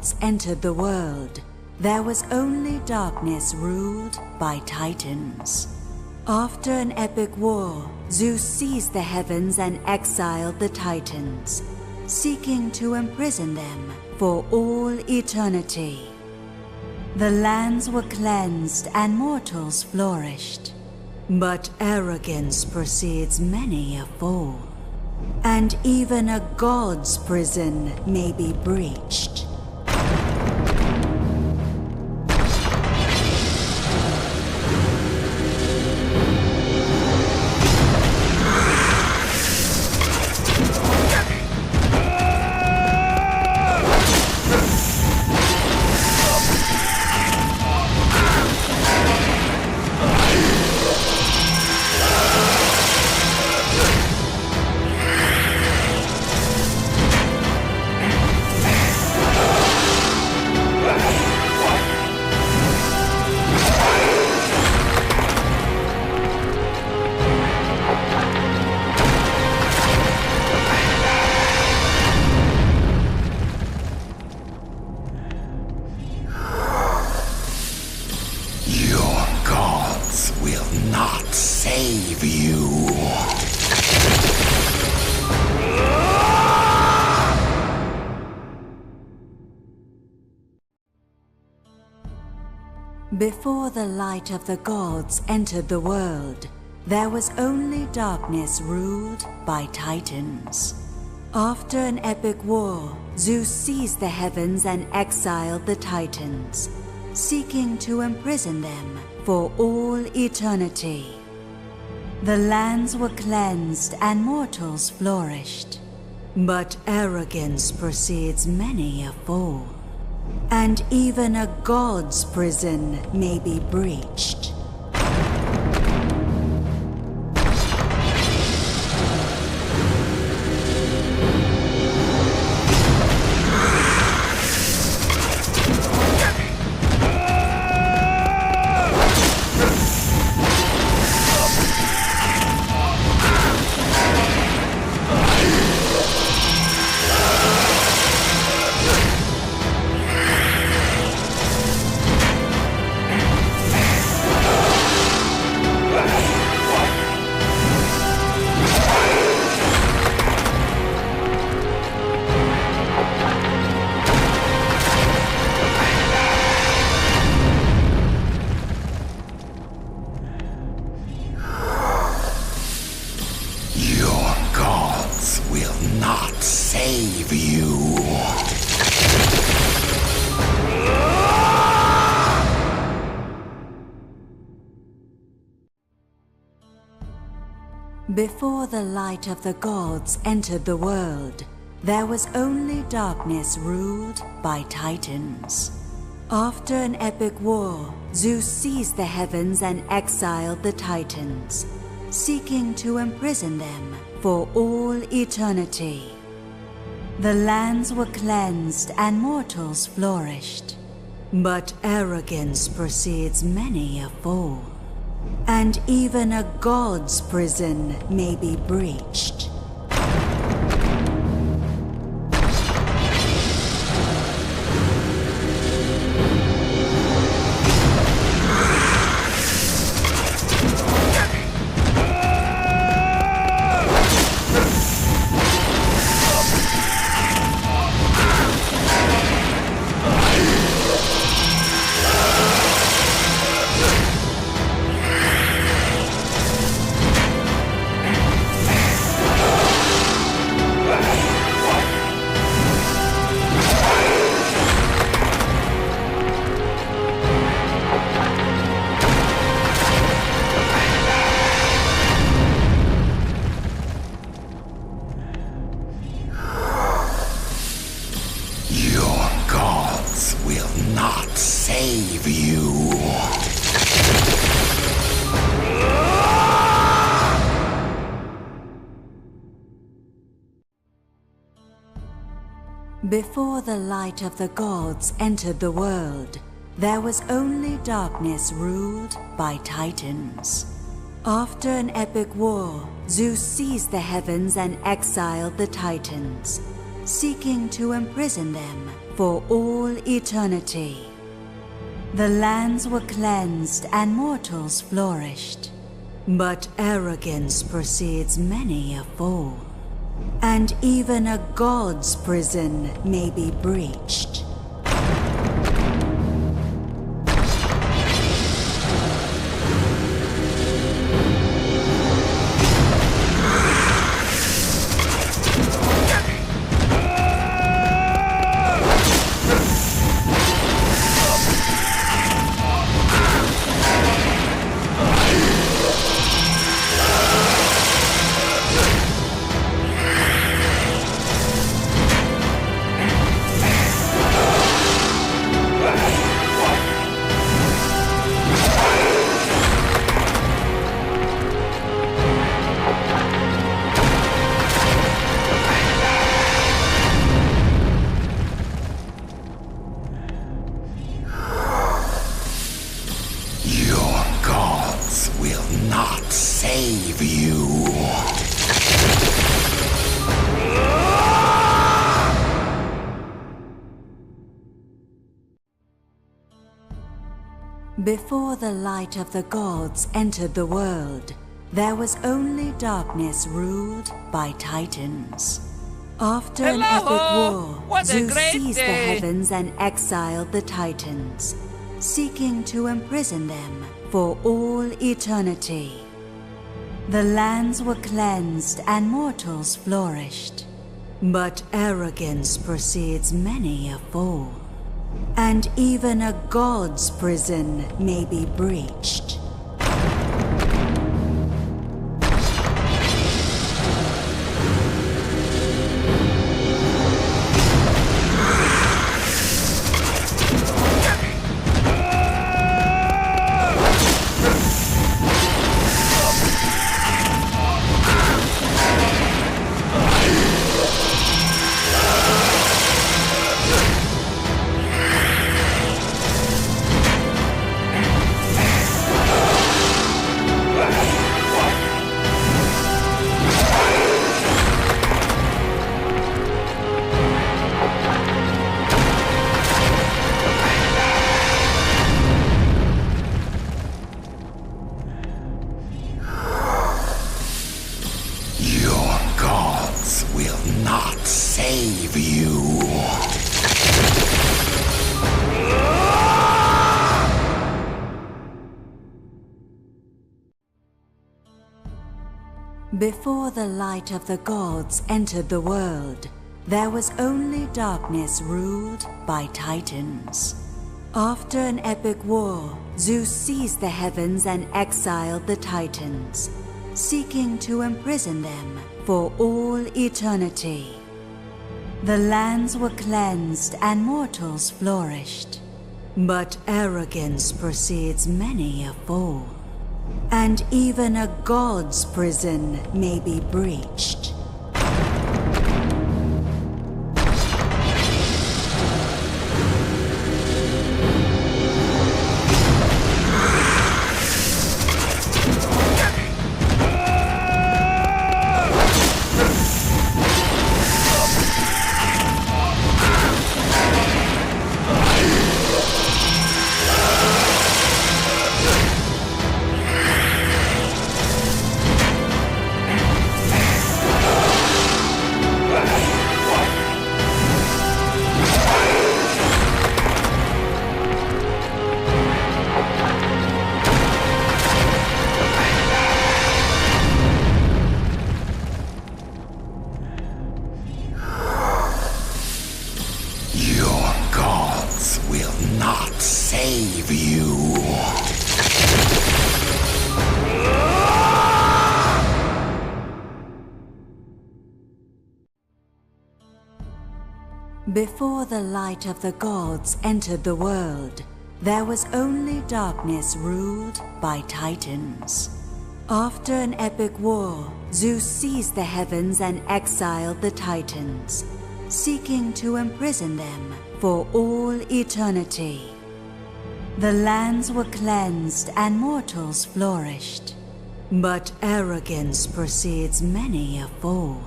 gods entered the world, there was only darkness ruled by Titans. After an epic war, Zeus seized the heavens and exiled the Titans, seeking to imprison them for all eternity. The lands were cleansed and mortals flourished, but arrogance precedes many a fall, and even a god's prison may be breached. Before the light of the gods entered the world, there was only darkness ruled by Titans. After an epic war, Zeus seized the heavens and exiled the Titans, seeking to imprison them for all eternity. The lands were cleansed and mortals flourished, but arrogance precedes many a fall, and even a god's prison may be breached. Before the light of the gods entered the world, there was only darkness ruled by Titans. After an epic war, Zeus seized the heavens and exiled the Titans, seeking to imprison them for all eternity. The lands were cleansed and mortals flourished, but arrogance precedes many a fall, and even a god's prison may be breached. Before the light of the gods entered the world, there was only darkness ruled by Titans. After an epic war, Zeus seized the heavens and exiled the Titans, seeking to imprison them for all eternity. The lands were cleansed and mortals flourished, but arrogance precedes many a fall, and even a god's prison may be breached. Save you. Before the light of the gods entered the world, there was only darkness ruled by titans. After an epic war, Zeus seized the heavens and exiled the titans, seeking to imprison them for all eternity. The lands were cleansed and mortals flourished, but arrogance precedes many a fall, and even a god's prison may be breached. Not save you. Before the light of the gods entered the world, there was only darkness ruled by titans. After an epic war, Zeus seized the heavens and exiled the titans, seeking to imprison them for all eternity. The lands were cleansed and mortals flourished, but arrogance precedes many a fall, and even a god's prison may be breached. Not save you. Before the light of the gods entered the world, there was only darkness ruled by titans. After an epic war, Zeus seized the heavens and exiled the titans, seeking to imprison them for all eternity. The lands were cleansed and mortals flourished, but arrogance precedes many a fall,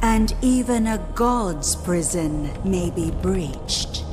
And even a god's prison may be breached.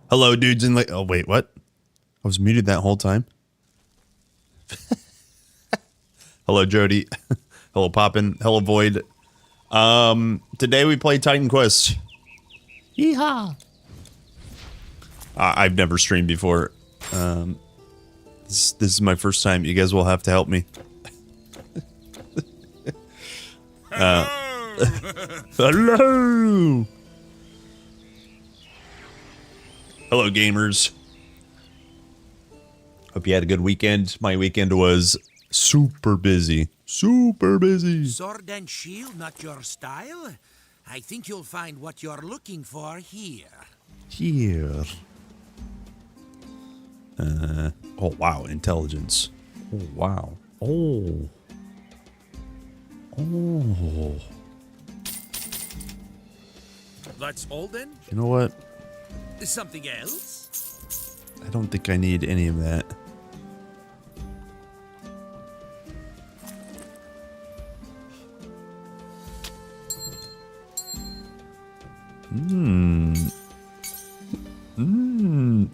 Hello, dudes in oh, wait, what? I was muted that whole time. Hello, Jody. Hello, Poppin. Hello, Void. Today we play Titan Quest. Yeehaw! I've never streamed before. This is my first time. You guys will have to help me. Hello! Hello, gamers. Hope you had a good weekend. My weekend was super busy. Super busy. Sword and shield, not your style? I think you'll find what you're looking for here. Here. Oh, wow. Intelligence. Oh, wow. Oh. Oh. That's all then? You know what? Something else? I don't think I need any of that.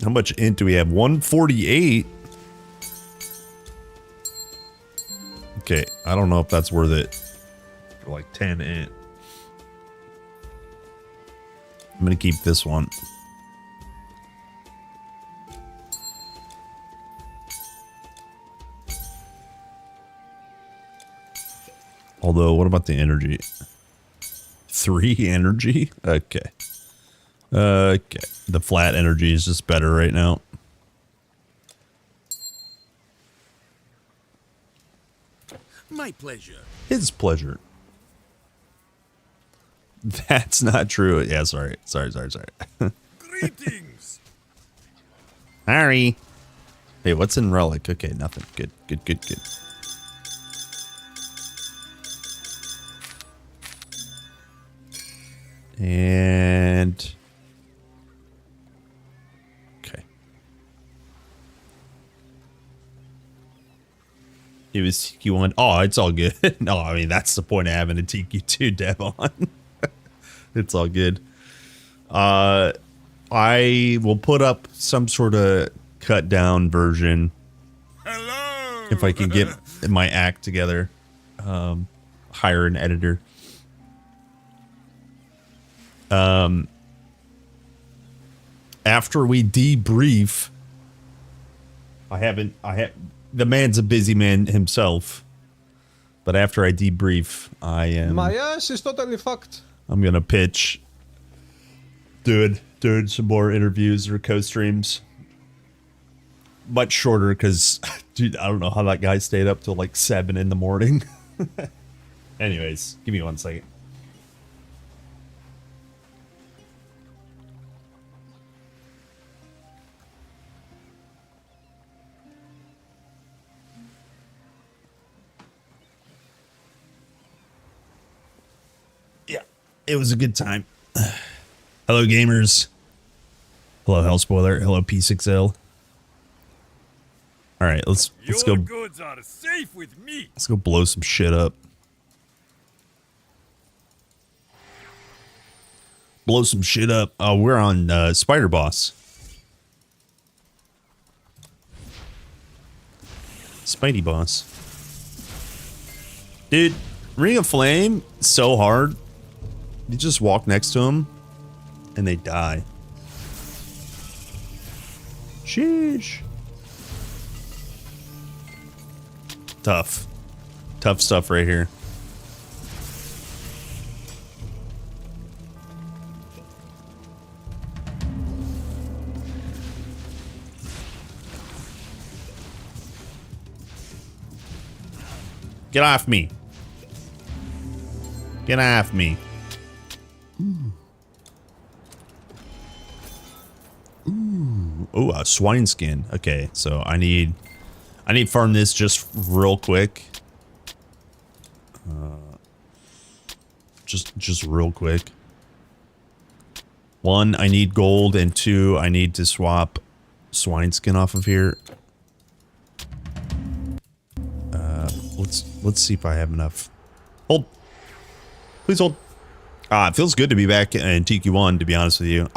How much int do we have? 148. Okay, I don't know if that's worth it. For like 10 int. I'm gonna keep this one. Although, what about the energy? 3 energy? Okay. Okay. The flat energy is just better right now. My pleasure. His pleasure. That's not true. Yeah, sorry. Sorry. Greetings. Sorry. Hey, what's in relic? Okay, nothing. Good. And okay. It was TQ1. Oh, it's all good. No, I mean that's the point of having a TQ2 dev on. It's all good. I will put up some sort of cut down version. Hello. If I can get my act together. Hire an editor. After we debrief, the man's a busy man himself, but after I debrief, My ass is totally fucked. I'm gonna pitch doing some more interviews or co-streams. Much shorter because, dude, I don't know how that guy stayed up till like 7 in the morning. Anyways, give me 1 second. Yeah, it was a good time. Hello, gamers. Hello, Hell Spoiler. Hello, P6L. All right, let's go. Your goods are safe with me. Let's go blow some shit up. Blow some shit up. Oh, we're on Spider Boss. Spidey Boss. Dude, Ring of Flame, so hard. You just walk next to them, and they die. Sheesh. Tough. Tough stuff right here. Get off me. Get off me. Ooh, a swine skin. Okay, so I need farm this just real quick. Just real quick. 1, I need gold, and 2, I need to swap swine skin off of here. Let's see if I have enough. Hold. Please hold. It feels good to be back in TQ1, to be honest with you.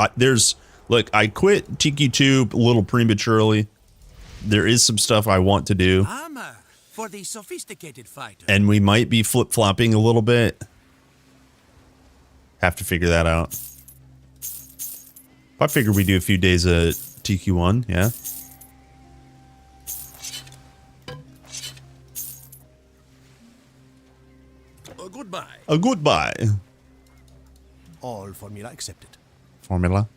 Look, I quit TQ2 a little prematurely. There is some stuff I want to do. Armor for the sophisticated fighter. And we might be flip-flopping a little bit. Have to figure that out. I figured we do a few days of TQ1, yeah. Goodbye. A goodbye. All formula accepted. Formula.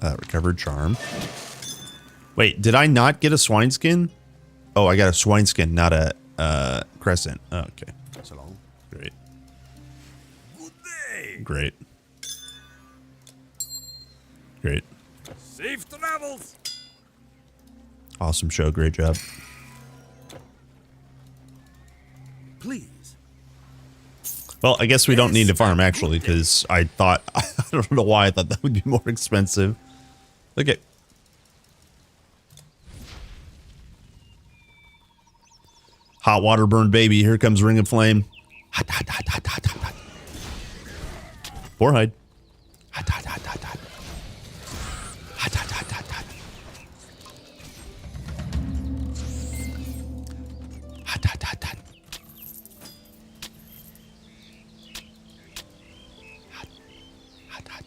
Recovered charm. Wait, did I not get a swine skin? Oh, I got a swine skin, not a crescent. Oh, okay. So long. Great. Good day. Great. Great. Safe travels. Awesome show. Great job. Please. Well, I guess we don't need to farm actually, because I thought, I don't know why I thought that would be more expensive. Okay. Hot water burn baby. Here comes Ring of Flame. Hot, hot, hot, hot, hot, hot, hot. Borehide. Hot, hot, hot, hot, hot. Hot, hot, hot, hot, hot. Hot, hot, hot, hot. Hot, hot.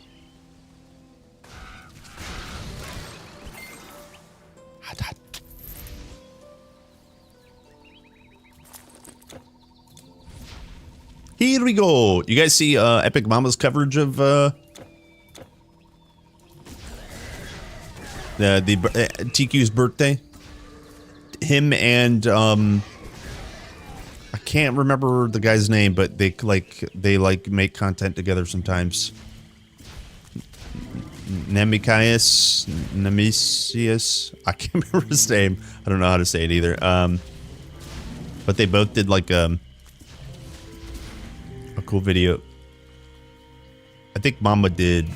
Hot, hot. Here we go. You guys see Epic Mama's coverage of TQ's birthday? Him and I can't remember the guy's name, but they make content together sometimes. Nemesius. I can't remember his name. I don't know how to say it either. But they both did like a cool video. I think Mama did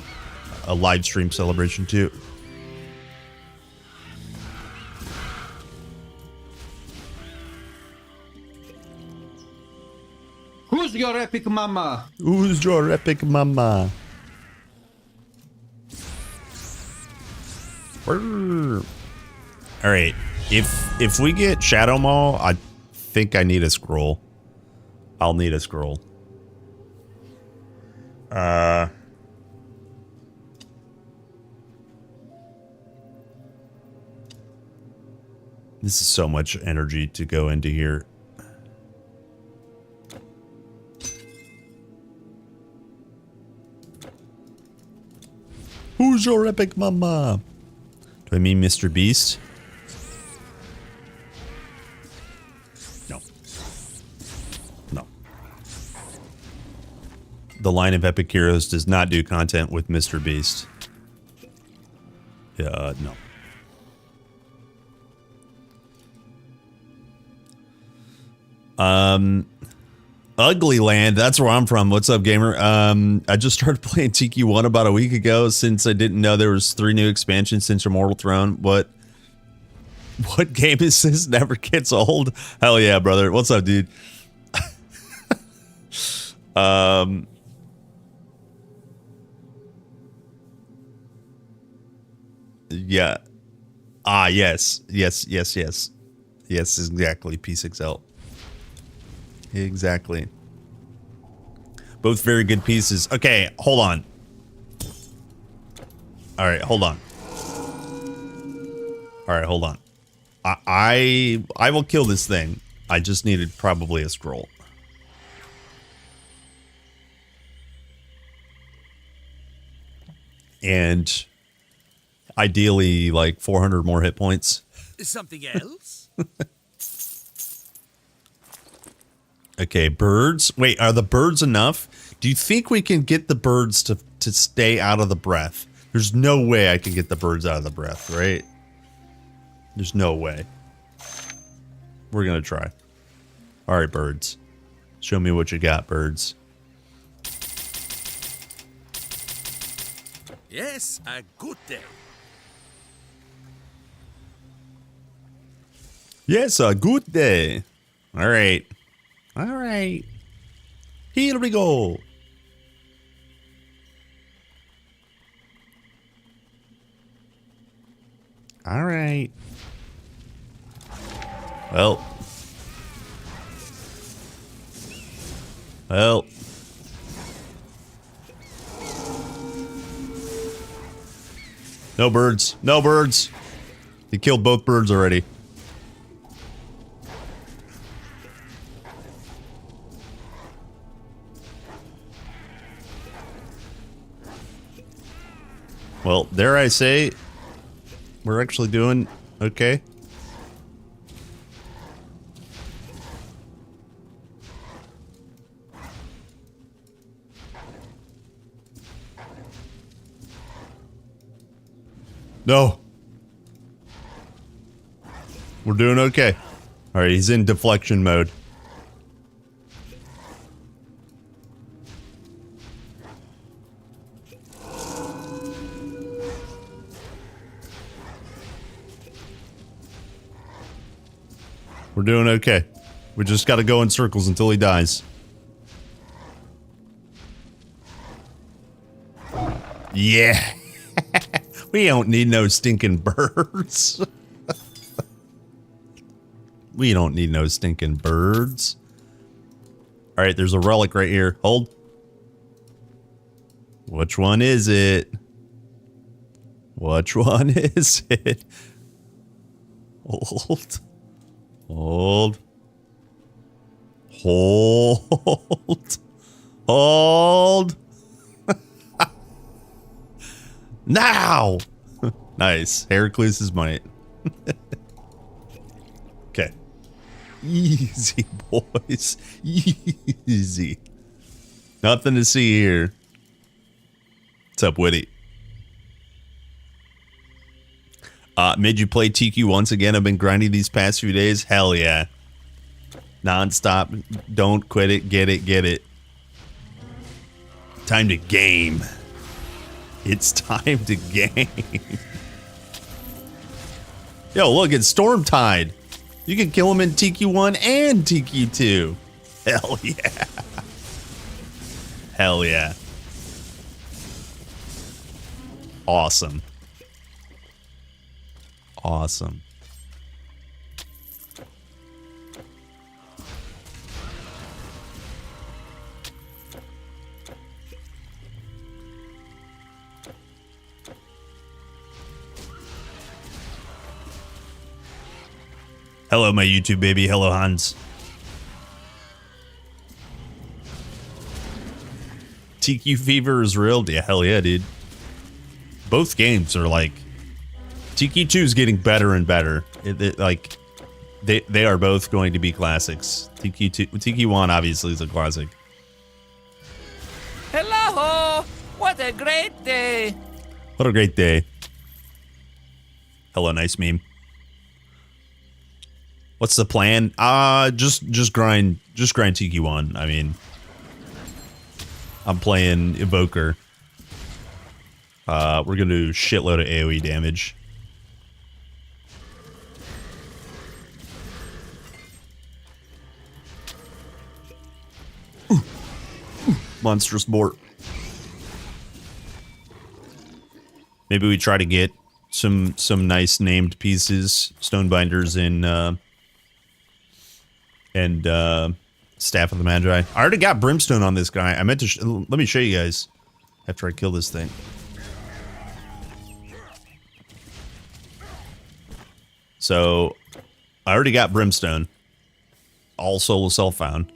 a live stream celebration too. Who's your epic mama? Who's your epic mama? All right, if we get Shadow Maul, I think I need a scroll. I'll need a scroll. This is so much energy to go into here. Who's your epic mama? Do I mean Mr. Beast? No. No. The line of epic heroes does not do content with Mr. Beast. No. Ugly Land, that's where I'm from. What's up, gamer? I just started playing TQ1 about a week ago, since I didn't know there was 3 new expansions since Immortal Throne. What game is this? Never gets old. Hell yeah, brother. What's up, dude? Yeah. Yes. Yes, exactly. P6L. Exactly. Both very good pieces. Okay, hold on. All right, hold on. All right, hold on. I will kill this thing. I just needed probably a scroll. And ideally like 400 more hit points. Something else? Okay, birds. Wait, are the birds enough? Do you think we can get the birds to stay out of the breath? There's no way I can get the birds out of the breath, right? There's no way. We're gonna try. All right, birds. Show me what you got, birds. Yes, a good day. Yes, a good day. All right. All right. Here we go. All right. Well. Well. No birds. No birds. You killed both birds already. Well, dare I say, we're actually doing okay. No. We're doing okay. All right, he's in deflection mode. We're doing okay. We just got to go in circles until he dies. Yeah. We don't need no stinking birds. We don't need no stinking birds. All right, there's a relic right here. Hold. Which one is it? Which one is it? Hold. Hold. Hold. Hold. Now! Nice. Heracles' might. Okay. Easy, boys. Easy. Nothing to see here. What's up, Witty? Made you play TQ once again? I've been grinding these past few days. Hell yeah. Non-stop. Don't quit it. Get it. Get it. Time to game. It's time to game. Yo, look, it's Stormtide. You can kill him in TQ1 and TQ2. Hell yeah. Hell yeah. Awesome. Awesome. Hello, my YouTube baby. Hello, Hans. TQ Fever is real? Yeah, hell yeah, dude. Both games are like... TQ2 is getting better and better. Like, they are both going to be classics. TQ1 obviously is a classic. Hello! What a great day! What a great day. Hello, nice meme. What's the plan? Just grind TQ1. I mean, I'm playing Evoker. We're gonna do a shitload of AoE damage. Monstrous Bort. Maybe we try to get some nice named pieces, Stonebinders and Staff of the Magi. I already got Brimstone on this guy. I meant to let me show you guys after I kill this thing. So I already got Brimstone. All solo self found.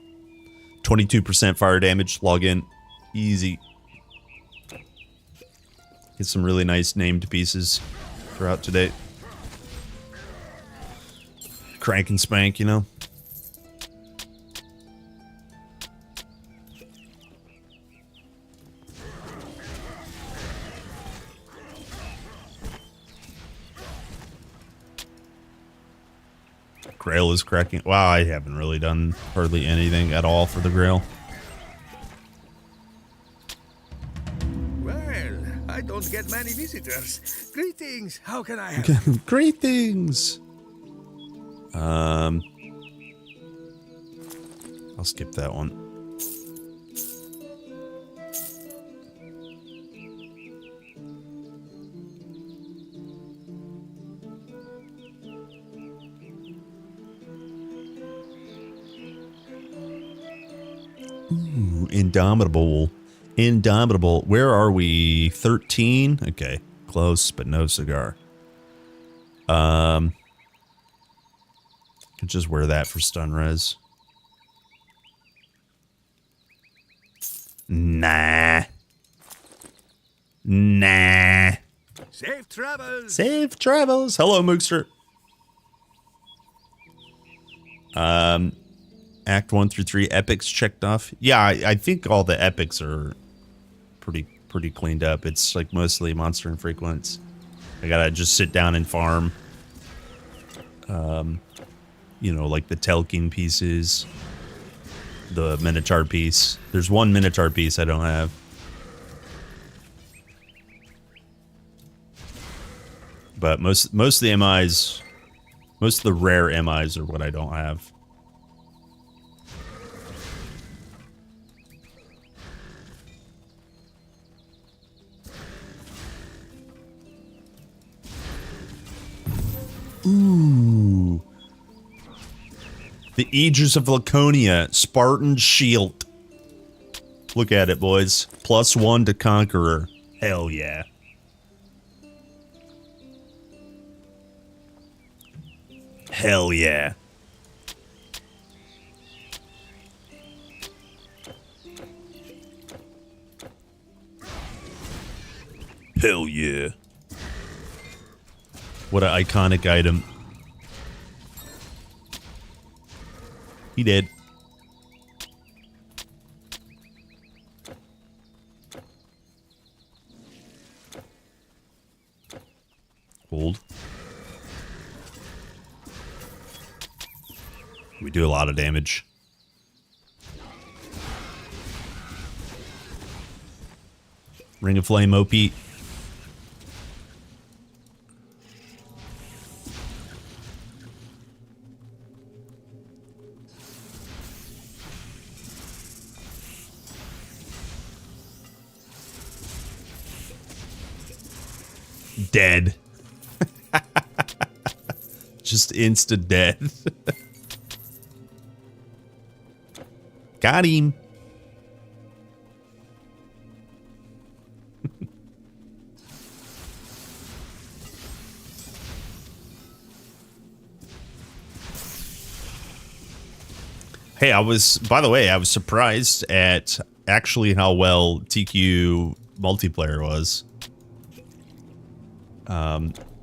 22% fire damage. Log in. Easy. Get some really nice named pieces throughout today. crank and spank, you know? Grail is cracking. Wow, I haven't really done hardly anything at all for the Grail. Well, I don't get many visitors. Greetings. How can I help you? Greetings. I'll skip that one. Ooh, Indomitable. Indomitable. Where are we? 13? Okay. Close, but no cigar. Could just wear that for stun res. Nah. Nah. Safe travels. Safe travels. Hello, Mookster. Act 1 through 3 epics checked off. Yeah, I think all the epics are pretty cleaned up. It's like mostly monster infrequents. I gotta just sit down and farm. You know, like the Telkin pieces, the Minotaur piece. There's one Minotaur piece I don't have. But most of the MIs, most of the rare MIs are what I don't have. Ooh. The Aegis of Laconia, Spartan Shield. Look at it, boys. +1 to Conqueror. Hell yeah. Hell yeah. Hell yeah. What an iconic item. He did. Hold. We do a lot of damage. Ring of Flame OP. Dead. Just insta dead. Got him. Hey, by the way, I was surprised at actually how well TQ multiplayer was.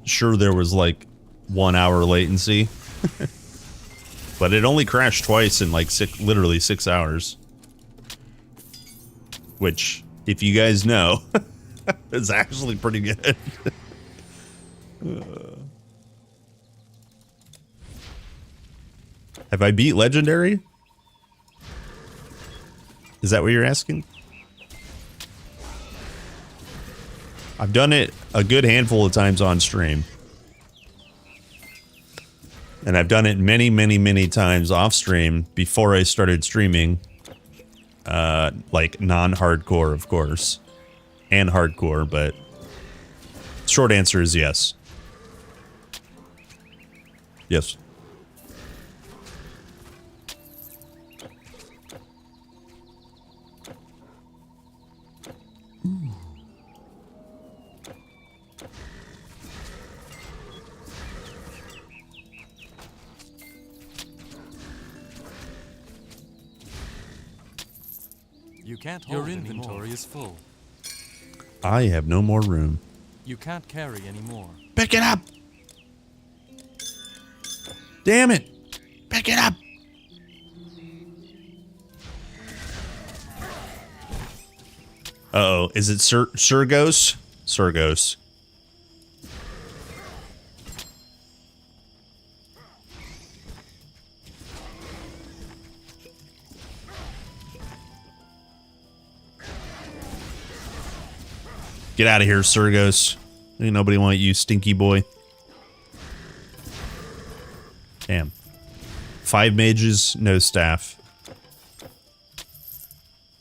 Sure, there was like 1 hour latency, but it only crashed twice in like literally 6 hours. Which, if you guys know, is actually pretty good. Have I beat Legendary? Is that what you're asking? I've done it a good handful of times on stream. And I've done it many, many, many times off stream before I started streaming. Like non-hardcore, of course. And hardcore, but short answer is yes. Yes. You can't hold Your inventory anymore. Is full. I have no more room. You can't carry anymore. Pick it up! Damn it. Pick it up. Uh-oh. Is it Surgos? Surgos. Get out of here, Surgos. Ain't nobody want you, stinky boy. Damn. 5 mages, no staff.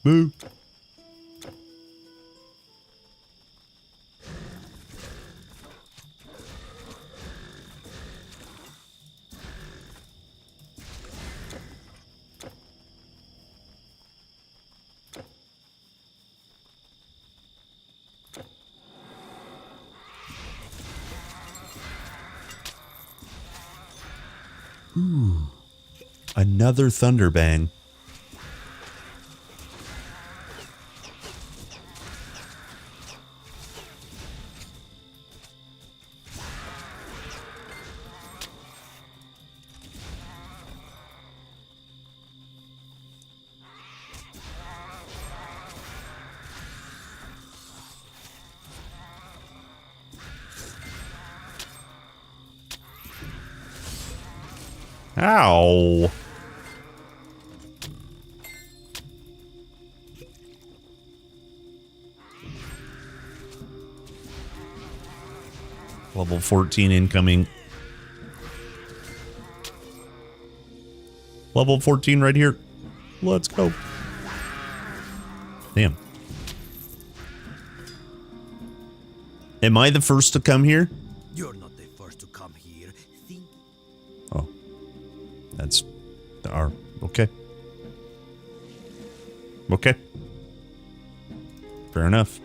Boo. Ooh. Another Thunderbang. Ow. Level 14 incoming. Level 14 right here. Let's go. Damn. Am I the first to come here? You're not the first to come here. Think. Oh. That's our okay. Okay. Fair enough.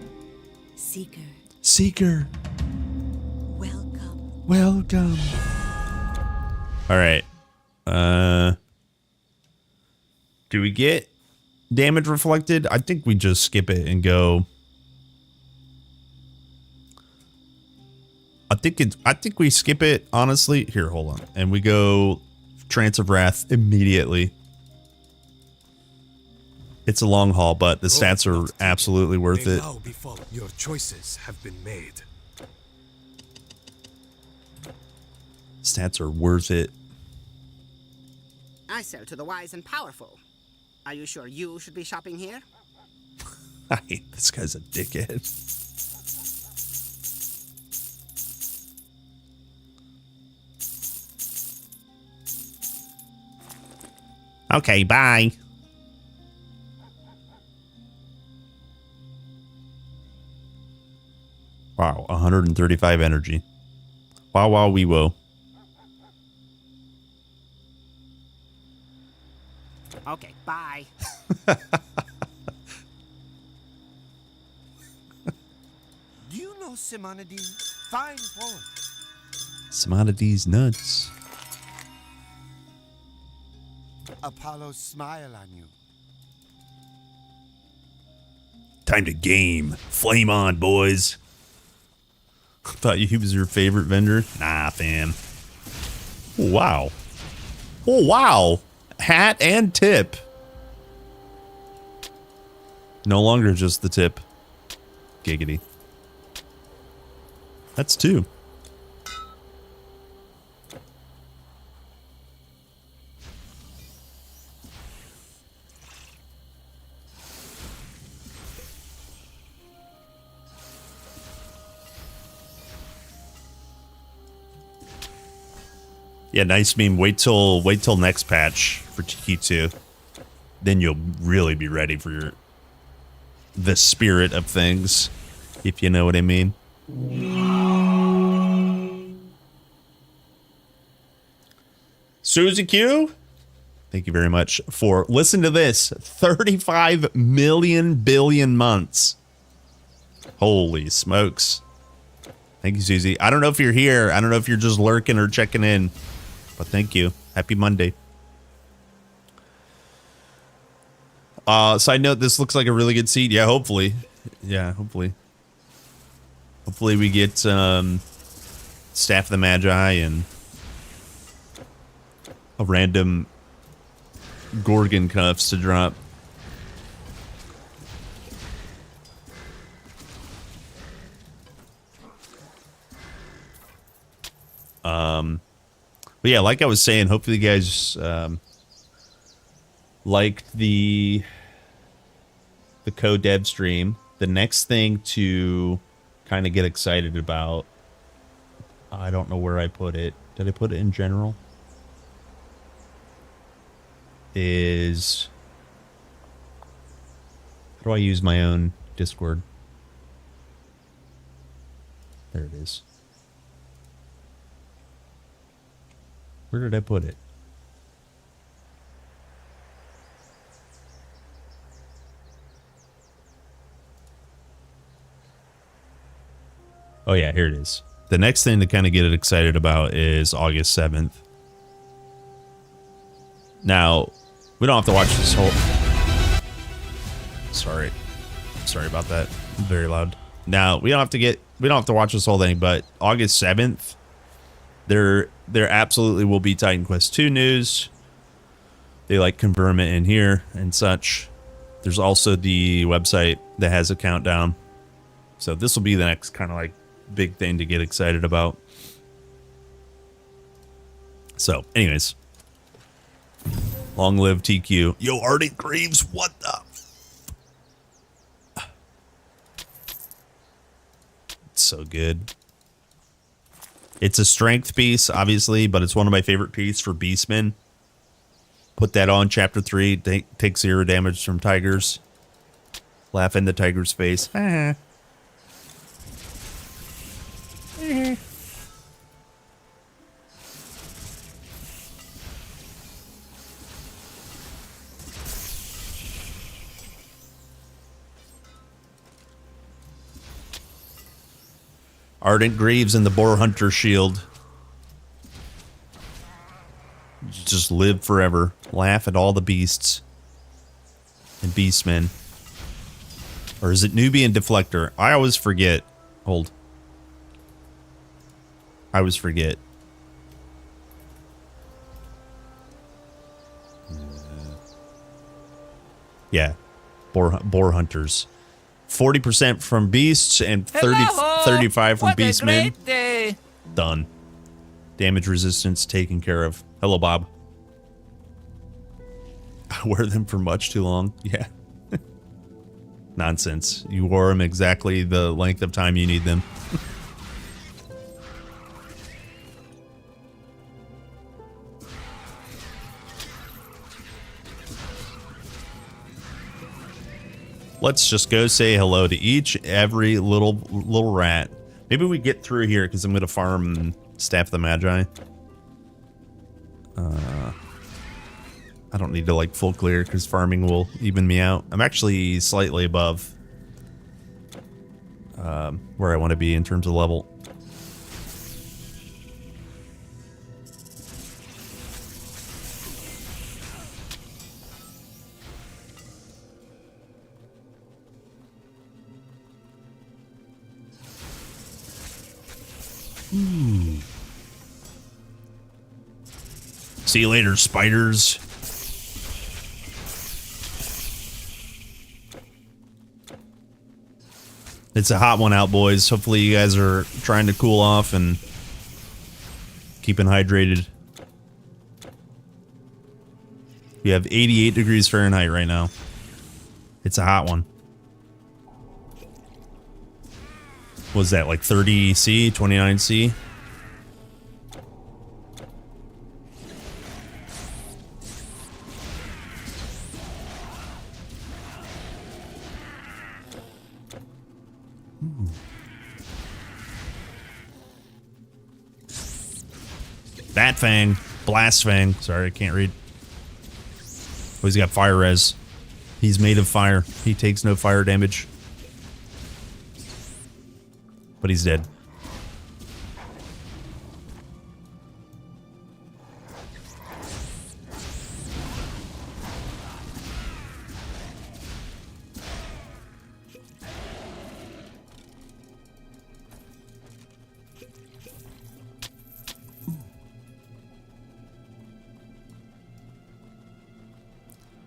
Seeker, Seeker. welcome. Welcome. All right. Do we get damage reflected? I think we just skip it and go. I think we skip it, honestly. Here, hold on. And we go Trance of Wrath immediately. It's a long haul, but the stats are absolutely worth it. Your choices have been made. Stats are worth it. I sell to the wise and powerful. Are you sure you should be shopping here? I hate this guy's a dickhead. Okay, bye. Wow, 135 energy. Wow, wow, wee wo. Okay, bye. Do you know Simonides? Fine poem. Simonides nuts. Apollo's smile on you. Time to game. Flame on, boys. Thought he was your favorite vendor? Nah, fam. Oh, wow. Oh, wow. Hat and tip. No longer just the tip. Giggity. That's 2. Yeah, nice meme. Wait till next patch for T2. Then you'll really be ready for the spirit of things, if you know what I mean. Suzy Q, thank you very much for listen to this. 35 million billion months. Holy smokes. Thank you, Susie. I don't know if you're here. I don't know if you're just lurking or checking in. But thank you. Happy Monday. Side note, this looks like a really good seed. Yeah, hopefully. Yeah, hopefully. Hopefully we get Staff of the Magi and a random Gorgon cuffs to drop. But yeah, like I was saying, hopefully you guys liked the co-dev stream. The next thing to kind of get excited about, I don't know where I put it. Did I put it in general? Is how do I use my own Discord? There it is. Where did I put it? Oh yeah, here it is. The next thing to kind of get excited about is August 7th. Now, we don't have to watch this whole... Sorry about that. Very loud. Now, we don't have to watch this whole thing, but August 7th, there absolutely will be Titan Quest 2 news. They like confirm it in here and such. There's also the website that has a countdown. So this will be the next kind of like big thing to get excited about. So, anyways. Long live TQ. Yo, Ardent Greaves, what the? It's so good. It's a strength piece, obviously, but it's one of my favorite pieces for Beastmen. Put that on chapter 3. Take 0 damage from tigers. Laugh in the tiger's face. Ardent Greaves and the Boar Hunter shield. Just live forever. Laugh at all the beasts. And beastmen. Or is it Nubian Deflector? I always forget. Hold. I always forget. Yeah. Boar Hunters. 40% from beasts and 35 from beastmen. Done. Damage resistance taken care of. Hello, Bob. I wear them for much too long. Yeah. Nonsense. You wore them exactly the length of time you need them. Let's just go say hello to every little rat. Maybe we get through here because I'm going to farm Staff the Magi. I don't need to like full clear because farming will even me out. I'm actually slightly above where I want to be in terms of level. See you later, spiders. It's a hot one out, boys. Hopefully you guys are trying to cool off and keeping hydrated. We have 88 degrees Fahrenheit right now. It's a hot one. Was that like 30 C, 29 C? Bat Fang, Blast Fang. Sorry, I can't read. Oh, he's got fire res. He's made of fire. He takes no fire damage. But he's dead.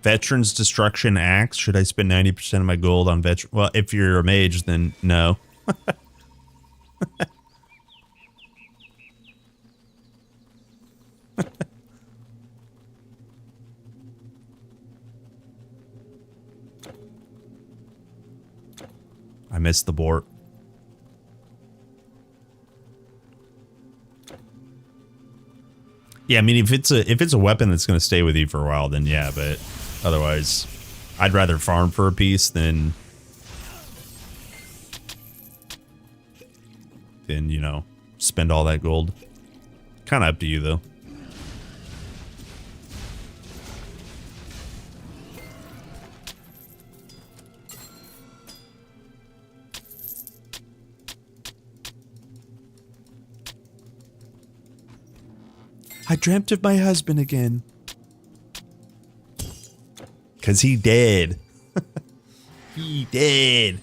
Veterans Destruction Axe. Should I spend 90% of my gold on veteran? Well, if you're a mage, then no. I missed the board. Yeah, I mean, if it's a weapon that's going to stay with you for a while, then yeah, but otherwise, I'd rather farm for a piece than you know, spend all that gold. Kind of up to you, though. I dreamt of my husband again. 'Cause he dead. He dead.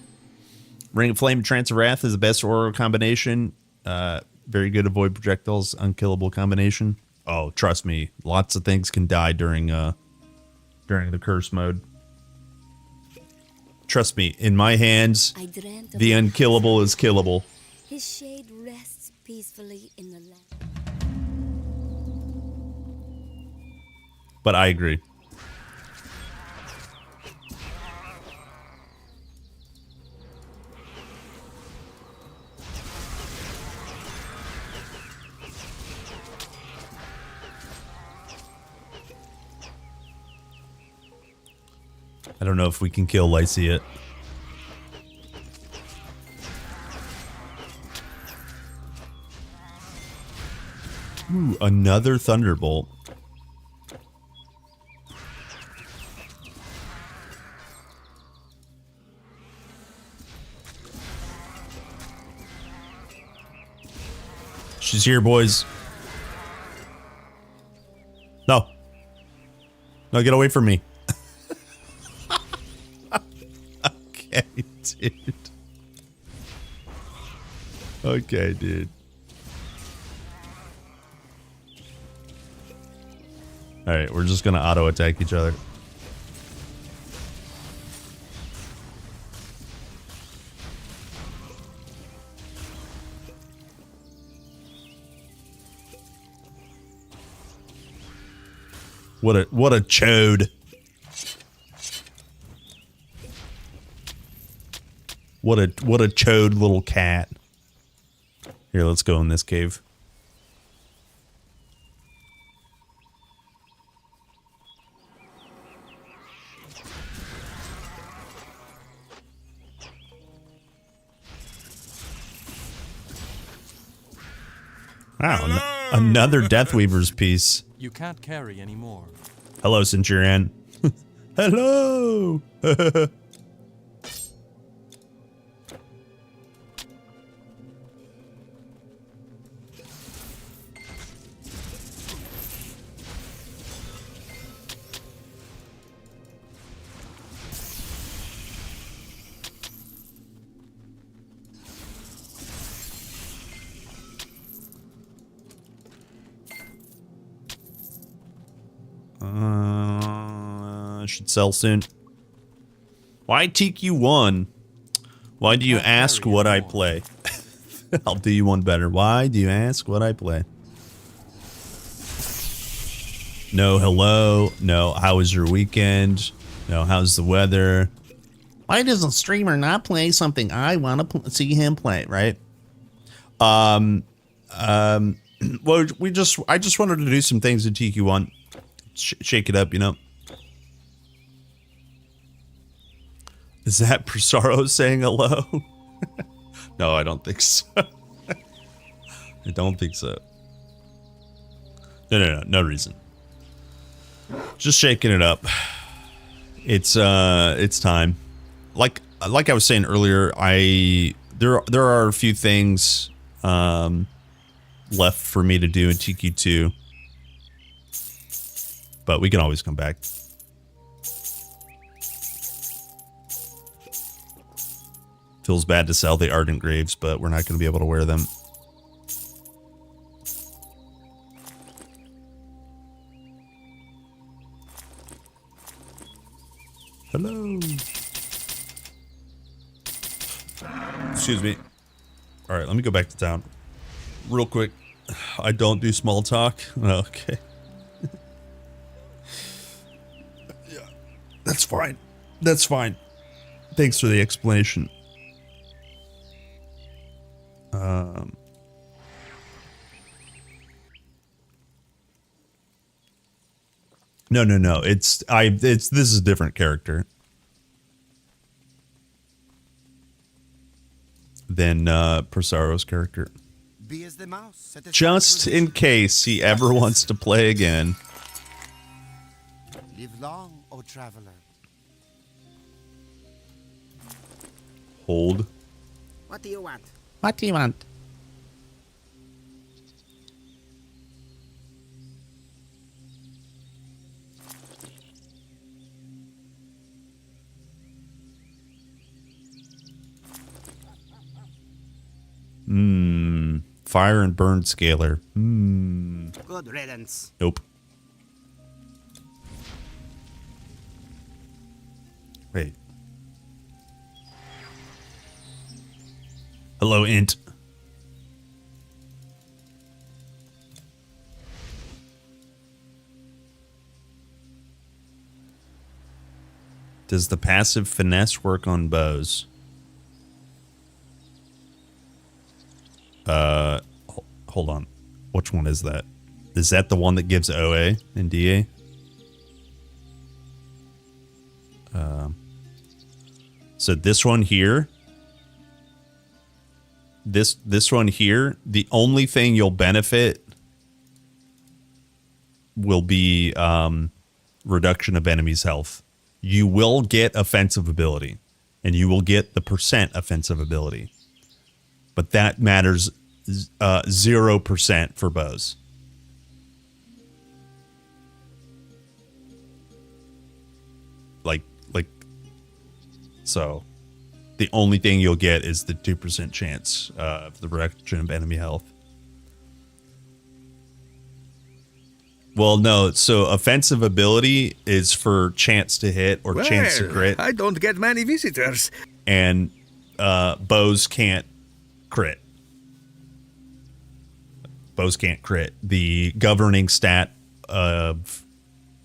Ring of Flame and Trance of Wrath is the best aura combination. Very good avoid projectiles, unkillable combination. Oh, trust me, lots of things can die during the curse mode. Trust me, in my hands, the unkillable is killable. His shade rests peacefully in the land. But I agree. I don't know if we can kill Lacey yet. Ooh, another Thunderbolt. She's here, boys. No. No, get away from me. Okay, dude. Okay, dude. Alright, we're just gonna auto-attack each other. What a chode. What a chode little cat. Here, let's go in this cave. Wow, another Deathweaver's piece. You can't carry anymore. Hello, Centurion. Hello. Should sell soon. Why TQ1? Why do you ask what I play? I'll do you one better. Why do you ask what I play? No, hello. No, how was your weekend? No, how's the weather? Why does a streamer not play something I want to see him play, right? Well, I just wanted to do some things in TQ1. Shake it up, you know. Is that Prosaro saying hello? No, I don't think so. I don't think so. No reason. Just shaking it up. It's time. Like I was saying earlier, there are a few things left for me to do in TQ2. But we can always come back. Feels bad to sell the Ardent Graves, but we're not going to be able to wear them. Hello. Excuse me. All right, let me go back to town real quick. I don't do small talk. Okay. Yeah, that's fine. That's fine. Thanks for the explanation. No. This is a different character than Presaro's character. Be as the mouse at the Just in case he ever wants to play again. Live long, O traveler. Hold. What do you want? What do you want? Fire and burn scalar. Good riddance. Nope. Wait. Hello, Int. Does the passive finesse work on bows? Hold on. Which one is that? Is that the one that gives OA and DA? So this one here, this one here, the only thing you'll benefit will be reduction of enemies' health. You will get offensive ability, and you will get the % offensive ability. But that matters 0% for bows. So the only thing you'll get is the 2% chance of the reduction of enemy health. Well, no. So offensive ability is for chance to hit or chance to crit. I don't get many visitors. And bows can't crit. Bows can't crit. The governing stat of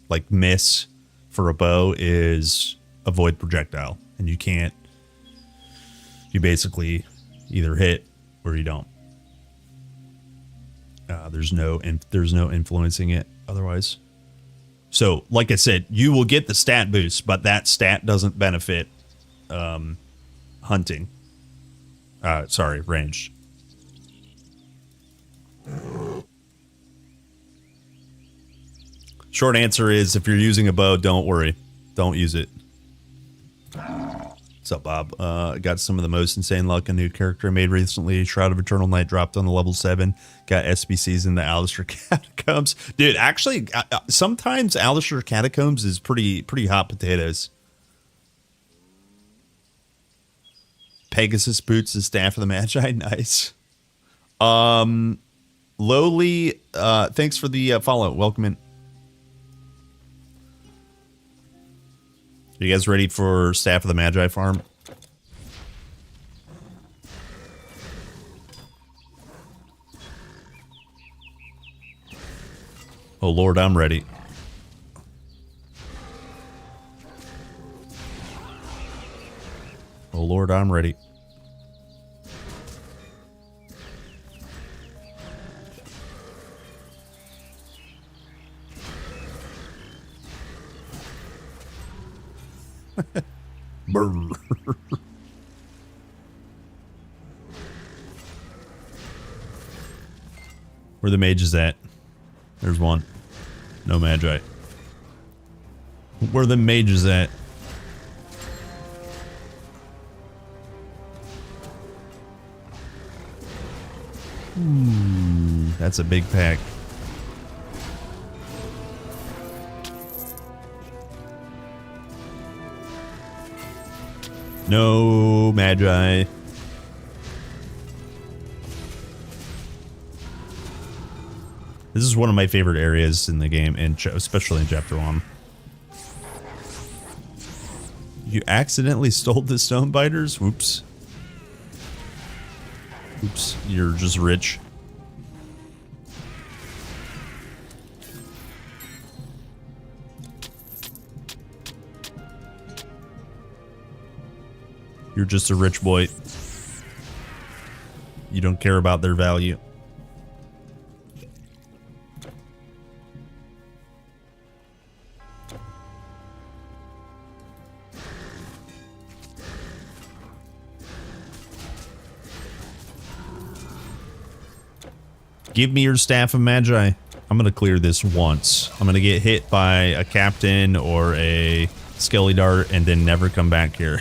like miss for a bow is avoid projectile. And you can't, you basically either hit or you don't. There's no influencing it otherwise. So, like I said, you will get the stat boost, but that stat doesn't benefit hunting. Sorry, ranged. Short answer is, if you're using a bow, don't worry. Don't use it. What's up, Bob? Got some of the most insane luck a new character I made recently. Shroud of Eternal Night dropped on the level 7. Got SBCs in the Alistair Catacombs. Dude, actually, sometimes Alistair Catacombs is pretty hot potatoes. Pegasus boots the Staff of the Magi. Nice. Lowly, thanks for the follow. Welcome in. You guys ready for Staff of the Magi farm? Oh Lord, I'm ready. Oh Lord, I'm ready. Brr. Where the mage is at? There's one. No magi. Where the mage is at? That's a big pack. No magi. This is one of my favorite areas in the game, and especially in Chapter 1. You accidentally stole the stone biters? Whoops. Oops, you're just rich. You're just a rich boy. You don't care about their value. Give me your staff of magi. I'm gonna clear this once. I'm gonna get hit by a captain or a skelly dart and then never come back here.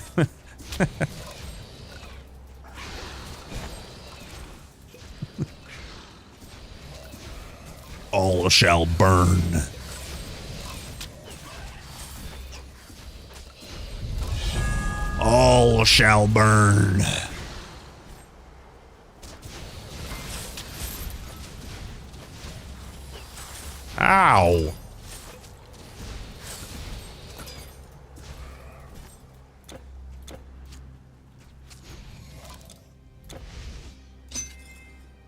All shall burn. All shall burn. Ow.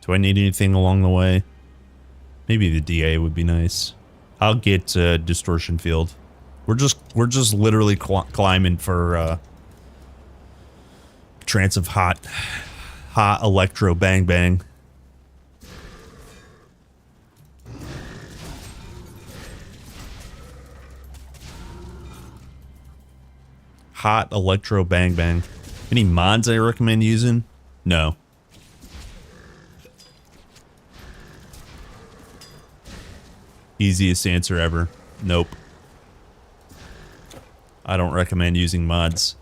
Do I need anything along the way? Maybe the DA would be nice. I'll get distortion field. We're just literally climbing for trance of hot electro bang bang. Hot electro bang bang. Any mods I recommend using? No. Easiest answer ever. Nope. I don't recommend using mods.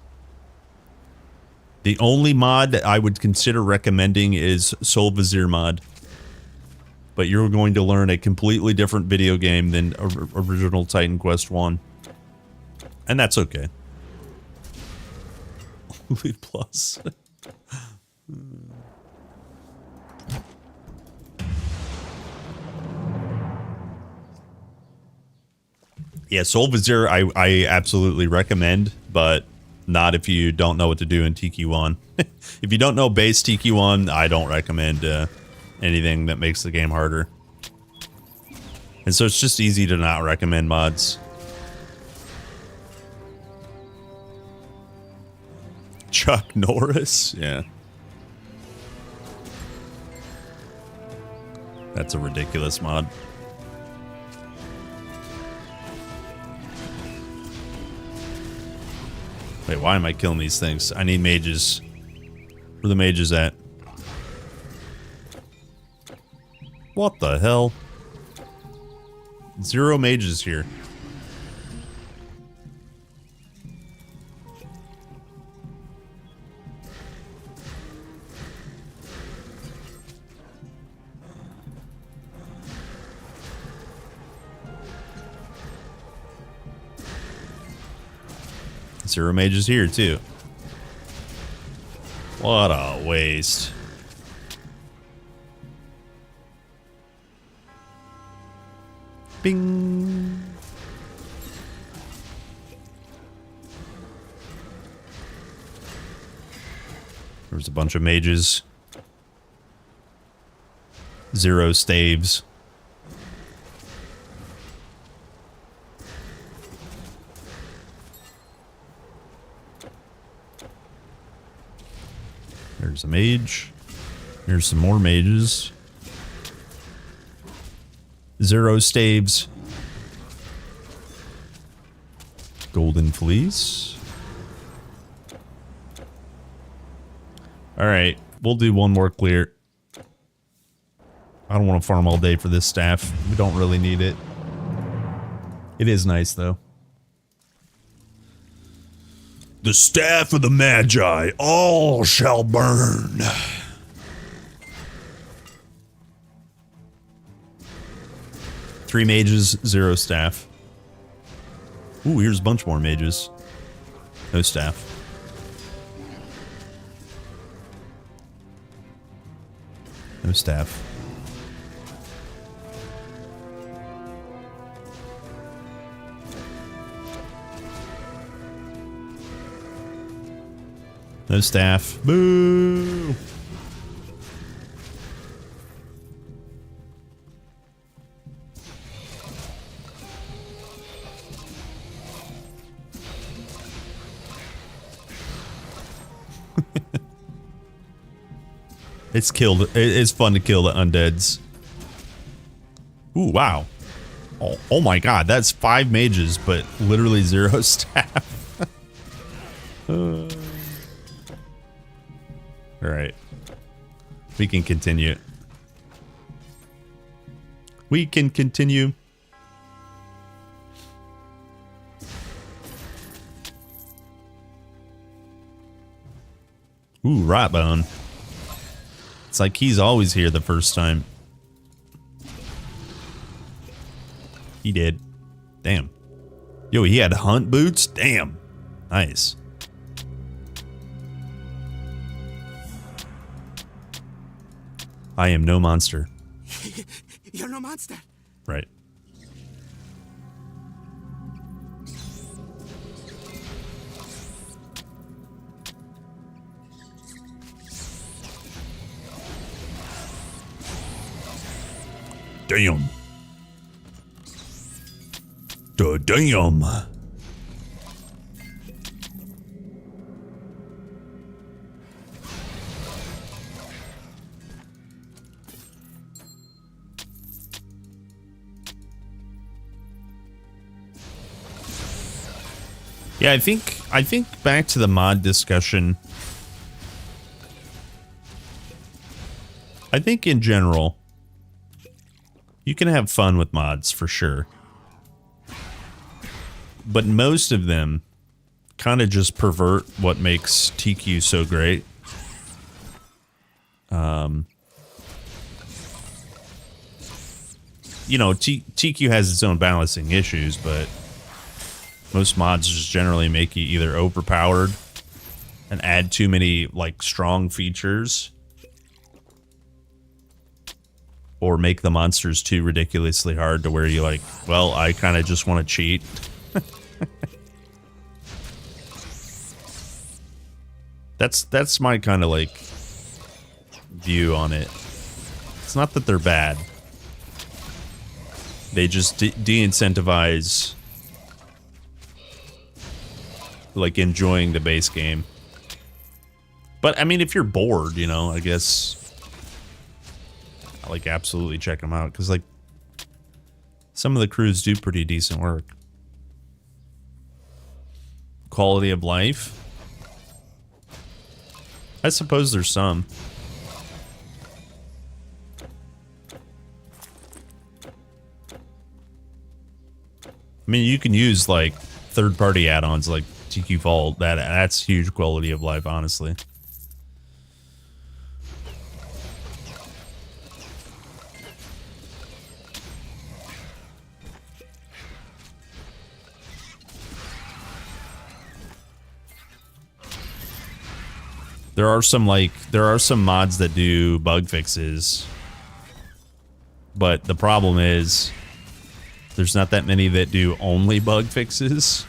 The only mod that I would consider recommending is Soul Vizier mod. But you're going to learn a completely different video game than original Titan Quest 1. And that's okay. Loot Plus. Yeah, Soul Vizier I absolutely recommend, but not if you don't know what to do in TQ1. If you don't know base TQ1, I don't recommend anything that makes the game harder. And so it's just easy to not recommend mods. Chuck Norris? Yeah. That's a ridiculous mod. Wait, why am I killing these things? I need mages. Where are the mages at? What the hell? 0 mages here. Zero mages here too. What a waste. Bing. There's a bunch of mages. 0 staves. There's a mage. Here's some more mages. 0 staves. Golden fleece. Alright, we'll do one more clear. I don't want to farm all day for this staff. We don't really need it. It is nice though. The staff of the Magi, all shall burn. Three mages, 0 staff. Ooh, here's a bunch more mages. No staff. No staff. No staff. Boo! It's fun to kill the undeads. Ooh, wow. Oh my god, that's 5 mages, but literally 0 staff. Alright. We can continue. We can continue. Ooh, Rotbone. It's like he's always here the first time. He did. Damn. Yo, he had hunt boots? Damn. Nice. I am no monster. You're no monster. Right. Damn. Damn. Yeah, I think back to the mod discussion. I think in general, you can have fun with mods for sure. But most of them kind of just pervert what makes TQ so great. You know, TQ has its own balancing issues, but most mods just generally make you either overpowered and add too many, like, strong features, or make the monsters too ridiculously hard to where you're like, well, I kind of just want to cheat. That's my kind of, like, view on it. It's not that they're bad. They just de-incentivize, like, enjoying the base game. But, I mean, if you're bored, you know, I guess, like, absolutely check them out. Because, like, some of the crews do pretty decent work. Quality of life? I suppose there's some. I mean, you can use, like, third-party add-ons like TQ Vault. That's huge quality of life, honestly. There are some mods that do bug fixes, but the problem is there's not that many that do only bug fixes.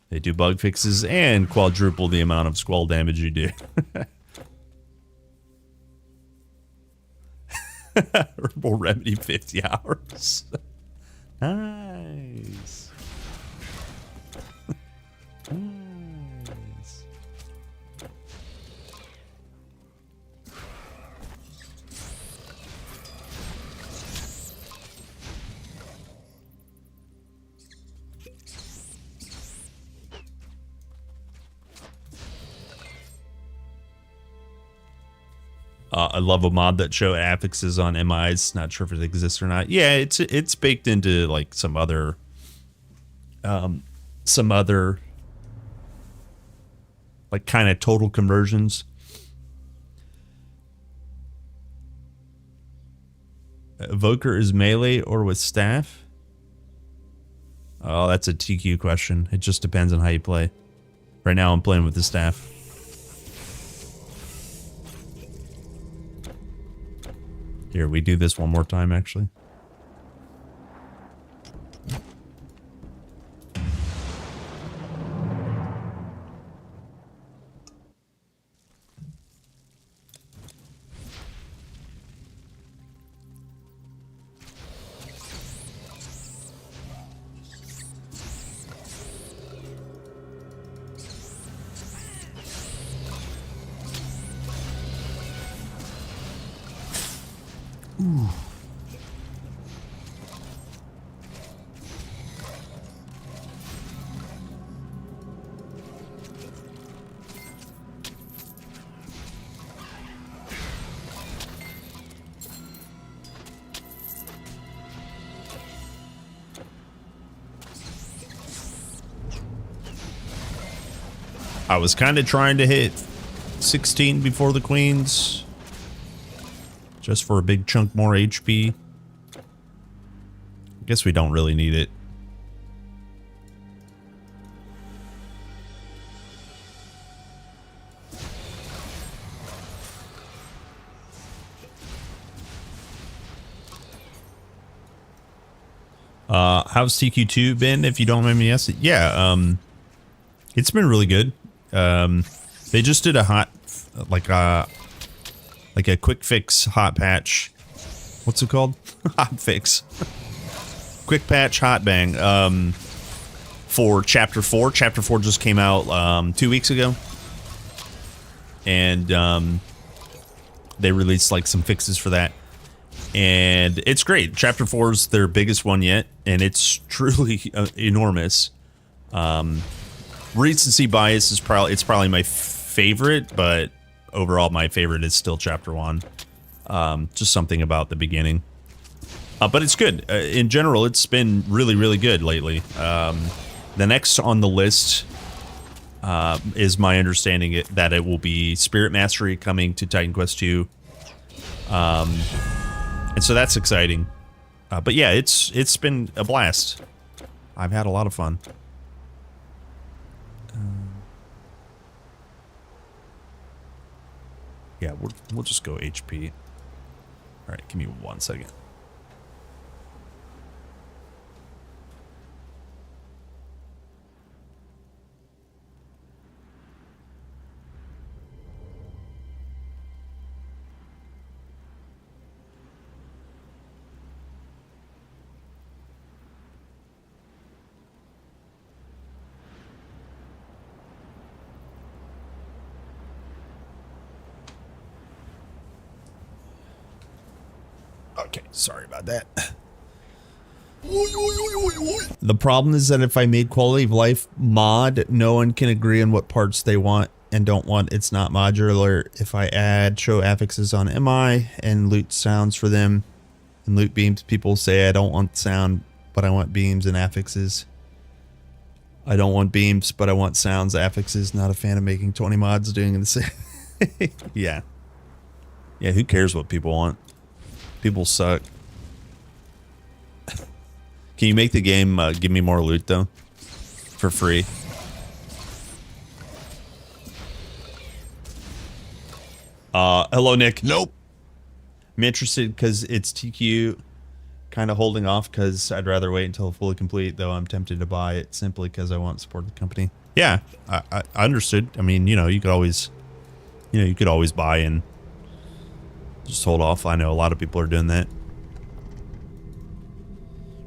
They do bug fixes and quadruple the amount of squall damage you do. Herbal remedy 50 hours. Nice. Nice. I love a mod that show affixes on MIs. Not sure if it exists or not. Yeah, it's baked into like some other like kind of total conversions. Evoker is melee or with staff? Oh, that's a TQ question. It just depends on how you play. Right now I'm playing with the staff. Here, we do this one more time, actually. I was kind of trying to hit 16 before the queens, just for a big chunk more HP. I guess we don't really need it. How's TQ2 been, if you don't mind me asking? Yeah, it's been really good. They just did a hot, like a quick fix hot patch. What's it called? Hot fix. Quick patch hot bang, for Chapter 4. Chapter 4 just came out, 2 weeks ago. And, they released, like, some fixes for that. And it's great. Chapter 4 is their biggest one yet, and it's truly enormous. Recency bias is probably my favorite, but overall my favorite is still Chapter 1. Just something about the beginning. But it's good. In general, it's been really, really good lately. The next on the list is my understanding that it will be Spirit Mastery coming to Titan Quest 2. And so that's exciting. But yeah, it's been a blast. I've had a lot of fun. Yeah, we'll just go HP. All right, give me 1 second. Okay, sorry about that. The problem is that if I made quality of life mod, no one can agree on what parts they want and don't want. It's not modular. If I add show affixes on MI and loot sounds for them and loot beams, people say I don't want sound, but I want beams and affixes. I don't want beams, but I want sounds, affixes. Not a fan of making 20 mods doing the same. Yeah. Yeah, who cares what people want? People suck. Can you make the game give me more loot, though? For free? Hello, Nick. Nope. I'm interested because it's TQ. Kind of holding off because I'd rather wait until fully complete, though I'm tempted to buy it simply because I want to support the company. Yeah, I understood. I mean, you know, you could always buy and just hold off. I know a lot of people are doing that.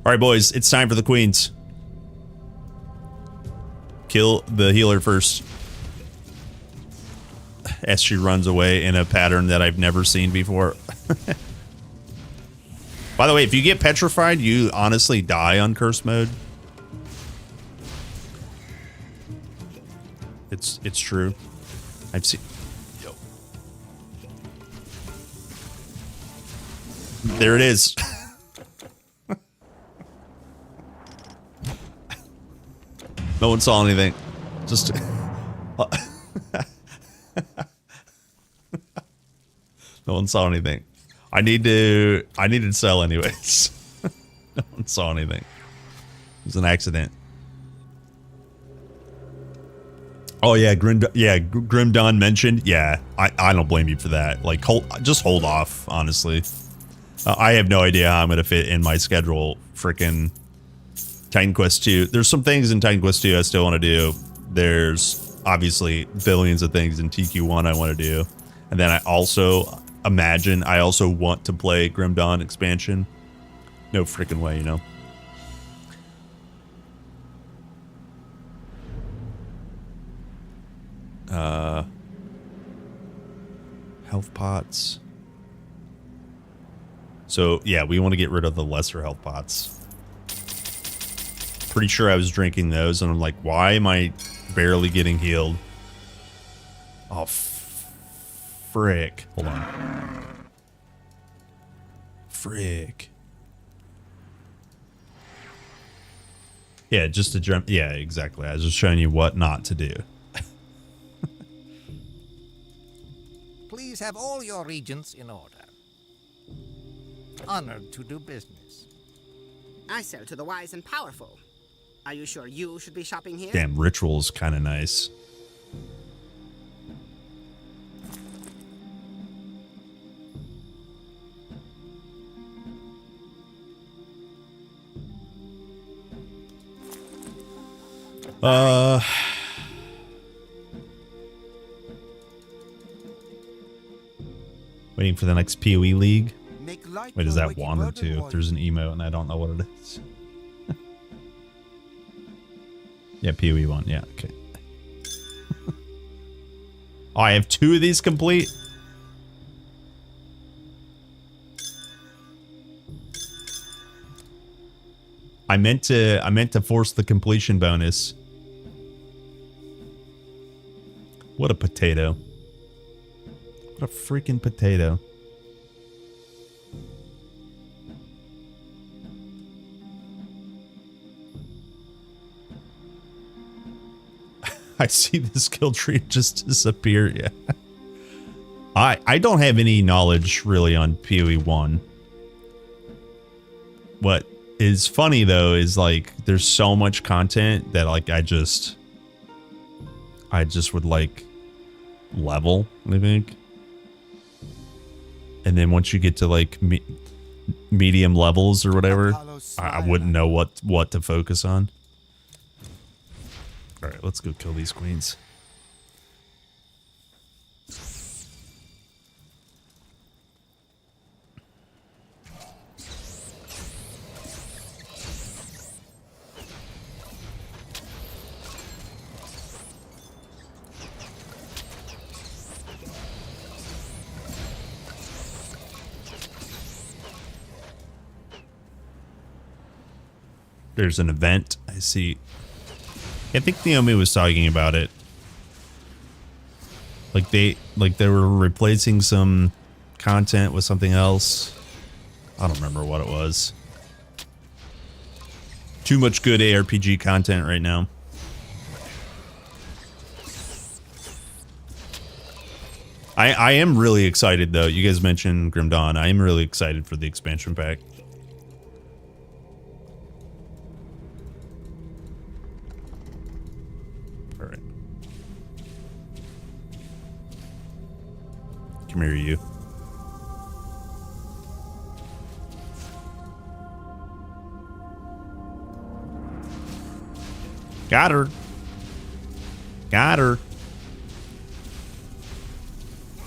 All right, boys, it's time for the queens. Kill the healer first. As she runs away in a pattern that I've never seen before. By the way, if you get petrified, you honestly die on curse mode. It's true. I've seen. Yo. There it is. No one saw anything. Just. No one saw anything. I needed to sell anyways. No one saw anything. It was an accident. Oh yeah, Grim Dawn mentioned. Yeah, I don't blame you for that. Like, just hold off, honestly. I have no idea how I'm gonna fit in my schedule. Frickin' Titan Quest 2. There's some things in Titan Quest 2 I still want to do. There's obviously billions of things in TQ1 I want to do, and then I also want to play Grim Dawn expansion. No freaking way, you know. Health pots. So, yeah, we want to get rid of the lesser health pots. Pretty sure I was drinking those, and I'm like, why am I barely getting healed? Oh, frick. Hold on. Frick. Yeah, just to jump. Yeah, exactly. I was just showing you what not to do. Please have all your regents in order. Honored to do business. I sell to the wise and powerful. Are you sure you should be shopping here? Damn, ritual's kind of nice. Waiting for the next PoE league. Wait, is that one or two? There's an emote and I don't know what it is. Yeah, PoE 1. Yeah, okay. Oh, I have 2 of these complete? I meant to force the completion bonus. What a potato. What a freaking potato. I see the skill tree just disappear. Yeah. I don't have any knowledge really on PoE 1. What is funny though is like there's so much content that like I just would like level, I think. And then once you get to like medium levels or whatever, I wouldn't know what to focus on. All right, let's go kill these queens. There's an event. I see. I think Naomi was talking about it. Like they were replacing some content with something else. I don't remember what it was. Too much good ARPG content right now. I am really excited though. You guys mentioned Grim Dawn. I am really excited for the expansion pack. Come here, you. Got her. Got her.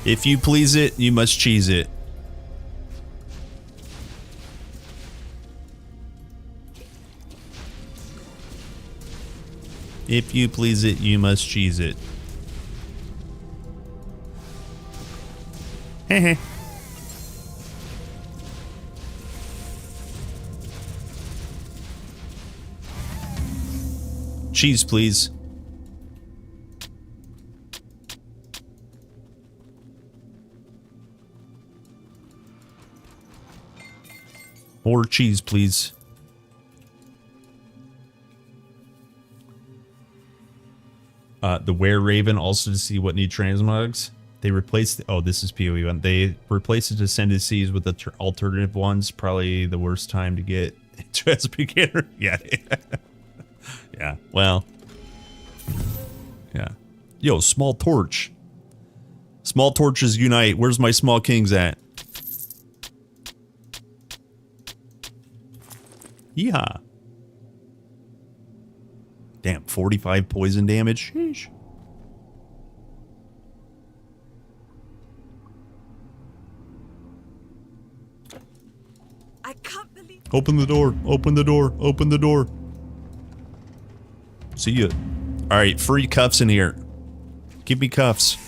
If you please it, you must cheese it. If you please it, you must cheese it. Heh. Cheese, please. More cheese, please. The Were Raven also to see what need transmogs. They replaced. Oh, this is PoE 1. They replaced the Descended Seas with the alternative ones. Probably the worst time to get into as a beginner. Yeah. Yeah. Well. Yeah. Yo, small torch. Small torches unite. Where's my small kings at? Yeehaw. Damn, 45 poison damage. Sheesh. I can't believe. Open the door. Open the door. Open the door. See ya. All right, free cuffs in here. Give me cuffs.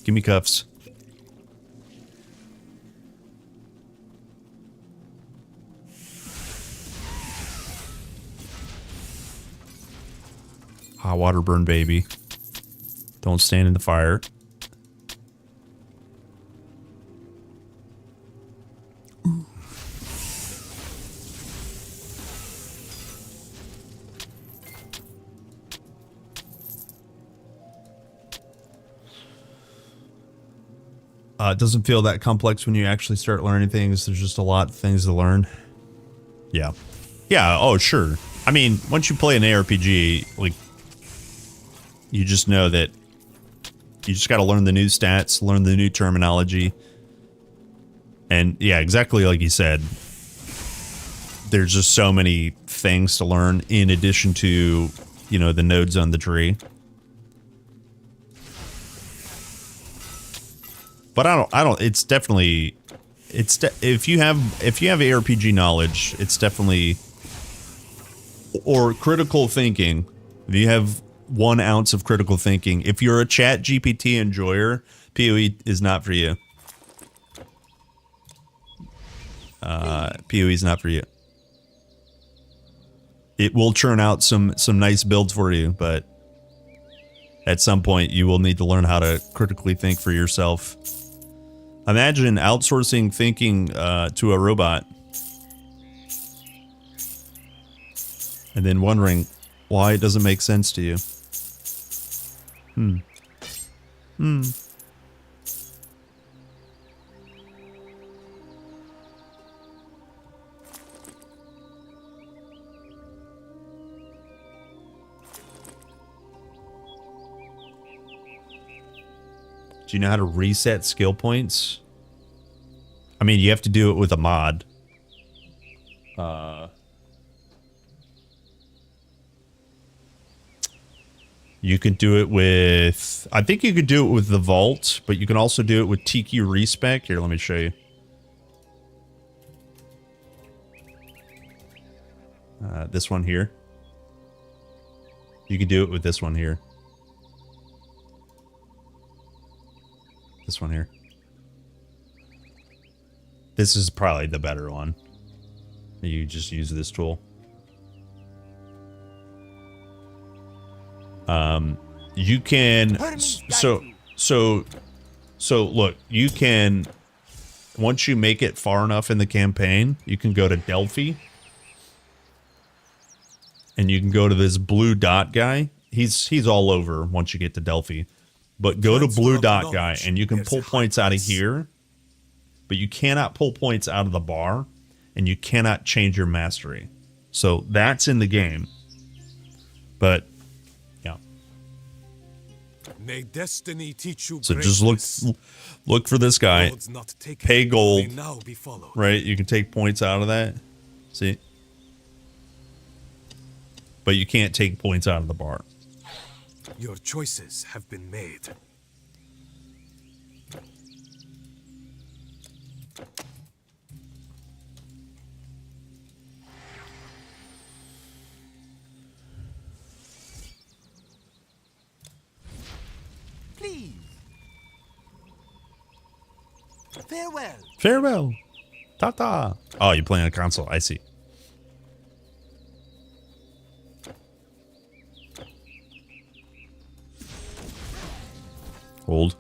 Give me cuffs. Hot water burn, baby. Don't stand in the fire. It doesn't feel that complex when you actually start learning things. There's just a lot of things to learn. Yeah. Yeah, oh, sure. I mean, once you play an ARPG, like, you just know that you just got to learn the new stats, learn the new terminology. And, yeah, exactly like you said, there's just so many things to learn in addition to, you know, the nodes on the tree. But it's definitely, if you have ARPG knowledge, it's definitely, or critical thinking, if you have 1 ounce of critical thinking, if you're a chat GPT enjoyer, PoE is not for you. PoE is not for you. It will churn out some nice builds for you, but at some point you will need to learn how to critically think for yourself. Imagine outsourcing thinking to a robot and then wondering why it doesn't make sense to you. Do you know how to reset skill points? I mean, you have to do it with a mod. You can do it with... I think you could do it with the Vault, but you can also do it with TQ Respec. Here, let me show you. This one here. You can do it with this one here. This one here. This is probably the better one. You just use this tool. You can so look, you can, once you make it far enough in the campaign, you can go to Delphi and you can go to this blue dot guy. He's all over once you get to Delphi. But go to blue dot guy and you can pull points out of here, but you cannot pull points out of the bar and you cannot change your mastery. So that's in the game. But yeah. May destiny teach you so just look for this guy. Pay gold. Right? You can take points out of that. See? But you can't take points out of the bar. Your choices have been made. Please. Farewell. Farewell. Ta-ta. Oh, you're playing on a console. I see. Hold.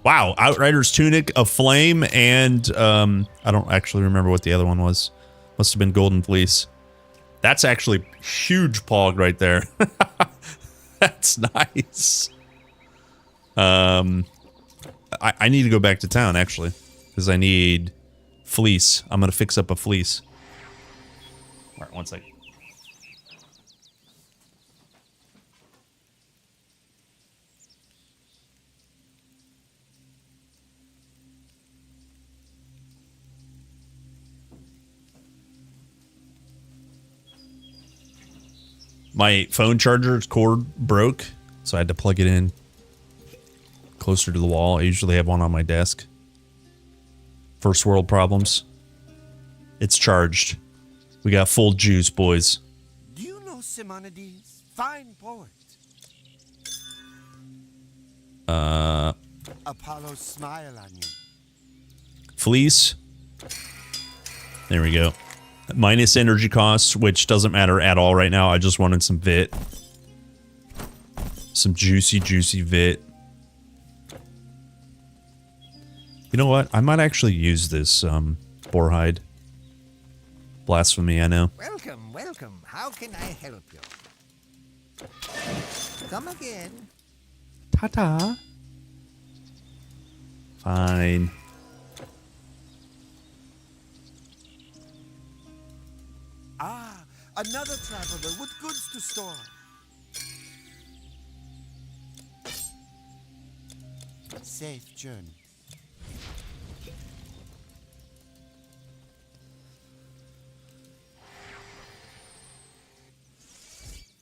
Wow, Outrider's Tunic, a Flame, and I don't actually remember what the other one was. Must have been Golden Fleece. That's actually huge pog right there. That's nice. I need to go back to town actually, because I need fleece. I'm gonna fix up a fleece. All right, one second. My phone charger's cord broke, so I had to plug it in closer to the wall. I usually have one on my desk. First world problems. It's charged. We got full juice, boys. Do you know Simonides? Fine poet. Apollo smile on you. Fleece. There we go. minus energy costs, which doesn't matter at all right now. I just wanted some vit. Some juicy, juicy vit. You know what? I might actually use this boar hide. Blasphemy, I know. Welcome, welcome. How can I help you? Come again. Ta-ta. Fine. Ah, another traveler with goods to store. Safe journey.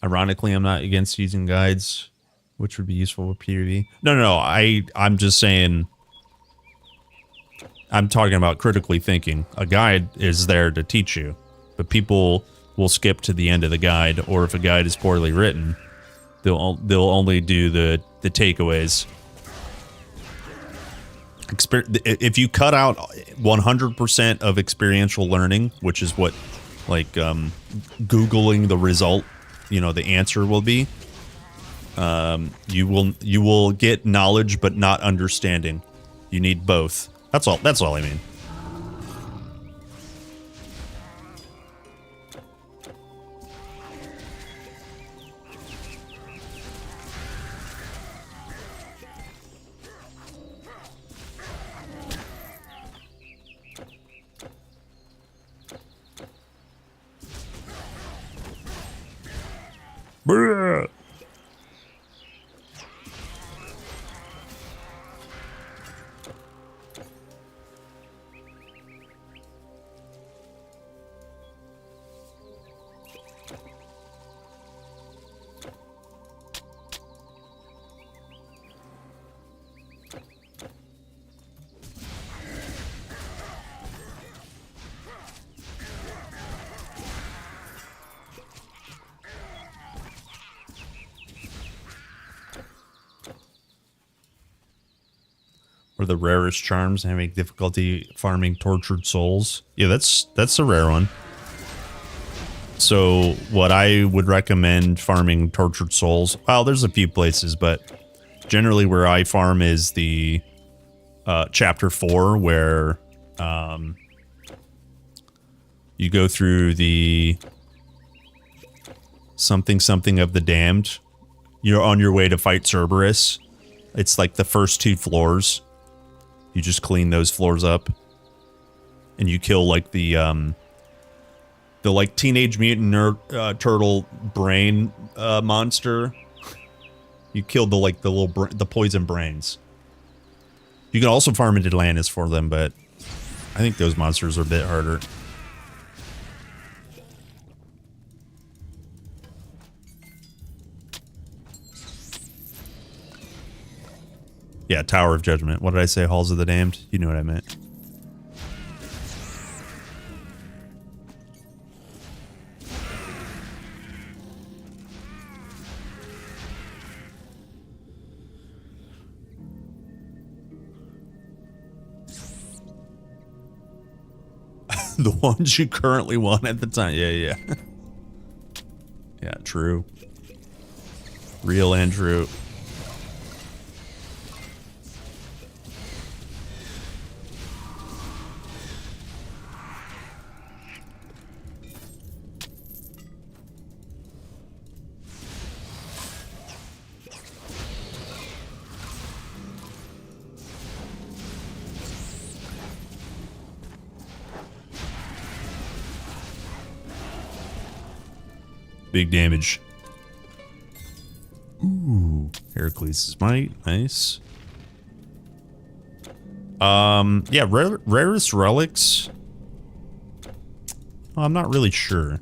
Ironically, I'm not against using guides, which would be useful with PvP. No. I'm just saying. I'm talking about critically thinking. A guide is there to teach you, but people will skip to the end of the guide, or if a guide is poorly written, they'll only do the takeaways. If you cut out 100% of experiential learning, which is what, like, Googling the result, you know, the answer will be, you will get knowledge but not understanding. You need both. That's all I mean. Bruh. Or the rarest charms, having difficulty farming tortured souls. Yeah, that's a rare one. So what I would recommend farming tortured souls, well, there's a few places, but generally where I farm is the chapter 4, where you go through the something of the damned. You're on your way to fight Cerberus. It's like the first 2 floors. You just clean those floors up, and you kill like the like Teenage Mutant Turtle brain monster. You killed the little the poison brains. You can also farm into Atlantis for them, but I think those monsters are a bit harder. Yeah, Tower of Judgment. What did I say? Halls of the Damned? You know what I meant. The ones you currently want at the time. Yeah. Yeah, true. Real and true. Big damage. Ooh, Heracles' Might, nice. Yeah, rarest relics. Well, I'm not really sure.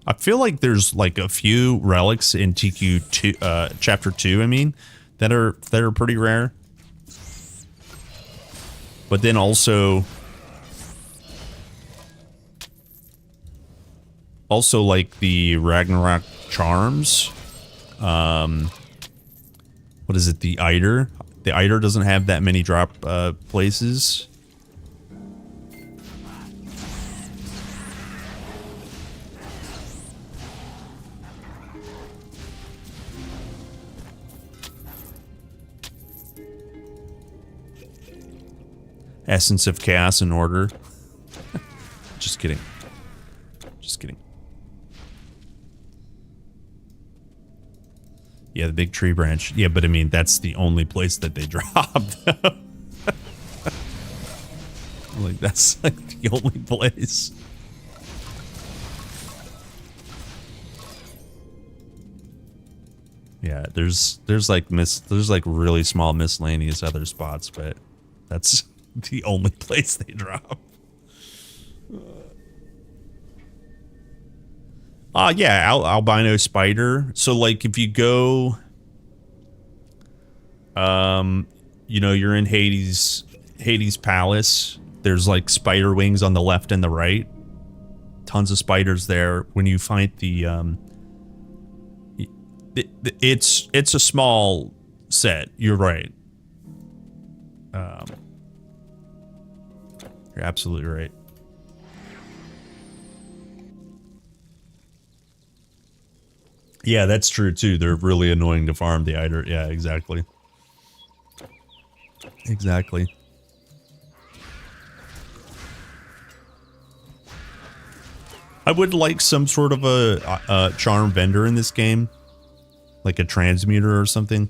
I feel like there's like a few relics in TQ2, chapter 2. I mean, that are pretty rare. But then also like the Ragnarok charms. What is it? The Eider. The Eider doesn't have that many drop places. Essence of Chaos in order. Just kidding. Just kidding. Yeah, the big tree branch. Yeah, but I mean, that's the only place that they dropped. Like, that's like the only place. Yeah, there's like really small miscellaneous other spots, but that's the only place they drop. Yeah, albino spider. So like if you go, you know, you're in Hades Palace. There's like spider wings on the left and the right. Tons of spiders there. When you find the it's a small set. You're right. You're absolutely right. Yeah, that's true too. They're really annoying to farm the Eider. Yeah, exactly. Exactly. I would like some sort of a charm vendor in this game. Like a transmuter or something.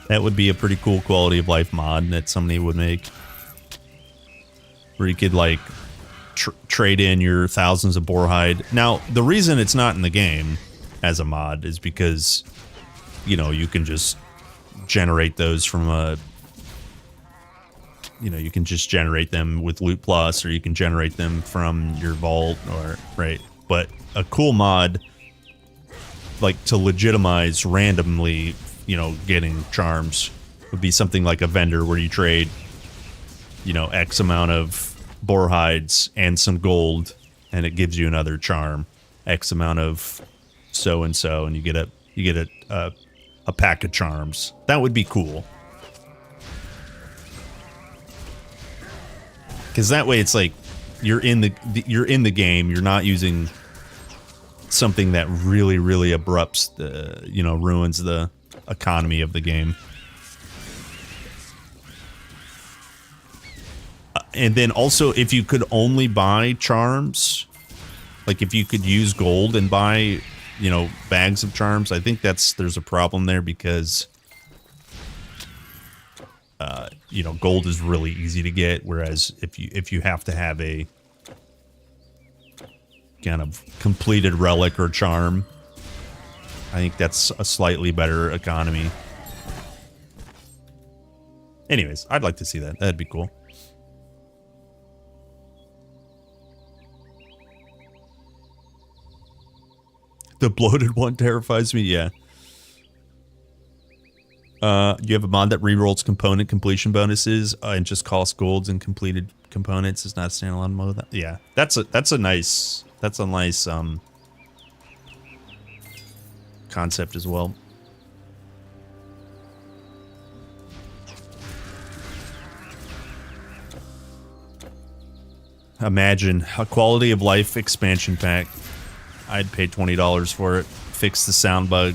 That would be a pretty cool quality of life mod that somebody would make. Where you could like trade in your thousands of boarhide. Now, the reason it's not in the game as a mod is because, you know, you can just generate those from a, you know, you can just generate them with Loot Plus, or you can generate them from your vault, or right. But a cool mod, like to legitimize randomly, you know, getting charms, would be something like a vendor where you trade, you know, X amount of boar hides and some gold, and it gives you another charm, X amount of so and so, and you get a pack of charms. That would be cool. Because that way it's like you're in the game. You're not using something that really abrupts the, you know, ruins the economy of the game. And then also, if you could only buy charms, like if you could use gold and buy, you know, bags of charms, I think there's a problem there, because you know, gold is really easy to get, whereas if you have to have a kind of completed relic or charm, I think that's a slightly better economy. Anyways, I'd like to see that. That'd be cool. The bloated one terrifies me, yeah. You have a mod that rerolls component completion bonuses and just costs golds and completed components. Is not a standalone mode. Yeah, that's a nice concept as well. Imagine a quality of life expansion pack. I'd pay $20 for it. Fix the sound bug.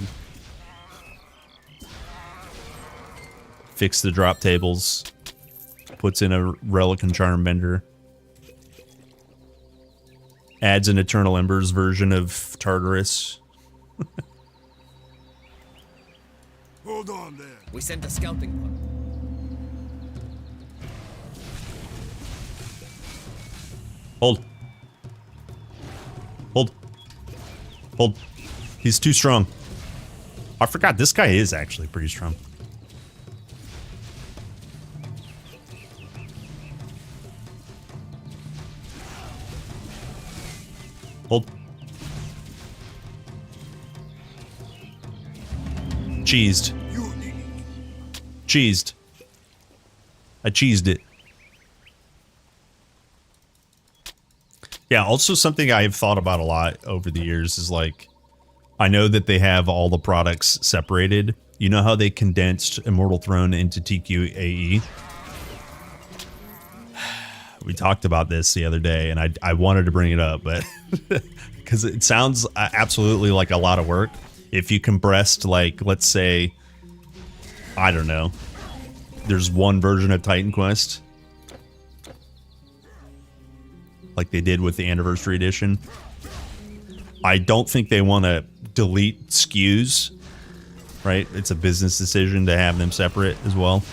Fix the drop tables. Puts in a relic and charm vendor. Adds an Eternal Embers version of Tartarus. Hold on there. We sent a scouting party. Hold. Hold. Hold. He's too strong. I forgot, this guy is actually pretty strong. Hold. Cheesed. Cheesed. I cheesed it. Yeah, also something I have thought about a lot over the years is like, I know that they have all the products separated. You know how they condensed Immortal Throne into TQAE? We talked about this the other day, and I wanted to bring it up, but because it sounds absolutely like a lot of work. If you compressed, like, let's say, I don't know, there's one version of Titan Quest, like they did with the Anniversary Edition. I don't think they want to delete SKUs, right? It's a business decision to have them separate as well.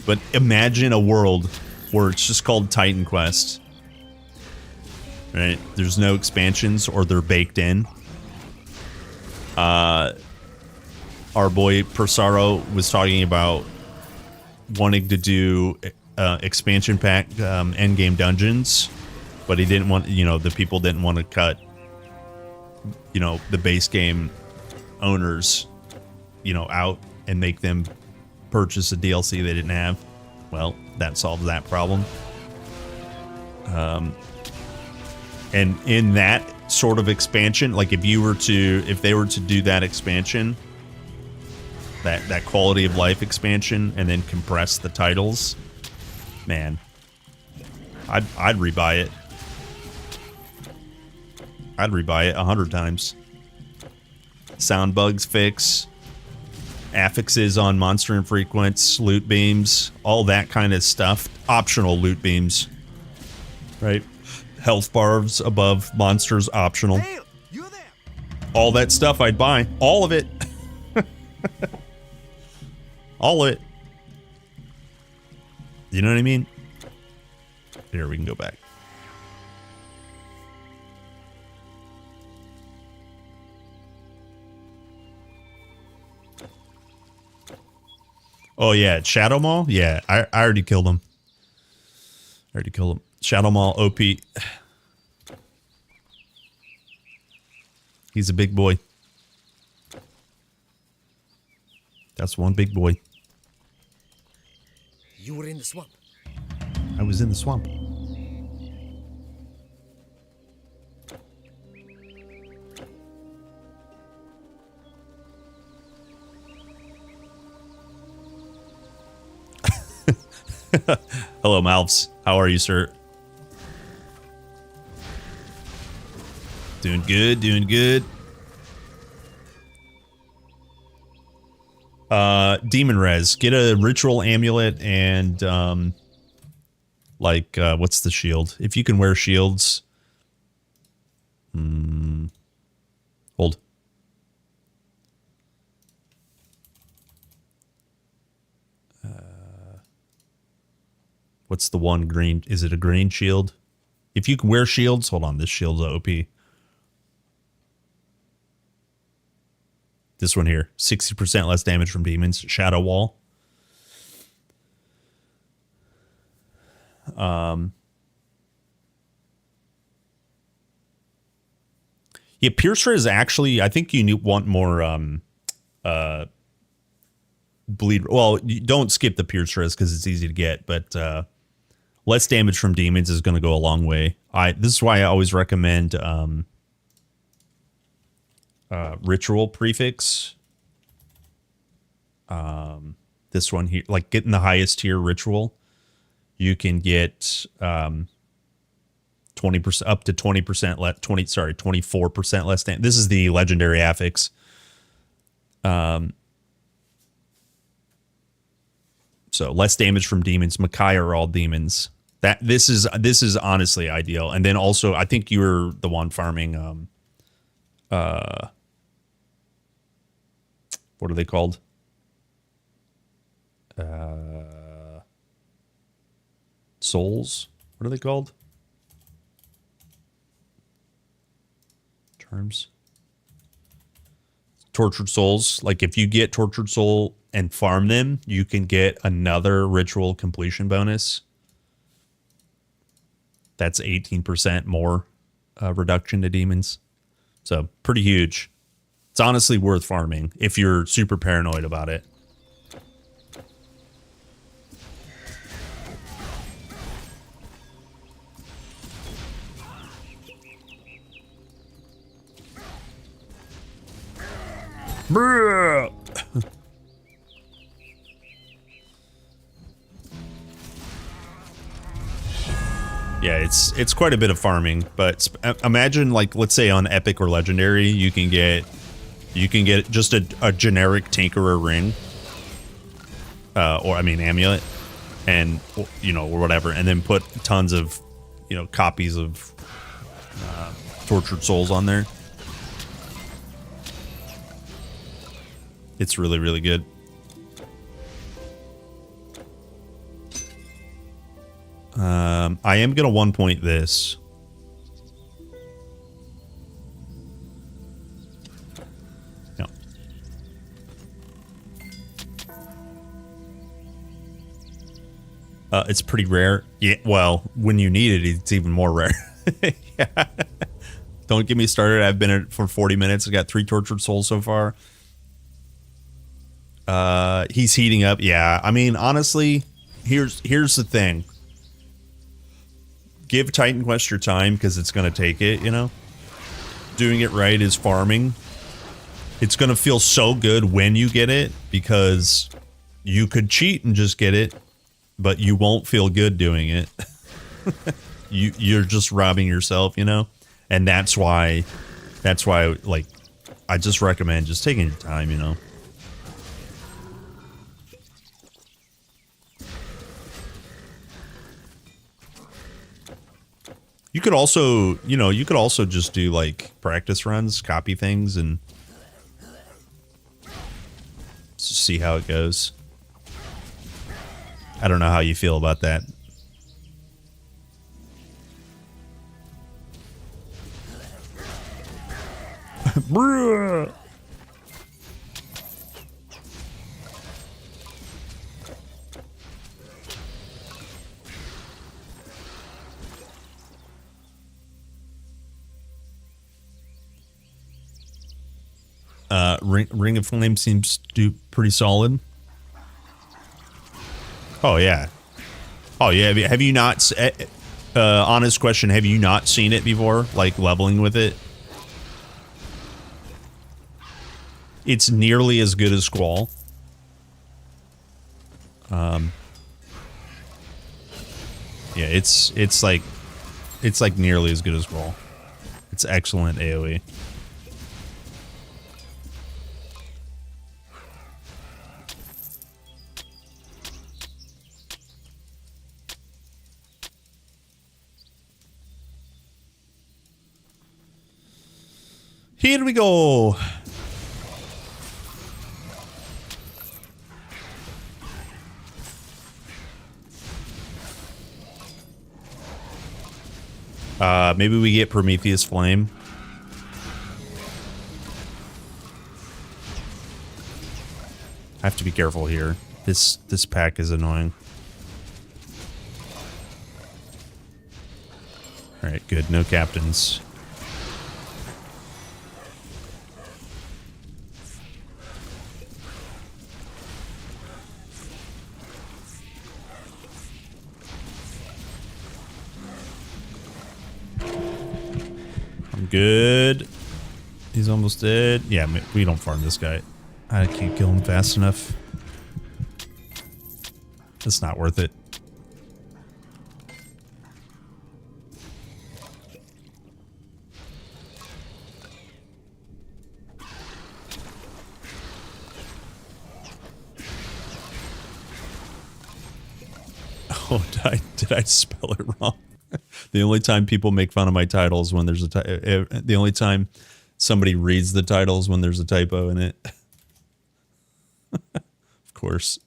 But imagine a world where it's just called Titan Quest, right? There's no expansions, or they're baked in. Our boy Persaro was talking about wanting to do expansion pack endgame dungeons, but he didn't want, the people didn't want to cut, the base game owners, out and make them purchase a DLC they didn't have. Well, that solves that problem. And in that sort of expansion, like if they were to do that expansion, that quality of life expansion, and then compress the titles, man, I'd rebuy it. I'd rebuy it 100 times. Sound bugs fix, affixes on monster infrequents, loot beams, all that kind of stuff. Optional loot beams, right? Health bars above monsters, optional. Hey, you there? All that stuff I'd buy. All of it. All of it. You know what I mean? Here, we can go back. Oh, yeah. Shadow Maul? Yeah, I already killed him. Shadow Maul OP. He's a big boy. That's one big boy. You were in the swamp. I was in the swamp. Hello, Malfs. How are you, sir? Doing good, doing good. Demon Res. Get a ritual amulet and, what's the shield? If you can wear shields. Hold. What's the one green? Is it a green shield? If you can wear shields, hold on. This shield's OP. This one here, 60% less damage from demons. Shadow Wall. Yeah, Piercer is actually, I think you want more bleed. Well, you don't skip the Piercer because it's easy to get, but less damage from demons is going to go a long way. This is why I always recommend ritual prefix. This one here, like getting the highest tier ritual, you can get 20% up to 20% less 24% less damage. This is the legendary affix. So less damage from demons. Makai are all demons. This is honestly ideal. And then also, I think you're the one farming what are they called? Souls? What are they called? Terms. Tortured souls. Like if you get tortured soul and farm them, you can get another ritual completion bonus. That's 18% more reduction to demons. So pretty huge. It's honestly worth farming if you're super paranoid about it. Bruh. Yeah, it's quite a bit of farming, but imagine, like, let's say on Epic or Legendary, you can get just a generic Tinkerer ring, or I mean amulet, and or whatever, and then put tons of you know, copies of Tortured Souls on there. It's really, really good. I am gonna 1 point this. No. It's pretty rare. Yeah, well, when you need it, it's even more rare. Yeah. Don't get me started. I've been in it for 40 minutes. I got 3 Tortured Souls so far. He's heating up. Yeah, I mean, honestly, here's the thing. Give Titan Quest your time because it's going to take it, you know? Doing it right is farming. It's going to feel so good when you get it because you could cheat and just get it, but you won't feel good doing it. You're just robbing yourself, you know? And that's why, like, I just recommend just taking your time, you know? You could also, you know, you could also just do like practice runs, copy things, and just see how it goes. I don't know how you feel about that. Bruh. Ring of Flame seems to do pretty solid. Oh yeah. Oh yeah. Have you not? Honest question. Have you not seen it before? Like leveling with it. It's nearly as good as Squall. Yeah. It's like nearly as good as Squall. It's excellent AoE. Here we go. Maybe we get Prometheus Flame. I have to be careful here. This pack is annoying. All right, good. No captains. Good. He's almost dead. Yeah, we don't farm this guy. I can't kill him fast enough. It's not worth it. Oh, did I spell it wrong? The only time people make fun of my titles when there's the only time somebody reads the titles when there's a typo in it. Of course.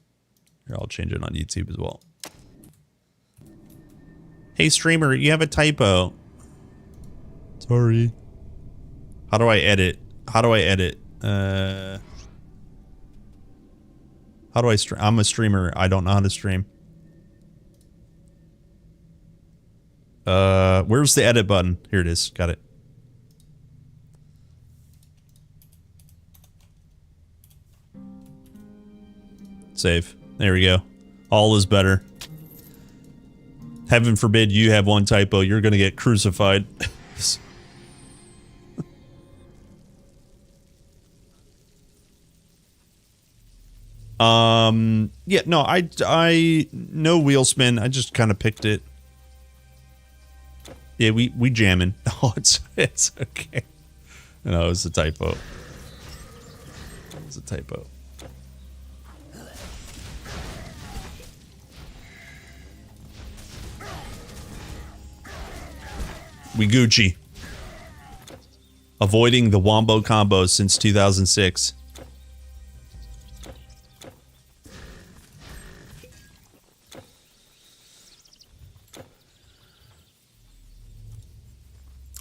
Here, I'll change it on YouTube as well. Hey streamer, you have a typo. Sorry. How do I edit? How do I edit? How do I stream? I'm a streamer. I don't know how to stream. Where's the edit button? Here it is. Got it. Save. There we go. All is better. Heaven forbid you have one typo. You're going to get crucified. Yeah, no, I no wheel spin. I just kind of picked it. Yeah, we jamming. Oh, it's okay. No, it's a typo. It's a typo. We Gucci. Avoiding the wombo combos since 2006.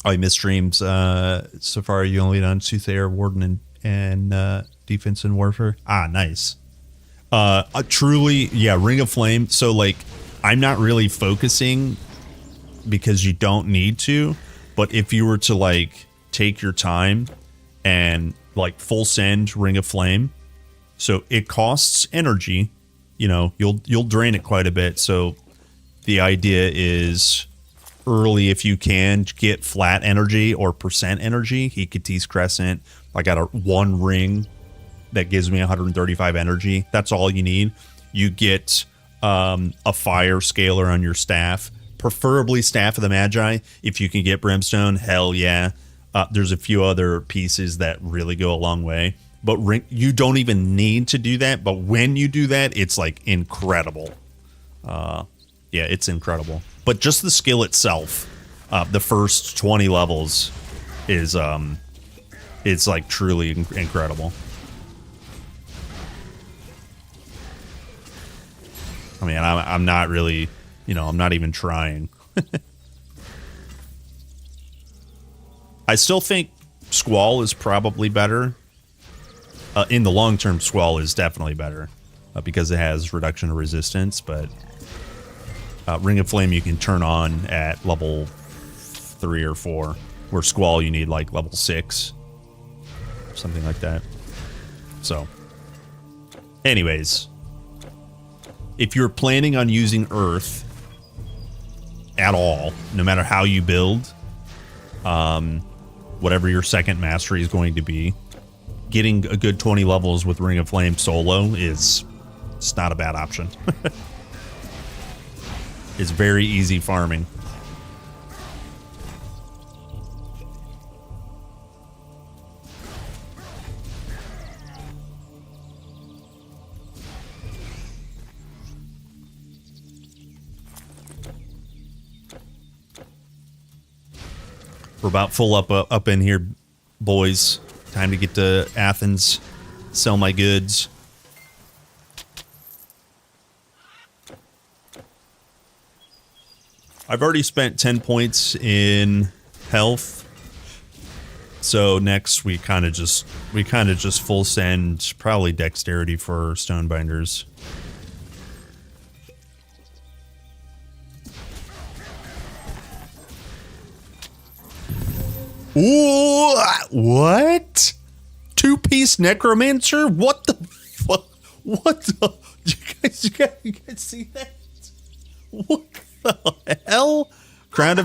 Oh, you missed streams. So far, you only done Soothsayer, Warden, and Defense and Warfare. Ah, nice. Truly, yeah, Ring of Flame. So, like, I'm not really focusing because you don't need to. But if you were to, like, take your time and, like, full send Ring of Flame, so it costs energy. You know, you'll drain it quite a bit. So the idea is early, if you can, get flat energy or percent energy. Hecate's Crescent. I got a 1 ring that gives me 135 energy. That's all you need. You get a fire scaler on your staff, preferably Staff of the Magi. If you can get Brimstone, hell yeah. There's a few other pieces that really go a long way. But you don't even need to do that. But when you do that, it's like incredible. Yeah, it's incredible. But just the skill itself, the first 20 levels is it's like truly incredible. I mean, I'm not really, you know, I'm not even trying. I still think Squall is probably better. In the long term, Squall is definitely better because it has reduction of resistance, but Ring of Flame you can turn on at level 3 or 4, where Squall you need like level 6, something like that. So, anyways, if you're planning on using Earth at all, no matter how you build, whatever your second mastery is going to be, getting a good 20 levels with Ring of Flame solo it's not a bad option. It's very easy farming. We're about full up in here, boys. Time to get to Athens, sell my goods. I've already spent 10 points in health. So next we kind of just full send probably dexterity for Stonebinders. Ooh, what? 2-piece necromancer? What the fuck? What the? You guys see that? What the hell? Crown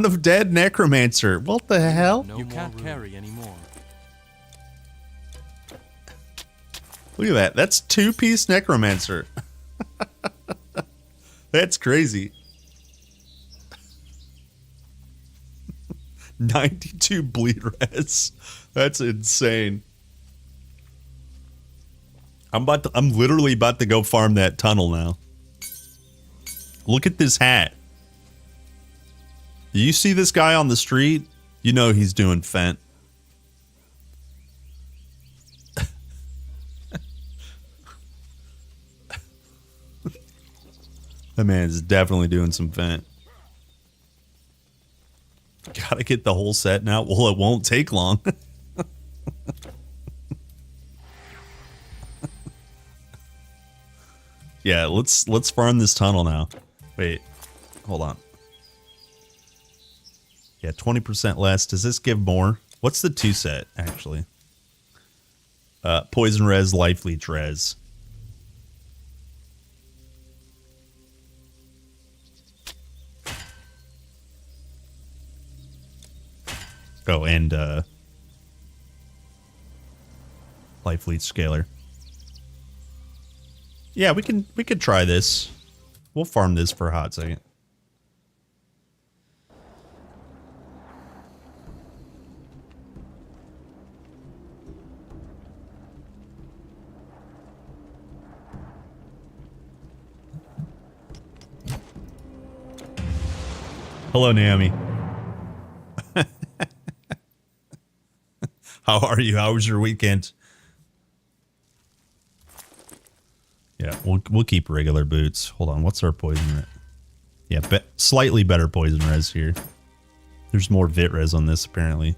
of Dead necromancer. What the hell? You can't carry anymore. Look at that. That's 2-piece necromancer. That's crazy. 92 bleed res. That's insane. I'm literally about to go farm that tunnel now. Look at this hat. You see this guy on the street? You know he's doing Fent. That man's definitely doing some Fent. Gotta get the whole set now. Well, it won't take long. Yeah, let's farm this tunnel now. Wait, hold on. Yeah, 20% less. Does this give more? What's the 2 set, actually? Poison res, life leech res. Oh, and life leech scaler. Yeah, we could try this. We'll farm this for a hot second. Hello, Naomi. How are you? How was your weekend? Yeah, we'll keep regular boots. Hold on, what's our poison res? Yeah, slightly better poison res here. There's more vit res on this apparently.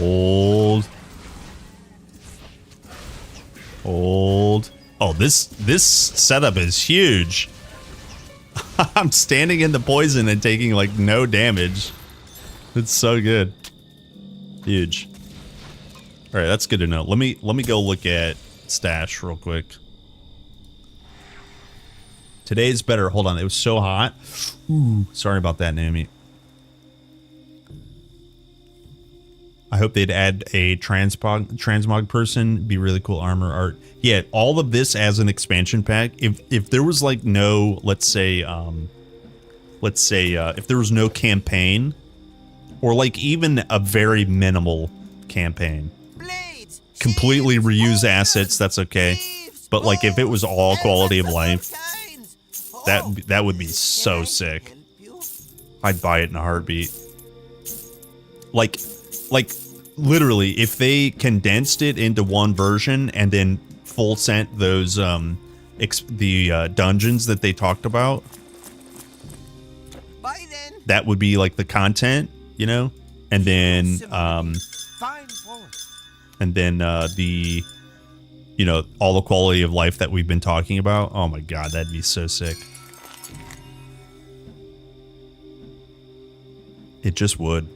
Hold. Oh, this setup is huge. I'm standing in the poison and taking like no damage. It's so good. Huge. All right, that's good to know. Let me go look at stash real quick. Today's better. Hold on, it was so hot. Ooh, sorry about that, Naomi. I hope they'd add a transmog person. Be really cool armor art. Yeah, all of this as an expansion pack. If there was like no, let's say if there was no campaign, or like even a very minimal campaign, completely reuse assets. That's okay. But like if it was all quality of life, that would be so sick. I'd buy it in a heartbeat. Like literally, if they condensed it into one version and then full sent those dungeons that they talked about, that would be like the content, you know, and then the, you know, all the quality of life that we've been talking about. Oh my god, that'd be so sick. It just would.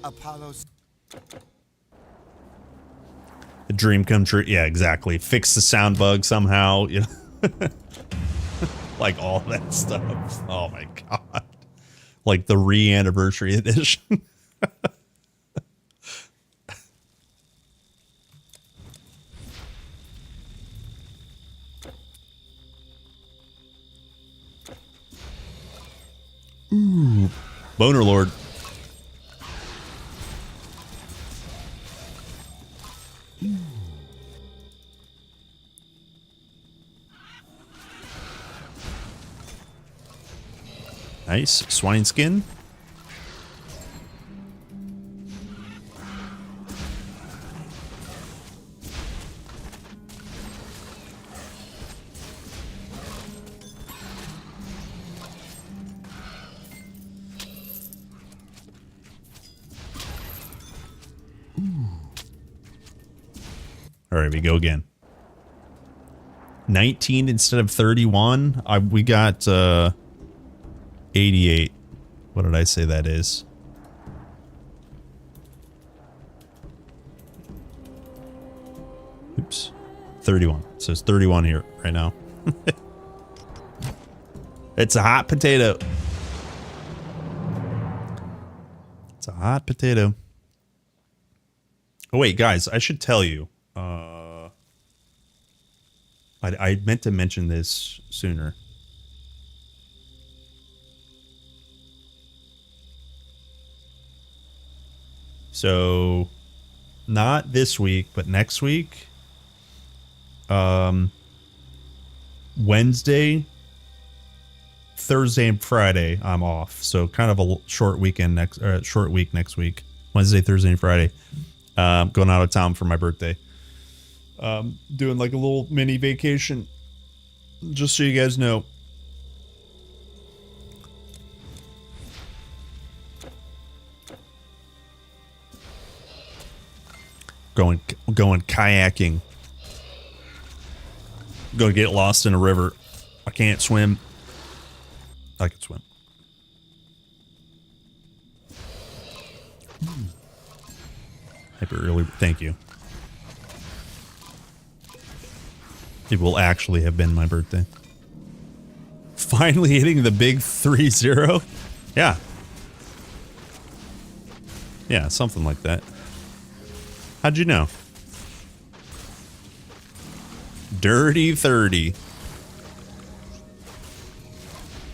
Apollo's. A dream come true. Yeah, exactly. Fix the sound bug somehow, you know. Like all that stuff. Oh my god. Like the re-anniversary edition. Ooh. Boner Lord. Nice. Swine skin. All right, we go again. 19 instead of 31. We got 88. What did I say that is? Oops. 31. It says 31 here right now. It's a hot potato. It's a hot potato. Oh wait, guys, I should tell you. I meant to mention this sooner. So, not this week, but next week. Wednesday, Thursday, and Friday, I'm off. So kind of a short weekend short week next week. Wednesday, Thursday, and Friday. Going out of town for my birthday. Doing like a little mini vacation. Just so you guys know. Going kayaking. Gonna get lost in a river. I can't swim. I can swim. Happy early. Thank you. It will actually have been my birthday. Finally hitting the big 3-0. Yeah. Yeah, something like that. How'd you know? Dirty 30.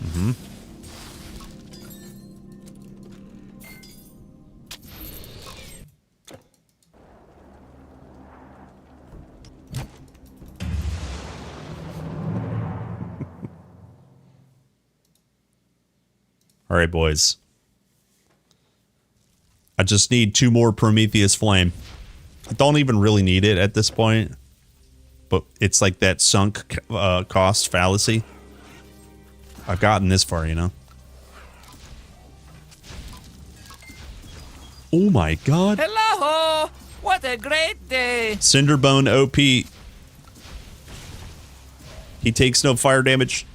Mm-hmm. All right, boys. I just need 2 more Prometheus Flame. I don't even really need it at this point. But it's like that sunk cost fallacy. I've gotten this far, you know. Oh my god. Hello! What a great day! Cinderbone OP. He takes no fire damage.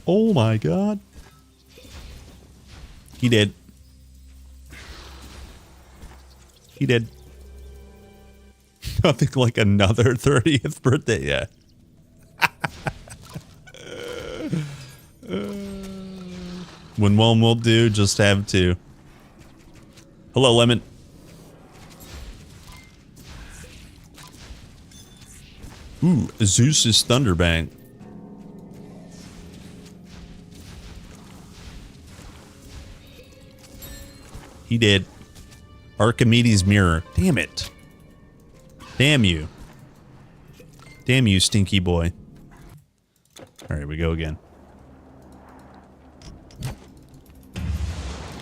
Oh my god. He did. He did. Nothing like another 30th birthday yet. When one will do, just have 2. Hello, Lemon. Ooh, Zeus's Thunderbank. He did. Archimedes' Mirror. Damn it. Damn you. Damn you, stinky boy. Alright, we go again.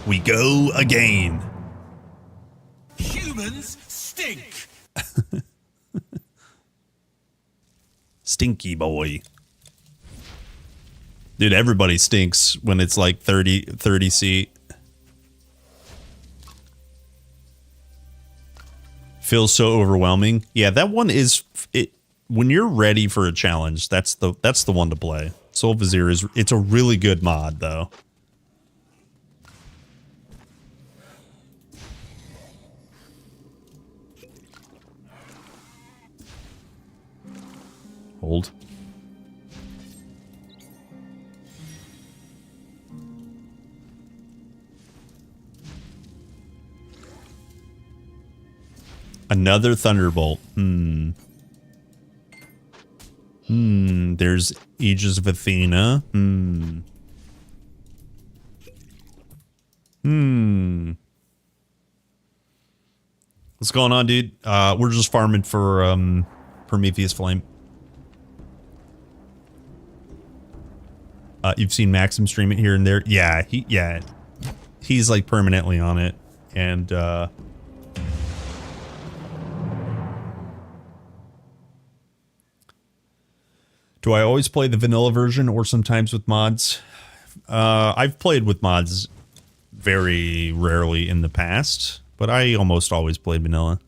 We go again. Humans stink. Stinky boy. Dude, everybody stinks when it's like 30 seat. Feels so overwhelming. Yeah, that one is it when you're ready for a challenge, that's the one to play. Soul Vizier it's a really good mod though. Hold. Another Thunderbolt. There's Aegis of Athena. What's going on, dude? We're just farming for Prometheus Flame. You've seen Maxim stream it here and there. Yeah, he's like permanently on it, and do I always play the vanilla version or sometimes with mods? I've played with mods very rarely in the past, but I almost always played vanilla.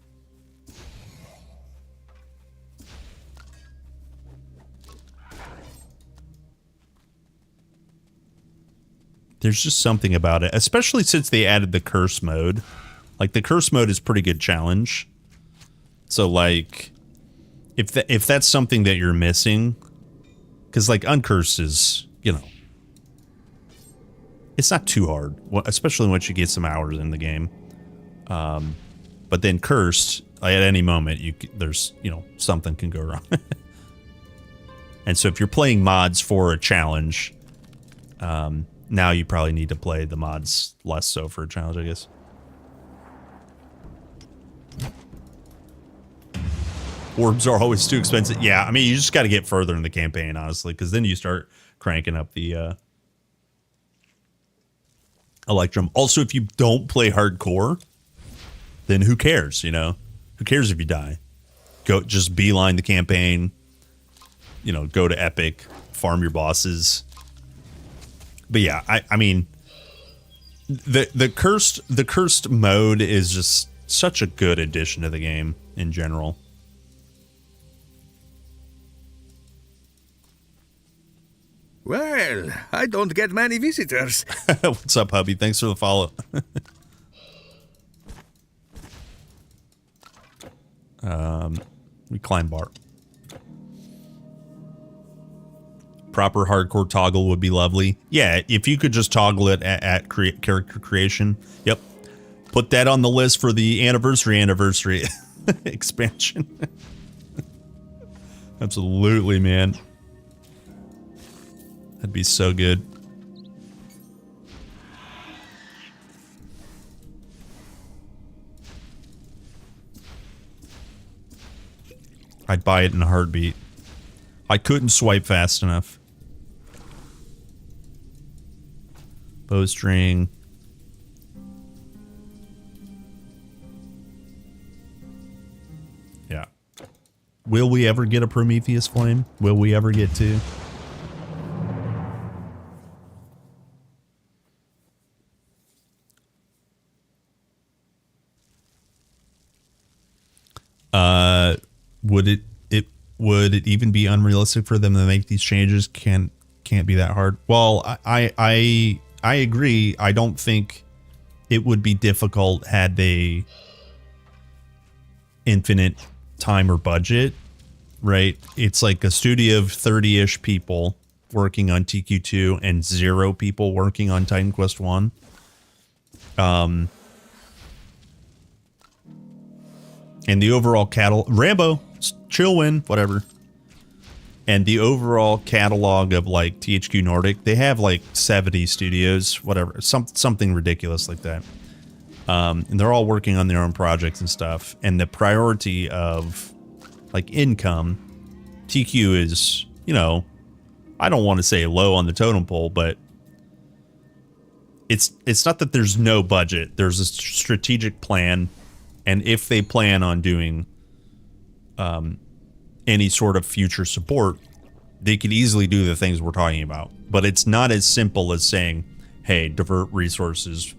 There's just something about it, especially since they added the curse mode. Like, the curse mode is pretty good challenge. So, like, if that's something that you're missing, because, like, uncursed is, you know, it's not too hard, especially once you get some hours in the game. But then cursed, at any moment, there's, you know, something can go wrong. And so if you're playing mods for a challenge, now you probably need to play the mods less so for a challenge, I guess. Orbs are always too expensive. Yeah, I mean, you just got to get further in the campaign, honestly, because then you start cranking up the Electrum. Also, if you don't play hardcore, then who cares, you know? Who cares if you die? Just beeline the campaign, you know, go to Epic, farm your bosses. But yeah, I mean, the cursed mode is just such a good addition to the game in general. Well, I don't get many visitors. What's up, hubby? Thanks for the follow. Recline bar. proper hardcore toggle would be lovely. Yeah, if you could just toggle it at character creation. Yep. Put that on the list for the anniversary expansion. Absolutely, man. That'd be so good. I'd buy it in a heartbeat. I couldn't swipe fast enough. Bowstring. Yeah. Will we ever get a Prometheus Flame? Will we ever get to? Would it even be unrealistic for them to make these changes? Can't be that hard. Well, I agree. I don't think it would be difficult had they infinite time or budget, right? It's like a studio of 30-ish people working on TQ2 and 0 people working on Titan Quest 1. And the overall Rambo, chill win, whatever. And the overall catalog of like THQ Nordic, they have like 70 studios, whatever, something ridiculous like that. And they're all working on their own projects and stuff. And the priority of like income, TQ is, you know, I don't want to say low on the totem pole, but it's not that there's no budget. There's a strategic plan. And if they plan on doing any sort of future support, they could easily do the things we're talking about. But it's not as simple as saying, hey, divert resources,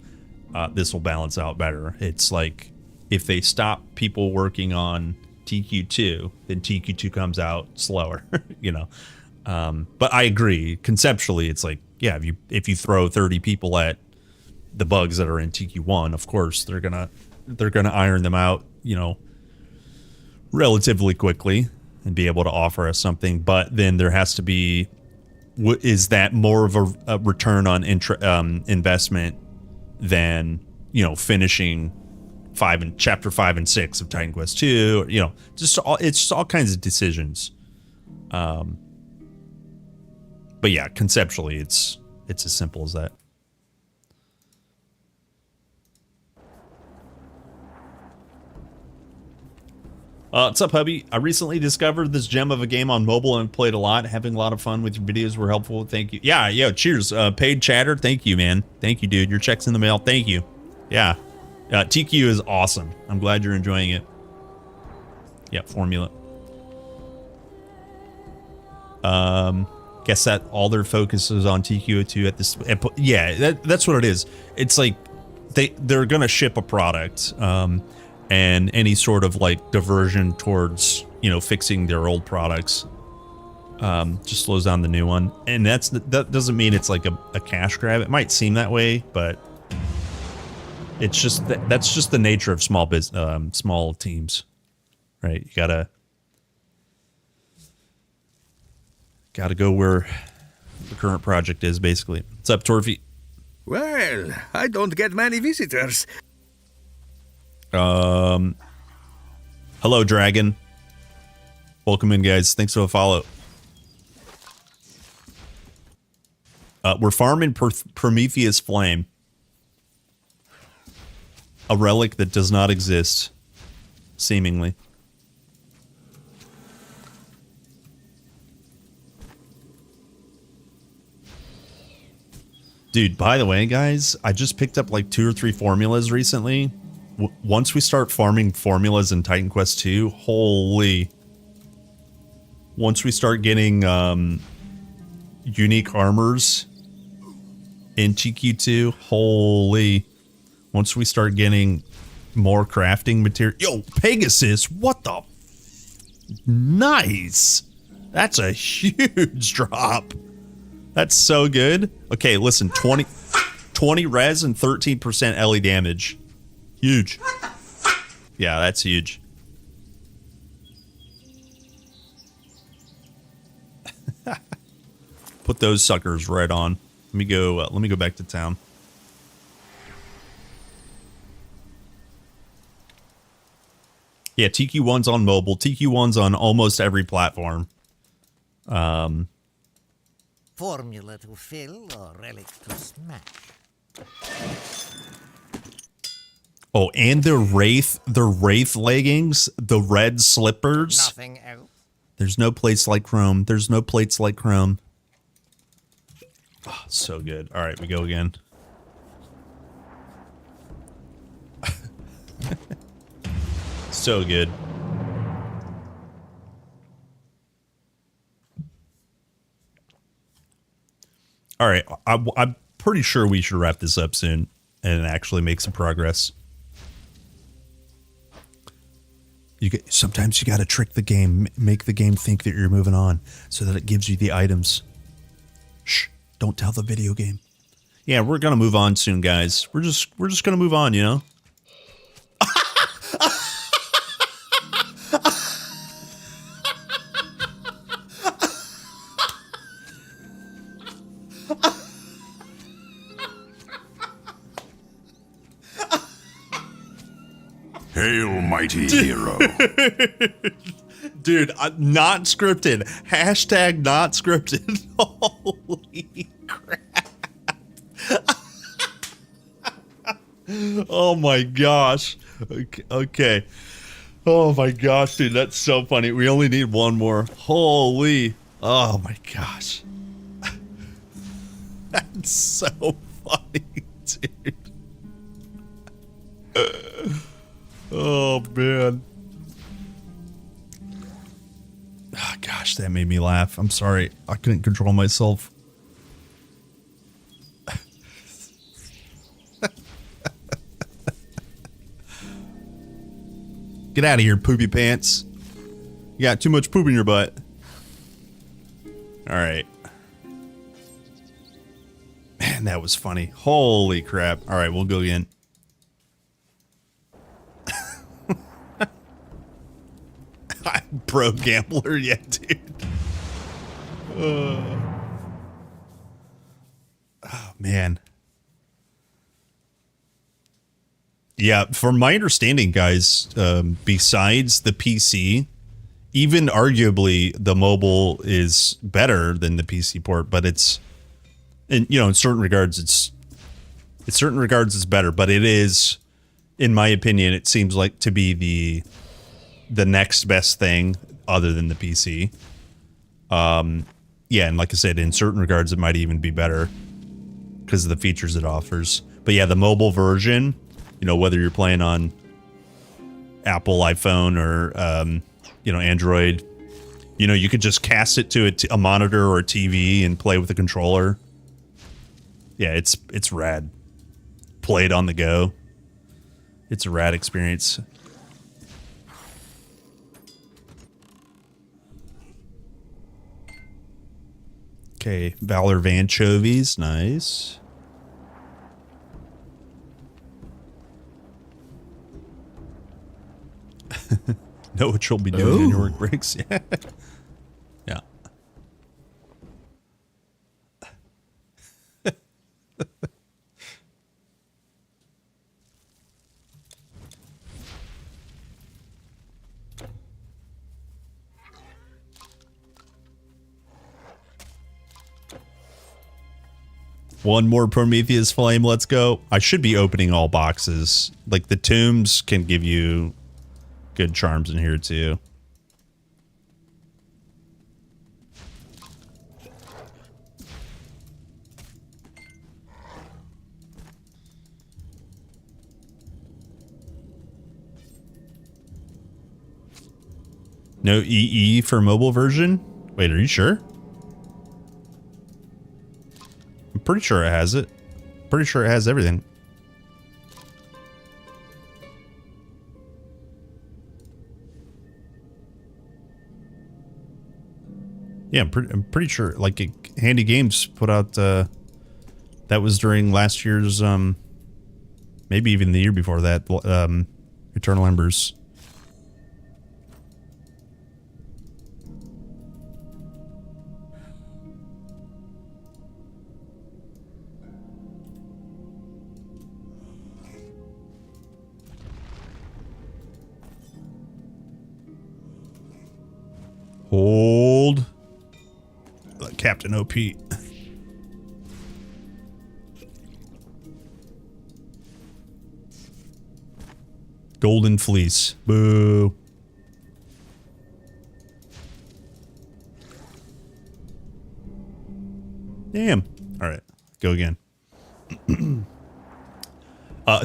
this will balance out better. It's like, if they stop people working on TQ2, then TQ2 comes out slower, you know. But I agree, conceptually, it's like, yeah, if you throw 30 people at the bugs that are in TQ1, of course, they're gonna iron them out, you know, relatively quickly and be able to offer us something. But then there has to be, is that more of a return on investment than, you know, finishing chapter 5 and 6 of Titan Quest 2, you know, it's just all kinds of decisions. But yeah, conceptually it's as simple as that. What's up, hubby? I recently discovered this gem of a game on mobile and played a lot. Having a lot of fun with your videos were helpful. Thank you. Yeah, cheers. Paid chatter. Thank you, man. Thank you, dude. Your check's in the mail. Thank you. Yeah. TQ is awesome. I'm glad you're enjoying it. Yeah, formula. Guess that all their focus is on TQ2 at this. Yeah, that's what it is. It's like they're gonna ship a product. And any sort of like diversion towards, you know, fixing their old products just slows down the new one. And that doesn't mean it's like a cash grab. It might seem that way, but it's just that's just the nature of small teams, right? You gotta go where the current project is, basically. What's up, Torfy? Well, I don't get many visitors. Hello, Dragon. Welcome in, guys. Thanks for the follow. We're farming Prometheus Flame, a relic that does not exist, seemingly. Dude, by the way, guys, I just picked up like 2 or 3 formulas recently. Once we start farming formulas in Titan Quest 2, holy. Once we start getting unique armors in TQ2, holy. Once we start getting more crafting material. Yo, Pegasus, what the? Nice. That's a huge drop. That's so good. Okay, listen, 20 res and 13% LE damage. Huge. Yeah, that's huge. put those suckers right on. Let me go back to town. Yeah, TQ1's on mobile. TQ1's on almost every platform. Formula to fill or relic to smash. Oh, and the Wraith leggings, the red slippers. Nothing else. There's no plates like chrome. There's no plates like chrome. Oh, so good. All right, we go again. So good. All right, I'm pretty sure we should wrap this up soon and actually make some progress. Sometimes you got to trick the game, make the game think that you're moving on, so that it gives you the items. Shh! Don't tell the video game. Yeah, we're gonna move on soon, guys. We're just gonna move on, you know. Hail, mighty hero. Dude, not scripted. Hashtag not scripted. Holy crap. Oh my gosh. Okay. Oh my gosh, dude, that's so funny. We only need one more. Holy. Oh my gosh. That's so funny, dude. Oh, man. Oh, gosh, that made me laugh. I'm sorry. I couldn't control myself. Get out of here, poopy pants. You got too much poop in your butt. All right. Man, that was funny. Holy crap. All right, we'll go again. I'm pro gambler, yeah, dude. Oh, man. Yeah, from my understanding, guys, besides the PC, even arguably the mobile is better than the PC port, but it's, and you know, in certain regards, it's better, but it is, in my opinion, it seems like to be the next best thing other than the PC. Yeah, and like I said, in certain regards, it might even be better because of the features it offers. But yeah, the mobile version, you know, whether you're playing on Apple iPhone or, you know, Android, you know, you could just cast it to a monitor or a TV and play with a controller. Yeah, it's rad. Play it on the go. It's a rad experience. Okay, Valor Vanchovies, nice. Know what you'll be doing in your work breaks. Yeah. Yeah. One more Prometheus Flame, let's go. I should be opening all boxes. Like, the tombs can give you good charms in here, too. No EE for mobile version? Wait, are you sure? I'm pretty sure it has it. Pretty sure it has everything. Yeah, I'm pretty sure. Like, Handy Games put out, that was during last year's, maybe even the year before that, Eternal Embers. gold. Captain OP. Golden fleece. Boo. Damn. All right. Go again.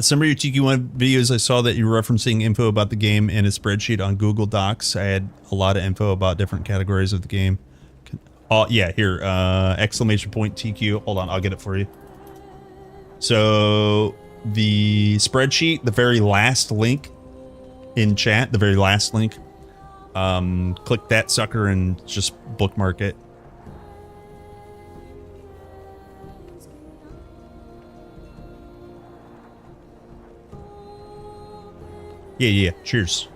Some of your TQ1 videos, I saw that you were referencing info about the game in a spreadsheet on Google Docs. I had a lot of info about different categories of the game. Oh, yeah, here. Exclamation point TQ. Hold on, I'll get it for you. So, the spreadsheet, the very last link in chat, the very last link, click that sucker and just bookmark it. Yeah, cheers.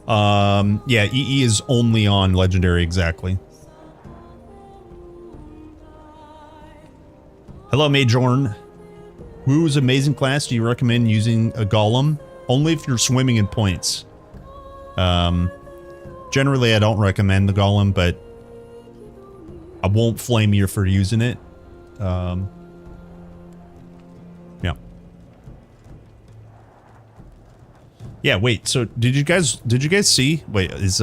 Yeah, EE is only on Legendary, exactly. Hello, Majorn. Woo's amazing class. Do you recommend using a golem? Only if you're swimming in points. Generally, I don't recommend the golem, but I won't flame you for using it. Yeah. Yeah, wait, so did you guys see? Wait, is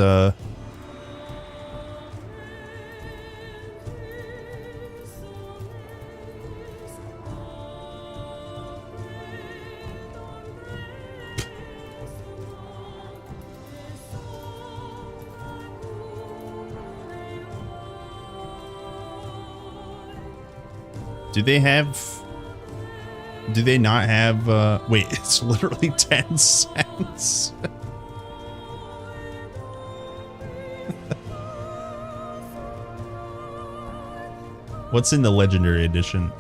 do they not have, wait, it's literally 10 cents. What's in the Legendary Edition?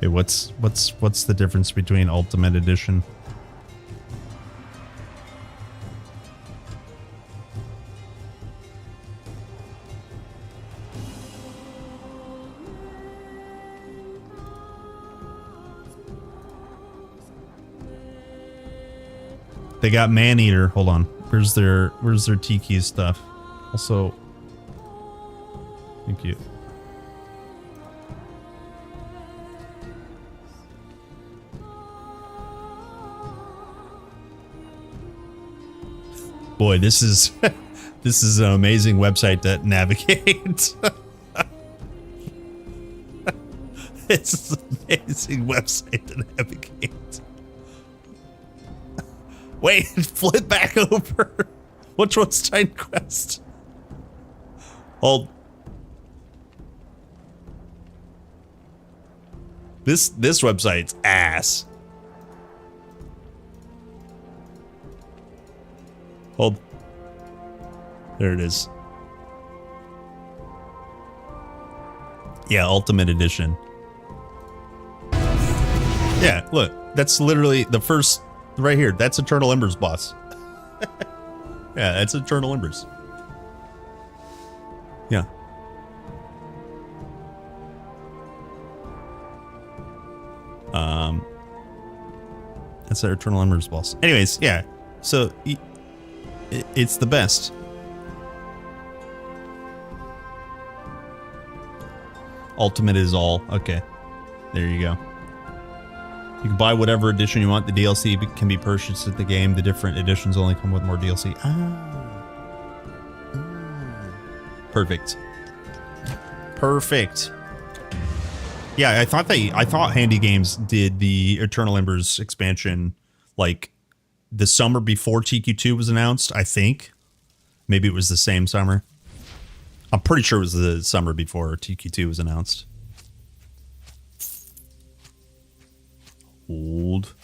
Hey, what's the difference between Ultimate Edition? They got Maneater. Hold on. Where's their Tiki stuff? Also, thank you. Boy, this is this is an amazing website to navigate. It's an amazing website to navigate. Wait, flip back over. Which one's Titan Quest? Hold. This website's ass. Hold. There it is. Yeah, Ultimate Edition. Yeah, look. That's literally the first... Right here, that's Eternal Embers, boss. Yeah, that's Eternal Embers. Yeah. That's our Eternal Embers, boss. Anyways, yeah. So, it's the best. Ultimate is all. Okay. There you go. You can buy whatever edition you want. The DLC can be purchased at the game. The different editions only come with more DLC. Perfect. Perfect. Yeah, I thought Handy Games did the Eternal Embers expansion like the summer before TQ2 was announced, I think. Maybe it was the same summer. I'm pretty sure it was the summer before TQ2 was announced. Old.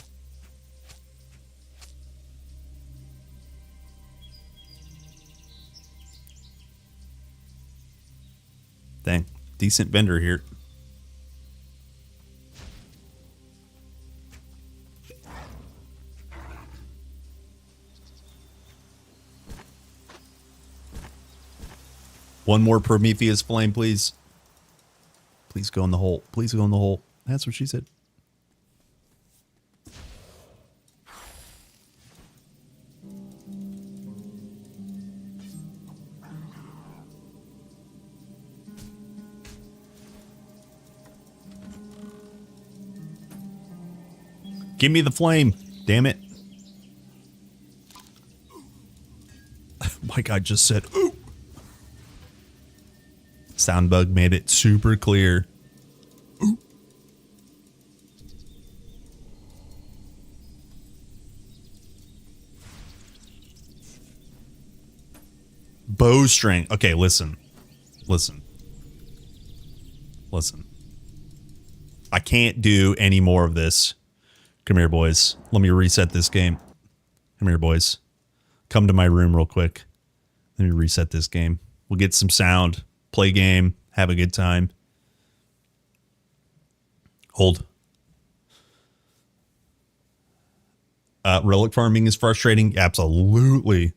Dang, decent vendor here. One more Prometheus flame, please. Please go in the hole. Please go in the hole. That's what she said. Give me the flame. Damn it. My God just said, ooh. Sound bug made it super clear. Ooh. Bowstring. Okay, listen. Listen. Listen. I can't do any more of this. Come here, boys. Let me reset this game. Come here, boys. Come to my room real quick. Let me reset this game. We'll get some sound. Play game. Have a good time. Hold. Relic farming is frustrating. Absolutely.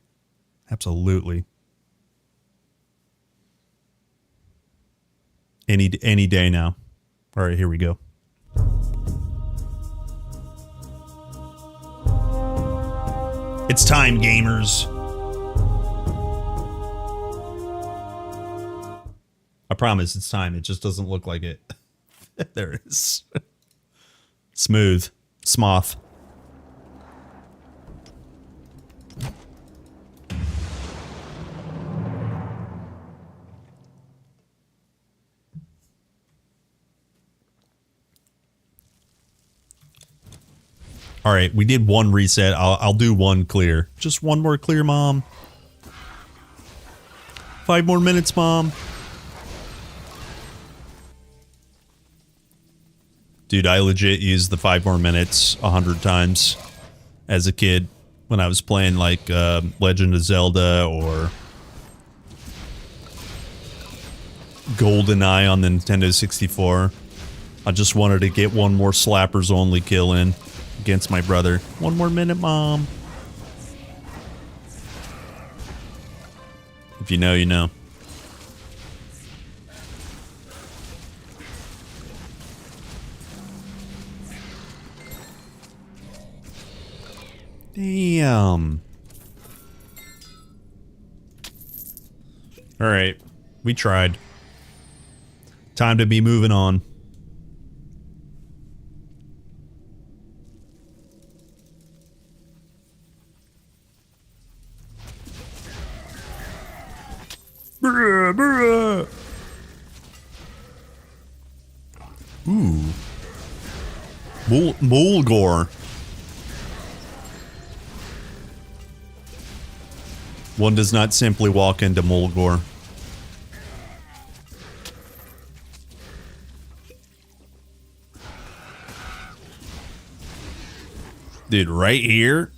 Absolutely. Any day now. All right, here we go. It's time, gamers. I promise it's time. It just doesn't look like it. There it is. Smooth. Smoth. All right, we did one reset. I'll do one clear. Just one more clear, Mom. 5 more minutes, Mom. Dude, I legit used the 5 more minutes 100 times as a kid when I was playing like Legend of Zelda or GoldenEye on the Nintendo 64. I just wanted to get one more slappers only kill in against my brother. 1 more minute, Mom. If you know, you know. Damn. All right. We tried. Time to be moving on. Bruh, bruh. Ooh. Mulgore. One does not simply walk into Mulgore. Dude, right here,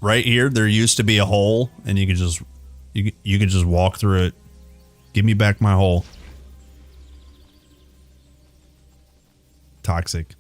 there used to be a hole, and you could just, you could just walk through it. Give me back my hole. Toxic.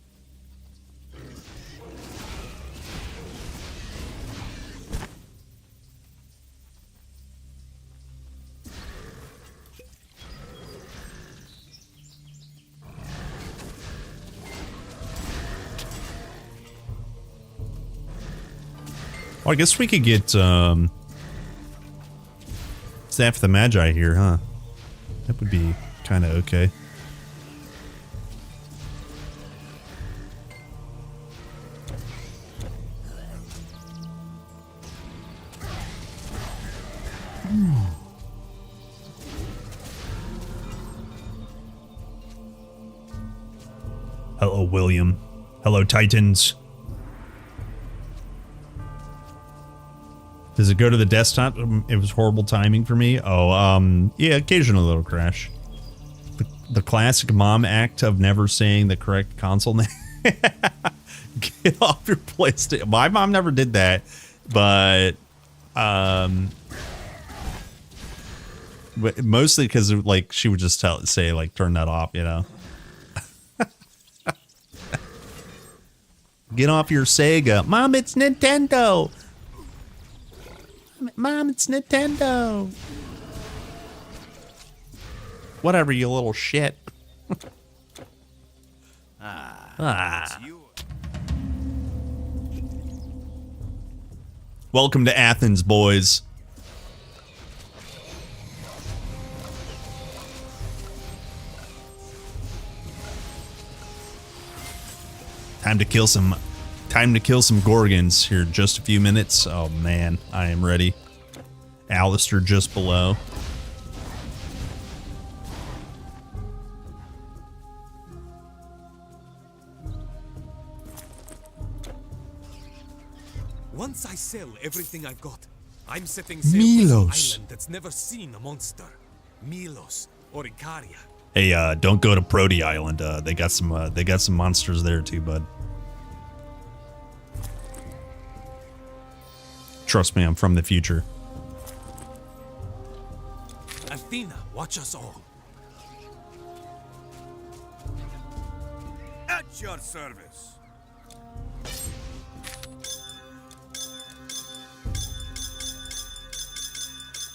Well, I guess we could get Staff of the Magi here, huh? That would be kind of okay. Hello, William. Hello, Titans. Does it go to the desktop? It was horrible timing for me. Oh, yeah, occasionally it'll crash. The classic mom act of never saying the correct console name. Get off your PlayStation. My mom never did that, but mostly because like she would just say like turn that off, you know. Get off your Sega, Mom. It's Nintendo. Mom, it's Nintendo. Whatever, you little shit. Welcome to Athens, boys. Time to kill some Gorgons here in just a few minutes. Oh man, I am ready. Alistair just below. Once I sell everything I've got, I'm setting sail for an island that's never seen a monster. Milos or Icaria. Hey, don't go to Prody Island. They got some monsters there too, bud. Trust me, I'm from the future. Athena, watch us all. At your service.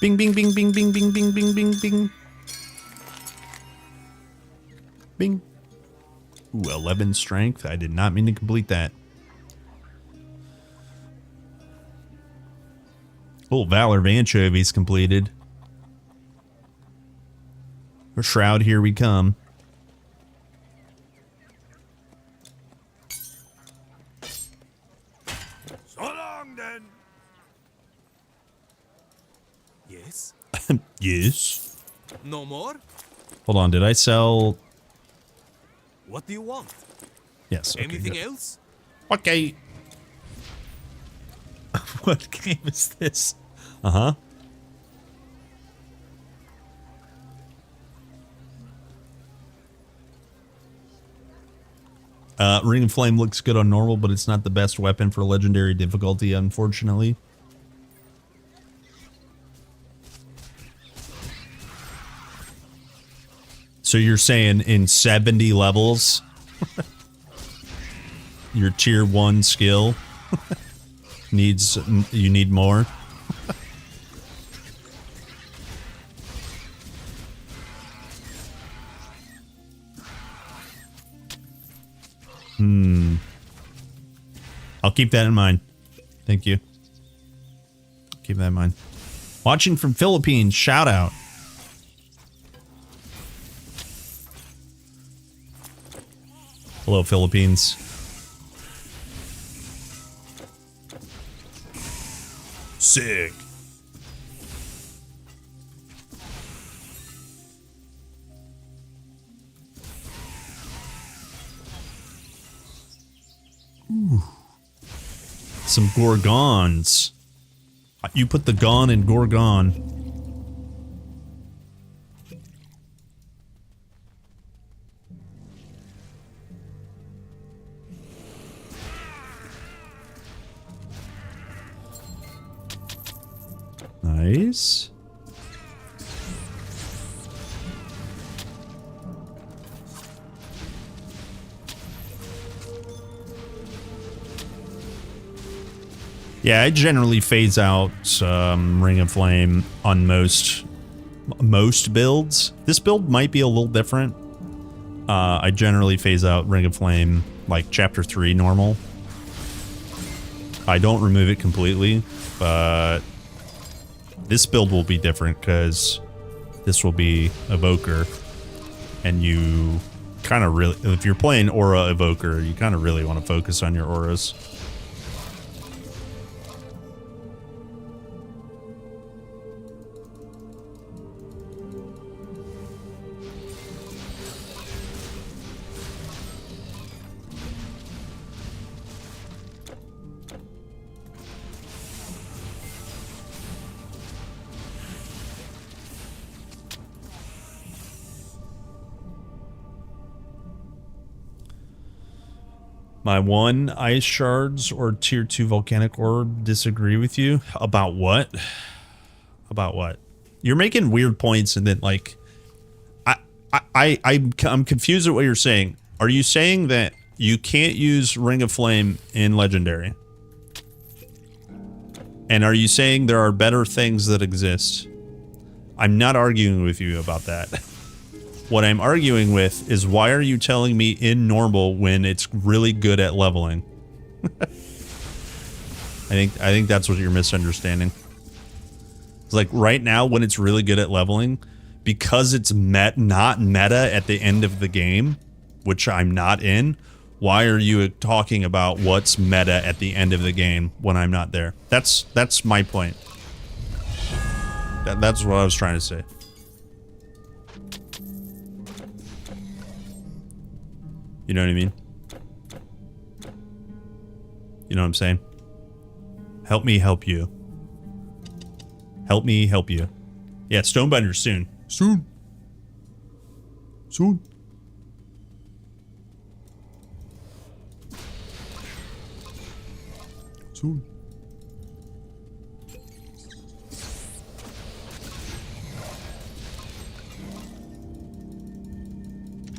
Bing, bing, bing, bing, bing, bing, bing, bing, bing, bing. Bing. Ooh, 11 strength. I did not mean to complete that. Oh, Valor of Anchovies completed. For Shroud, here we come. So long then. Yes? Yes. No more? Hold on, did I sell? What do you want? Yes. Okay, Anything good. else? Okay. What game is this? Uh-huh. Ring of Flame looks good on normal, but it's not the best weapon for legendary difficulty, unfortunately. So you're saying in 70 levels, your tier 1 skill you need more? I'll keep that in mind. Thank you. Keep that in mind. Watching from Philippines, shout out. Hello, Philippines. Sick. Ooh. Some Gorgons. You put the Gon in Gorgon. Nice. Yeah, I generally phase out Ring of Flame on most builds. This build might be a little different. I generally phase out Ring of Flame like Chapter 3 normal. I don't remove it completely, but this build will be different because this will be Evoker, and you kind of really, if you're playing Aura Evoker, you kind of really want to focus on your auras. My 1 ice shards or tier 2 volcanic orb disagree with you. About what? About what? You're making weird points and then like I'm confused at what you're saying. Are you saying that you can't use Ring of Flame in Legendary? And are you saying there are better things that exist? I'm not arguing with you about that. What I'm arguing with is why are you telling me in normal when it's really good at leveling? I think that's what you're misunderstanding. It's like right now when it's really good at leveling, because it's not meta at the end of the game, which I'm not in, why are you talking about what's meta at the end of the game when I'm not there? That's my point. That's what I was trying to say. You know what I mean? You know what I'm saying? Help me help you. Help me help you. Yeah, Stonebinder soon. Soon. Soon. Soon.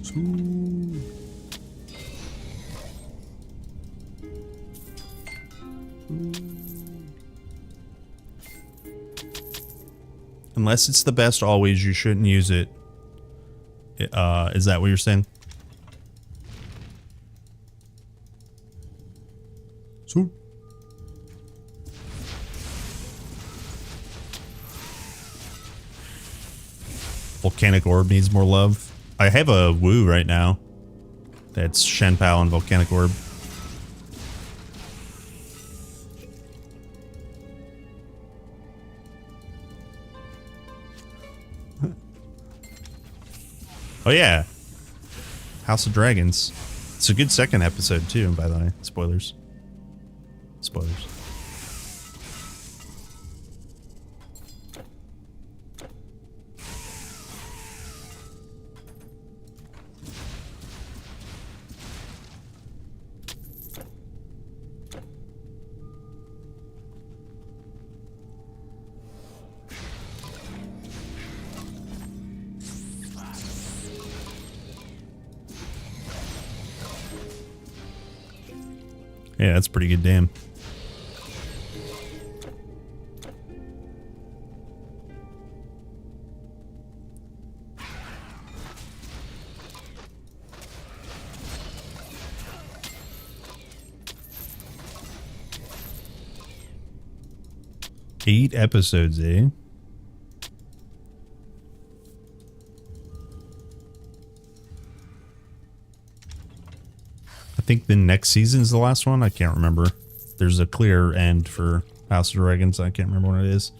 Soon. Unless it's the best always, you shouldn't use it. Is that what you're saying? Soon. Volcanic Orb needs more love. I have a Woo right now. That's Shenpao and Volcanic Orb. Oh yeah, House of Dragons. It's a good second episode too, by the way. Spoilers. Spoilers. Yeah, that's pretty good, damn. Eight episodes, eh? I think the next season's the last one. I can't remember. There's a clear end for House of Dragons. I can't remember what it is.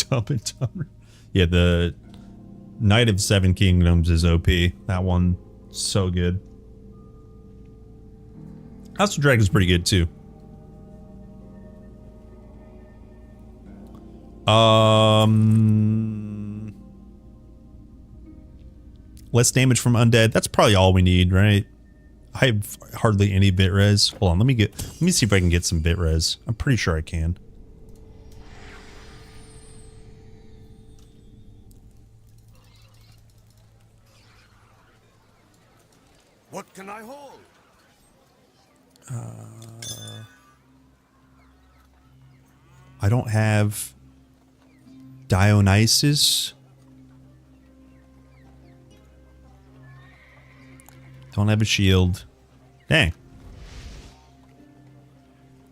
Dumb and Dumber. Yeah, the Knight of Seven Kingdoms is OP. That one, so good. House of Dragons is pretty good too. Less damage from undead. That's probably all we need, right? I have hardly any bit res. Hold on, let me see if I can get some bit res. I'm pretty sure I can. What can I hold? I don't have Dionysus. Don't have a shield. Dang.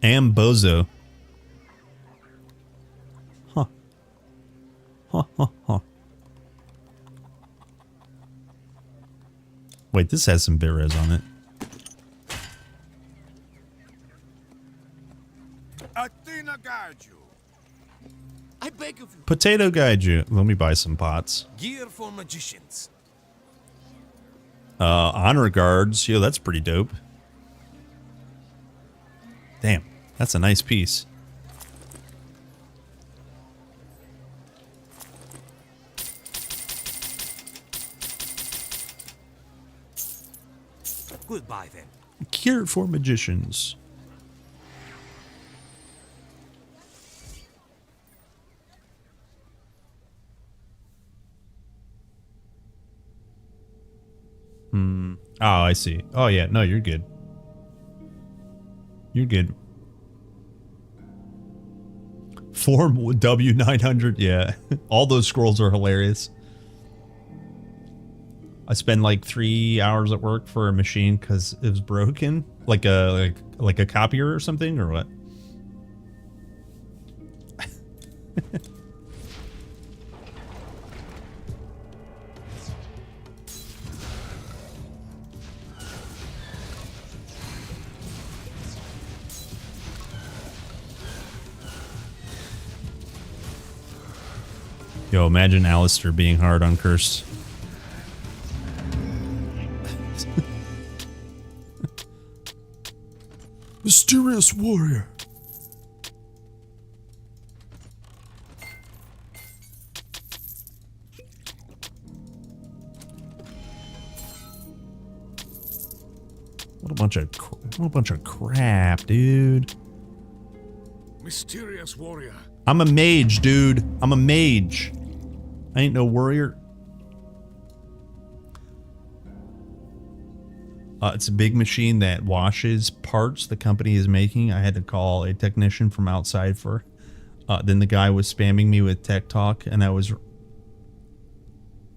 Ambozo. Huh. Huh, huh, huh. Wait, this has some bit res on it. Athena guide you. I beg of you. Potato guide you. Let me buy some pots. Gear for magicians. Honor guards. Yo, that's pretty dope. Damn, that's a nice piece. Goodbye then. Cure for magicians. Oh, I see. Oh, yeah. No, you're good. You're good. Form W900. Yeah. All those scrolls are hilarious. I spend like 3 hours at work for a machine because it was broken. Like a copier or something, or what? Yo, imagine Alistair being hard on Cursed. Mysterious warrior. What a bunch of crap, dude. Mysterious warrior. I'm a mage, dude. I'm a mage. I ain't no warrior. It's a big machine that washes parts the company is making. I had to call a technician from outside for. Then the guy was spamming me with tech talk, and I was.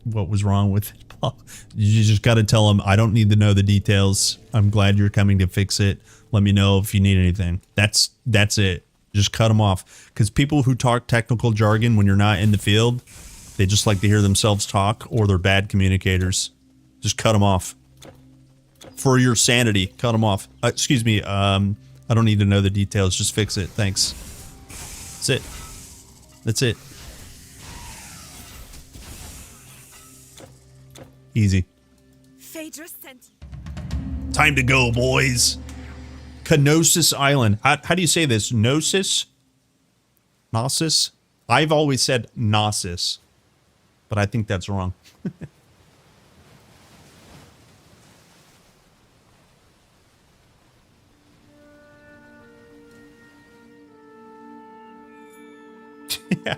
What was wrong with it? You just got to tell him, I don't need to know the details. I'm glad you're coming to fix it. Let me know if you need anything. That's it. Just cut them off. Because people who talk technical jargon when you're not in the field, they just like to hear themselves talk, or they're bad communicators. Just cut them off. For your sanity, cut them off. Excuse me, I don't need to know the details. Just fix it. Thanks. That's it. That's it. Easy. Phaedra sent you. Time to go, boys. Kenosis Island. How do you say this? Gnosis? Gnosis? I've always said Gnosis, but I think that's wrong. Yeah.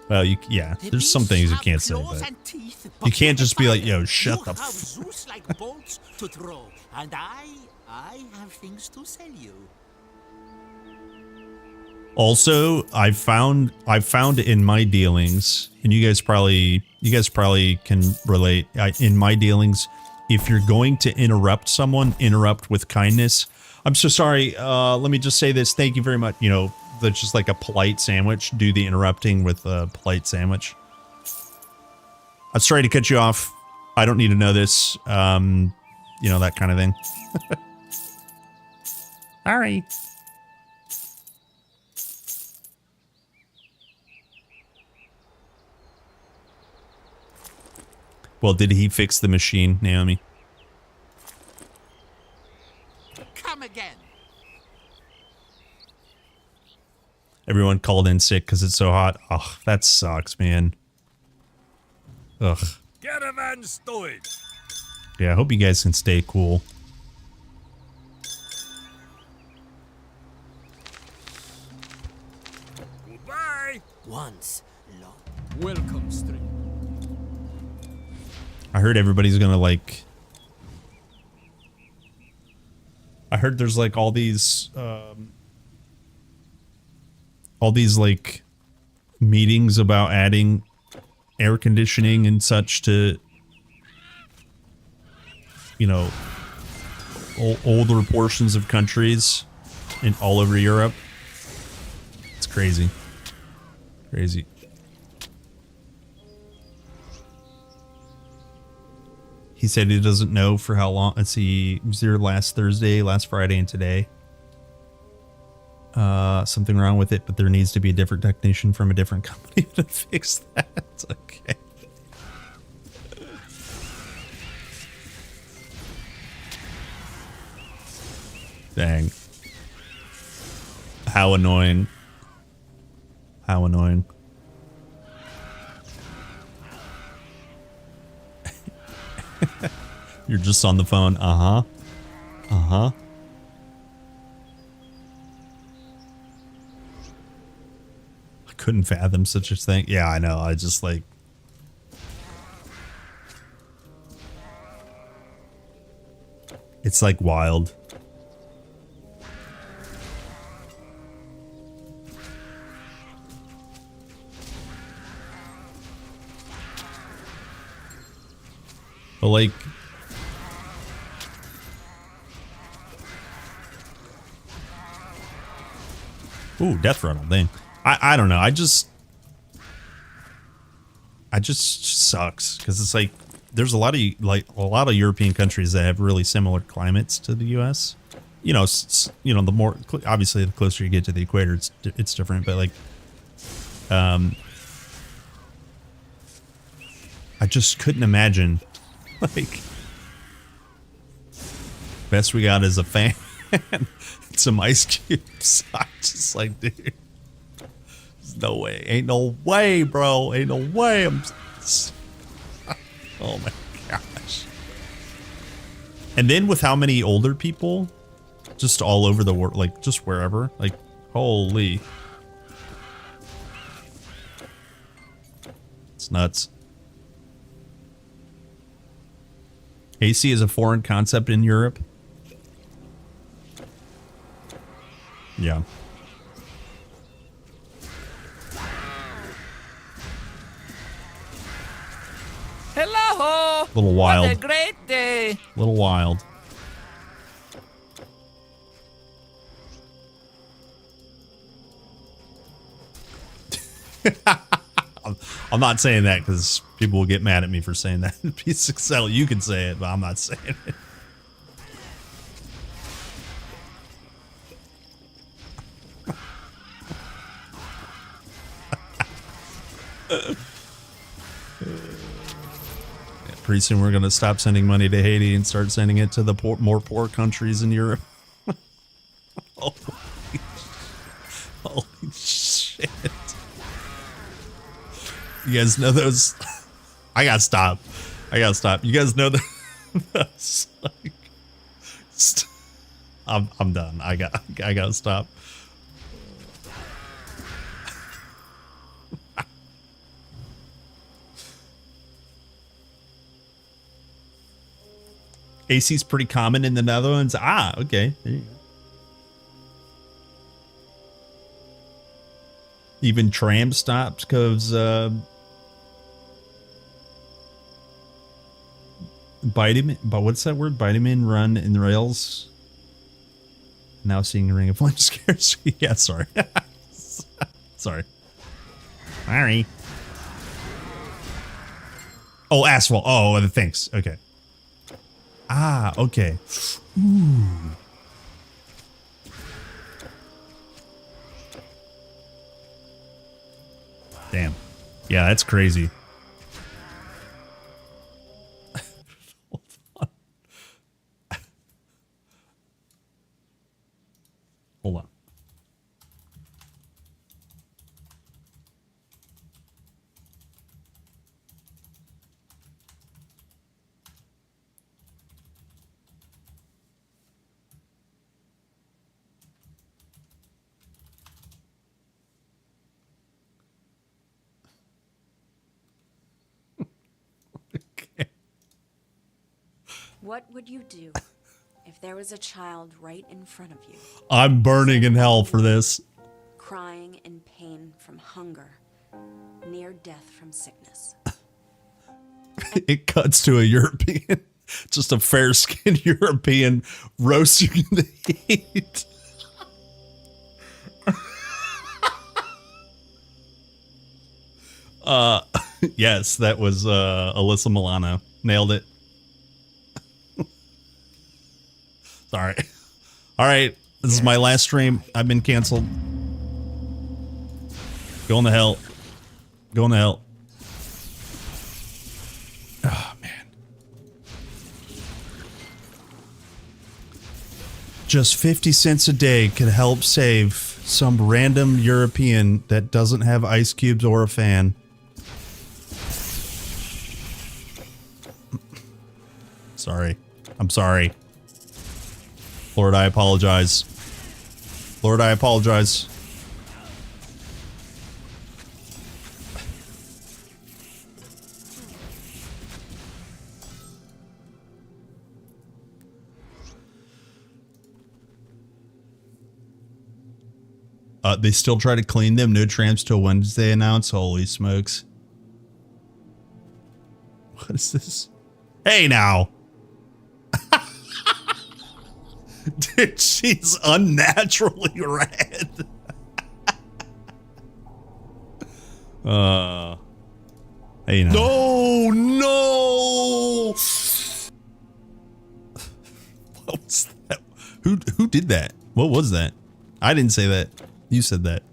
Well, yeah, there's some things you can't say, but you can't just be like, yo, shut the f. Zeus like bolts to throw, and I have things to sell you. Also, I've found in my dealings, and you guys probably can relate. In my dealings, if you're going to interrupt someone, interrupt with kindness. I'm so sorry. Let me just say this. Thank you very much. You know, that's just like a polite sandwich. Do the interrupting with a polite sandwich. I'm sorry to cut you off. I don't need to know this. You know, that kind of thing. Sorry. Well, did he fix the machine, Naomi? Come again. Everyone called in sick because it's so hot. Oh, that sucks, man. Ugh. Caravan stowed. Yeah, I hope you guys can stay cool. Goodbye. Once long. Welcome, stream. I heard everybody's gonna like. I heard there's like all these like meetings about adding air conditioning and such to, you know, older portions of countries in all over Europe. It's crazy. Crazy. He said he doesn't know for how long. Let's see. It was there last Thursday, last Friday, and today. Something wrong with it, but there needs to be a different technician from a different company to fix that. Okay. Dang. How annoying. How annoying. You're just on the phone. Uh-huh. Uh-huh. I couldn't fathom such a thing. Yeah, I know. I just like... It's like wild. But like, ooh, death rattle, dang. I don't know. I just sucks because it's like there's a lot of European countries that have really similar climates to the U.S. You know, the more obviously the closer you get to the equator, it's different. But like, I just couldn't imagine. Like, best we got is a fan and some ice cubes. I'm just like, dude, there's no way. Ain't no way, bro. Ain't no way. Oh my gosh. And then with how many older people just all over the world, like just wherever, like, holy. It's nuts. AC is a foreign concept in Europe. Yeah. Hello! Little wild. What a great day! Little wild. I'm not saying that because people will get mad at me for saying that. Piece of Excel, you can say it, but I'm not saying it. Pretty soon we're going to stop sending money to Haiti and start sending it to the more poor countries in Europe. Holy shit. You guys know those? I gotta stop. You guys know those? Like, I'm done. I gotta stop. AC's pretty common in the Netherlands. Ah, okay. There you go. Even tram stops because vitamin, but what's that word? Vitamin run in the rails. Now seeing a ring of flame scares. Yeah, sorry. Sorry. Oh, asphalt. Oh, thanks. Okay. Ah, okay. Ooh. Damn. Yeah, that's crazy. Hold on. What would you do if there was a child right in front of you? I'm burning in hell for this. Crying in pain from hunger, near death from sickness. It cuts to a European, just a fair-skinned European roasting in the heat. Yes, that was Alyssa Milano. Nailed it. Sorry. All right, this is my last stream. I've been canceled. Going to hell. Going to hell. Oh, man. Just 50 cents a day could help save some random European that doesn't have ice cubes or a fan. Sorry. I'm sorry. Lord, I apologize. Lord, I apologize. They still try to clean them. No trams till Wednesday announced. Holy smokes. What is this? Hey now. Dude, she's unnaturally red. Hey now. No. What was that? Who did that? What was that? I didn't say that. You said that.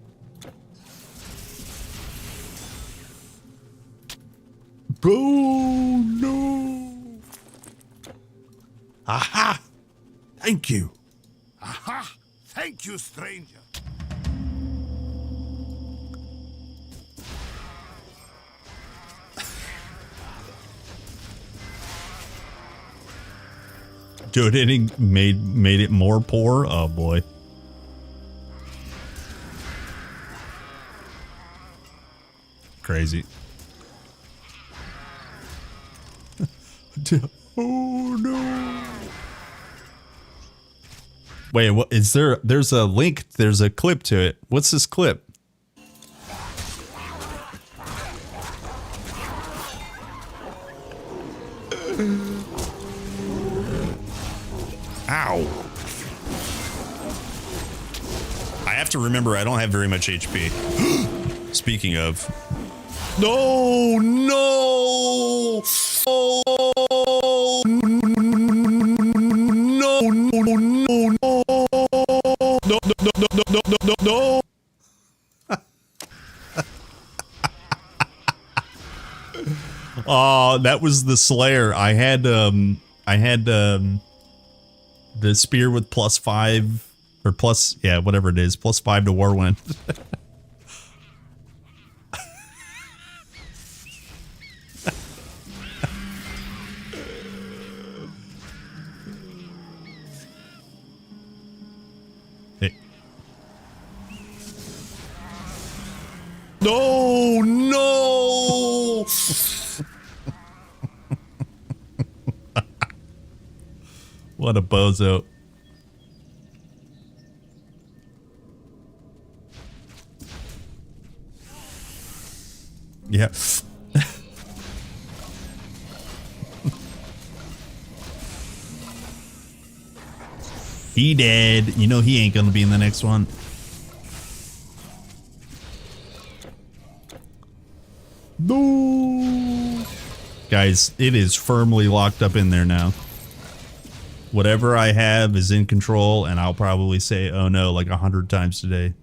Oh no. Aha. Thank you. Aha! Thank you, stranger. Dude, hitting made it more poor. Oh boy. Crazy. Oh no. Wait, what is there? There's a link. There's a clip to it. What's this clip? Ow. I have to remember I don't have very much HP. Speaking of. No, no. Oh, no, no, no, no, no. No, no, no, no, no, no, no, no. That was the Slayer. I had the spear with +5 or plus, yeah, whatever it is, +5 to Warwind. Hey. No, no. What a bozo. Yeah. He dead. You know he ain't gonna be in the next one. No. Guys, it is firmly locked up in there now. Whatever I have is in control, and I'll probably say, oh no, like 100 times today.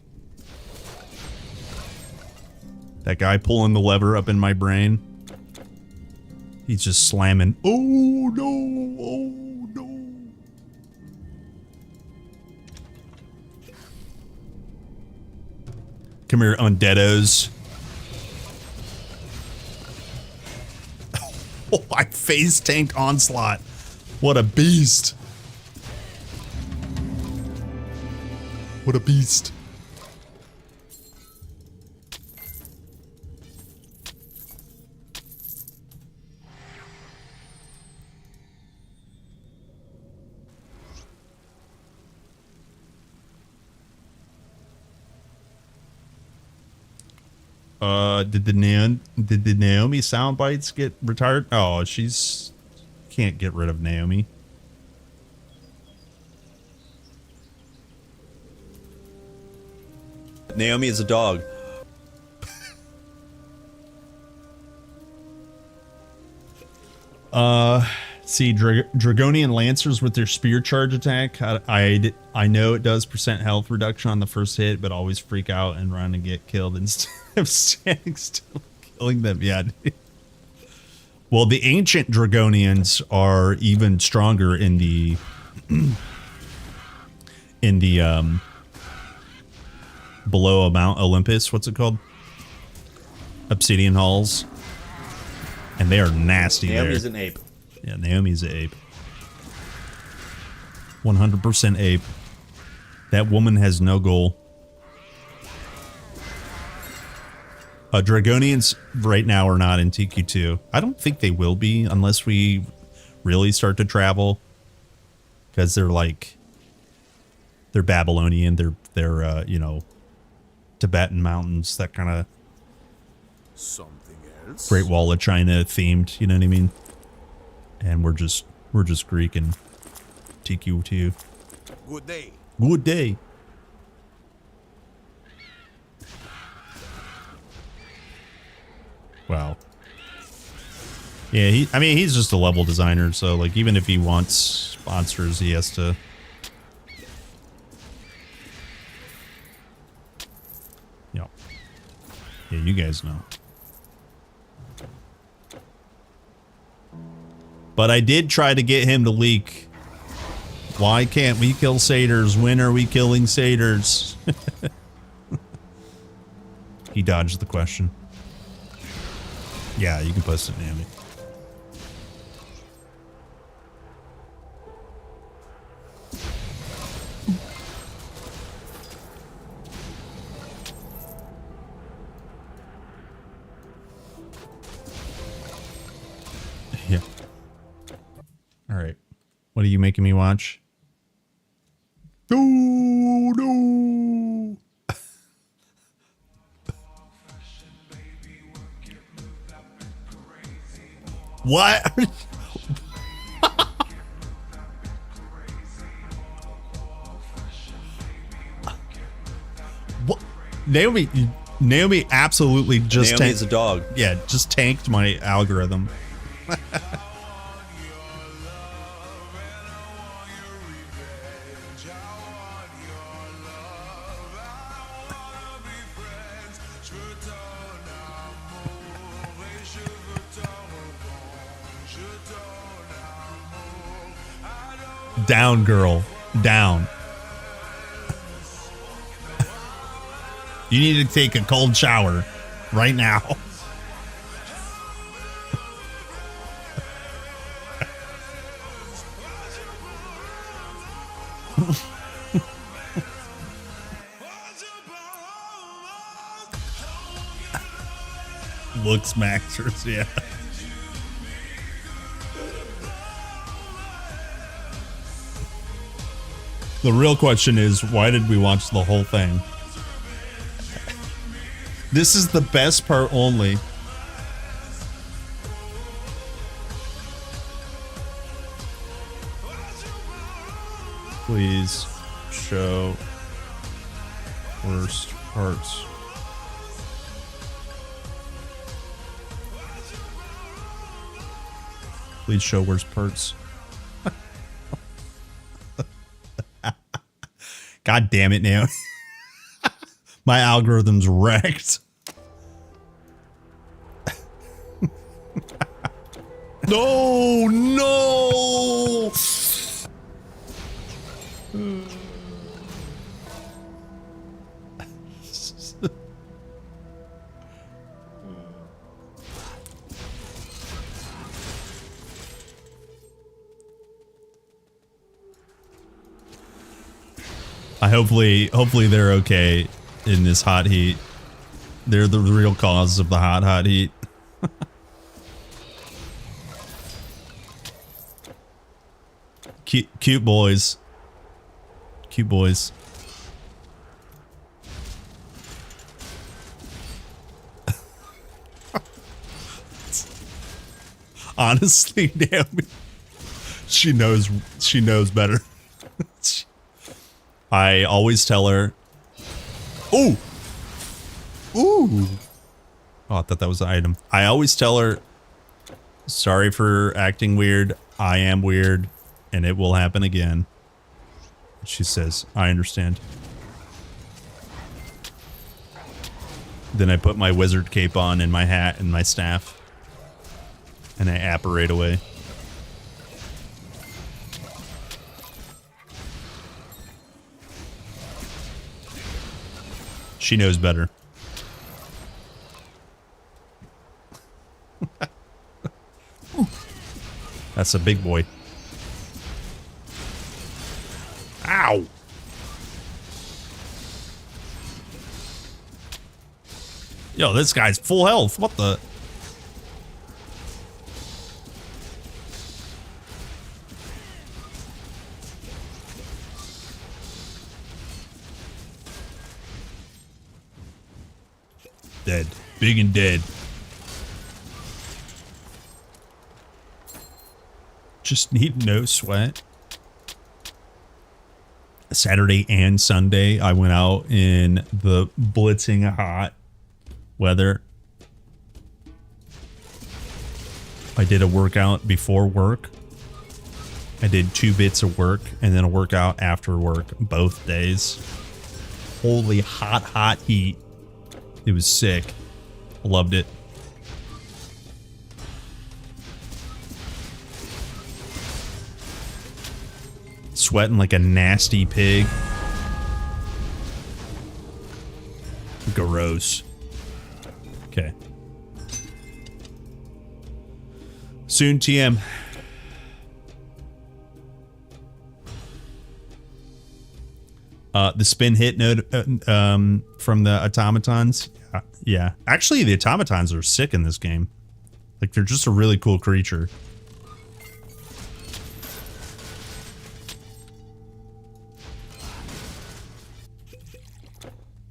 That guy pulling the lever up in my brain. He's just slamming. Oh no, oh no. Come here, undeados. Oh, I face tanked Onslaught. What a beast. What a beast. Did the Naomi sound bites get retired? Oh, she's can't get rid of Naomi. Naomi is a dog. See, Dragonian Lancers with their spear charge attack. I know it does % health reduction on the first hit, but always freak out and run and get killed instead of standing still killing them. Yeah. Well, the ancient Dragonians are even stronger in the below Mount Olympus. What's it called? Obsidian Halls. And they are nasty. Naomi's an ape. Yeah, Naomi's an ape. 100% ape. That woman has no goal. Dragonians right now are not in TQ2. I don't think they will be unless we really start to travel. Because they're like... They're Babylonian. They're you know... Tibetan mountains. That kind of... Something else? Great Wall of China themed. You know what I mean? And we're just Greek and TQ2. Good day. Good day. Wow. Yeah, he's just a level designer, so like even if he wants sponsors, he has to. Yeah. Yeah, you guys know. But I did try to get him to leak. Why can't we kill satyrs? When are we killing satyrs? He dodged the question. Yeah, you can post it, Naomi. Yeah. All right. What are you making me watch? No, no. What? What? Naomi absolutely just Naomi's a dog. Yeah, just tanked my algorithm. Down, girl. Down. You need to take a cold shower right now. Looks maxers, yeah. The real question is, why did we watch the whole thing? This is the best part only. Please show worst parts. Please show worst parts. God damn it, now. My algorithm's wrecked. No, no. Hopefully they're okay in this hot heat. They're the real cause of the hot heat. Cute boys. Cute boys. Honestly, Naomi, she knows better. I always tell her, ooh. Oh, I thought that was the item. I always tell her, sorry for acting weird. I am weird, and it will happen again. She says, I understand. Then I put my wizard cape on and my hat and my staff, and I apparate away. She knows better. That's a big boy. Ow! Yo, this guy's full health. What the? Dead. Big and dead. Just need no sweat. Saturday and Sunday, I went out in the blitzing hot weather. I did a workout before work. I did 2 bits of work and then a workout after work both days. Holy hot heat. It was sick. Loved it. Sweating like a nasty pig. Gross. Okay. Soon TM. The spin hit node from the automatons. Yeah. Actually, the automatons are sick in this game. Like, they're just a really cool creature.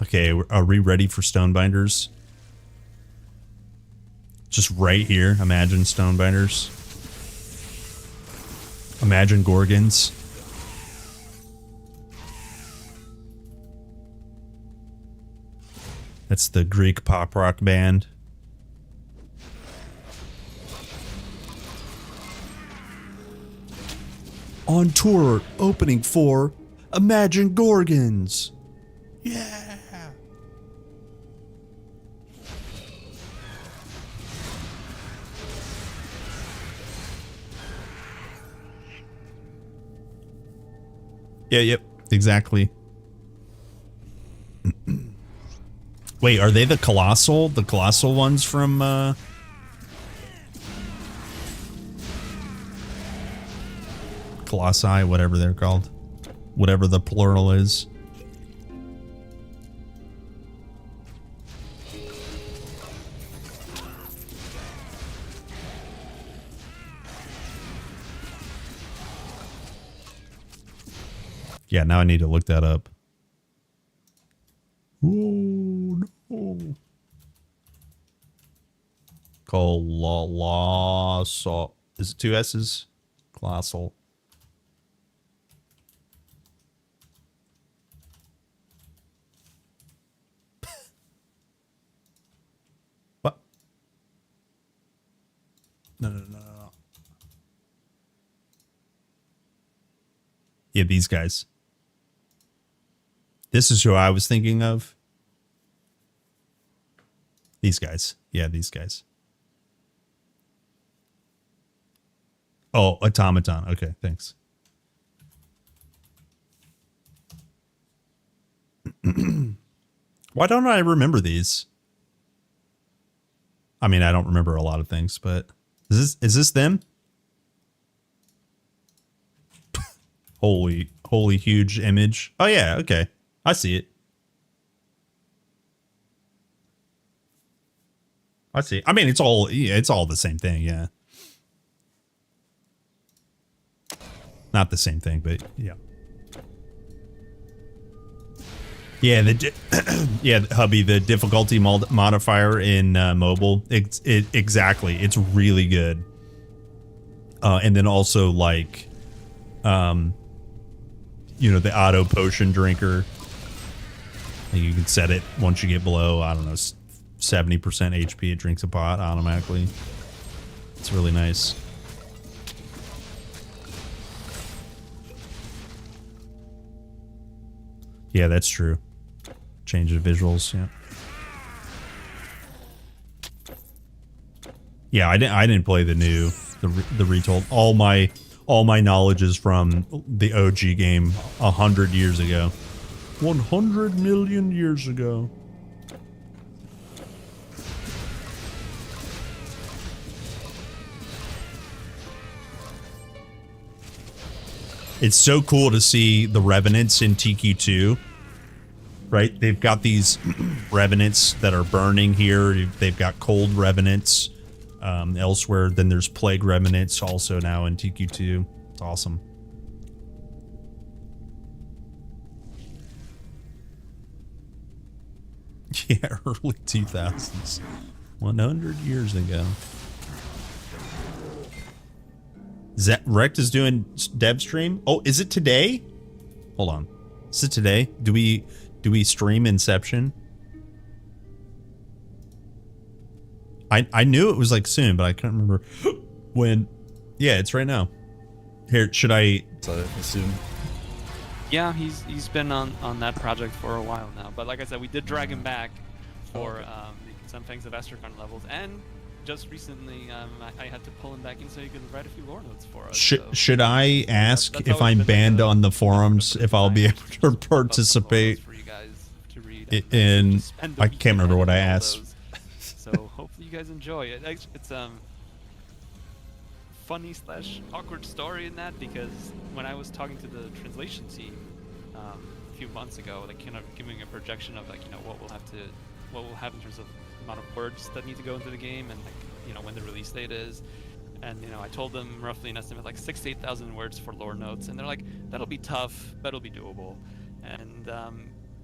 Okay, are we ready for Stonebinders? Just right here. Imagine Stonebinders. Imagine Gorgons. That's the Greek pop rock band. On tour, opening for Imagine Gorgons. Yeah. Yeah, yep, exactly. Wait, are they the colossal ones from Colossi, whatever they're called, whatever the plural is? Yeah, now I need to look that up. Oh, no. Colossal. Is it 2 S's? Colossal. What? No. Yeah, these guys. This is who I was thinking of. These guys. Yeah, these guys. Oh, automaton. Okay, thanks. Why don't I remember these? I mean, I don't remember a lot of things, but is this them? Holy huge image. Oh yeah, okay. I see it. I see. I mean, it's all the same thing, yeah. Not the same thing, but yeah. Yeah, yeah, hubby, the difficulty modifier in mobile, exactly. It's really good. And then also like, you know, the auto potion drinker. You can set it once you get below, I don't know, 70% HP. It drinks a pot automatically. It's really nice. Yeah, that's true. Change the visuals. Yeah. Yeah, I didn't play the new, the retold. All my knowledge is from the OG game 100 years ago. 100 million years ago. It's so cool to see the revenants in TQ2, right? They've got these revenants that are burning here. They've got cold revenants elsewhere. Then there's plague revenants also now in TQ2. It's awesome. Yeah, early 2000s. 100 years ago. Rect is doing dev stream. Oh, is it today? Hold on. Is it today? Do we stream Inception? I knew it was like soon, but I can't remember when. Yeah, it's right now. Here, should I assume? Yeah, he's been on that project for a while now. But like I said, we did drag him back for some Fangs of Astrakan levels, and just recently I had to pull him back in so he could write a few lore notes for us. Should I ask if I'm banned on the forums if I'll be able to participate in? I can't remember what I asked. So hopefully you guys enjoy it. It's funny / awkward story in that, because when I was talking to the translation team a few months ago, like kind of giving a projection of like, you know, what we'll have in terms of amount of words that need to go into the game, and like, you know, when the release date is, and you know, I told them roughly an estimate like 6,000 to 8,000 words for lore notes, and they're like, that'll be tough, but it'll be doable. And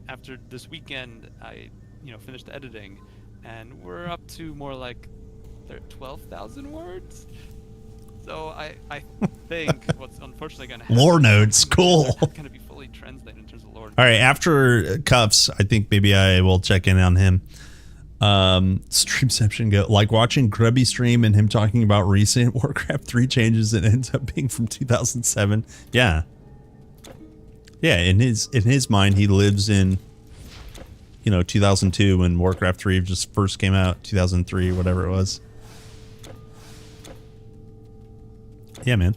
after this weekend, I finished editing, and we're up to more like 12,000 words. So I think what's unfortunately going to happen. Lore notes, cool. Going to be fully translated in terms of lore. All right, after Cuffs, I think maybe I will check in on him. Streamception go like watching Grubby stream and him talking about recent Warcraft 3 changes that ends up being from 2007. Yeah. Yeah, in his mind, he lives in 2002 when Warcraft 3 just first came out, 2003, whatever it was. Yeah, man.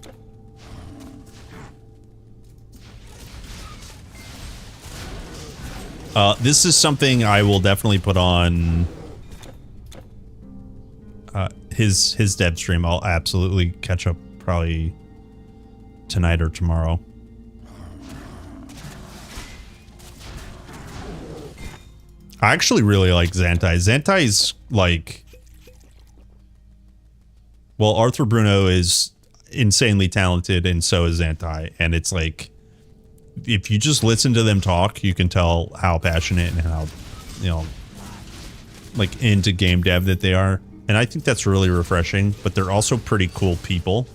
This is something I will definitely put on his dev stream. I'll absolutely catch up probably tonight or tomorrow. I actually really like Xantai. Xantai's like... Well, Arthur Bruno is insanely talented, and so is Xantai. And it's like, if you just listen to them talk, you can tell how passionate and how, like into game dev that they are. And I think that's really refreshing, but they're also pretty cool people.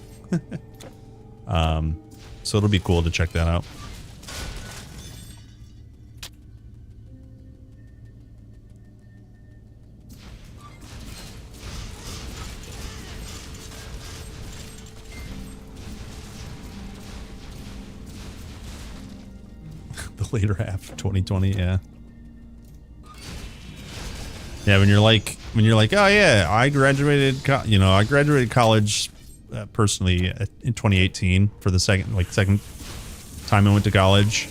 So it'll be cool to check that out. The later half of 2020, yeah. Yeah, when you're like, oh yeah, I graduated college personally in 2018 for the second time I went to college.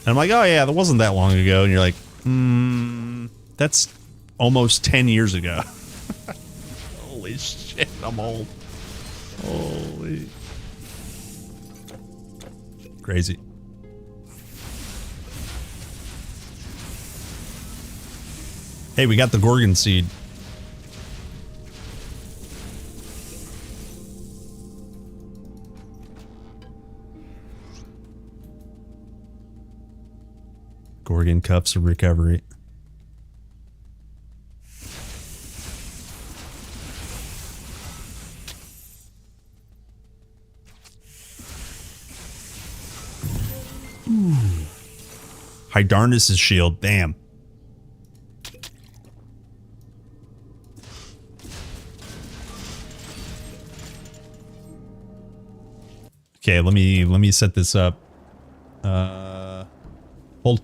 And I'm like, oh yeah, that wasn't that long ago. And you're like, that's almost 10 years ago. Holy shit, I'm old. Holy. Crazy. Hey, we got the Gorgon seed. Gorgon cups of recovery. Ooh. Hydarnus' shield, damn. Okay, let me set this up. Hold.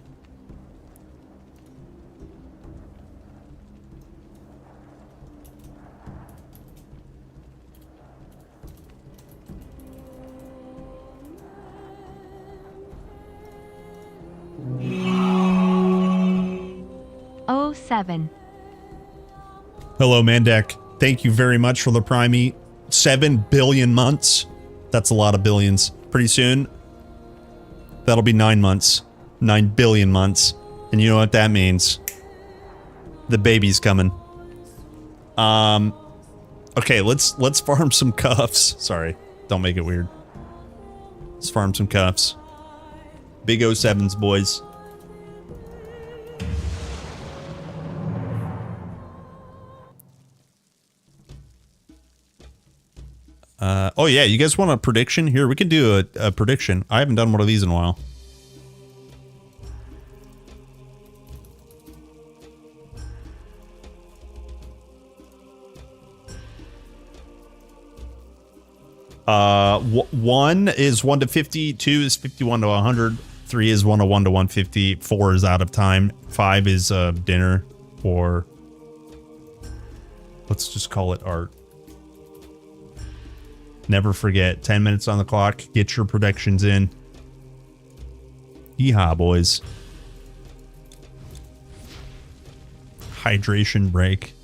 Oh, 7. Hello, Mandek. Thank you very much for the Prime. 7 billion months. That's a lot of billions. Pretty soon, that'll be 9 months. 9 billion months. And you know what that means. The baby's coming. Okay, let's farm some cuffs. Sorry, don't make it weird. Let's farm some cuffs. Big 07s, boys. Oh yeah, you guys want a prediction? Here, we can do a prediction. I haven't done one of these in a while. One is 1 to 50, 2 is 51 to 100, 3 is 101 to 150, 4 is out of time, 5 is dinner, or let's just call it art. Never forget, 10 minutes on the clock. Get your predictions in. Yeehaw, boys. Hydration break.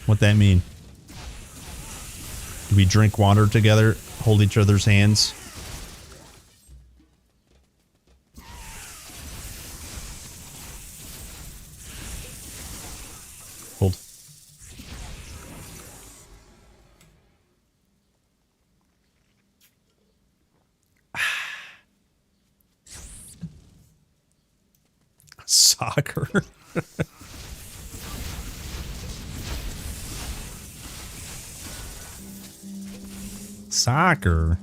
What that mean? Do we drink water together? Hold each other's hands? Hold. Soccer. Soccer.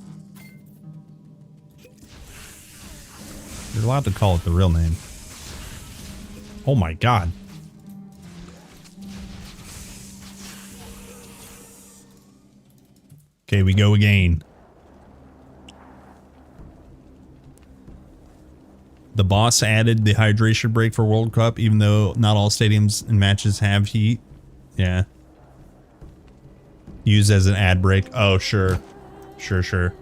You're allowed to call it the real name. Oh my god. Okay, we go again. The boss added the hydration break for World Cup, even though not all stadiums and matches have heat. Yeah. Used as an ad break. Oh, sure. Sure.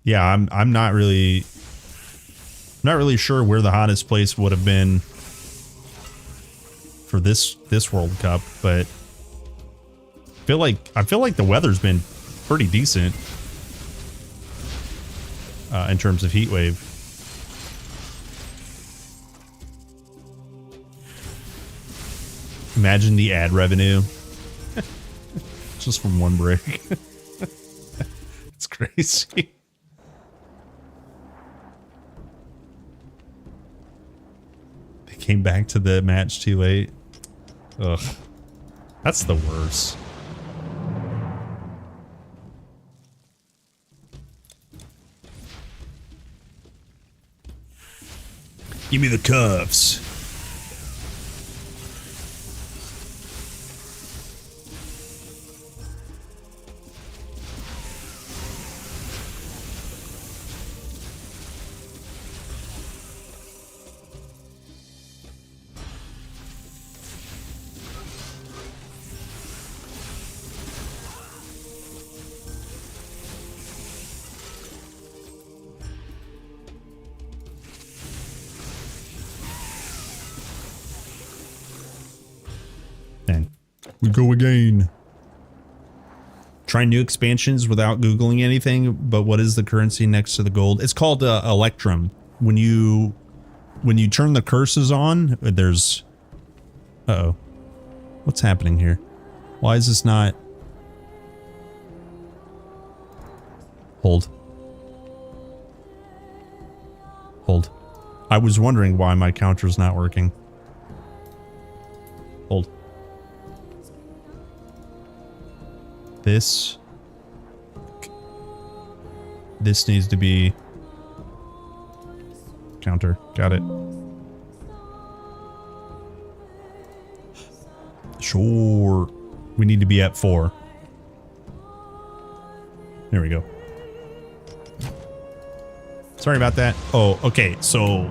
Yeah, I'm not really sure where the hottest place would have been for this World Cup, but I feel like the weather's been pretty decent in terms of heat wave. Imagine the ad revenue just from one break. It's crazy. They came back to the match too late. Ugh, that's the worst. Give me the cuffs. We go again. Try new expansions without Googling anything, but what is the currency next to the gold? It's called Electrum. When you turn the curses on, there's... Uh-oh. What's happening here? Why is this not... Hold. Hold. I was wondering why my counter's not working. Hold. This needs to be counter. Got it. Sure. We need to be at 4. There we go. Sorry about that. Oh, okay. So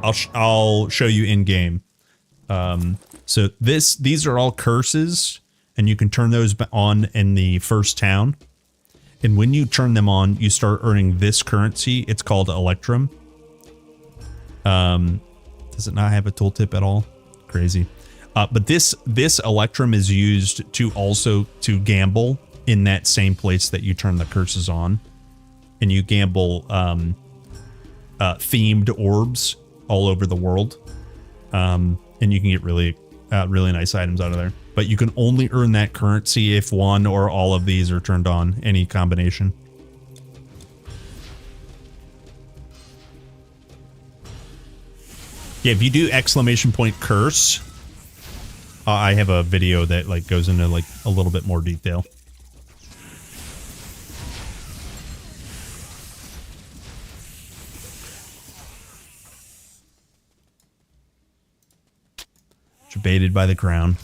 I'll show you in game. So these are all curses. And you can turn those on in the first town. And when you turn them on, you start earning this currency. It's called Electrum. Does it not have a tooltip at all? Crazy. But this Electrum is used to gamble in that same place that you turn the curses on. And you gamble themed orbs all over the world. And you can get really nice items out of there. But you can only earn that currency if one or all of these are turned on, any combination. Yeah, if you do exclamation point curse, I have a video that like goes into like a little bit more detail. Baited by the crown.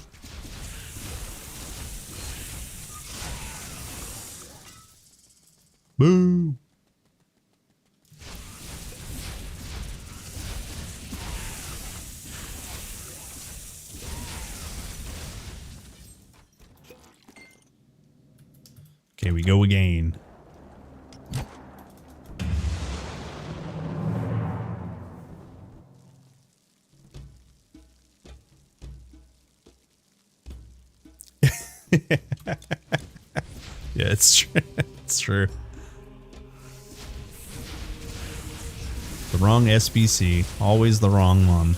Boo. Okay, we go again. Yeah, it's true. It's true. The wrong SBC. Always the wrong one.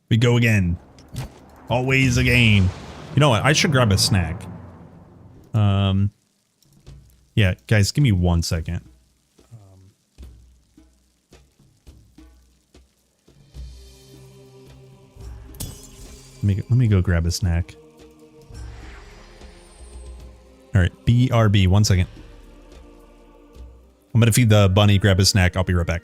We go again. Always again. You know what? I should grab a snack. Yeah, guys, give me 1 second. Let me go grab a snack. All right, BRB. 1 second. I'm gonna feed the bunny, grab a snack. I'll be right back.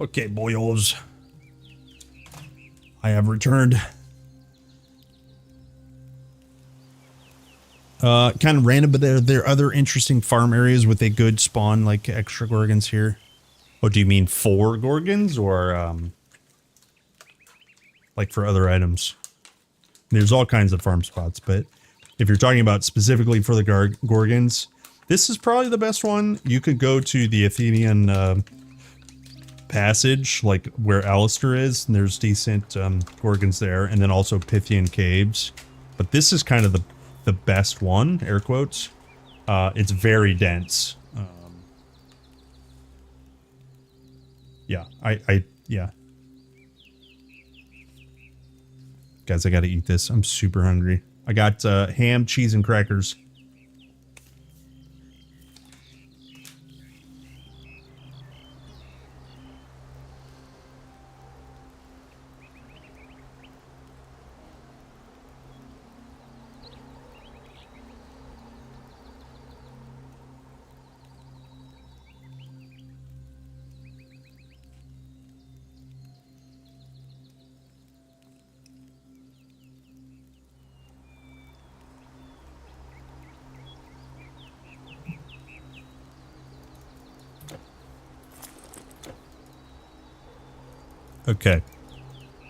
Okay, boyos. I have returned. Kind of random, but there are other interesting farm areas with a good spawn, like extra Gorgons here. What do you mean, 4 Gorgons, or like for other items? There's all kinds of farm spots, but if you're talking about specifically for the Gorgons, this is probably the best one. You could go to the Athenian passage, like where Alistair is, and there's decent Gorgons there, and then also Pythian caves. But this is kind of the best one, air quotes. It's very dense. Yeah, yeah. Guys, I gotta eat this. I'm super hungry. I got ham, cheese, and crackers. Okay.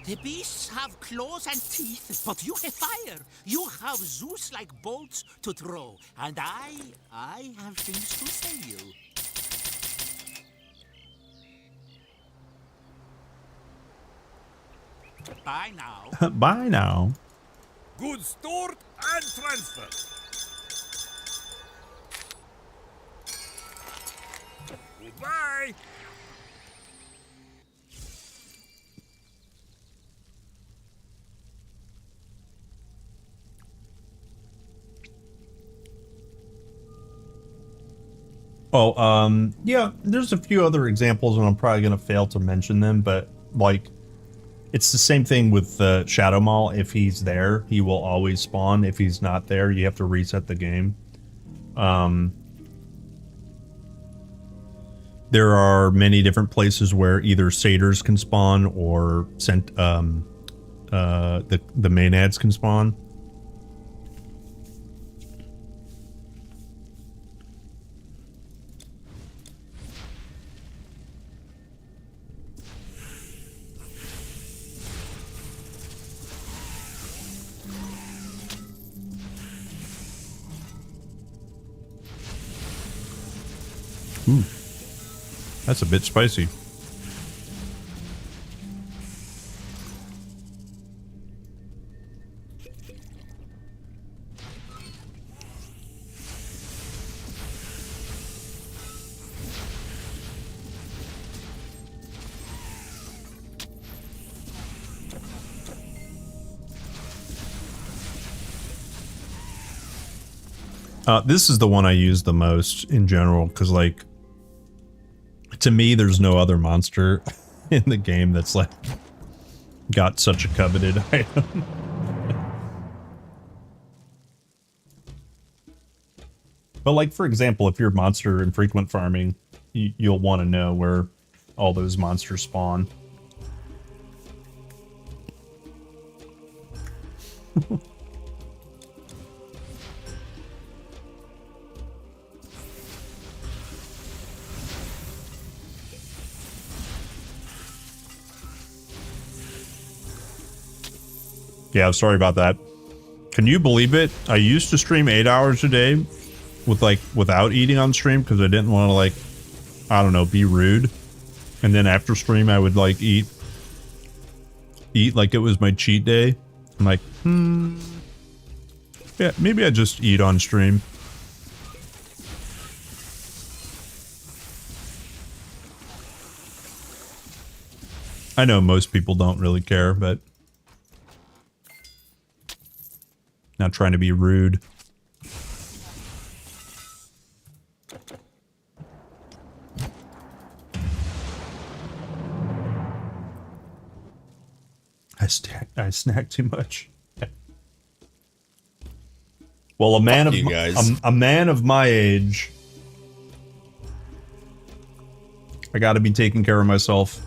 The beasts have claws and teeth, but you have fire. You have Zeus-like bolts to throw, and I have things to say you. Bye now. Bye now. Goods stored and transferred. Goodbye. Oh, yeah, there's a few other examples, and I'm probably going to fail to mention them, but, like, it's the same thing with Shadow Maul. If he's there, he will always spawn. If he's not there, you have to reset the game. There are many different places where either satyrs can spawn or the maenads can spawn. Ooh, that's a bit spicy. This is the one I use the most in general, because, like, to me, there's no other monster in the game that's, like, got such a coveted item. But, like, for example, if you're monster and frequent farming, you'll want to know where all those monsters spawn. Yeah, sorry about that. Can you believe it? I used to stream 8 hours a day with, like, without eating on stream because I didn't want to, like, I don't know, be rude. And then after stream, I would, like, eat like it was my cheat day. I'm like, yeah, maybe I just eat on stream. I know most people don't really care, but not trying to be rude. I snack too much. Well, a man of my age, I got to be taking care of myself.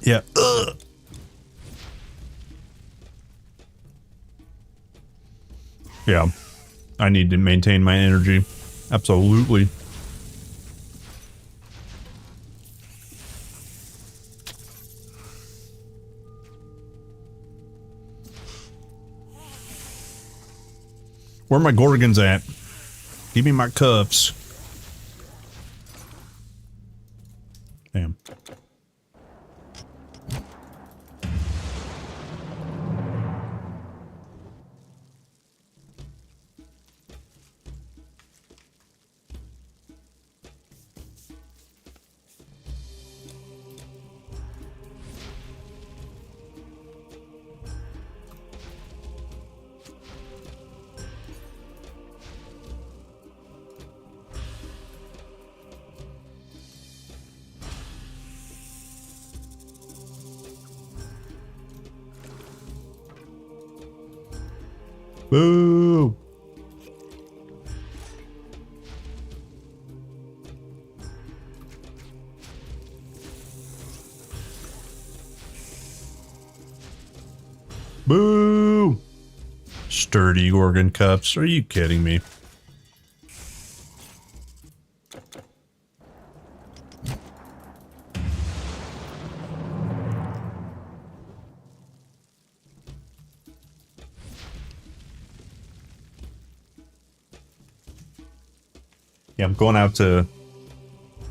Yeah. Ugh. Yeah. I need to maintain my energy. Absolutely. Where are my Gorgons at? Give me my cuffs. Damn. Boo! Boo! Sturdy Gorgon cups. Are you kidding me? Yeah, I'm going out to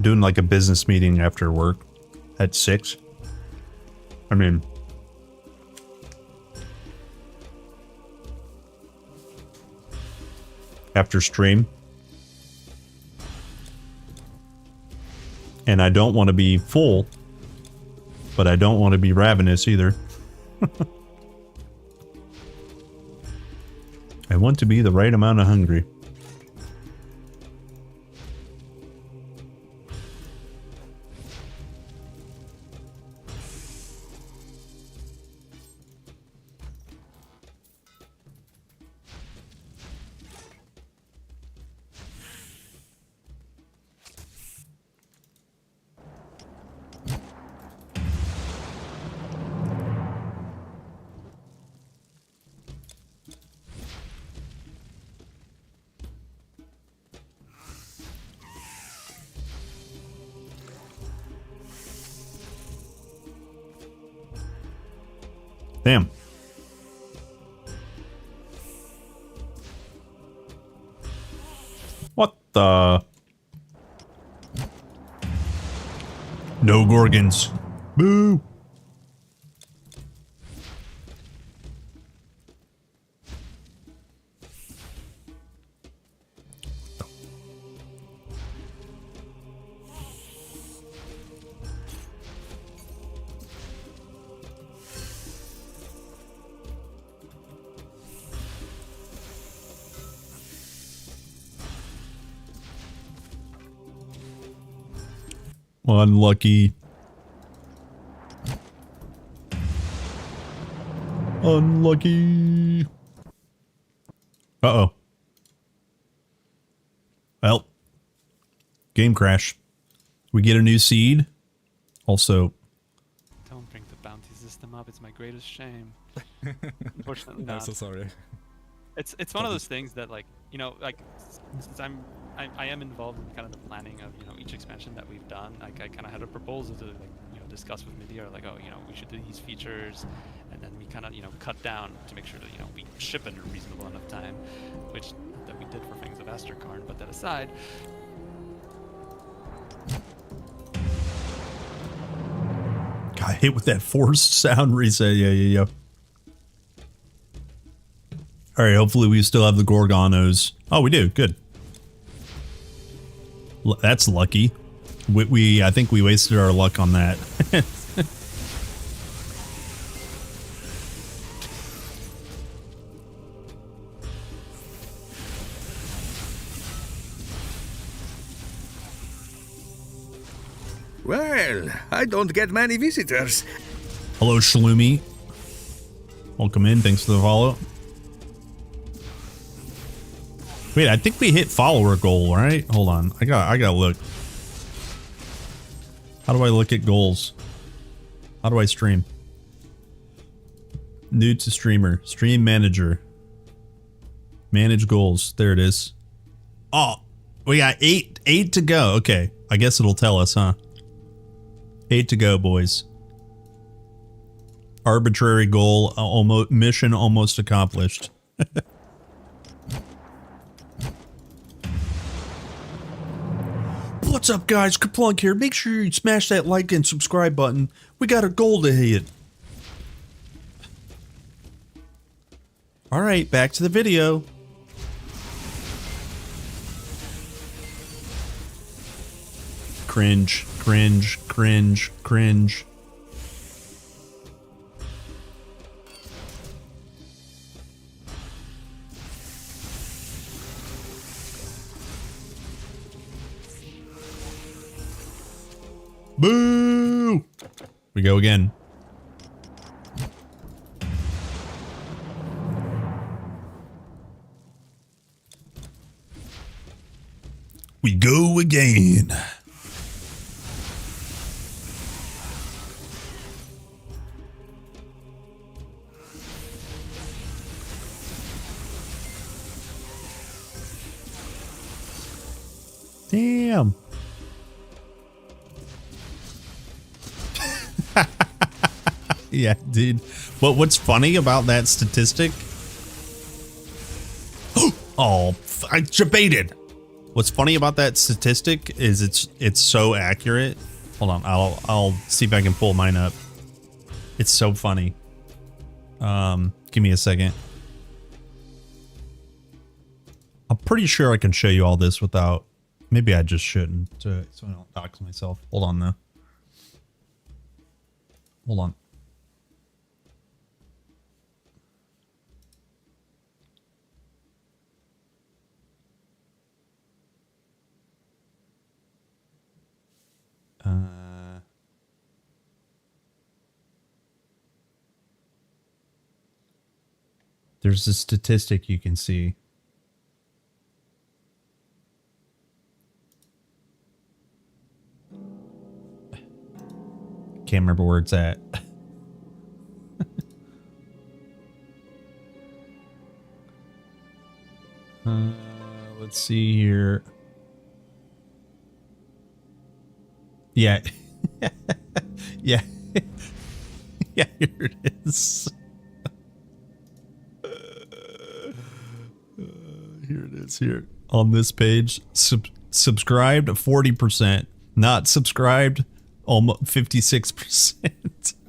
doing like a business meeting after work at 6. I mean, after stream. And I don't want to be full, but I don't want to be ravenous either. I want to be the right amount of hungry. Damn. What the? No Gorgons. Boo. Unlucky. Unlucky. Uh-oh. Well. Game crash. We get a new seed. Also. Don't bring the bounty system up. It's my greatest shame. Unfortunately not. I'm so sorry. It's one of those things that, like, you know, like, since I am involved in kind of the planning of, you know, each expansion that we've done. Like, I kind of had a proposal to, like, you know, discuss with Midir, like, oh, you know, we should do these features, and then we kind of, you know, cut down to make sure that, you know, we ship in a reasonable enough time, which that we did for Fangs of Asterkarn. But that aside, Got hit with that forced sound reset. Yeah. All right, hopefully we still have the Gorgonos. Oh, we do. Good. That's lucky. I think we wasted our luck on that. Well, I don't get many visitors. Hello, Shalumi. Welcome in. Thanks for the follow. Wait, I think we hit follower goal, right? Hold on. I gotta look. How do I look at goals? How do I stream? New to streamer. Stream manager. Manage goals. There it is. Oh, we got eight to go. Okay. I guess it'll tell us, huh? 8 to go, boys. Arbitrary goal. Mission almost accomplished. What's up, guys? Kaplunk here. Make sure you smash that like and subscribe button. We got a goal to hit. Alright, back to the video. Cringe, cringe, cringe, cringe. Boo! We go again. We go again. Damn. Yeah, dude. What's funny about that statistic? Oh, I debated. What's funny about that statistic is it's so accurate. Hold on, I'll see if I can pull mine up. It's so funny. Give me a second. I'm pretty sure I can show you all this without. Maybe I just shouldn't, so I don't dox myself. Hold on though. Hold on. There's a statistic you can see. Can't remember where it's at. Let's see here. Yeah. Yeah. Yeah, here it is. Here it is here on this page. Subscribed 40%, not subscribed almost 56%.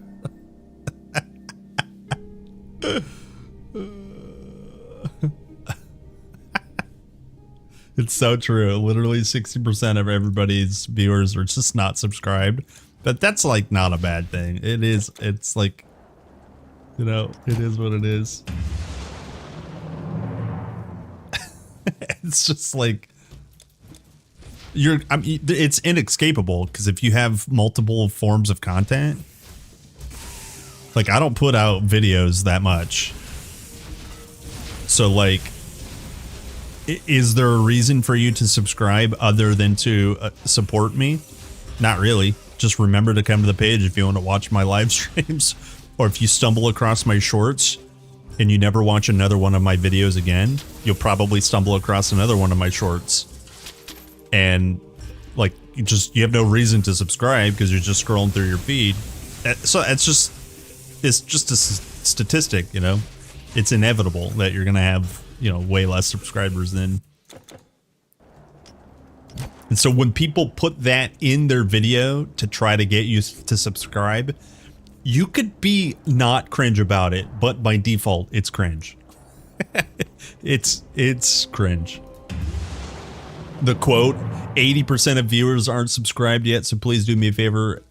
It's so true. Literally 60% of everybody's viewers are just not subscribed. But that's like not a bad thing. It is. It's like, you know, it is what it is. It's just like I mean, it's inescapable because if you have multiple forms of content, like I don't put out videos that much. So like, is there a reason for you to subscribe other than to support me? Not really. Just remember to come to the page if you want to watch my live streams, or if you stumble across my shorts and you never watch another one of my videos again, you'll probably stumble across another one of my shorts. And like, you have no reason to subscribe because you're just scrolling through your feed. So it's just a statistic, you know. It's inevitable that you're gonna have, you know, way less subscribers than. And so when people put that in their video to try to get you to subscribe, you could be not cringe about it, but by default, it's cringe. It's cringe. The quote, 80% of viewers aren't subscribed yet, so please do me a favor,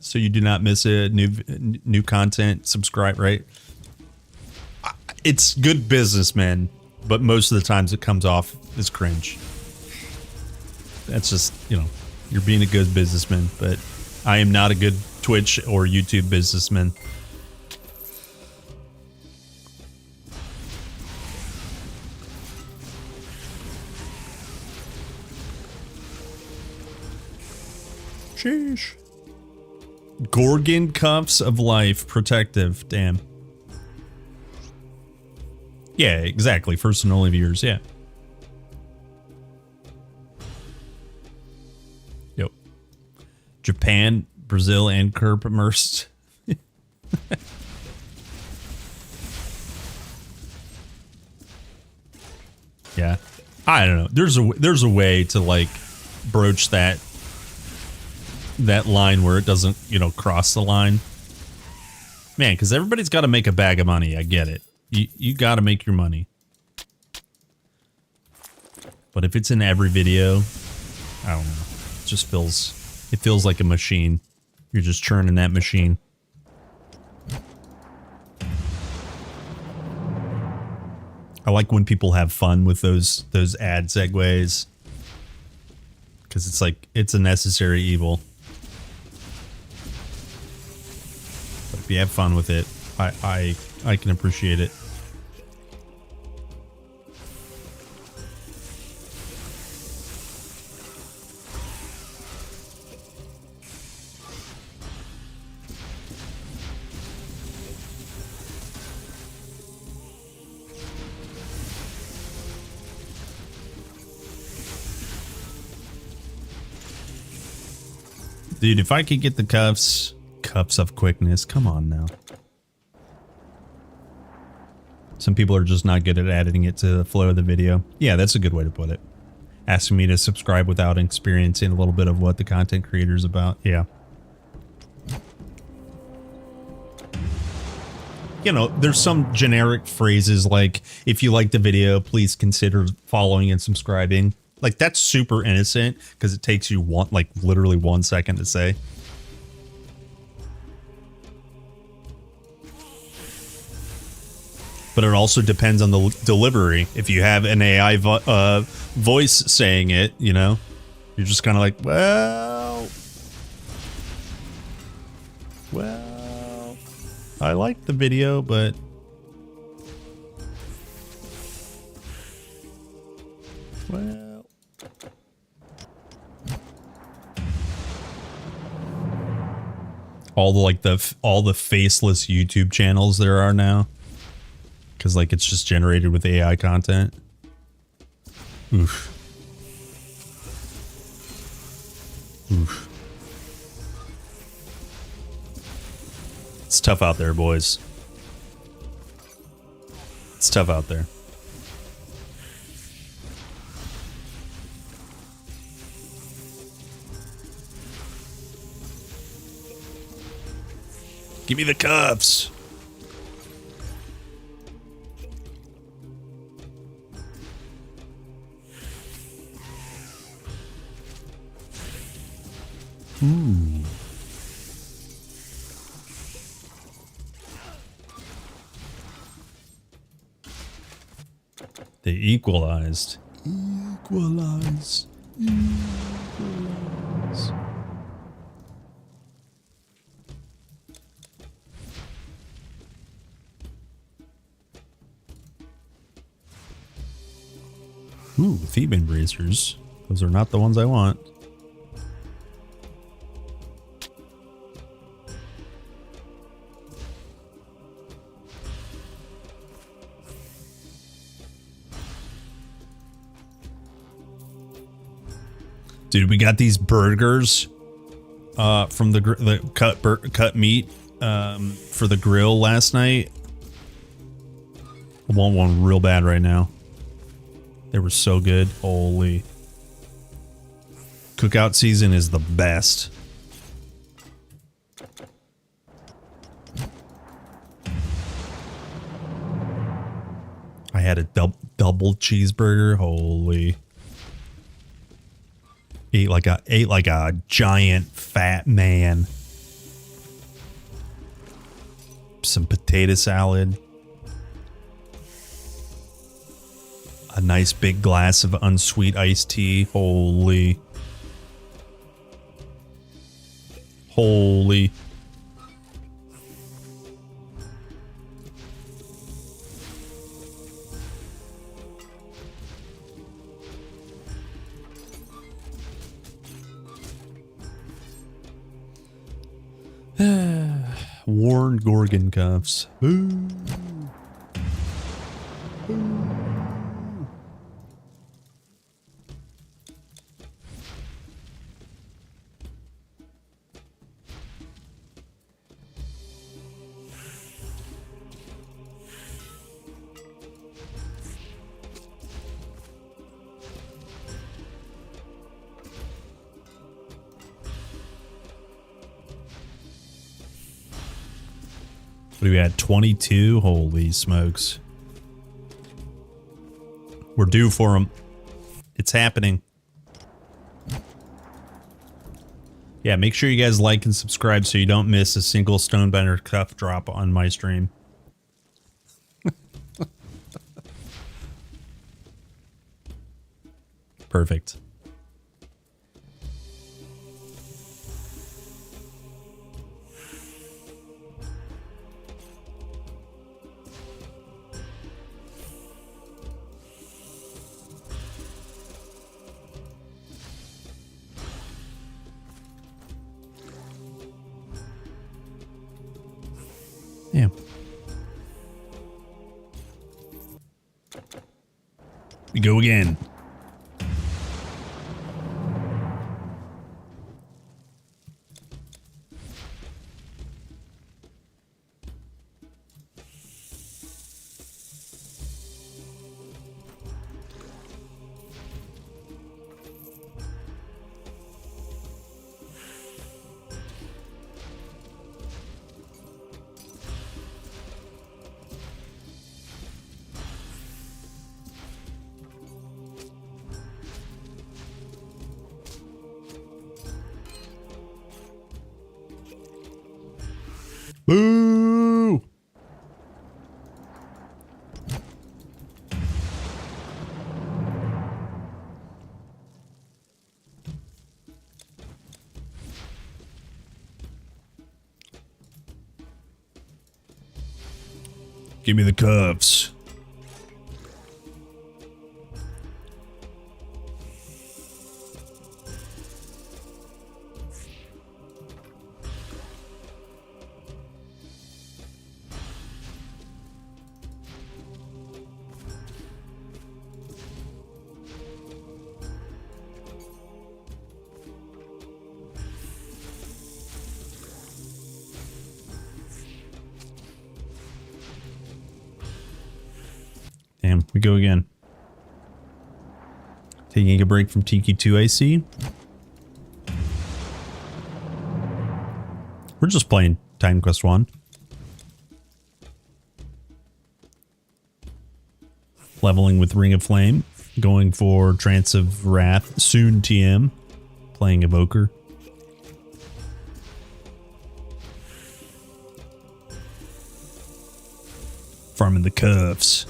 so you do not miss a new content, subscribe, right? It's good business, man, but most of the times it comes off as cringe. That's just, you know, you're being a good businessman, but I am not a good Twitch or YouTube businessman. Sheesh. Gorgon cuffs of life, protective. Damn. Yeah, exactly. First and only viewers. Yeah. Yep. Japan, Brazil, and Kerp immersed. Yeah. I don't know. There's a way to like broach that line where it doesn't, you know, cross the line. Man, because everybody's got to make a bag of money. I get it. You got to make your money. But if it's in every video, I don't know. It just feels like a machine. You're just churning that machine. I like when people have fun with those ad segues. Because it's like, it's a necessary evil. But if you have fun with it, I can appreciate it. Dude, if I could get the cuffs of quickness, come on now. Some people are just not good at adding it to the flow of the video. Yeah, that's a good way to put it. Asking me to subscribe without experiencing a little bit of what the content creator is about. Yeah. You know, there's some generic phrases like, if you like the video, please consider following and subscribing. Like, that's super innocent because it takes you literally 1 second to say. But it also depends on the delivery. If you have an AI voice saying it, you know, you're just kind of like, well, I like the video, but well. All the faceless YouTube channels there are now, because like it's just generated with AI content. Oof. Oof. It's tough out there, boys. It's tough out there. Give me the cuffs. Ooh. They equalized. Equalize. Equalize. Ooh, Theban bracers. Those are not the ones I want. Dude, we got these burgers from the cut meat for the grill last night. I want one real bad right now. They were so good. Holy. Cookout season is the best. I had a double cheeseburger. Holy. Ate like a giant fat man. Some potato salad. A nice big glass of unsweet iced tea. Holy. Holy. Worn Gorgon cuffs. Boo. What do we at? 22? Holy smokes. We're due for them. It's happening. Yeah, make sure you guys like and subscribe so you don't miss a single Stonebender cuff drop on my stream. Perfect. Yeah. We go again. Boo! Give me the cuffs. Damn, we go again. Taking a break from Tiki 2, I see. We're just playing Titan Quest 1. Leveling with Ring of Flame. Going for Trance of Wrath. Soon TM. Playing Evoker. Farming the cuffs.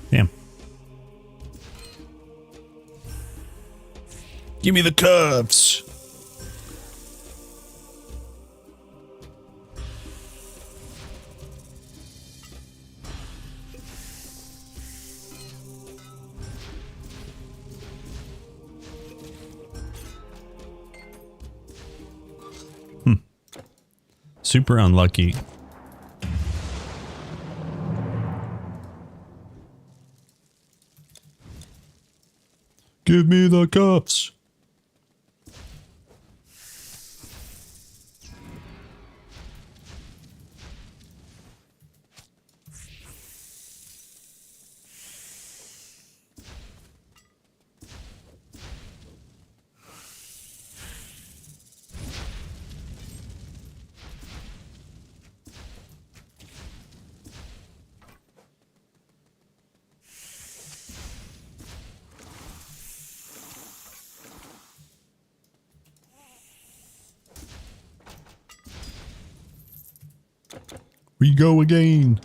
Damn. Give me the cuffs. Super unlucky. Give me the cuffs. We go again.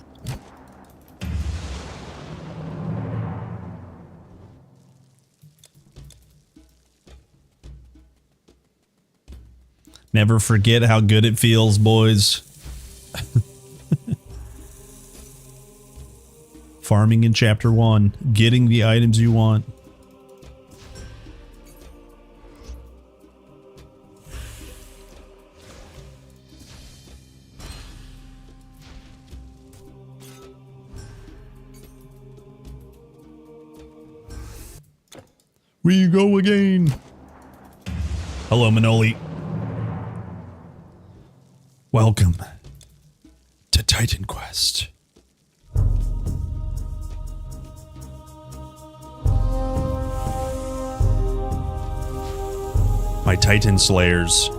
Never forget how good it feels, boys. Farming in chapter 1, getting the items you want. We go again. Hello, Manoli. Welcome to Titan Quest. My Titan Slayers.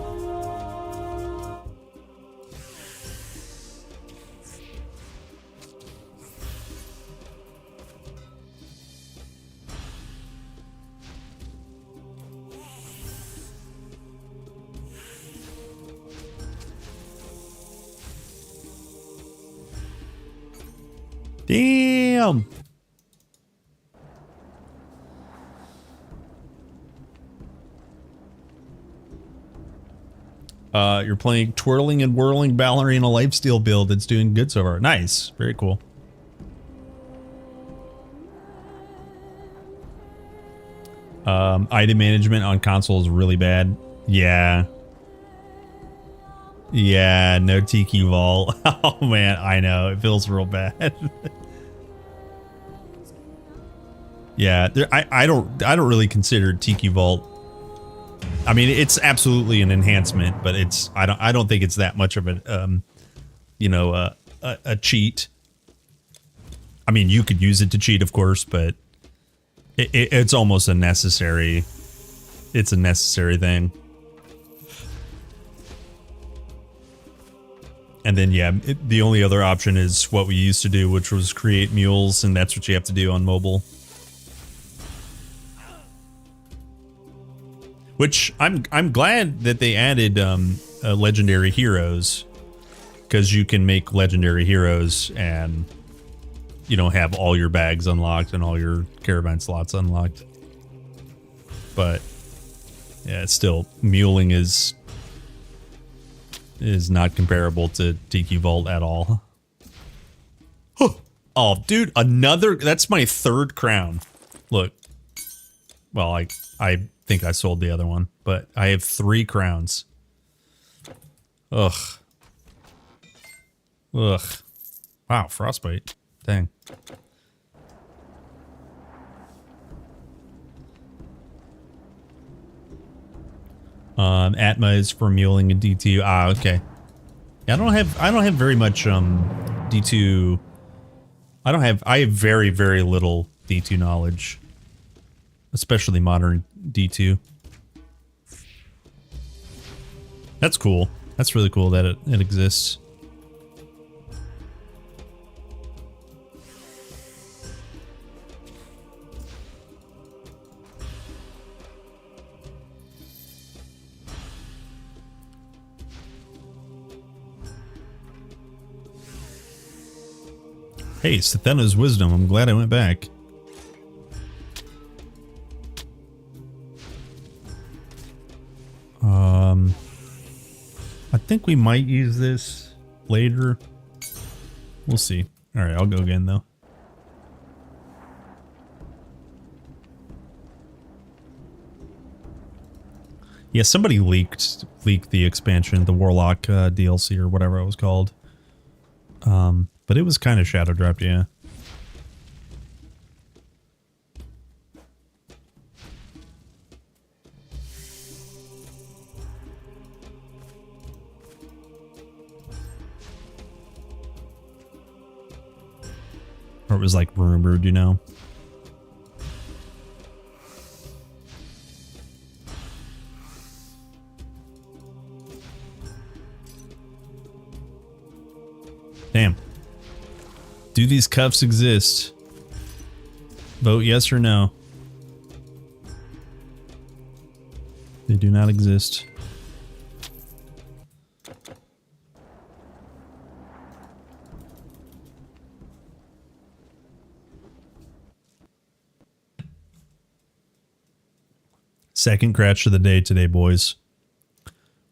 Damn. You're playing Twirling and Whirling Ballerina Lifesteal build. It's doing good so far. Nice. Very cool. Item management on console is really bad. Yeah. Yeah, no Tiki Vault. Oh man, I know. It feels real bad. Yeah, I don't really consider Tiki Vault. I mean, it's absolutely an enhancement, but it's I don't think it's that much of a a cheat. I mean, you could use it to cheat, of course, but it's almost a necessary. It's a necessary thing. And then, yeah, the only other option is what we used to do, which was create mules, and that's what you have to do on mobile. Which I'm glad that they added legendary heroes, because you can make legendary heroes and have all your bags unlocked and all your caravan slots unlocked. But yeah, it's still muling is not comparable to Tiki Vault at all. Oh, dude, that's my 3rd crown. Look. Well, I think I sold the other one, but I have 3 crowns. Ugh. Ugh. Wow, frostbite. Dang. Atma is for muling and D2. Ah, okay. Yeah, I don't have very much D2. I have very, very little D2 knowledge. Especially modern D2. That's cool. That's really cool that it exists. Hey, Sathena's wisdom. I'm glad I went back. I think we might use this later. We'll see. All right, I'll go again though. Yeah, somebody leaked the expansion, the Warlock DLC or whatever it was called. But it was kind of shadow dropped, yeah. Or it was like rumored, Damn. Do these cuffs exist? Vote yes or no. They do not exist. Second crash of the day today, boys.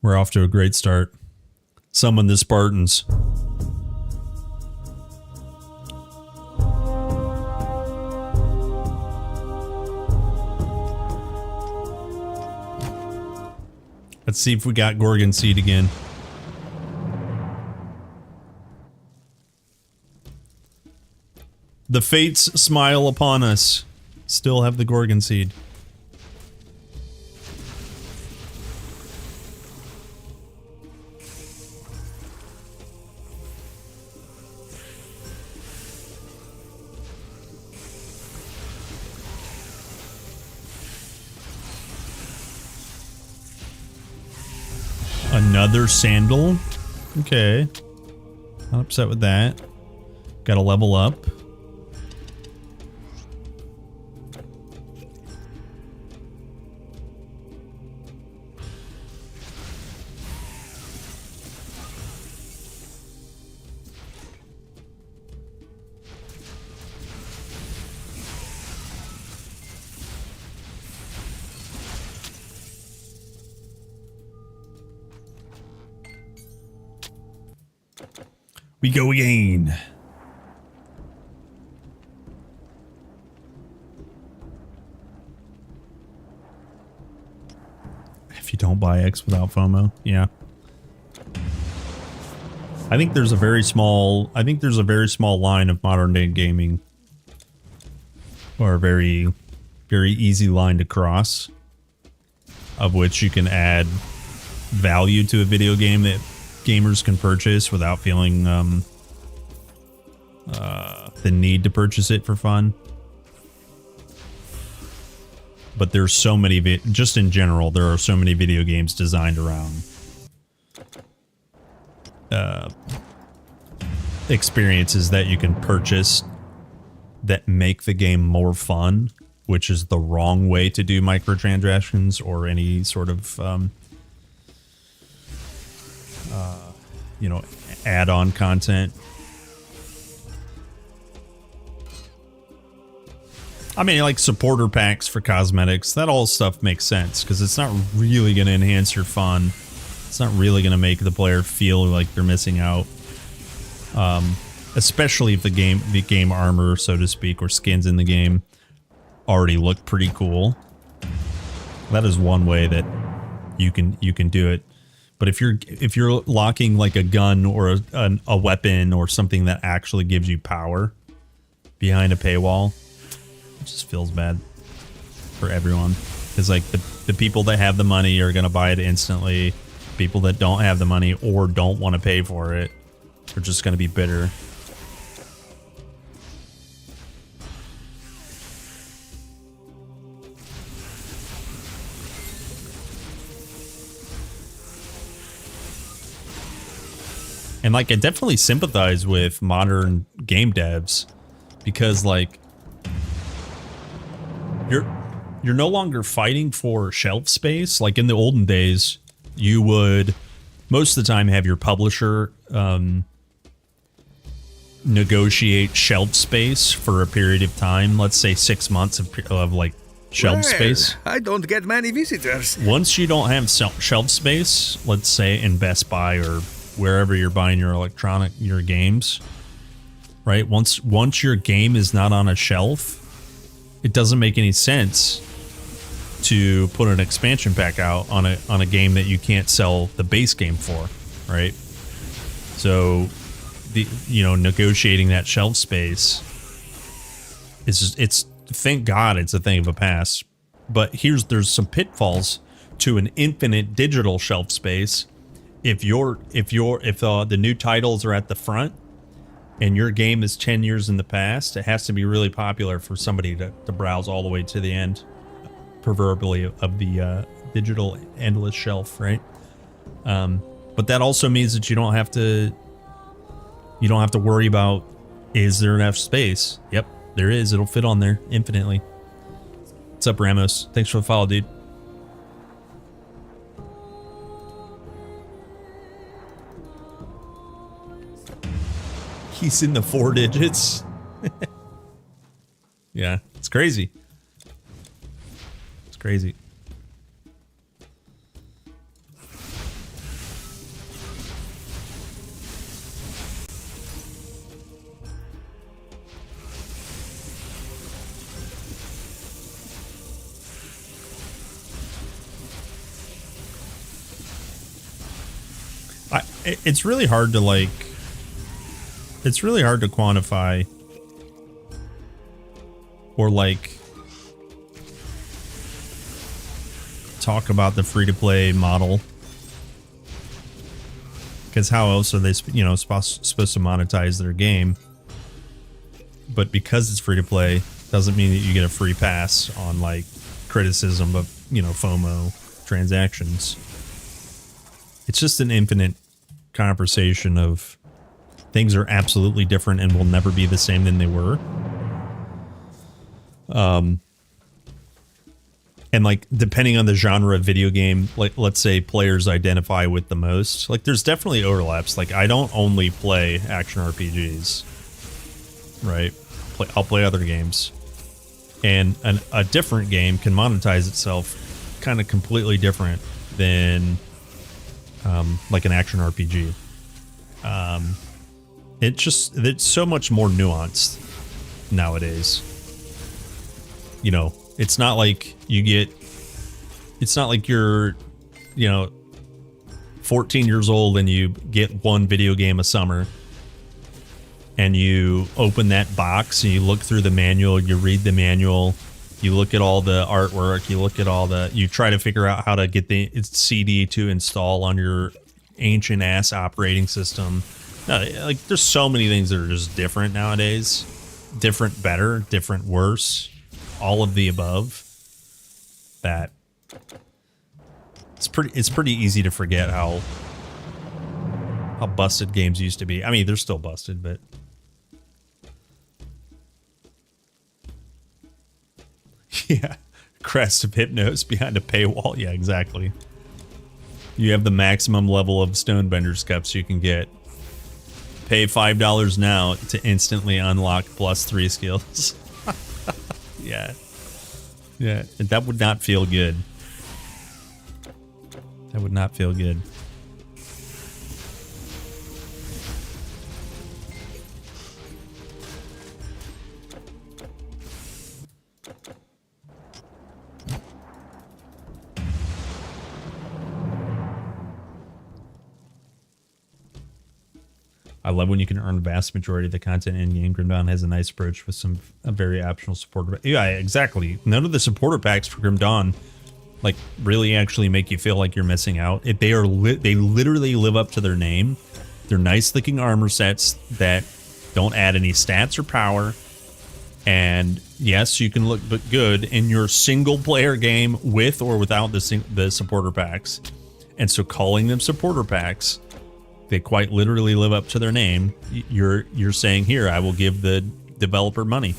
We're off to a great start. Summon the Spartans. Let's see if we got Gorgon Seed again. The fates smile upon us. Still have the Gorgon Seed. Another sandal. Okay. Not upset with that. Gotta level up. We go again. If you don't buy X without FOMO, yeah. I think there's a very small line of modern day gaming, or a very easy line to cross, of which you can add value to a video game that gamers can purchase without feeling the need to purchase it for fun. But there's so many, just in general, there are so many video games designed around experiences that you can purchase that make the game more fun, which is the wrong way to do microtransactions or any sort of you know, add-on content. I mean, like supporter packs for cosmetics, that all stuff makes sense because it's not really going to enhance your fun. It's not really going to make the player feel like they're missing out. Especially if the game armor, so to speak, or skins in the game already look pretty cool. That is one way that you can do it. But if you're locking like a gun or a weapon or something that actually gives you power behind a paywall, it just feels bad for everyone. Because like the people that have the money are gonna buy it instantly. People that don't have the money or don't want to pay for it are just gonna be bitter. And like I definitely sympathize with modern game devs because like you're no longer fighting for shelf space. Like in the olden days, you would most of the time have your publisher negotiate shelf space for a period of time. Let's say 6 months of like shelf space. I don't get many visitors. Once you don't have shelf space, let's say in Best Buy or wherever you're buying your games, right? Once your game is not on a shelf, it doesn't make any sense to put an expansion pack out on a game that you can't sell the base game for, right? So negotiating that shelf space it's thank God it's a thing of the past. But there's some pitfalls to an infinite digital shelf space. If the new titles are at the front and your game is 10 years in the past, it has to be really popular for somebody to browse all the way to the end, proverbially, of the digital endless shelf, right? But that also means that you don't have to worry about, is there enough space? Yep, there is. It'll fit on there infinitely. What's up, Ramos? Thanks for the follow, dude. He's in the 4 digits. Yeah, it's crazy. It's crazy. it's really hard to like. It's really hard to quantify or like talk about the free-to-play model, because how else are they, you know, supposed to monetize their game? But because it's free-to-play, doesn't mean that you get a free pass on like criticism of, you know, FOMO transactions. It's just an infinite conversation of things are absolutely different and will never be the same than they were. And like, depending on the genre of video game, like let's say players identify with the most, like there's definitely overlaps. Like I don't only play action RPGs, right? I'll play other games, and a different game can monetize itself kind of completely different than like an action RPG. It's so much more nuanced nowadays. You know, it's not like you're, you know, 14 years old and you get one video game a summer and you open that box and you look through the manual, you read the manual, you look at all the artwork, you try to figure out how to get the CD to install on your ancient ass operating system. Like there's so many things that are just different nowadays. Different better, different worse, all of the above. That it's pretty easy to forget how busted games used to be. I mean, they're still busted, but yeah, Crest of Hypnos behind a paywall. Yeah, exactly. You have the maximum level of Stonebender's cups you can get. Pay $5 now to instantly unlock +3 skills. Yeah. Yeah, that would not feel good. That would not feel good. I love when you can earn the vast majority of the content in game. Grim Dawn has a nice approach with a very optional supporter. Yeah, exactly. None of the supporter packs for Grim Dawn like really actually make you feel like you're missing out. They literally live up to their name. They're nice looking armor sets that don't add any stats or power. And yes, you can look good in your single player game with or without the supporter packs. And so calling them supporter packs, they quite literally live up to their name. You're saying, here, I will give the developer money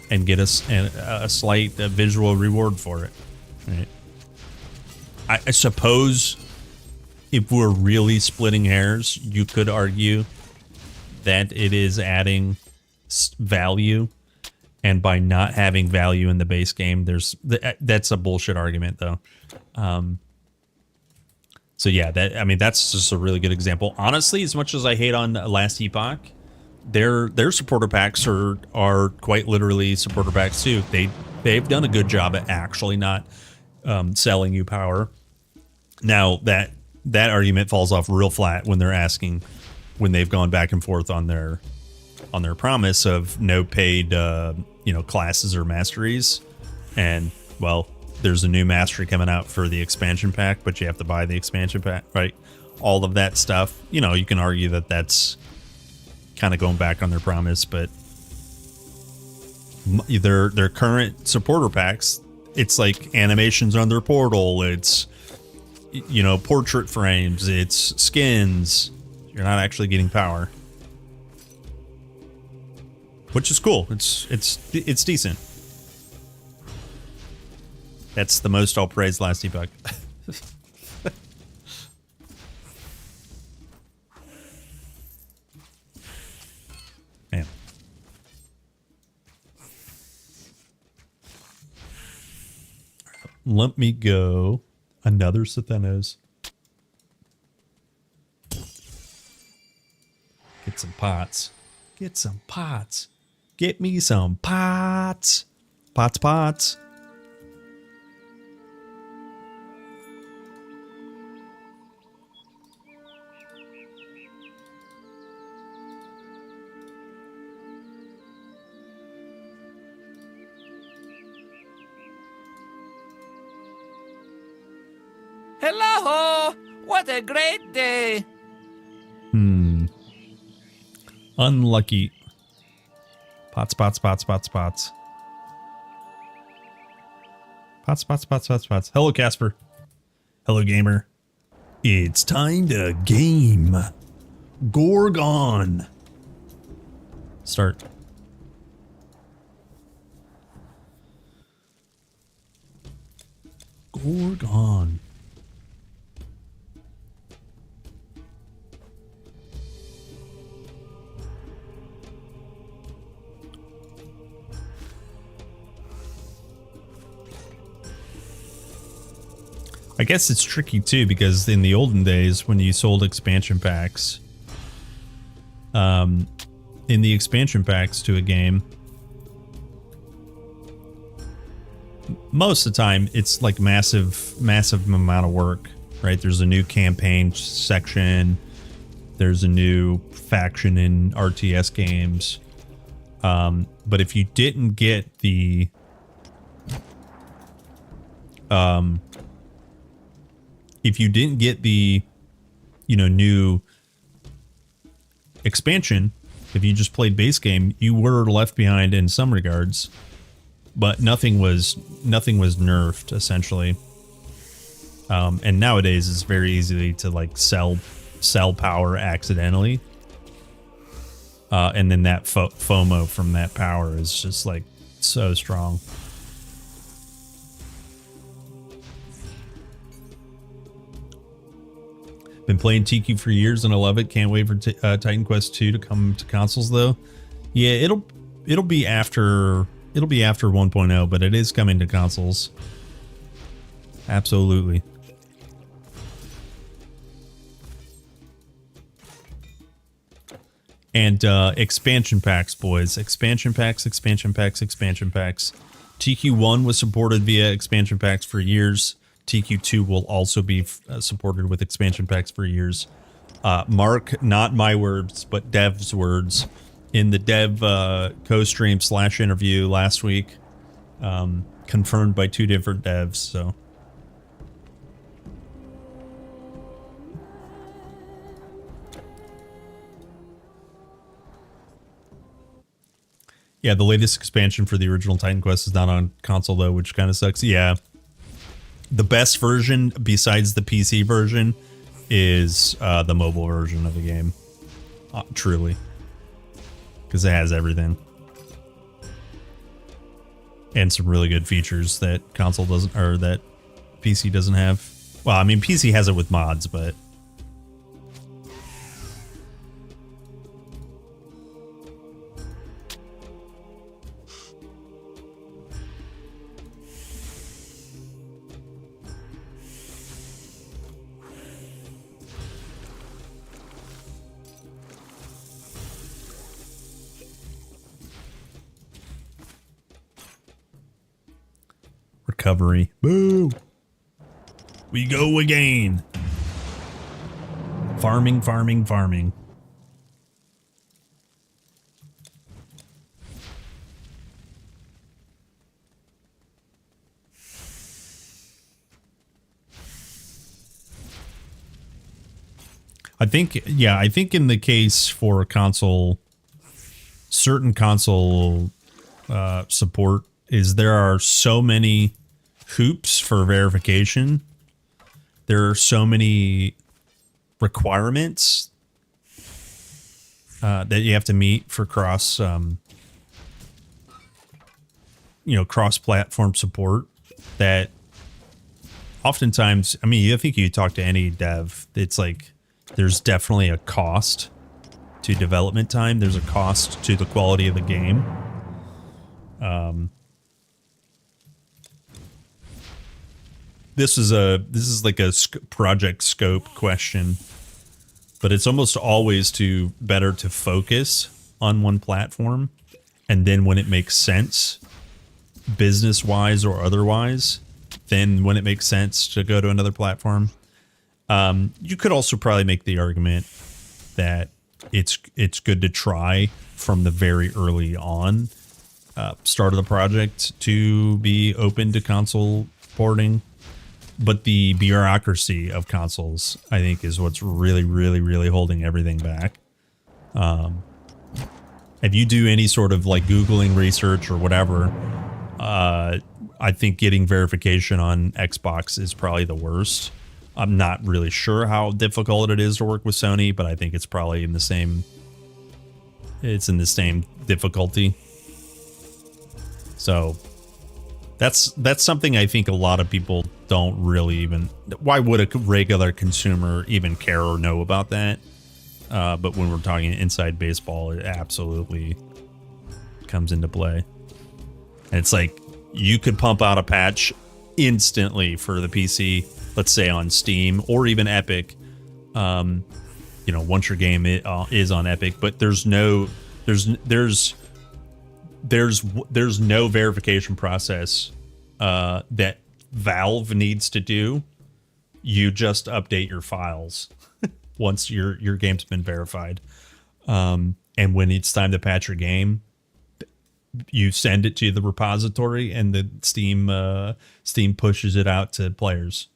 and get us a slight visual reward for it. Right? I suppose if we're really splitting hairs, you could argue that it is adding value, and by not having value in the base game, that's a bullshit argument, though. So yeah, that's just a really good example. Honestly, as much as I hate on Last Epoch, their supporter packs are quite literally supporter packs too. They've done a good job at actually not selling you power. Now that argument falls off real flat when they've gone back and forth on their promise of no paid classes or masteries, and well, there's a new mastery coming out for the expansion pack, but you have to buy the expansion pack, right? All of that stuff. You know, you can argue that that's kind of going back on their promise, but their current supporter packs, it's like animations on their portal, it's, you know, portrait frames, it's skins. You're not actually getting power, which is cool. It's decent. That's the most I'll praise Last Epoch. Man. Let me go. Another Sathenos. Get some pots. Get some pots. Get me some pots. Pots. Hello! What a great day! Unlucky. Pots. Pots. Hello, Casper. Hello, gamer. It's time to game. Gorgon. Start. Gorgon. I guess it's tricky too, because in the olden days when you sold expansion packs, in the expansion packs to a game, most of the time it's like massive amount of work, right? There's a new campaign section, there's a new faction in RTS games, but if you didn't get the new expansion, if you just played base game, you were left behind in some regards, but nothing was nerfed essentially. And nowadays it's very easy to like sell power accidentally, and then that FOMO from that power is just like so strong. Been playing TQ for years and I love it. Can't wait for Titan Quest 2 to come to consoles though. Yeah, it'll be after 1.0, but it is coming to consoles. Absolutely. And expansion packs, boys. Expansion packs. TQ1 was supported via expansion packs for years. TQ2 will also be supported with expansion packs for years. Mark, not my words, but Dev's words, in the Dev co-stream / interview last week, confirmed by 2 different devs, so. Yeah, the latest expansion for the original Titan Quest is not on console though, which kind of sucks. Yeah. The best version, besides the PC version, is the mobile version of the game. Truly. Because it has everything. And some really good features that console doesn't, or that PC doesn't have. Well, I mean, PC has it with mods, but... Recovery. Boo! We go again. Farming. I think in the case for console, certain console support is there are so many hoops for verification. There are so many requirements that you have to meet for cross-platform support that oftentimes, I mean, I think you talk to any dev, it's like there's definitely a cost to development time. There's a cost to the quality of the game. This is like a project scope question, but it's almost always better to focus on one platform, and then when it makes sense, business wise or otherwise, then when it makes sense to go to another platform. You could also probably make the argument that it's good to try from the very early on start of the project to be open to console porting. but the bureaucracy of consoles, I think, is what's really, really, really holding everything back. If you do any sort of like Googling research or whatever, I think getting verification on Xbox is probably the worst. I'm not really sure how difficult it is to work with Sony, but I think it's probably in the same. It's in the same difficulty. So that's something I think a lot of people don't really even. Why would a regular consumer even care or know about that? But when we're talking inside baseball, it absolutely comes into play. And it's like you could pump out a patch instantly for the PC, let's say on Steam or even Epic. You know, once your game is on Epic, but there's no verification process that Valve needs to do. You just update your files once your game's been verified, and when it's time to patch your game, you send it to the repository, and the Steam pushes it out to players.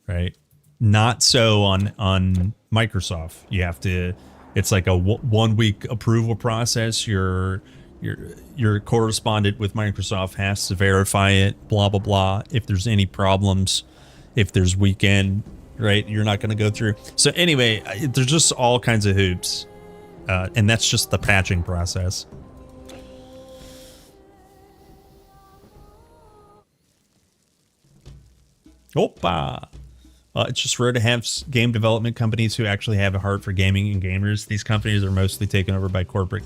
Right? Not so on Microsoft. You have to. It's like a 1 week approval process. Your correspondent with Microsoft has to verify it. Blah blah blah. If there's any problems, if there's weekend, right? You're not going to go through. So anyway, there's just all kinds of hoops, and that's just the patching process. Opa. It's just rare to have game development companies who actually have a heart for gaming and gamers. These companies are mostly taken over by corporate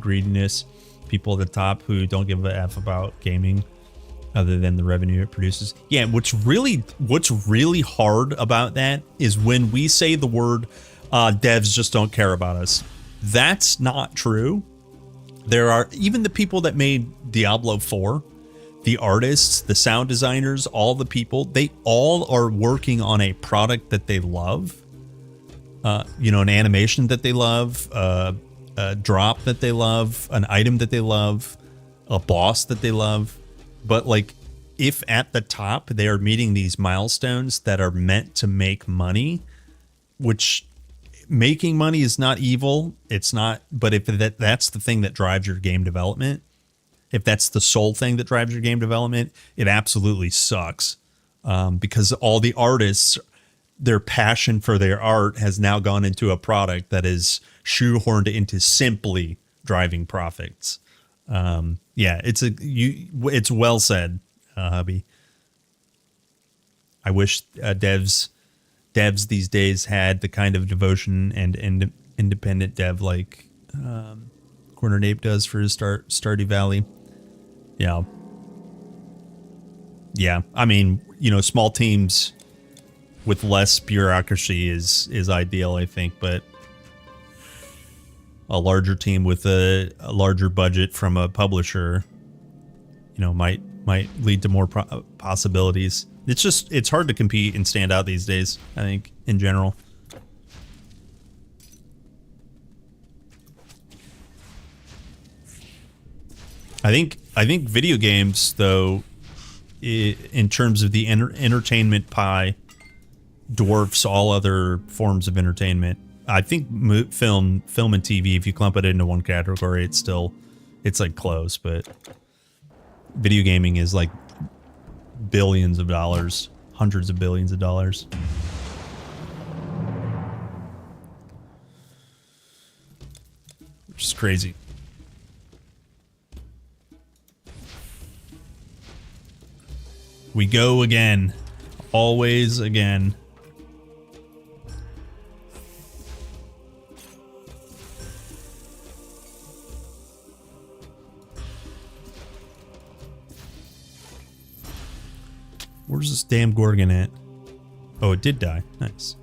greediness. People at the top who don't give a F about gaming other than the revenue it produces. Yeah, what's really hard about that is when we say the word devs just don't care about us. That's not true. There are even the people that made Diablo 4, the artists, the sound designers, all the people, they all are working on a product that they love. You know, an animation that they love, a drop that they love, an item that they love, a boss that they love. But like, if at the top they are meeting these milestones that are meant to make money, which making money is not evil, it's not, but if that's the thing that drives your game development, if that's the sole thing that drives your game development, it absolutely sucks. Because all the artists, their passion for their art has now gone into a product that is shoehorned into simply driving profits. Yeah, it's well said, hubby. I wish devs these days had the kind of devotion and independent dev like Corner Nape does for his Stardew Valley. Yeah. I mean, you know, small teams with less bureaucracy is ideal, I think, but a larger team with a larger budget from a publisher, you know, might lead to more possibilities. It's hard to compete and stand out these days, I think, in general. I think video games, though, in terms of the entertainment pie, dwarfs all other forms of entertainment. I think film and TV, if you clump it into one category, it's like close, but video gaming is like billions of dollars, hundreds of billions of dollars. Which is crazy. We go again. Always again. Where's this damn Gorgon at? Oh, it did die. Nice.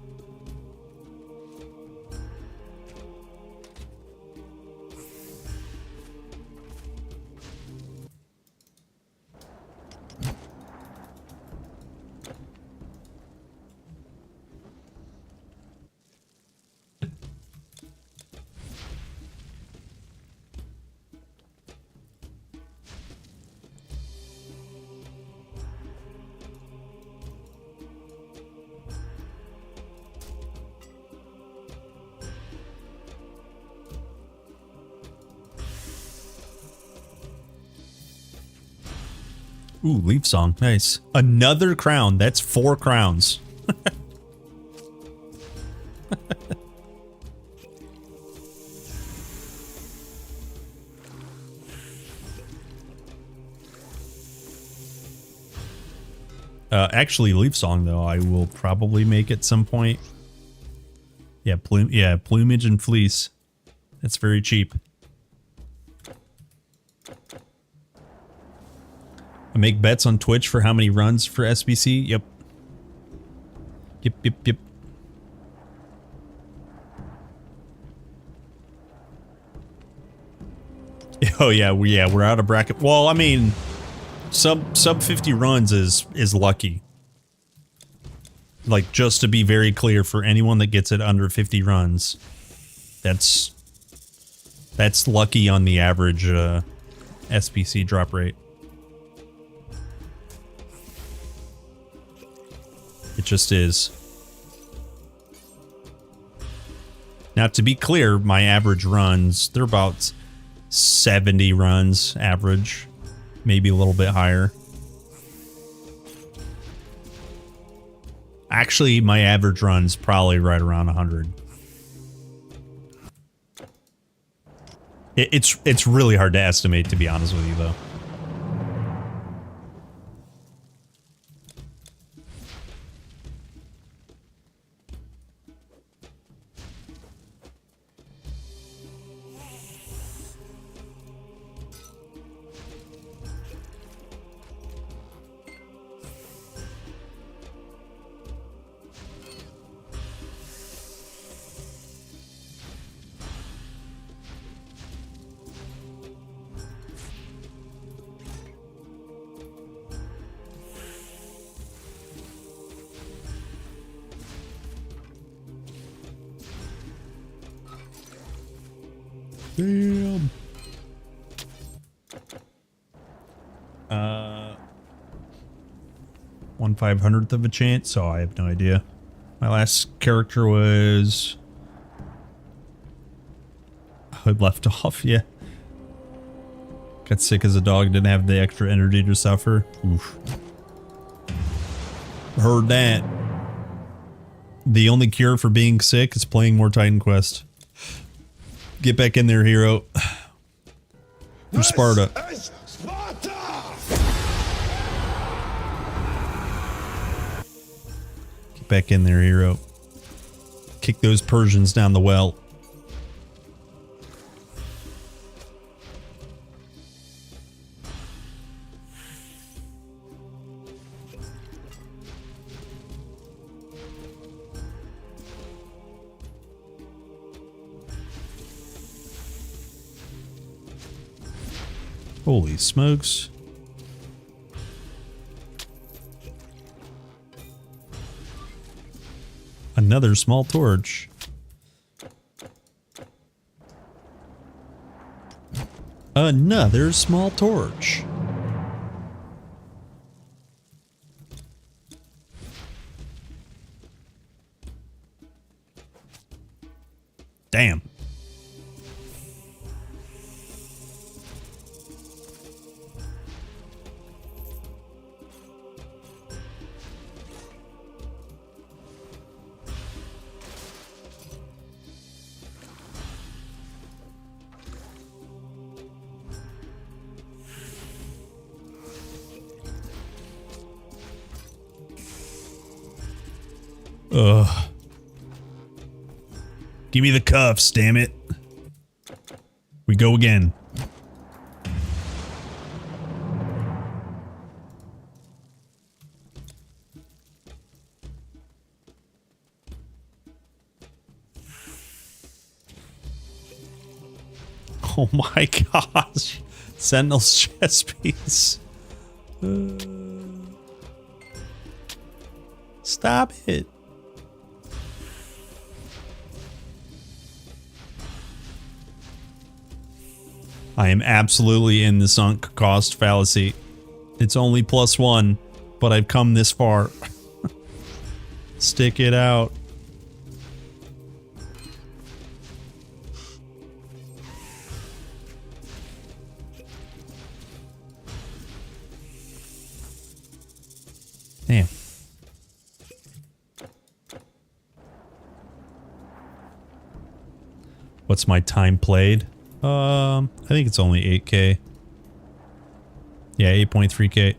Ooh, Leaf Song. Nice. Another crown. That's 4 crowns. Actually, Leaf Song, though, I will probably make at some point. Yeah, Plumage and Fleece. That's very cheap. I make bets on Twitch for how many runs for SBC. Yep. Yep. Oh yeah, we're out of bracket. Well, I mean, sub 50 runs is lucky. Like, just to be very clear, for anyone that gets it under 50 runs, that's lucky on the average SBC drop rate. It just is. Now, to be clear, my average runs, they're about 70 runs average, maybe a little bit higher. Actually, my average run's probably right around 100. It's really hard to estimate, to be honest with you, though. Damn. 1/500th of a chance, so I have no idea. My last character was... I left off, yeah. Got sick as a dog, didn't have the extra energy to suffer. Oof. Heard that. The only cure for being sick is playing more Titan Quest. Get back in there, hero. For Sparta. Get back in there, hero. Kick those Persians down the well. Holy smokes. Another small torch. Another small torch. Damn. Ugh. Give me the cuffs, damn it. We go again. Oh my gosh. Sentinel's chest piece. Stop it. I am absolutely in the sunk cost fallacy. It's only +1, but I've come this far. Stick it out. What's my time played? I think it's only 8K. Yeah, 8.3K.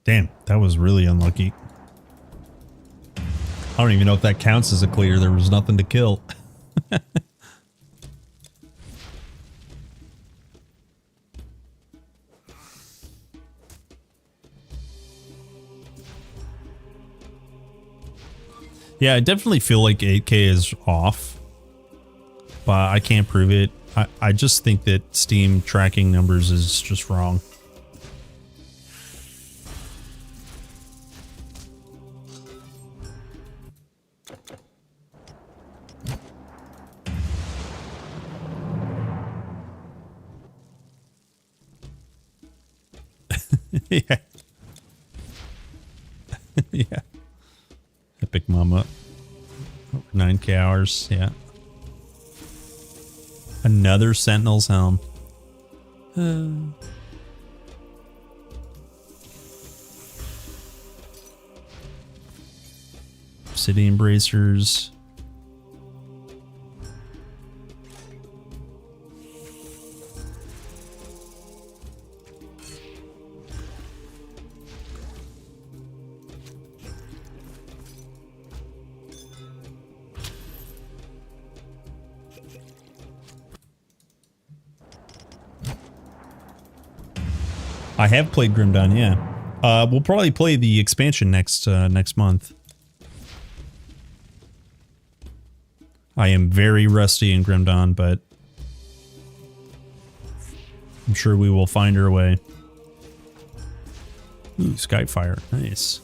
Damn, that was really unlucky. I don't even know if that counts as a clear. There was nothing to kill. Yeah, I definitely feel like 8K is off, but I can't prove it. I just think that Steam tracking numbers is just wrong. Yeah. Yeah. Epic Mama. 9K hours, yeah. Another Sentinel's Helm. City Embracers. I have played Grim Dawn, yeah. We'll probably play the expansion next month. I am very rusty in Grim Dawn, but I'm sure we will find our way. Ooh, Skyfire, nice.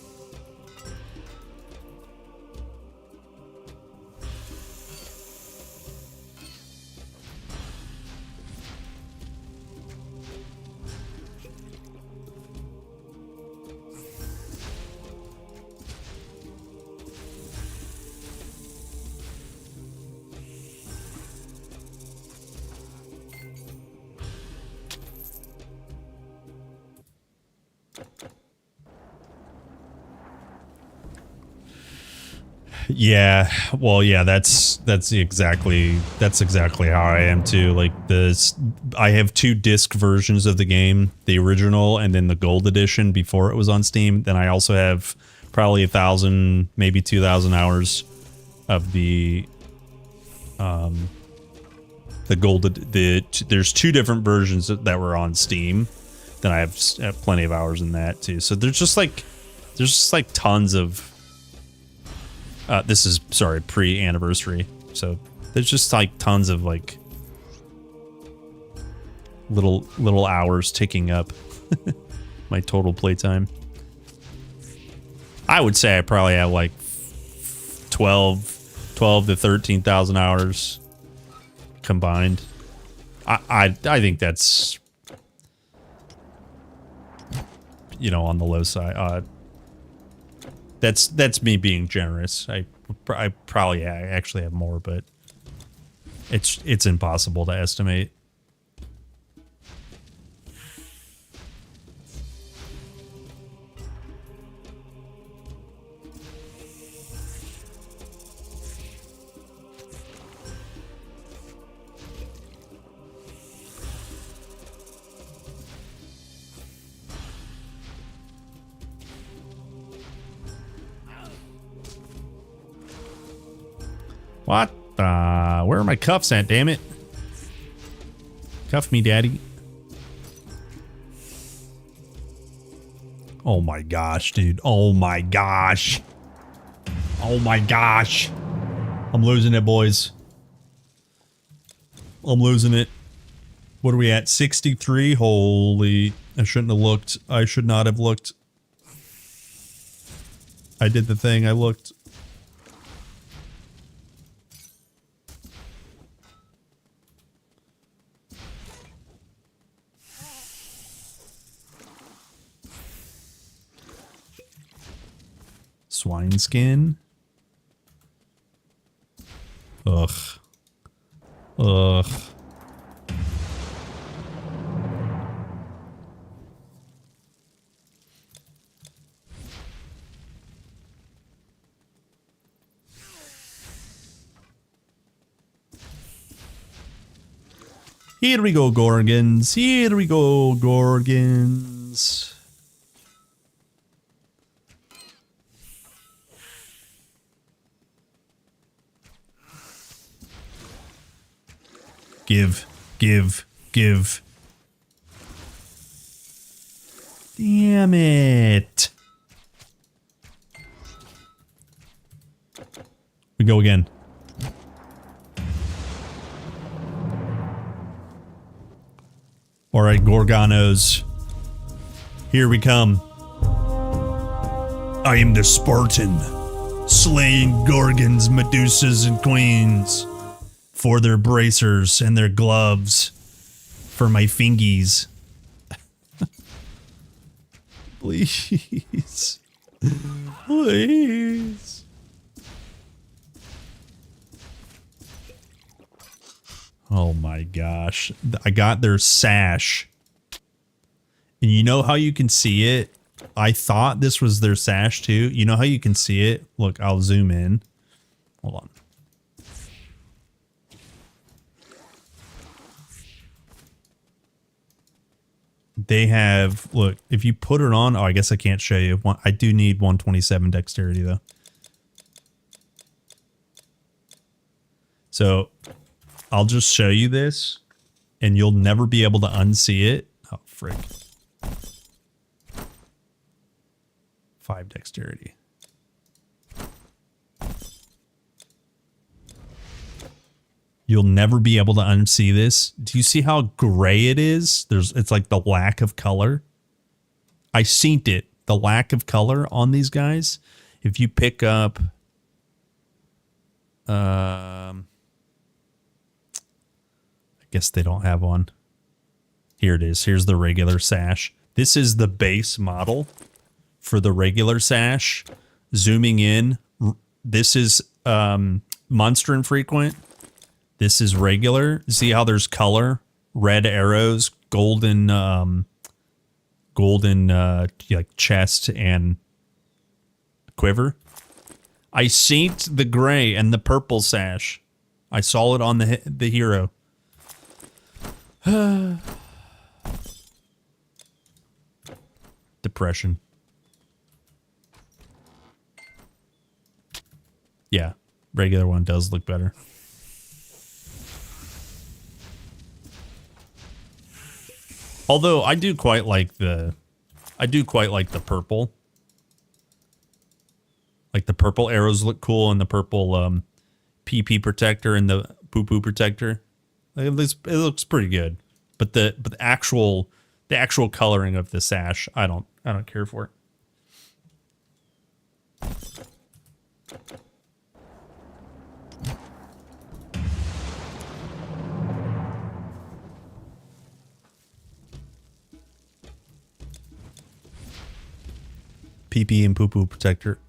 Yeah, well, yeah, that's exactly how I am too. Like this, I have 2 disc versions of the game, the original and then the gold edition before it was on Steam. Then I also have probably 1,000, maybe 2,000 hours of the gold. There's 2 different versions that were on Steam. Then I have plenty of hours in that too. So there's just like tons of. This is, sorry, pre-anniversary. So there's just like tons of like little hours ticking up my total playtime. I would say I probably have like 12 to 13,000 hours combined. I think that's, you know, on the low side. That's me being generous. I probably actually have more, but it's impossible to estimate. What? Where are my cuffs at, damn it? Cuff me, daddy. Oh my gosh, dude. Oh my gosh. Oh my gosh. I'm losing it, boys. I'm losing it. What are we at? 63? Holy. I shouldn't have looked. I should not have looked. I did the thing. I looked. Swine skin. Ugh. Ugh. Here we go, Gorgons. Here we go, Gorgons. Give. Damn it. We go again. All right, Gorganos. Here we come. I am the Spartan, slaying Gorgons, Medusas, and Queens for their bracers and their gloves for my fingies. Please. Please. Oh my gosh. I got their sash. And you know how you can see it? I thought this was their sash too. You know how you can see it? Look, I'll zoom in. Hold on. They have, look, if you put it on, oh, I guess I can't show you. I do need 127 dexterity though. So I'll just show you this and you'll never be able to unsee it. Oh, frick. 5 dexterity. You'll never be able to unsee this. Do you see how gray it is? It's like the lack of color. I synced it. The lack of color on these guys. If you pick up, I guess they don't have one. Here it is. Here's the regular sash. This is the base model for the regular sash. Zooming in, this is monster infrequent. This is regular. See how there's color? Red arrows, golden like chest and quiver. I synced the gray and the purple sash. I saw it on the hero. Depression. Yeah, regular one does look better. Although I do quite like the purple. Like the purple arrows look cool and the purple PP protector and the poo poo protector. It looks pretty good. But the actual coloring of the sash, I don't care for it. PP and poo poo protector.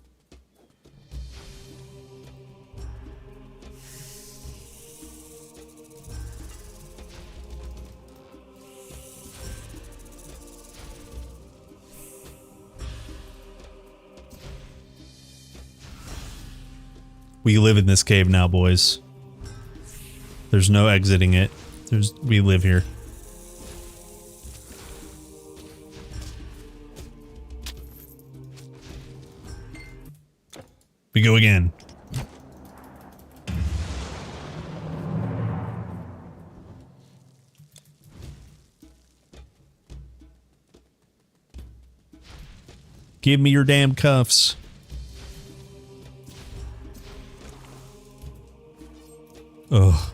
We live in this cave now, boys. There's no exiting it. We live here. We go again. Give me your damn cuffs. Ugh.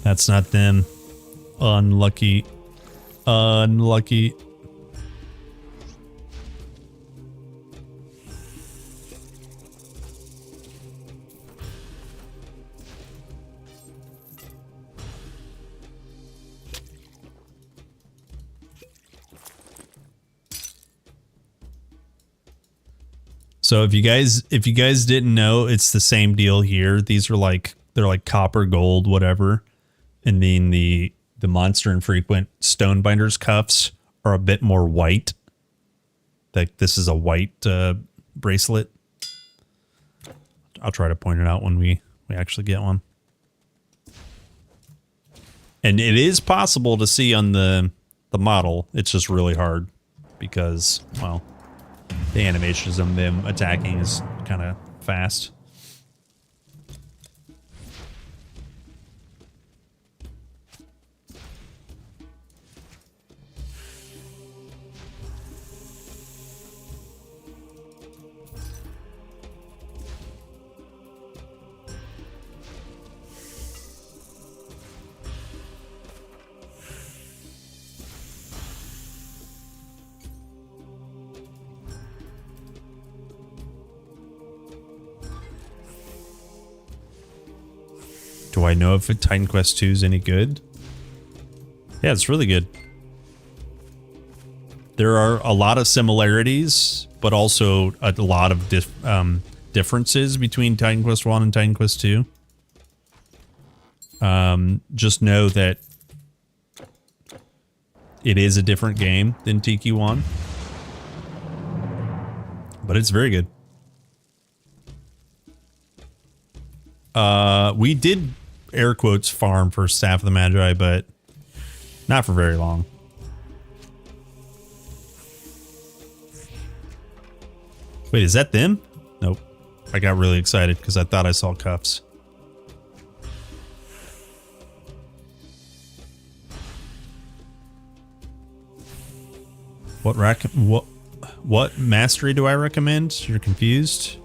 That's not them. Unlucky. Unlucky. So if you guys didn't know, it's the same deal here. These are like, they're like copper, gold, whatever. And then the monster infrequent Stonebinder's cuffs are a bit more white. Like this is a white bracelet. I'll try to point it out when we actually get one. And it is possible to see on the model. It's just really hard because, well, the animations of them attacking is kind of fast. Do I know if Titan Quest 2 is any good? Yeah, it's really good. There are a lot of similarities, but also a lot of differences between Titan Quest 1 and Titan Quest 2. Just know that it is a different game than TQ1. But it's very good. We did air quotes farm for Staff of the Magi, but not for very long. Wait, is that them? Nope. I got really excited because I thought I saw cuffs. What mastery do I recommend? You're confused?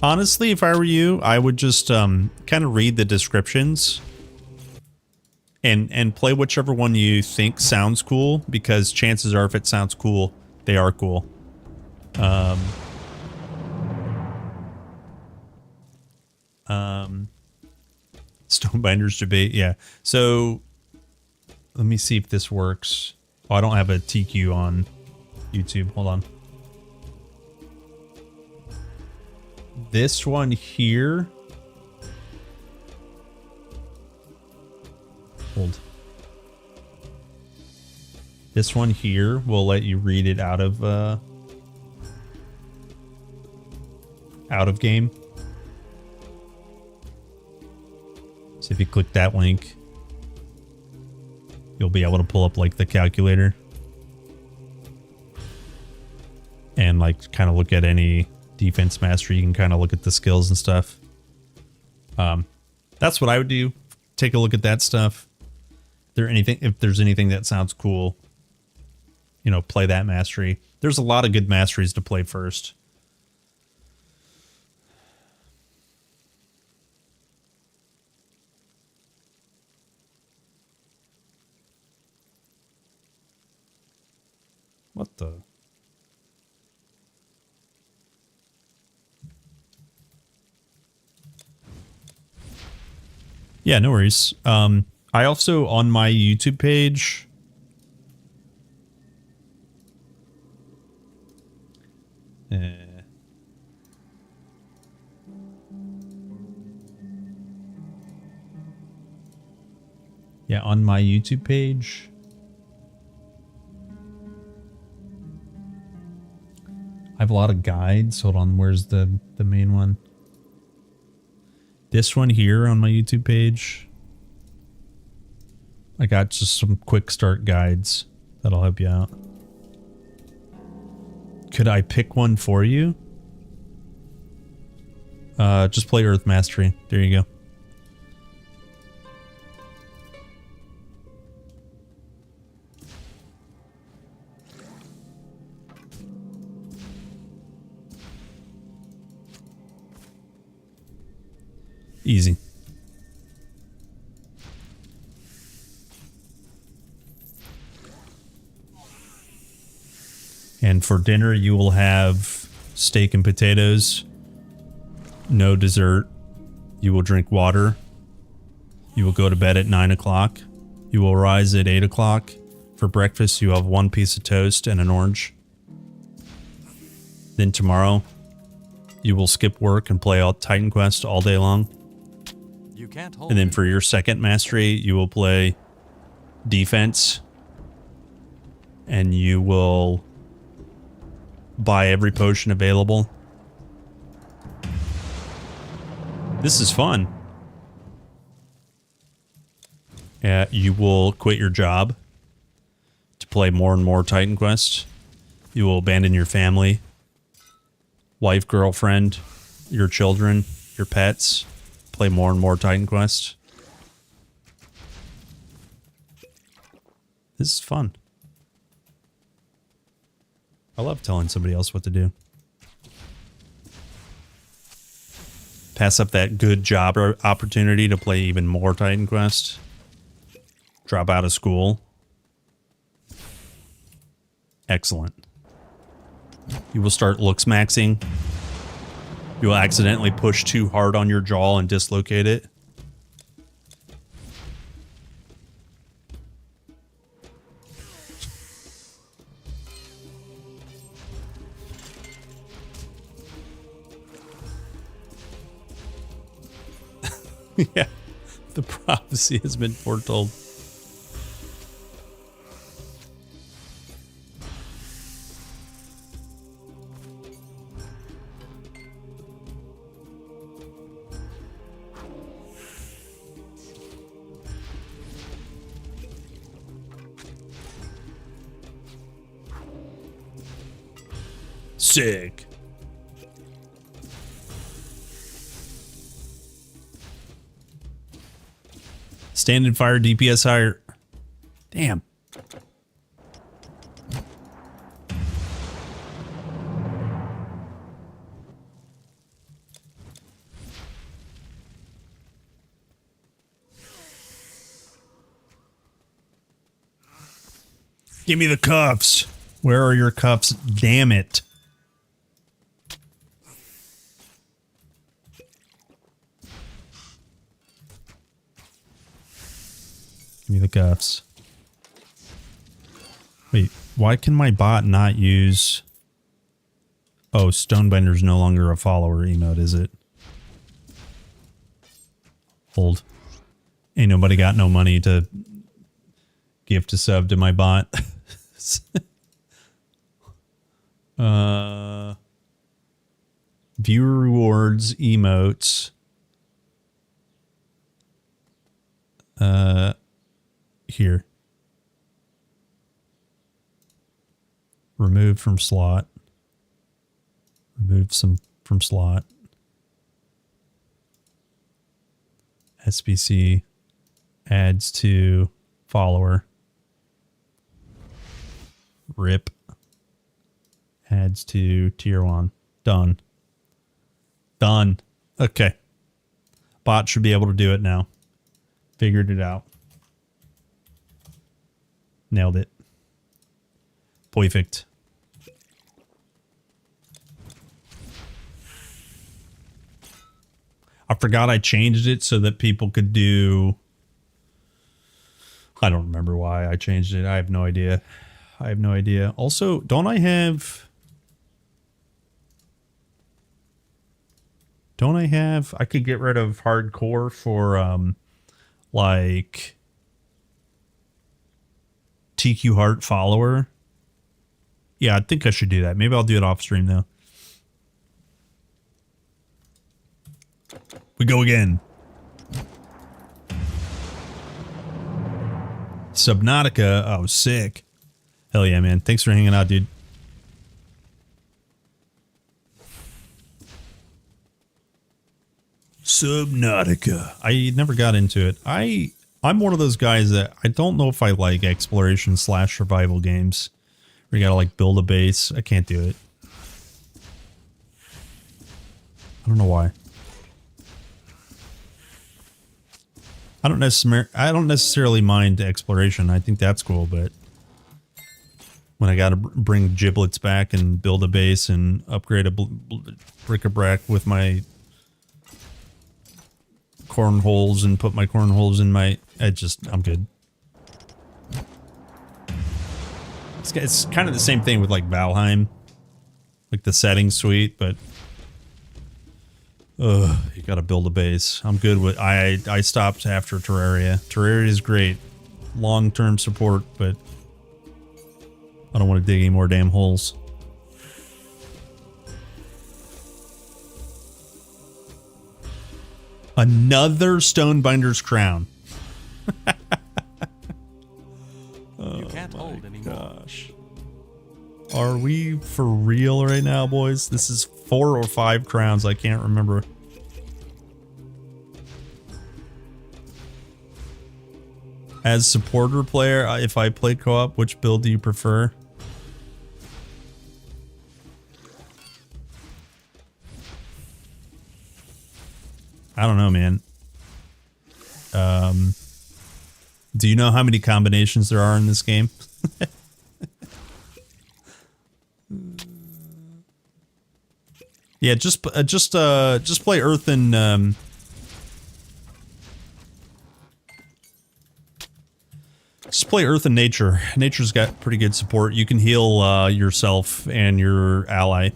Honestly, if I were you, I would just kind of read the descriptions and play whichever one you think sounds cool, because chances are if it sounds cool, they are cool. Stonebinder's debate, yeah. So let me see if this works. Oh, I don't have a TQ on YouTube. Hold on. This one here. Hold. This one here will let you read it out of game. So if you click that link, you'll be able to pull up like the calculator and like kind of look at any defense mastery. You can kind of look at the skills and stuff. That's what I would do. Take a look at that stuff. If there's anything that sounds cool, you know, play that mastery. There's a lot of good masteries to play first. What the? Yeah, no worries. I also, on my YouTube page, yeah, on my YouTube page, I have a lot of guides. Hold on, where's the main one? This one here on my YouTube page. I got just some quick start guides that'll help you out. Could I pick one for you? Just play Earth Mastery. There you go. Easy. And for dinner, you will have steak and potatoes. No dessert. You will drink water. You will go to bed at 9 o'clock. You will rise at 8 o'clock. For breakfast, you have 1 piece of toast and an orange. Then tomorrow, you will skip work and play Titan Quest all day long. You can't hold And then for your second mastery, you will play defense. And you will buy every potion available. This is fun. You will quit your job to play more and more Titan Quest. You will abandon your family, wife, girlfriend, your children, your pets. Play more and more Titan Quest. This is fun. I love telling somebody else what to do. Pass up that good job opportunity to play even more Titan Quest. Drop out of school. Excellent. You will start looks maxing. You will accidentally push too hard on your jaw and dislocate it. Yeah, the prophecy has been foretold. Sick. Standard fire DPS higher. Damn. Give me the cuffs. Where are your cuffs? Damn it. Give me the cuffs. Wait, why can my bot not use... Oh, Stonebender's no longer a follower emote, is it? Hold. Ain't nobody got no money to gift a sub to my bot. Viewer rewards, emotes. Here. Remove from slot. Remove some from slot. SBC adds to follower. RIP. Adds to tier 1. Done. Done. Okay. Bot should be able to do it now. Figured it out. Nailed it. Perfect. I forgot I changed it so that people could do... I don't remember why I changed it. I have no idea. I have no idea. Also, don't I have... Don't I have... I could get rid of hardcore for, like... TQ Heart follower. Yeah, I think I should do that. Maybe I'll do it off stream though. We go again. Subnautica. Oh, sick. Hell yeah, man. Thanks for hanging out, dude. Subnautica. I never got into it. I'm one of those guys that I don't know if I like exploration / survival games where you gotta like build a base. I can't do it. I don't know why. I don't necessarily mind exploration. I think that's cool, but when I got to bring giblets back and build a base and upgrade a bric-a-brac with my cornholes and put my cornholes in my... I'm good. It's kind of the same thing with like Valheim. Like the settings suite, but... you gotta build a base. I'm good with... I stopped after Terraria. Terraria is great. Long-term support, but... I don't want to dig any more damn holes. Another Stonebinder's crown. You can't hold anymore. Gosh. Are we for real right now, boys? This is 4 or 5 crowns. I can't remember. As supporter player, if I play co-op, which build do you prefer? I don't know, man. Do you know how many combinations there are in this game? Yeah, just play Earth and just play Earth and Nature. Nature's got pretty good support. You can heal yourself and your ally.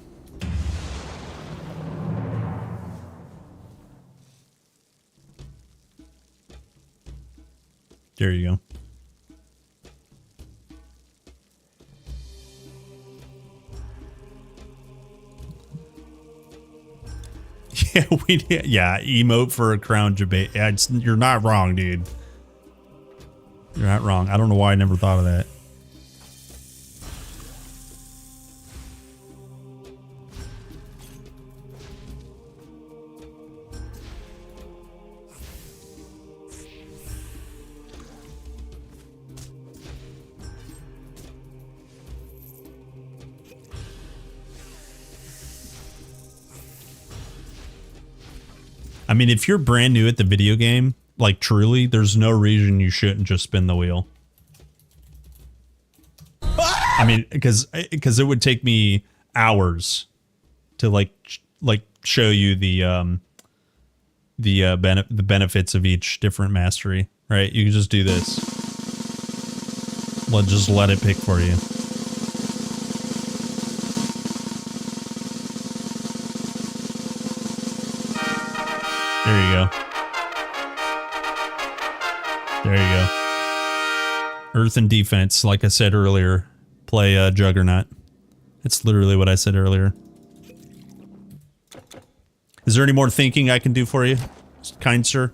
There you go. Yeah, emote for a crown debate. Yeah, you're not wrong, dude. You're not wrong. I don't know why I never thought of that. I mean, if you're brand new at the video game, like truly, there's no reason you shouldn't just spin the wheel. I mean, because it would take me hours to like show you the benefits of each different mastery, right? You can just do this. Just let it pick for you. There you go. There you go. Earth and defense, like I said earlier. Play Juggernaut. That's literally what I said earlier. Is there any more thinking I can do for you, kind sir?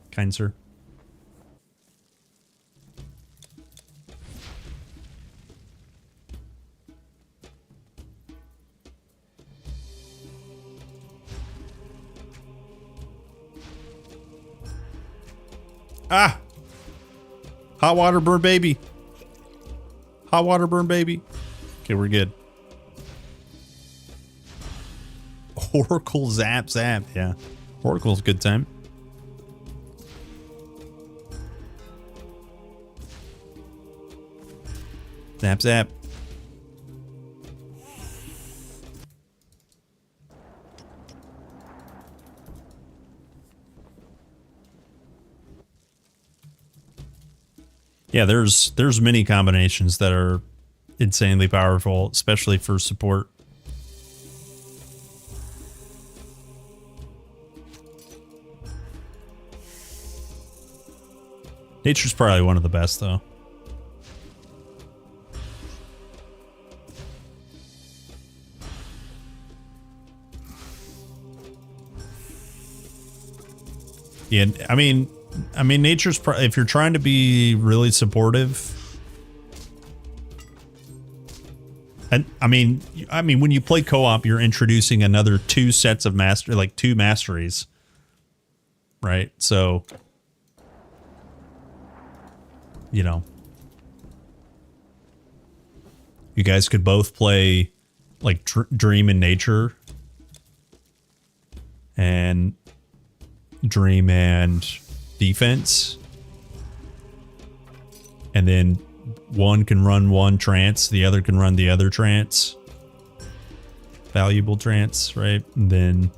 Kind sir. Ah! Hot water burn baby. Hot water burn baby. Okay, we're good. Oracle zap. Yeah. Oracle's a good time. Zap. Yeah, there's many combinations that are insanely powerful, especially for support. Nature's probably one of the best, though. Yeah, I mean, nature's if you're trying to be really supportive, and I mean, when you play co-op, you're introducing another 2 sets of two masteries, right? So, you know, you guys could both play like Dream and Nature, and dream and defense. And then one can run one trance, the other can run the other trance. Valuable trance, right? And then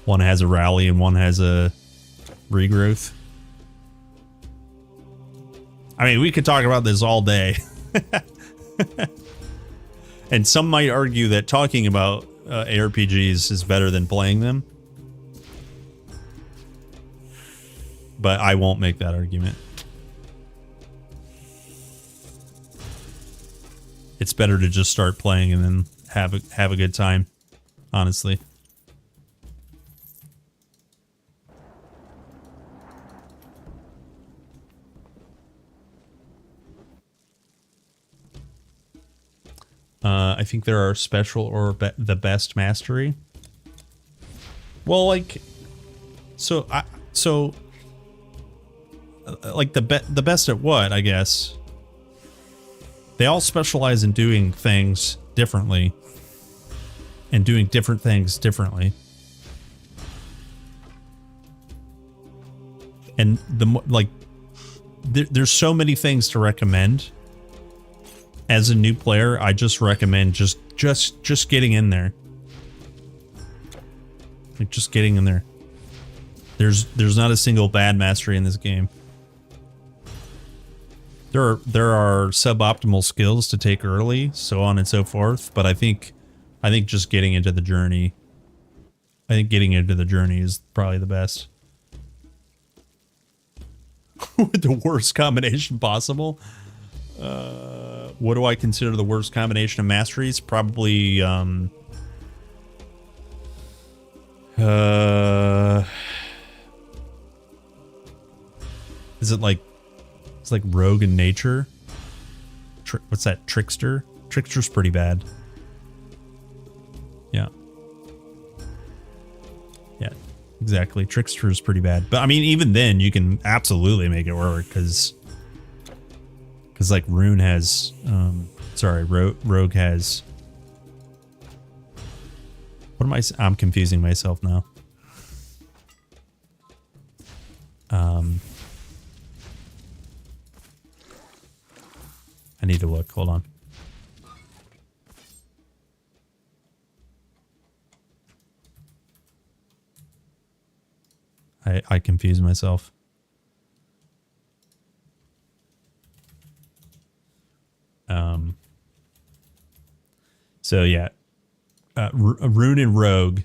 one has a rally and one has a regrowth. I mean, we could talk about this all day. And some might argue that talking about ARPGs is better than playing them. But I won't make that argument. It's better to just start playing and then have a good time, honestly. I think there are special or the best mastery. Well, like, like the best at what? I guess they all specialize in doing things differently and doing different things differently. And there's so many things to recommend. As a new player, I just recommend just getting in there. Like just getting in there. There's not a single bad mastery in this game. There are suboptimal skills to take early, so on and so forth, but I think just getting into the journey. I think getting into the journey is probably the best. The worst combination possible. What do I consider the worst combination of masteries? Probably, is it like, it's like rogue in nature? What's that? Trickster? Trickster's pretty bad. Yeah. Yeah, exactly. Trickster's pretty bad. But I mean, even then you can absolutely make it work because like Rune has, Rogue has, what am I'm confusing myself now. I need to look, hold on. I confuse myself. So yeah, Rune and Rogue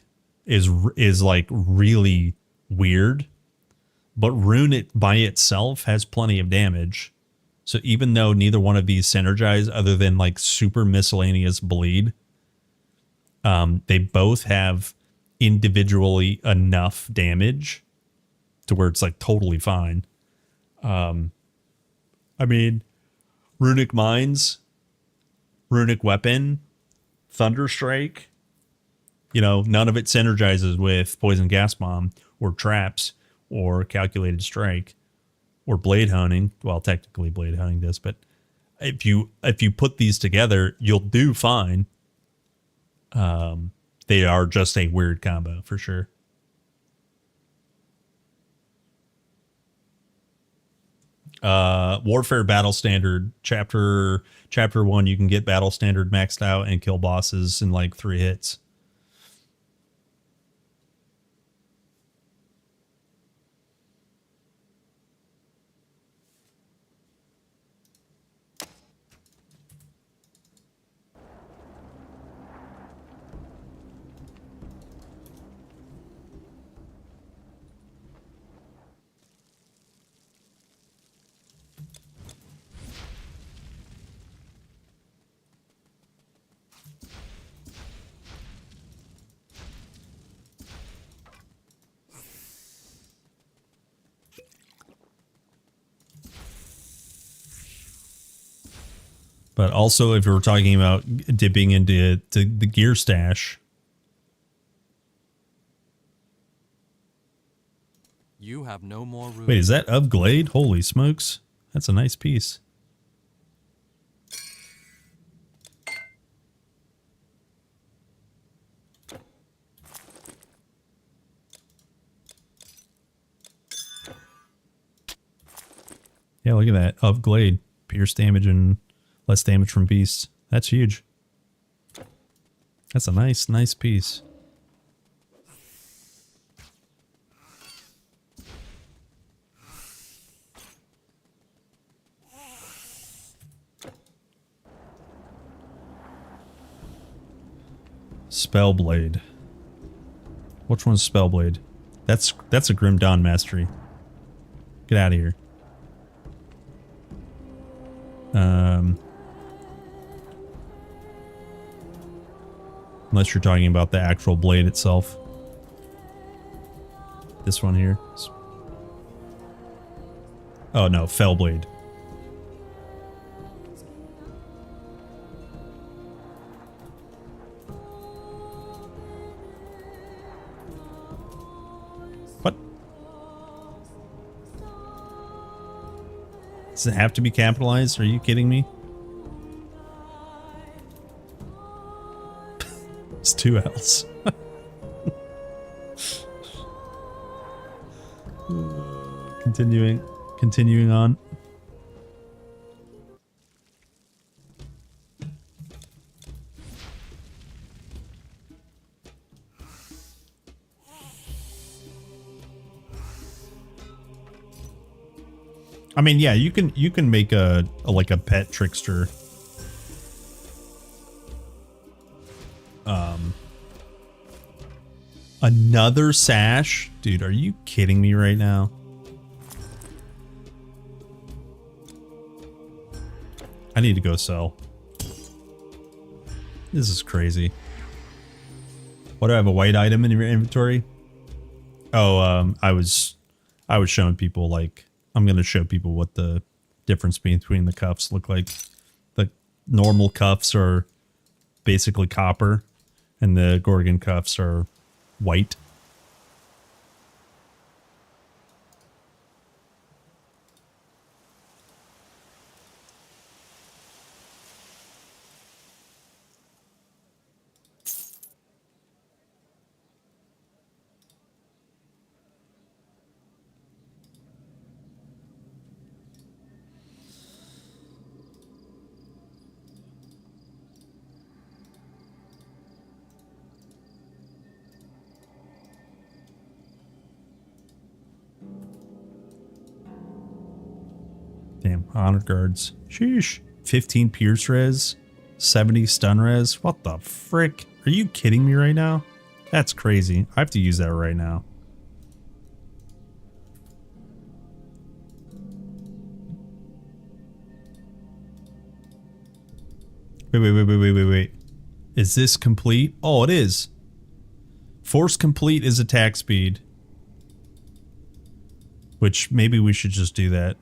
is like really weird, but Rune by itself has plenty of damage. So even though neither one of these synergize other than like super miscellaneous bleed, they both have individually enough damage to where it's like totally fine. I mean, Runic Mines, Runic Weapon, Thunderstrike, you know, none of it synergizes with Poison Gas Bomb or Traps or Calculated Strike or Blade Hunting. Well, technically Blade Hunting does, but if you put these together, you'll do fine. They are just a weird combo for sure. Warfare Battle Standard chapter 1, you can get Battle Standard maxed out and kill bosses in like 3 hits. But also, if we're talking about dipping into the gear stash, you have no more room. Wait, is that of Glade? Holy smokes, that's a nice piece. Yeah, look at that. Of Glade. Pierce damage and less damage from beasts. That's huge. That's a nice piece. Spellblade. Which one's Spellblade? That's a Grim Dawn mastery. Get out of here. Unless you're talking about the actual blade itself. This one here. Oh no, Fellblade. What? Does it have to be capitalized? Are you kidding me? It's 2 L's. Continuing on. I mean, yeah, you can make a like a pet trickster. Another sash? Dude, are you kidding me right now? I need to go sell. This is crazy. What, do I have a white item in your inventory? Oh, I was showing people, like, I'm going to show people what the difference between the cuffs look like. The normal cuffs are basically copper, and the Gorgon cuffs are white. Damn, honored guards. Sheesh. 15 pierce res, 70 stun res. What the frick? Are you kidding me right now? That's crazy. I have to use that right now. Wait. Is this complete? Oh, it is. Force complete is attack speed. Which maybe we should just do that.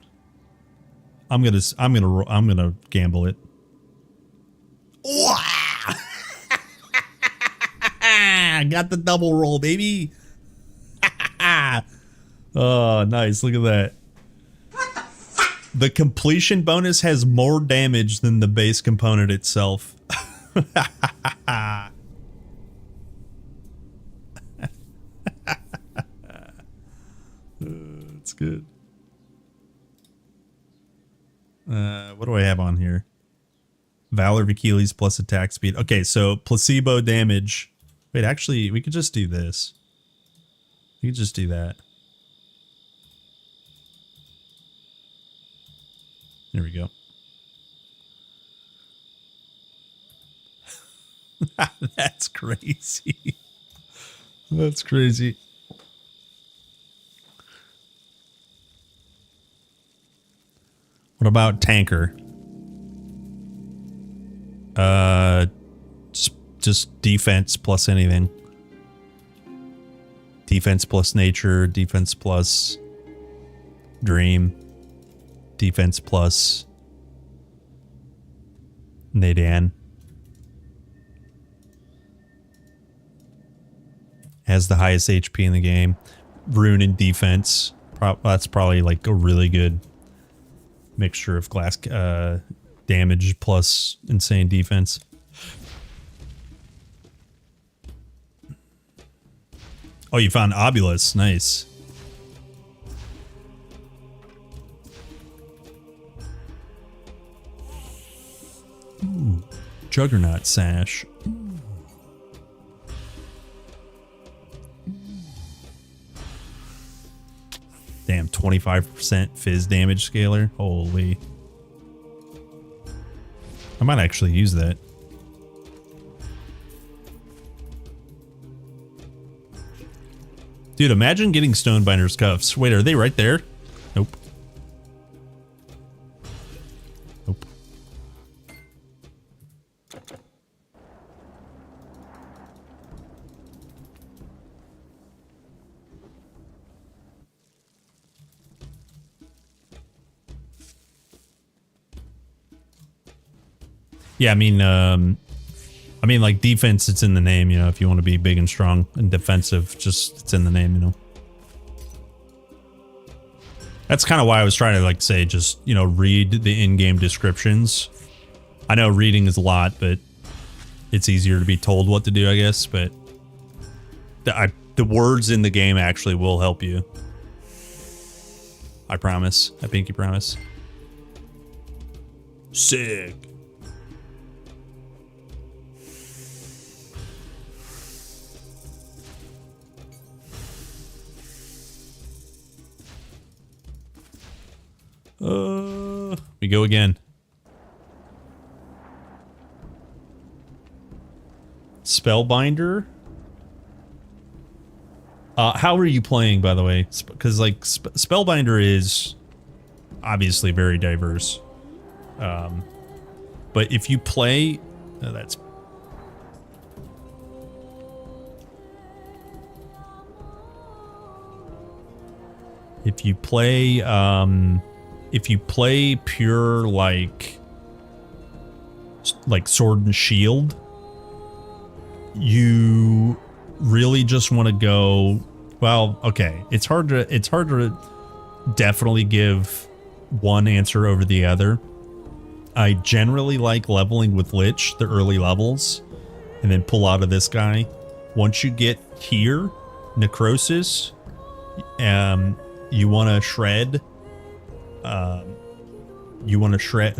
I'm gonna gamble it. Wow! Got the double roll, baby. Oh, nice. Look at that. The completion bonus has more damage than the base component itself. That's good. What do I have on here? Valor of Achilles plus attack speed. Okay, so placebo damage. Wait, actually, we could just do this. We could just do that. There we go. That's crazy. That's crazy. What about tanker? Just defense plus anything. Defense plus nature, defense plus dream, defense plus Nadan. Has the highest HP in the game. Rune and defense. That's probably like a really good mixture of glass damage plus insane defense. Oh, you found Obulus. Nice. Juggernaut Sash. Damn, 25% fizz damage scaler. Holy. I might actually use that. Dude, imagine getting Stonebinder's cuffs. Wait, are they right there? Nope. Nope. Yeah, I mean, like defense, it's in the name, you know, if you want to be big and strong, and defensive, just it's in the name, you know. That's kind of why I was trying to like say, just, you know, read the in-game descriptions. I know reading is a lot, but it's easier to be told what to do, I guess, but the words in the game actually will help you. I promise. I pinky promise. Sick. We go again. Spellbinder. How are you playing, by the way? Because like Spellbinder is obviously very diverse. But if you play, that's. If you play pure like sword and shield, you really just want to go, well, okay, it's hard to definitely give one answer over the other. I generally like leveling with Lich, the early levels, and then pull out of this guy. Once you get here, Necrosis, you want to shred.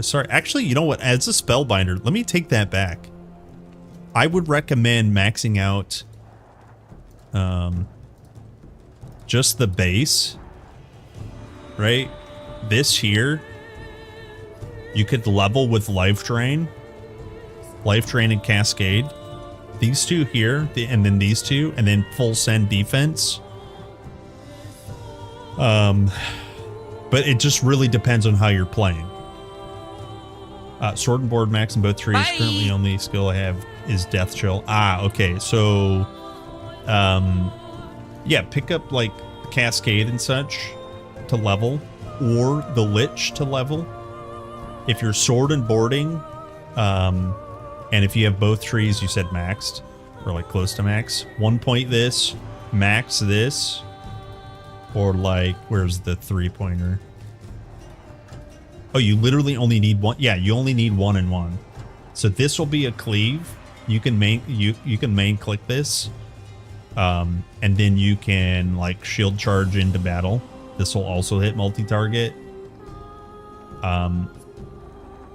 Sorry, actually, you know what? As a Spellbinder, let me take that back. I would recommend maxing out just the base, right? This here, you could level with Life Drain and Cascade. These two here, and then these two, and then full send defense. But it just really depends on how you're playing. Sword and Board max in both trees. Bye. Currently only skill I have is Death Chill. Okay. So, yeah, pick up like Cascade and such to level, or the Lich to level. If you're sword and boarding, and if you have both trees, you said maxed, or like close to max, 1 point this, max this, or like, where's the 3-pointer? Oh, you literally only need one. Yeah, you only need 1 and 1. So this will be a cleave. You can main click this, and then you can like shield charge into battle. This will also hit multi-target.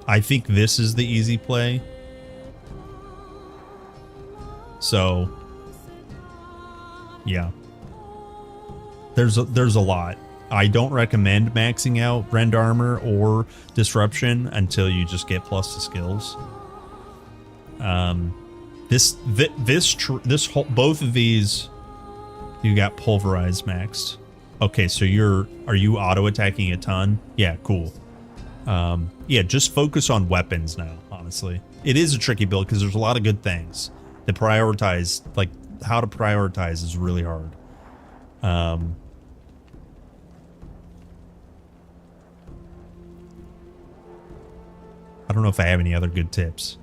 I think this is the easy play. So, yeah. There's a lot. I don't recommend maxing out Rend Armor or Disruption until you just get plus to skills. Both of these, you got Pulverize maxed. Okay, so are you auto attacking a ton? Yeah, cool. Yeah, just focus on weapons now, honestly. It is a tricky build because there's a lot of good things. To prioritize, like how to prioritize is really hard. I don't know if I have any other good tips.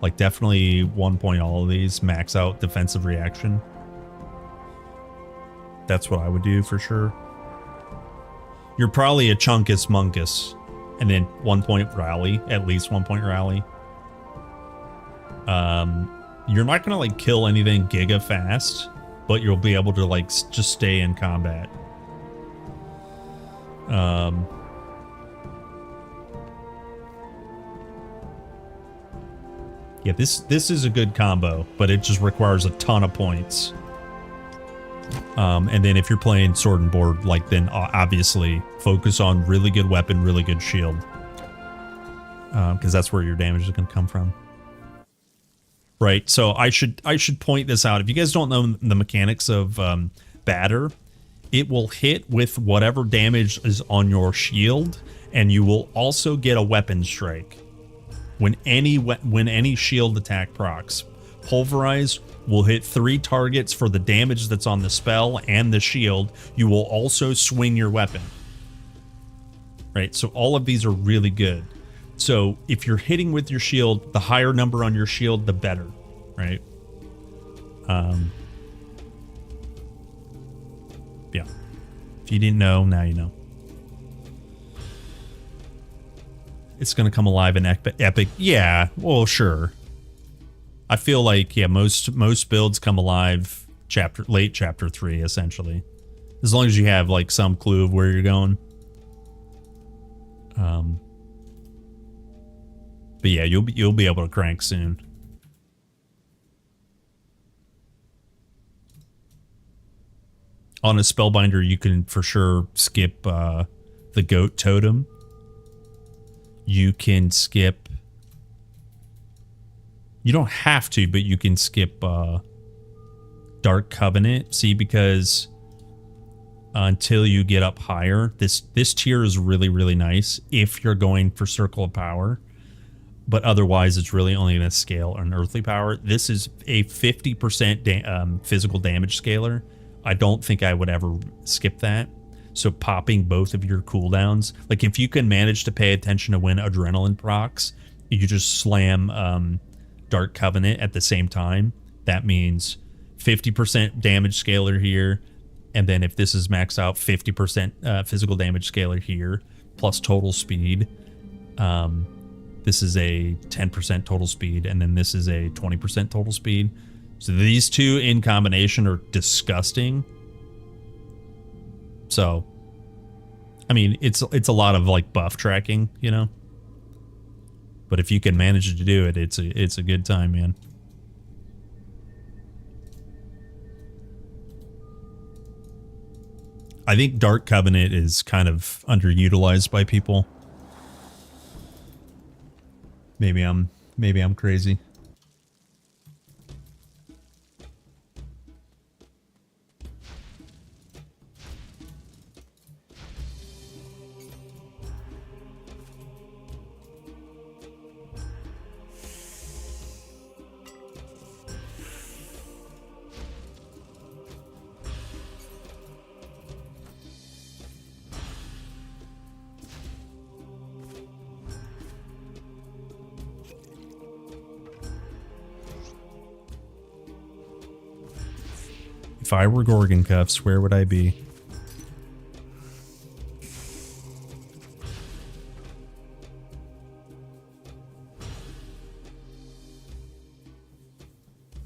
Like definitely 1 point all of these, max out defensive reaction. That's what I would do for sure. You're probably a Chunkus Munkus. And then 1 point rally, at least 1 point rally. You're not gonna like kill anything giga fast, but you'll be able to like just stay in combat. Yeah, this is a good combo, but it just requires a ton of points. And then if you're playing sword and board, like, then obviously focus on really good weapon, really good shield. Because that's where your damage is going to come from. Right, so I should point this out. If you guys don't know the mechanics of batter, it will hit with whatever damage is on your shield, and you will also get a weapon strike. When any shield attack procs. Pulverize will hit 3 targets for the damage that's on the spell and the shield. You will also swing your weapon. Right, so all of these are really good. So if you're hitting with your shield, the higher number on your shield, the better, right? Yeah. If you didn't know, now you know. It's going to come alive in Epic. Yeah, well, sure. I feel like, yeah, most builds come alive late chapter 3, essentially. As long as you have, like, some clue of where you're going. But yeah, you'll be able to crank soon. On a Spellbinder, you can for sure skip the Goat Totem. You can skip... You don't have to, but you can skip Dark Covenant. See, because until you get up higher, this tier is really, really nice if you're going for Circle of Power. But otherwise, it's really only going to scale on Earthly Power. This is a 50% physical damage scaler. I don't think I would ever skip that. So popping both of your cooldowns, like if you can manage to pay attention to when Adrenaline procs, you just slam Dark Covenant at the same time. That means 50% damage scaler here, and then if this is maxed out, 50% physical damage scaler here, plus total speed. This is a 10% total speed, and then this is a 20% total speed. So these two in combination are disgusting. So, I mean, it's a lot of like buff tracking, you know. But if you can manage to do it, it's a good time, man. I think Dark Covenant is kind of underutilized by people. Maybe I'm crazy. If I were Gorgon Cuffs, where would I be?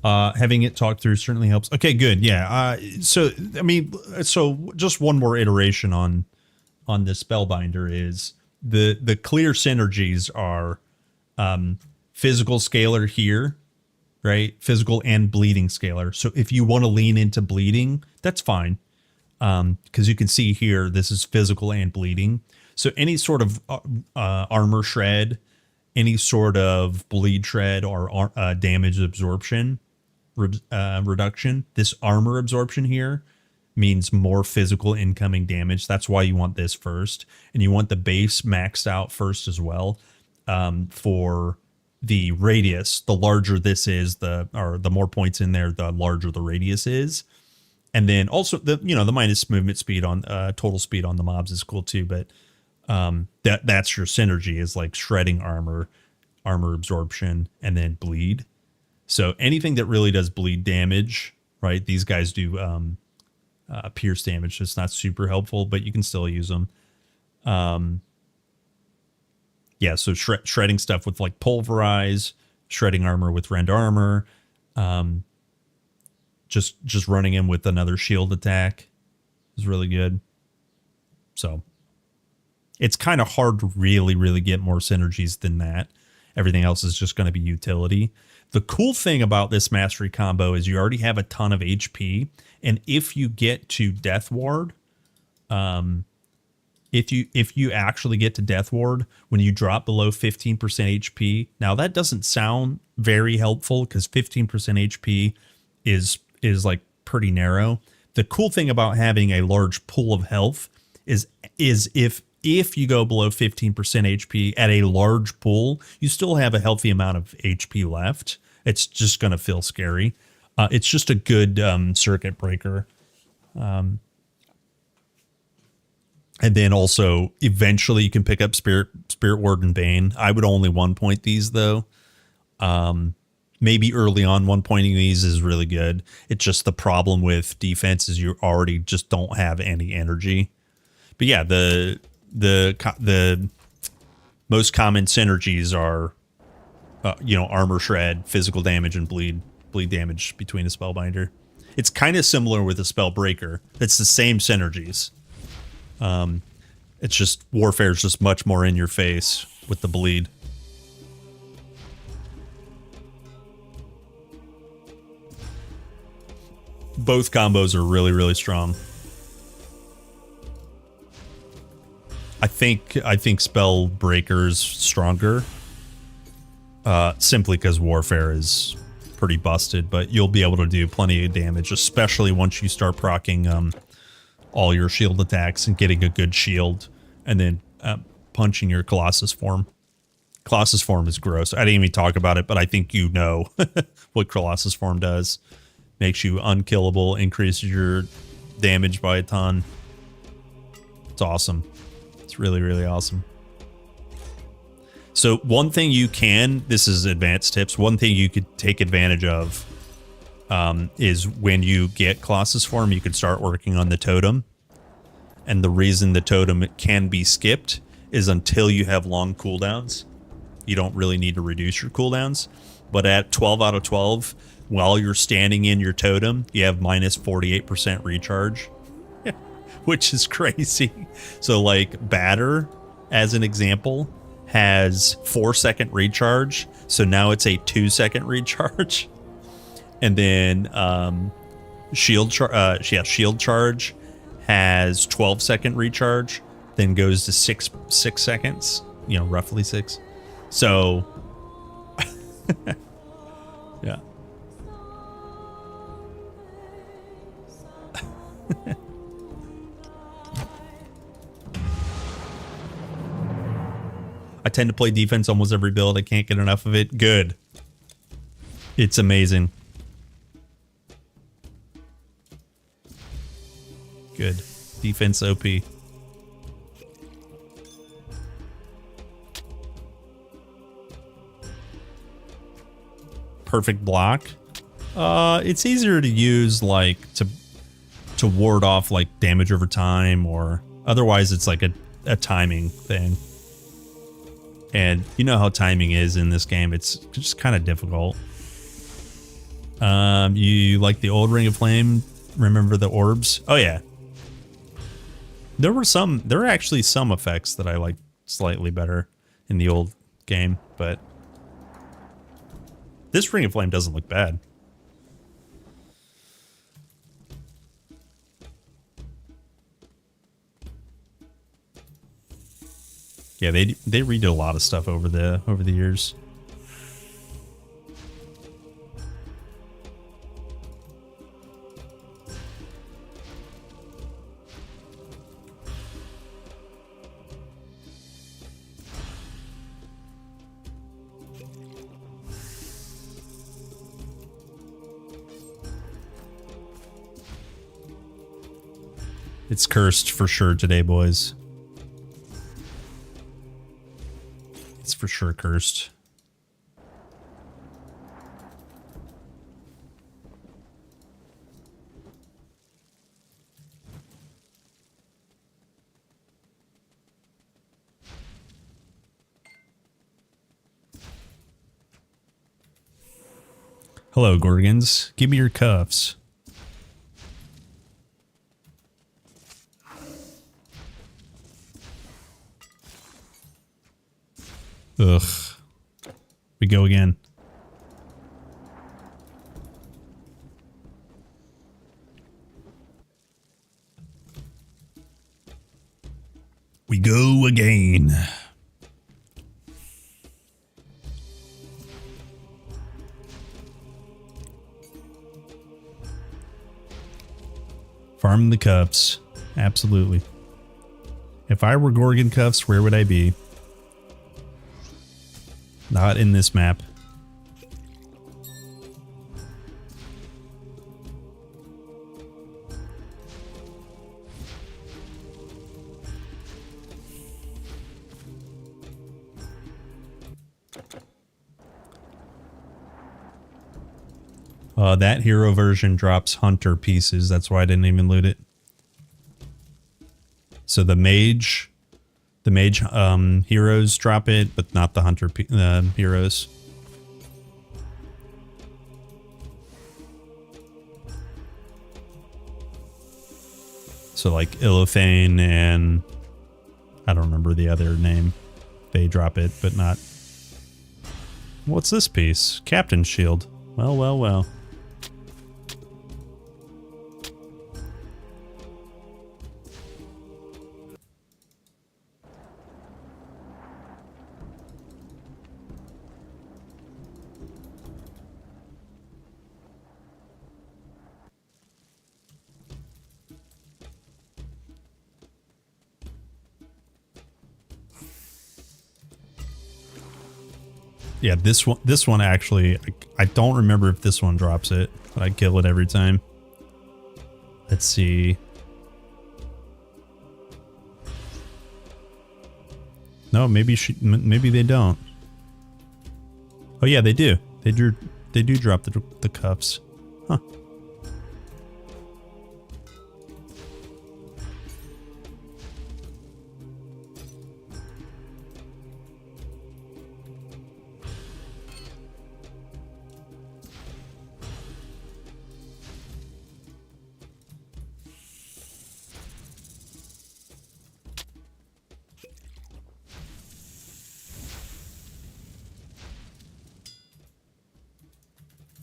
Having it talked through certainly helps. Okay, good. Yeah. So, I mean, so just one more iteration on this Spellbinder is the clear synergies are physical scalar here, right? Physical and bleeding scalar. So if you want to lean into bleeding, that's fine. Because you can see here, this is physical and bleeding. So any sort of armor shred, any sort of bleed shred or damage absorption reduction, this armor absorption here means more physical incoming damage. That's why you want this first. And you want the base maxed out first as well. For the radius, the larger this is, the more points in there, the larger the radius is. And then also the minus movement speed on total speed on the mobs is cool too, but that's your synergy, is like shredding armor absorption, and then bleed. So anything that really does bleed damage, right? These guys do pierce damage. It's not super helpful, but you can still use them. Yeah, so shredding stuff with like pulverize, shredding armor with rend armor, just running him with another shield attack is really good. So it's kind of hard to really get more synergies than that. Everything else is just going to be utility. The cool thing about this mastery combo is you already have a ton of HP, and if you get to Death Ward, if you actually get to Death Ward when you drop below 15% HP, now that doesn't sound very helpful because 15% HP is like pretty narrow. The cool thing about having a large pool of health is if you go below 15% HP at a large pool, you still have a healthy amount of HP left. It's just going to feel scary. It's just a good circuit breaker. And then also, eventually you can pick up Spirit Ward and Bane. I would only 1-point these, though. Maybe early on, 1-pointing these is really good. It's just the problem with defense is you already just don't have any energy. But yeah, the most common synergies are, armor shred, physical damage, and bleed damage between a spellbinder. It's kind of similar with a spellbreaker. It's the same synergies. It's just warfare is just much more in your face with the bleed. Both combos are really, really strong. I think Spellbreaker's stronger. Simply because warfare is pretty busted, but you'll be able to do plenty of damage, especially once you start proccing all your shield attacks and getting a good shield, and then punching your Colossus form. Colossus form is gross. I didn't even talk about it, but I think you know what Colossus form does. Makes you unkillable, increases your damage by a ton. It's awesome. It's really, really awesome. So one thing you can, this is advanced tips, one thing you could take advantage of is when you get Colossus form, you can start working on the totem. And the reason the totem can be skipped is until you have long cooldowns. You don't really need to reduce your cooldowns. But at 12 out of 12, while you're standing in your totem, you have minus 48% recharge, which is crazy. So like Batter, as an example, has 4-second recharge. So now it's a 2-second recharge. And then Shield Charge has 12-second recharge, then goes to 6 seconds, roughly 6. So yeah. I tend to play defense almost every build. I can't get enough of it. Good. It's amazing. Good. Defense OP. Perfect block. It's easier to use like to ward off like damage over time, or otherwise it's like a timing thing. And you know how timing is in this game. It's just kind of difficult. You like the old Ring of Flame? Remember the orbs? Oh yeah. There were actually some effects that I liked slightly better in the old game, but this Ring of Flame doesn't look bad. Yeah, they redid a lot of stuff over the years. It's cursed for sure today, boys. It's for sure cursed. Hello, Gorgons. Give me your cuffs. Ugh. We go again. We go again. Farm the cups. Absolutely. If I were Gorgon Cuffs, where would I be? Not in this map. That hero version drops hunter pieces. That's why I didn't even loot it. So the mage heroes drop it, but not the hunter heroes. So like Illithane and I don't remember the other name. They drop it, but not. What's this piece? Captain's shield. Well, well, well. Yeah, this one actually, I don't remember if this one drops it, but I kill it every time. Let's see. No, maybe they don't. Oh yeah, they do. They do drop the cups. Huh.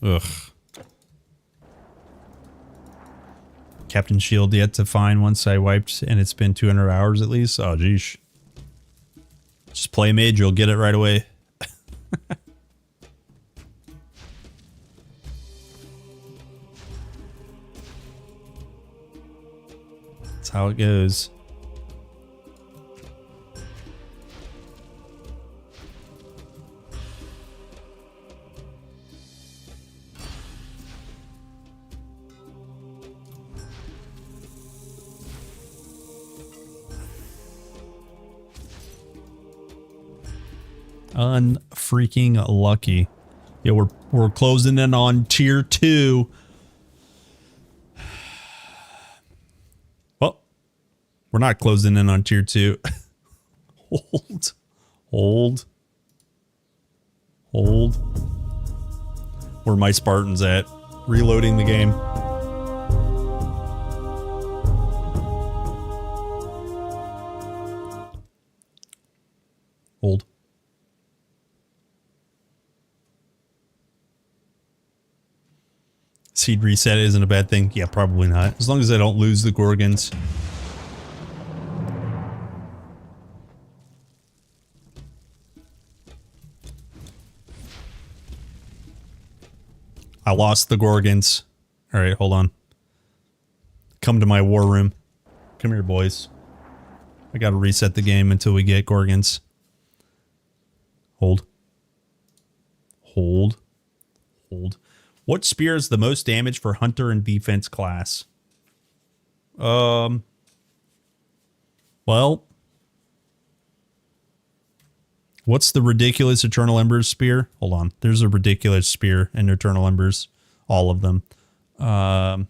Ugh. Captain Shield yet to find once I wiped and it's been 200 hours at least. Oh, geesh. Just play mage, you'll get it right away. That's how it goes. Unfreaking lucky. Yeah, we're closing in on tier 2. Well, we're not closing in on tier 2. Hold. Where my Spartans at? Reloading the game. Hold. Seed reset isn't a bad thing. Yeah, probably not. As long as I don't lose the Gorgons. I lost the Gorgons. Alright, hold on. Come to my war room. Come here, boys. I gotta reset the game until we get Gorgons. Hold. What spear is the most damage for hunter and defense class? Well, what's the ridiculous Eternal Embers spear? Hold on. There's a ridiculous spear in Eternal Embers. All of them. I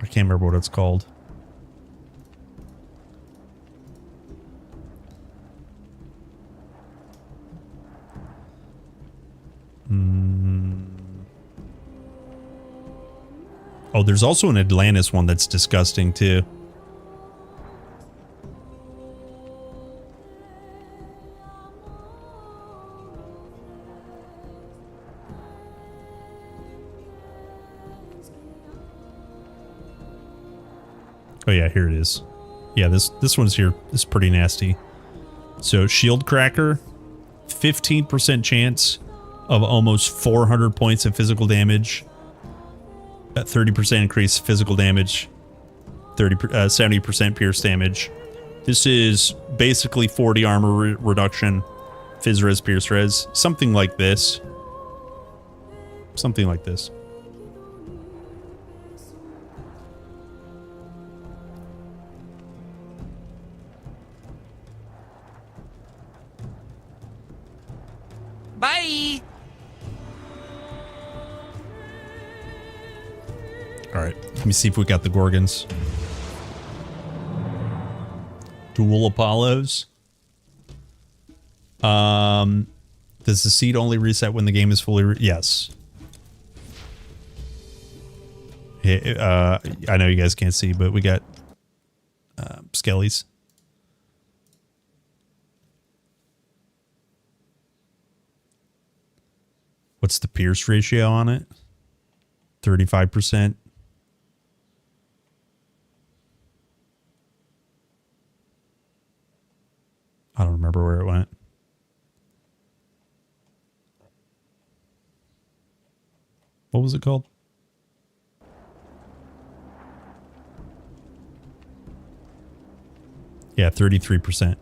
can't remember what it's called. Oh, there's also an Atlantis one that's disgusting too. Oh yeah, here it is. Yeah, this one's here. This is pretty nasty. So shield cracker, 15% chance of almost 400 points of physical damage. 30% increase physical damage. 70% pierce damage. This is basically 40 armor reduction. Fizz res, pierce res, something like this. Something like this. Bye. All right, let me see if we got the Gorgons. Dual Apollos. Does the seed only reset when the game is fully yes. I know you guys can't see, but we got skellies. What's the pierce ratio on it? 35%. I don't remember where it went. What was it called? Yeah, 33%.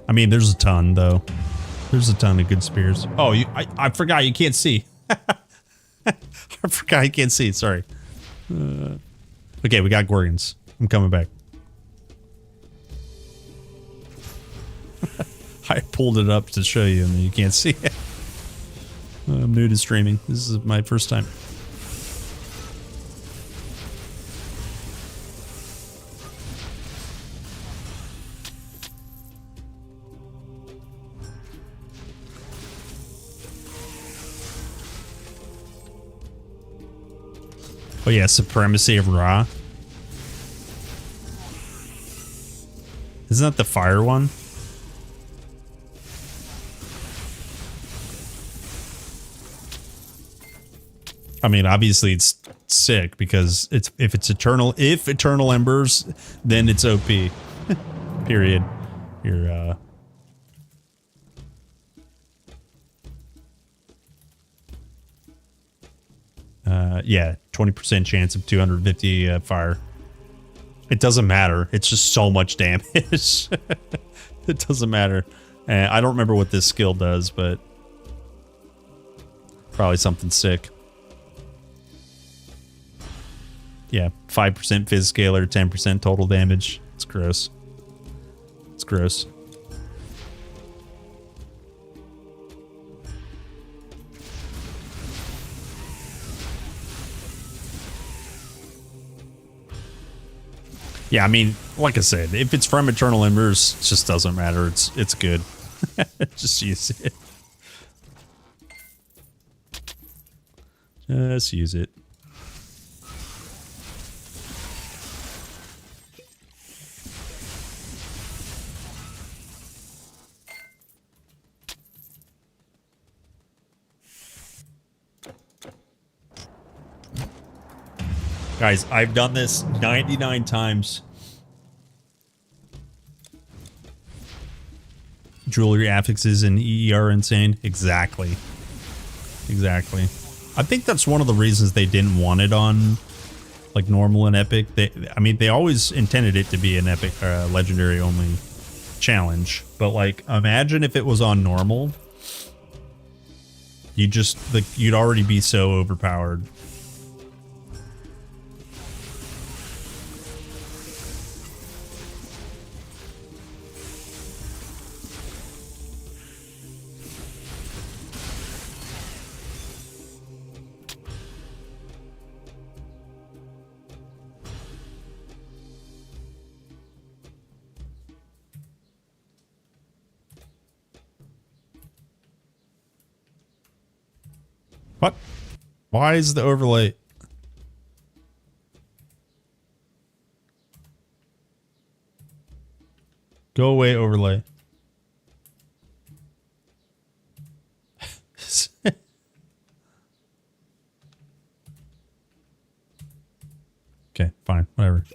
I mean, there's a ton, though. There's a ton of good spears. Oh, I forgot you can't see. I forgot you can't see. Sorry. Okay, we got Gorgons. I'm coming back. I pulled it up to show you, and you can't see it. I'm new to streaming. This is my first time. Oh yeah, Supremacy of Ra. Isn't that the fire one? I mean, obviously it's sick because it's if eternal embers, then it's OP. Period. You're yeah, 20% chance of 250 fire. It doesn't matter. It's just so much damage. It doesn't matter. I don't remember what this skill does, but probably something sick. Yeah, 5% fizz scalar, 10% total damage. It's gross. It's gross. Yeah, I mean, like I said, if it's from Eternal Embers, it just doesn't matter. It's good. Just use it. Just use it. Guys, I've done this 99 times. Jewelry affixes and EE are insane. Exactly. Exactly. I think that's one of the reasons they didn't want it on like normal and epic. I mean, they always intended it to be an epic, legendary only challenge. But like, imagine if it was on normal. You'd already be so overpowered. What? Why is the overlay? Go away, overlay. Okay, fine, whatever.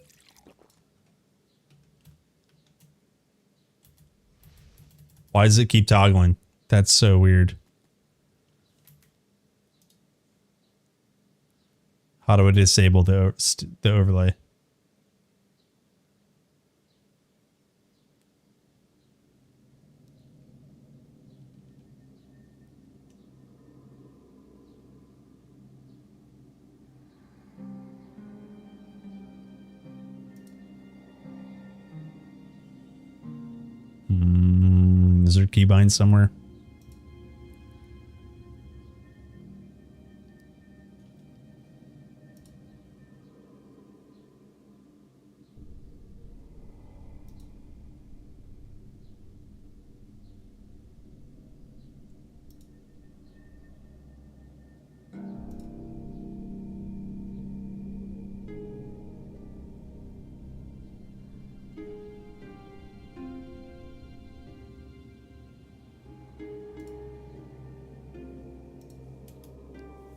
Why does it keep toggling? That's so weird. How do I disable the overlay? Is there a keybind somewhere?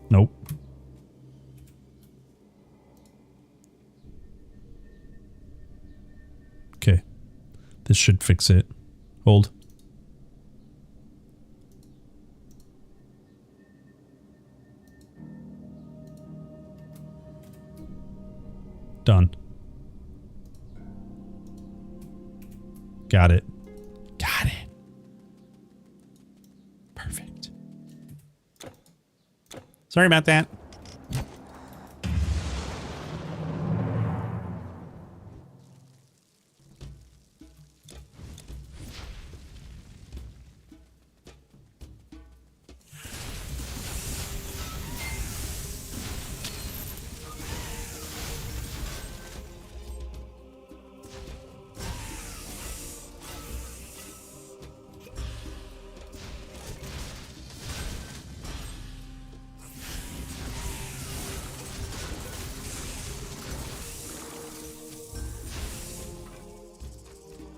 Nope. Okay. This should fix it. Hold. Done. Got it. Got it. Perfect. Sorry about that.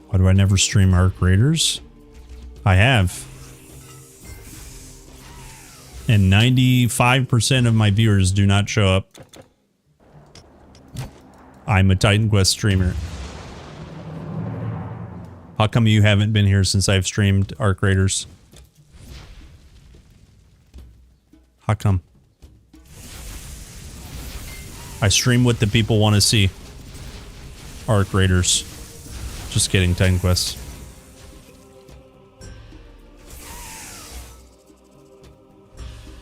Why do I never stream Arc Raiders? I have. And 95% of my viewers do not show up. I'm a Titan Quest streamer. How come you haven't been here since I've streamed Arc Raiders? How come? I stream what the people want to see. Arc Raiders. Just kidding, Titan Quest.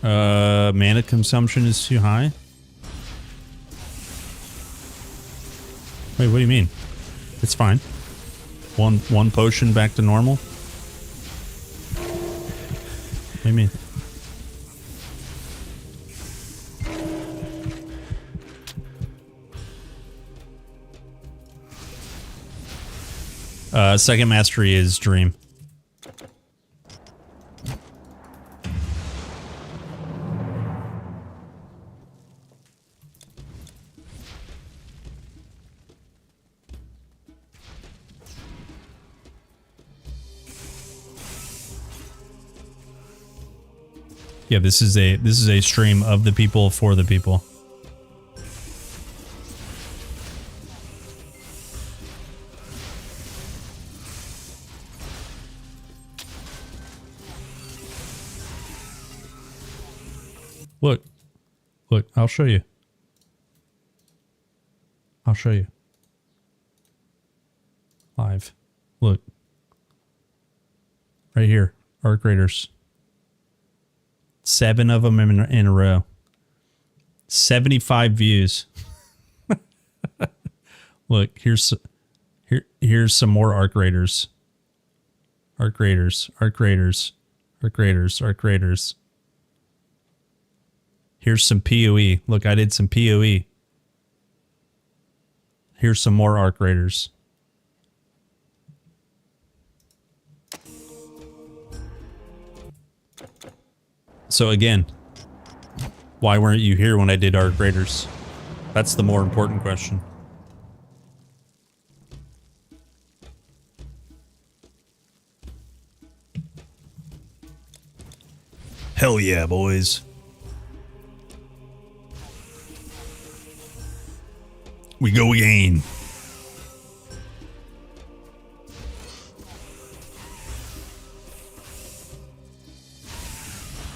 Mana consumption is too high? Wait, what do you mean? It's fine. One potion back to normal? What do you mean? Second mastery is Dream. Yeah, this is a stream of the people for the people. Look, I'll show you. I'll show you. Live. Look. Right here. Arc Raiders. 7 of them in a row. 75 views. Look, here's some more Arc Raiders. Arc Raiders. Arc Raiders. Arc Raiders. Arc Raiders. Here's some PoE. Look, I did some PoE. Here's some more Arc Raiders. So again, why weren't you here when I did Arc Raiders? That's the more important question. Hell yeah, boys. We go again.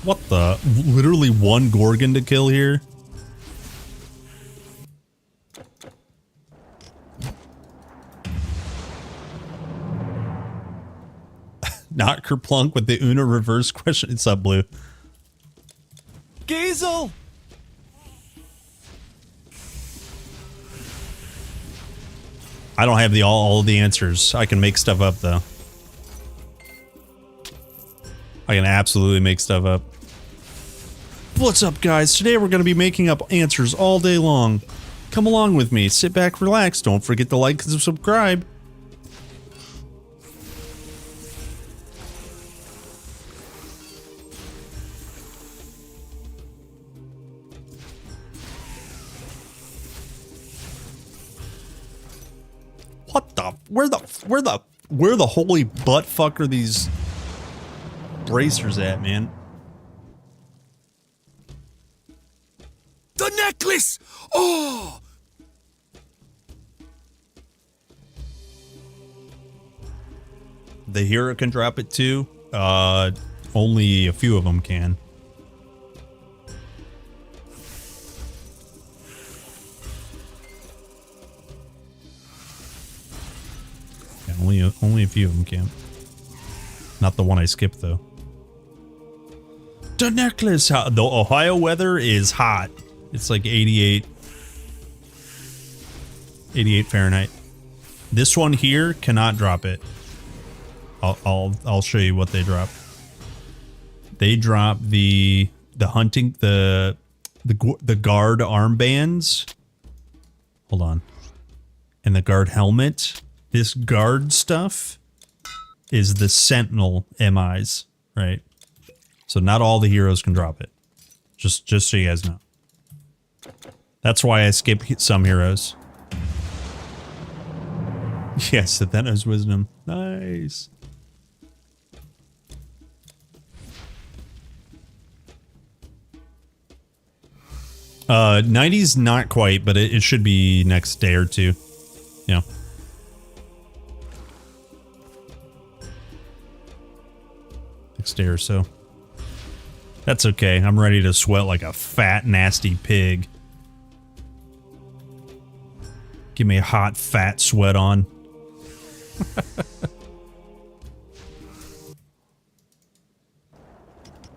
What the? Literally one Gorgon to kill here? Not Kerplunk with the Una reverse question. It's up, Blue. Gazel! I don't have all of the answers. I can make stuff up, though. I can absolutely make stuff up. What's up, guys? Today we're going to be making up answers all day long. Come along with me. Sit back, relax. Don't forget to like and subscribe. What the? Where the holy butt fuck are these bracers at, man? The necklace! Oh! The hero can drop it too. Only a few of them can. Yeah, only a few of them can. Not the one I skipped though. The necklace. The Ohio weather is hot. It's like 88 Fahrenheit. This one here cannot drop it. I'll show you what they drop. They drop the hunting the guard armbands. Hold on. And the guard helmet. This guard stuff is the Sentinel MIs, right? So not all the heroes can drop it. Just so you guys know. That's why I skip some heroes. Yes, Athena's wisdom. Nice. Uh, 90's not quite, but it should be next day or two. Yeah. Next day or so. That's okay. I'm ready to sweat like a fat, nasty pig. Give me a hot, fat sweat on. I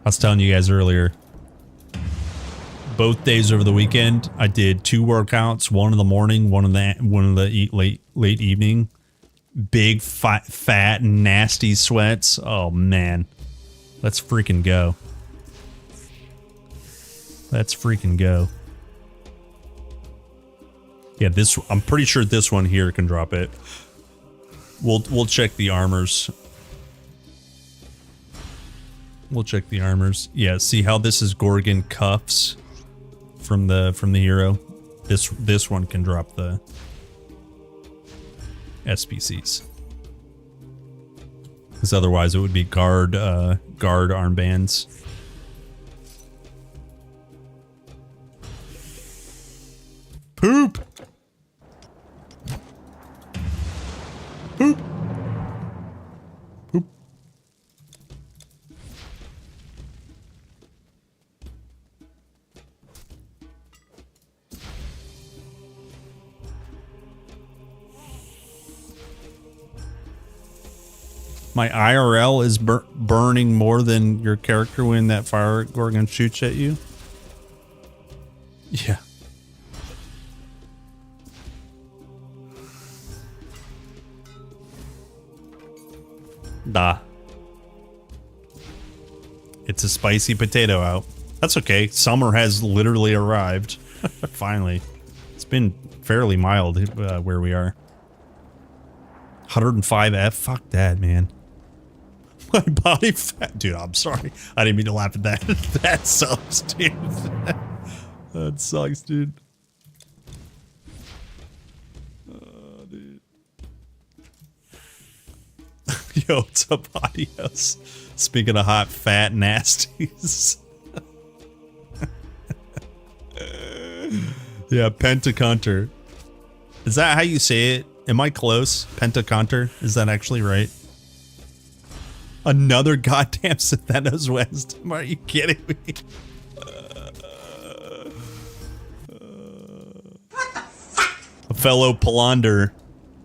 was telling you guys earlier. Both days over the weekend, I did 2 workouts. One in the morning, one in the late evening. Big, fat, nasty sweats. Oh man, let's freaking go. Let's freaking go. Yeah, I'm pretty sure this one here can drop it. We'll check the armors. We'll check the armors. Yeah, see how this is Gorgon cuffs from the hero? This one can drop the SPCs. Because otherwise it would be guard armbands. Poop! Poop! Poop. My IRL is burning more than your character when that fire Gorgon shoots at you? Yeah. Nah. It's a spicy potato out. That's okay. Summer has literally arrived. Finally. It's been fairly mild where we are. 105F? Fuck that, man. My body fat. Dude, I'm sorry. I didn't mean to laugh at that. That sucks, dude. That sucks, dude. Dude. Yo, what's up, Adios? Speaking of hot, fat, nasties. Yeah, Pentaconter. Is that how you say it? Am I close? Pentaconter? Is that actually right? Another goddamn Synthenos West. Are you kidding me? A fellow Polander.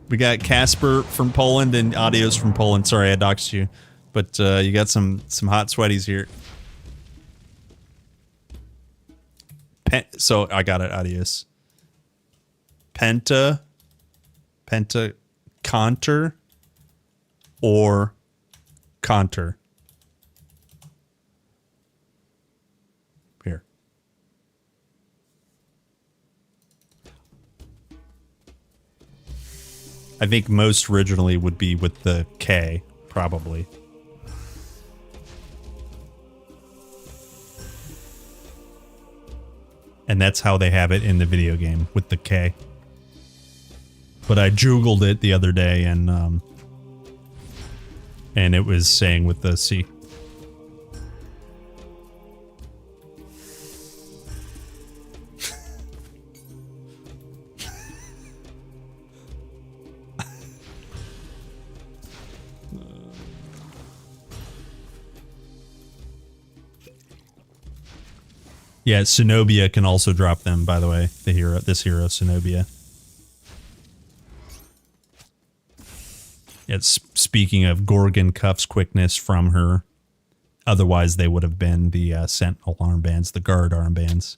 We got Casper from Poland and Adios from Poland. Sorry, I doxed you. But you got some hot sweaties here. So I got it, Adios. Pentaconter or Conter. Here. I think most originally would be with the K, probably. And that's how they have it in the video game, with the K. But I Googled it the other day, and it was saying with the C. Yeah, Cenobia can also drop them, by the way. This hero, Cenobia. It's speaking of Gorgon Cuff's quickness from her. Otherwise, they would have been the Sentinel armbands, the guard armbands.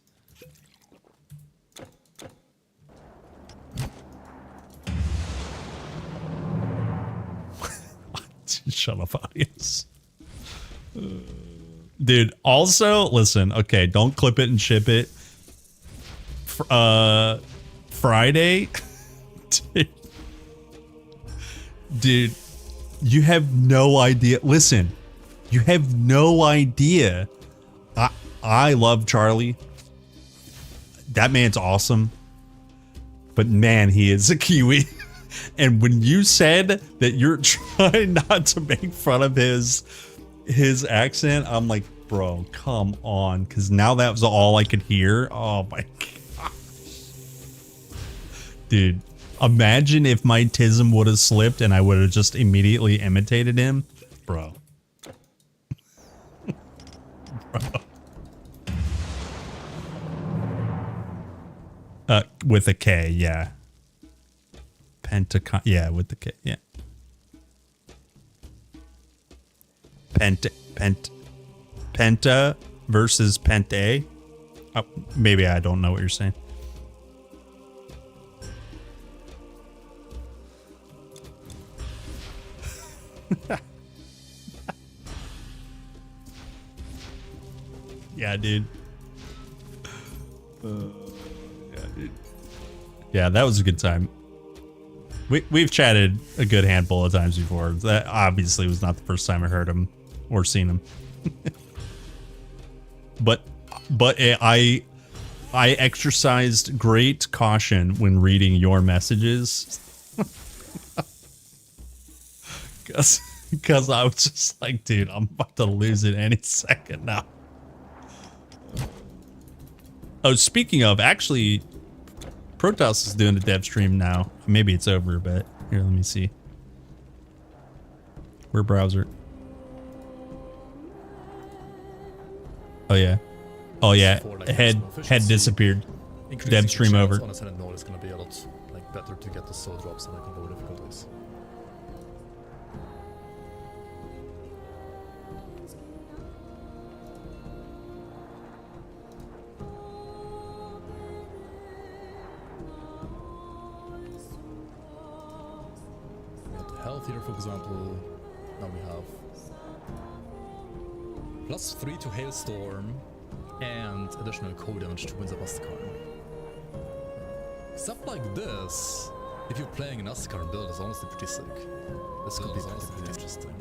Shut up, audience. Dude, also, listen, okay, don't clip it and ship it. Friday? Dude, you have no idea. Listen, you have no idea. I love Charlie. That man's awesome. But man, he is a Kiwi. And when you said that you're trying not to make fun of his accent, I'm like, bro, come on, because now that was all I could hear. Oh my gosh. Dude, imagine if my tism would have slipped and I would have just immediately imitated him. Bro. Bro. With a K, yeah. Yeah, with the K, yeah. Penta versus Pente. Oh, maybe I don't know what you're saying. Yeah, dude. Yeah, dude. Yeah, that was a good time. We've chatted a good handful of times before. That obviously was not the first time I heard him or seen him. but I exercised great caution when reading your messages. Because I was just like, dude, I'm about to lose it any second now. Oh, speaking of, actually, Protoss is doing a dev stream now. Maybe it's over, but here, let me see. Where browser? Oh yeah. Oh yeah. Head disappeared. Dev stream over. On a Senate node is gonna be a lot better to get the soul drops and the combo difficulties. Health here, for example, now we have +3 to Hailstorm and additional cold damage to Windsor Bustakarn. Stuff like this, if you're playing an Astakarn build, is honestly pretty sick. This could be pretty interesting.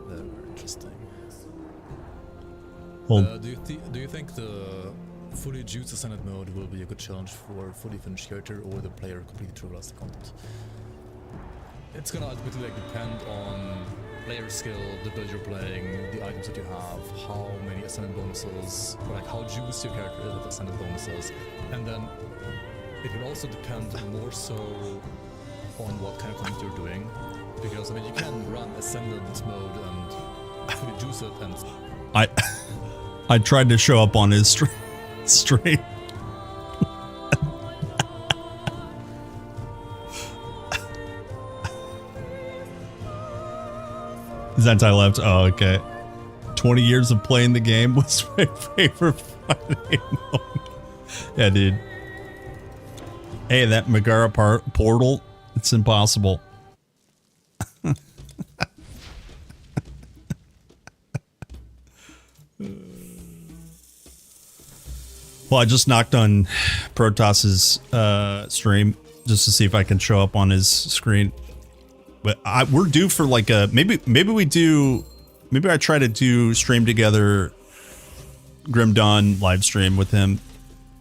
Very interesting. Do you think the fully juicy Senate mode will be a good challenge for fully finished character, or the player completely trivialize the content? It's gonna ultimately depend on player skill, the build you're playing, the items that you have, how many ascendant bonuses, or like how juiced your character is with ascendant bonuses, and then it will also depend more so on what kind of content you're doing, because I mean you can run ascendant mode and fully juice it, and I tried to show up on his stream. Is anti-left? Oh, okay. 20 years of playing the game was my favorite Friday moment. Yeah, dude. Hey, that Megara portal, it's impossible. Well, I just knocked on Protos's stream just to see if I can show up on his screen. But we're due for like a maybe I try to do stream together Grim Dawn live stream with him.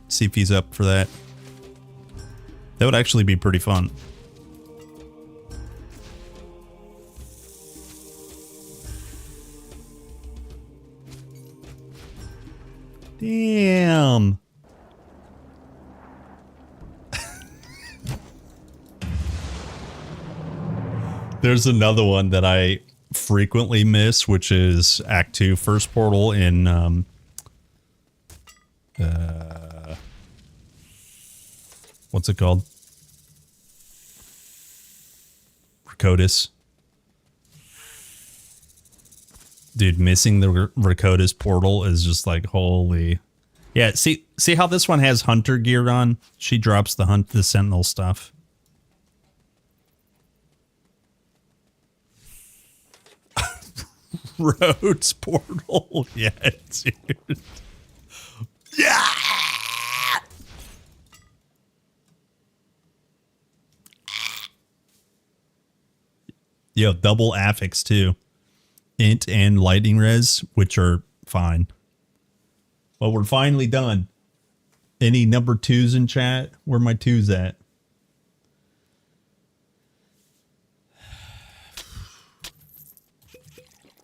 See if he's up for that. That would actually be pretty fun. Damn. There's another one that I frequently miss, which is Act 2 first portal in what's it called? Rakotis. Dude, missing the Rakotis portal is just like holy. Yeah, see how this one has hunter gear on? She drops the sentinel stuff. Rhodes portal. Yeah, dude. Yeah. Yo, double affix too. Int and lightning res, which are fine. Well, we're finally done. Any number 2s in chat? Where my 2s at?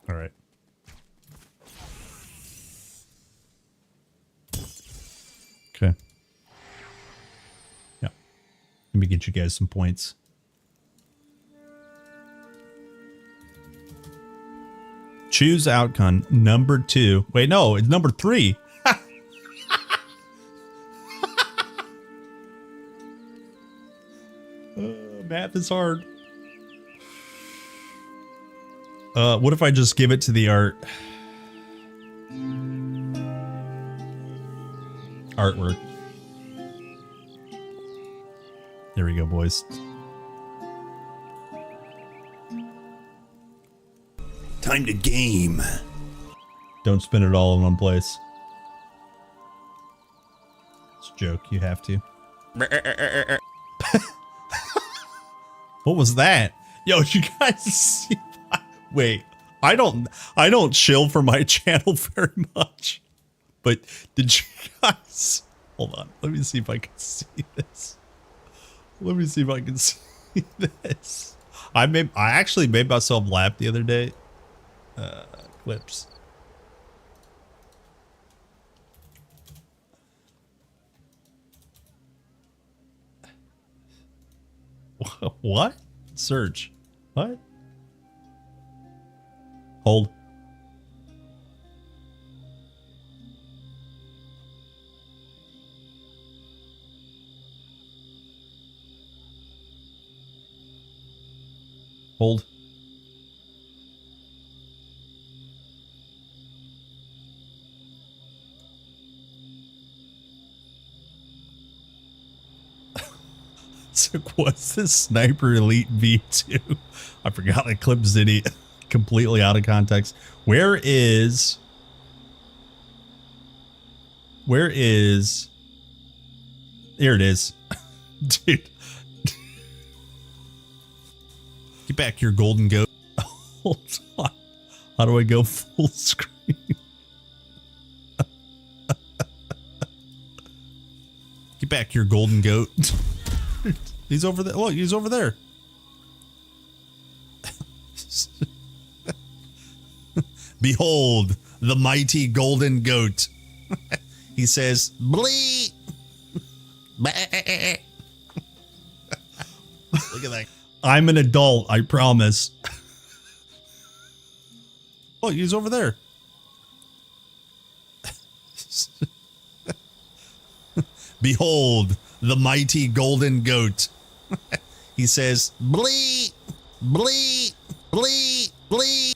All right. Okay. Yeah. Let me get you guys some points. Choose outcome number 2. Wait, no, it's number 3. Math is hard. What if I just give it to the artwork? There we go, boys. Time to game. Don't spend it all in one place. It's a joke. You have to. What was that? Yo, you guys see? Wait, I don't chill for my channel very much. But did you guys hold on? Let me see if I can see this. Let me see if I can see this. I actually made myself laugh the other day. Clips. What? Search. What? Hold. Hold. So what's this Sniper Elite V2? I forgot I clipped Zitty completely out of context. Where is here it is. Dude. Get back your golden goat. Hold on. How do I go full screen? Get back your golden goat. He's over there. Look, he's over there. Behold, the mighty golden goat. He says, bleep. Look at that. I'm an adult, I promise. Oh, he's over there. Behold, the mighty golden goat. He says, bleep, bleep, bleep, bleep,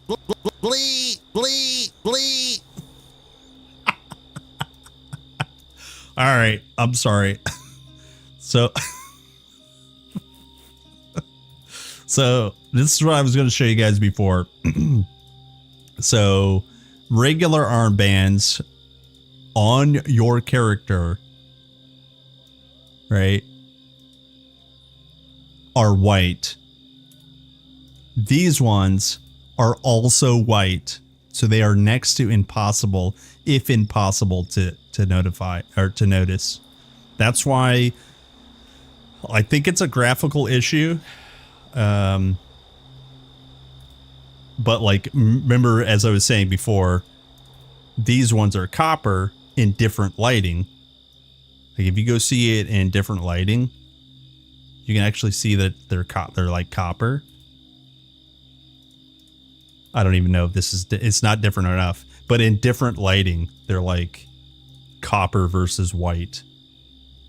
bleep, bleep, bleep. All right, I'm sorry. So this is what I was going to show you guys before. So regular armbands on your character, right, are white. These ones are also white. So they are next to impossible, if impossible to notify or to notice. That's why I think it's a graphical issue. But like, remember, as I was saying before, these ones are copper in different lighting. Like if you go see it in different lighting, you can actually see that they're like copper. I don't even know if this is, it's not different enough, but in different lighting, they're like copper versus white.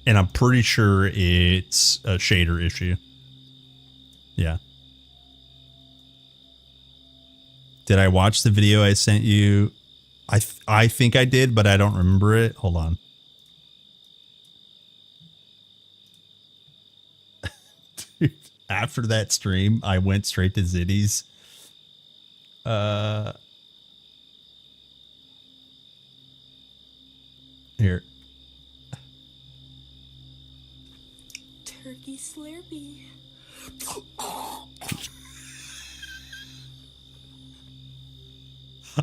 And I'm pretty sure it's a shader issue. Yeah. Did I watch the video I sent you? I think I did, but I don't remember it. Hold on. Dude, after that stream, I went straight to Zitty's. Here. Turkey Slurpee.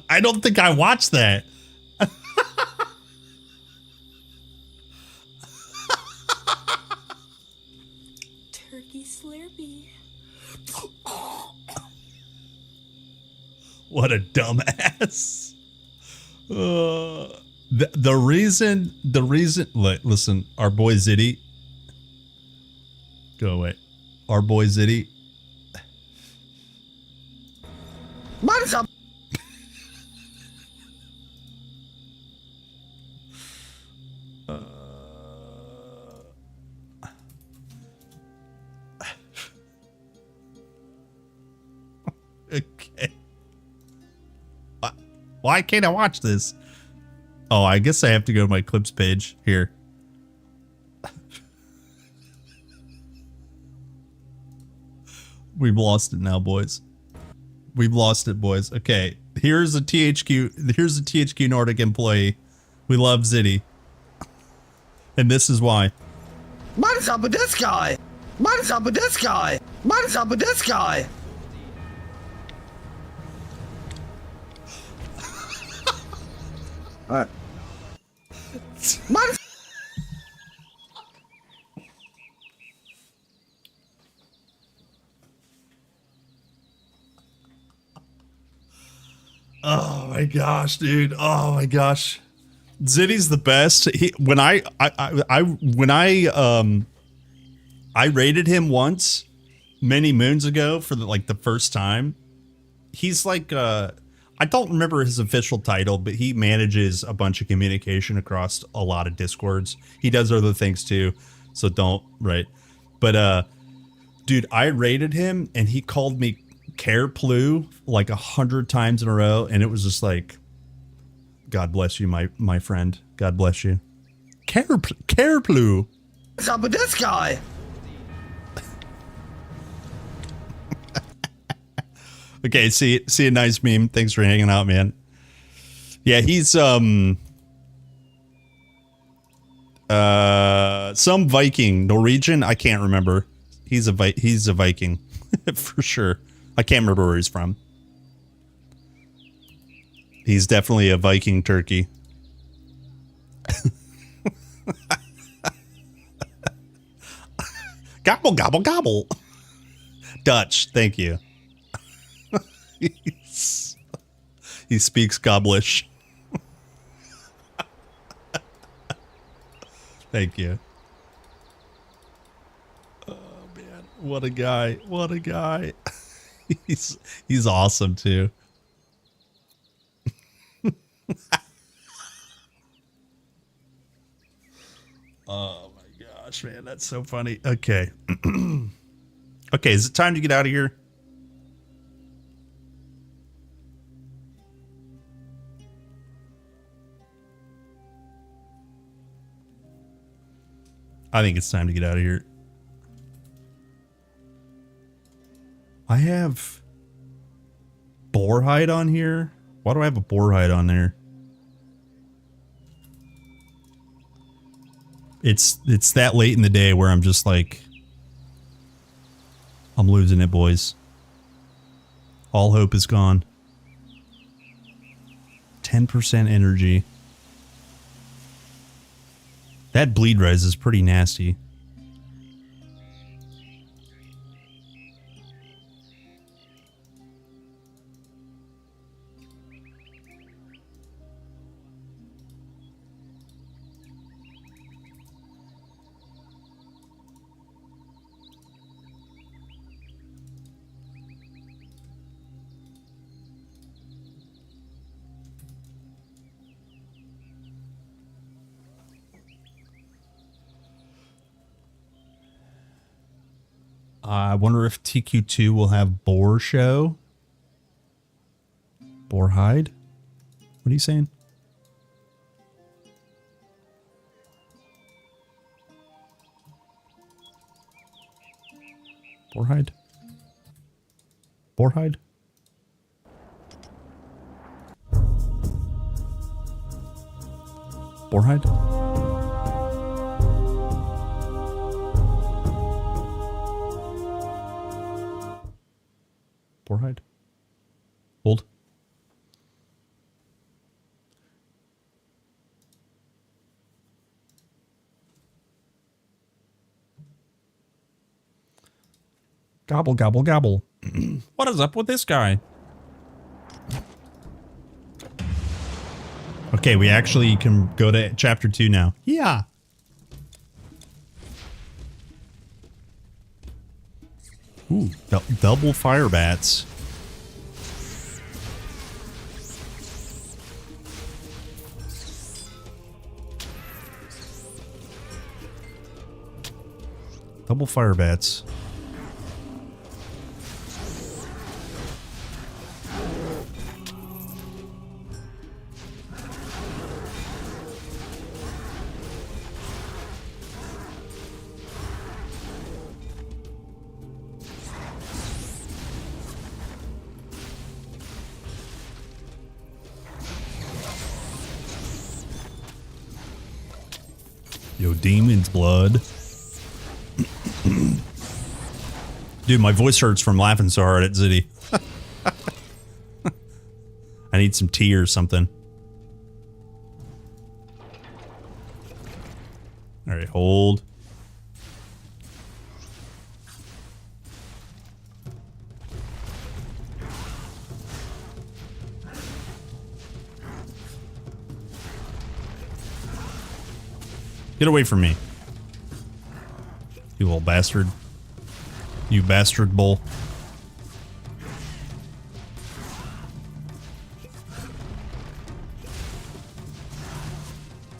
I don't think I watched that. Turkey Slurpee. What a dumbass. The reason, listen, our boy Zitty. Go away. Our boy Zitty. What's up? Okay. Why can't I watch this? Oh, I guess I have to go to my clips page here. We've lost it now, boys. We've lost it, boys. Okay, here's a THQ. Here's a THQ Nordic employee. We love Zitty, and this is why. What's up with this guy? What's up with this guy? What's up with this guy? Alright. What? Oh my gosh, dude. Oh my gosh. Zitty's the best. When I rated him once many moons ago for the first time. He's like I don't remember his official title, but he manages a bunch of communication across a lot of Discords. He does other things too, so don't, right? But dude, I rated him and he called me Careplu like 100 times in a row, and it was just like, God bless you, my friend. God bless you. Careplu. What's up with this guy? Okay, see a nice meme. Thanks for hanging out, man. Yeah, he's some Viking, Norwegian. I can't remember. He's a Viking for sure. I can't remember where he's from. He's definitely a Viking turkey. Gobble gobble gobble. Dutch, thank you. He speaks Gobblish. Thank you. Oh man, what a guy! What a guy! He's awesome too. Oh my gosh, man, that's so funny. Okay. Okay, is it time to get out of here? I think it's time to get out of here. I have boar hide on here. Why do I have a boar hide on there? It's that late in the day where I'm just like, I'm losing it, boys. All hope is gone. 10% energy. That bleed res is pretty nasty. I wonder if TQ2 will have boar show. Boar hide? What are you saying? Boar hide? Boar hide? Boar hide? Boar hide? Hold. Gobble, gobble, gobble. What is up with this guy? Okay, we actually can go to chapter 2 now. Yeah. Ooh, double fire bats. Double fire bats. Yo, demon's blood. Dude, my voice hurts from laughing so hard at Zitty. I need some tea or something. Alright, hold. Get away from me. You little bastard. You bastard bull.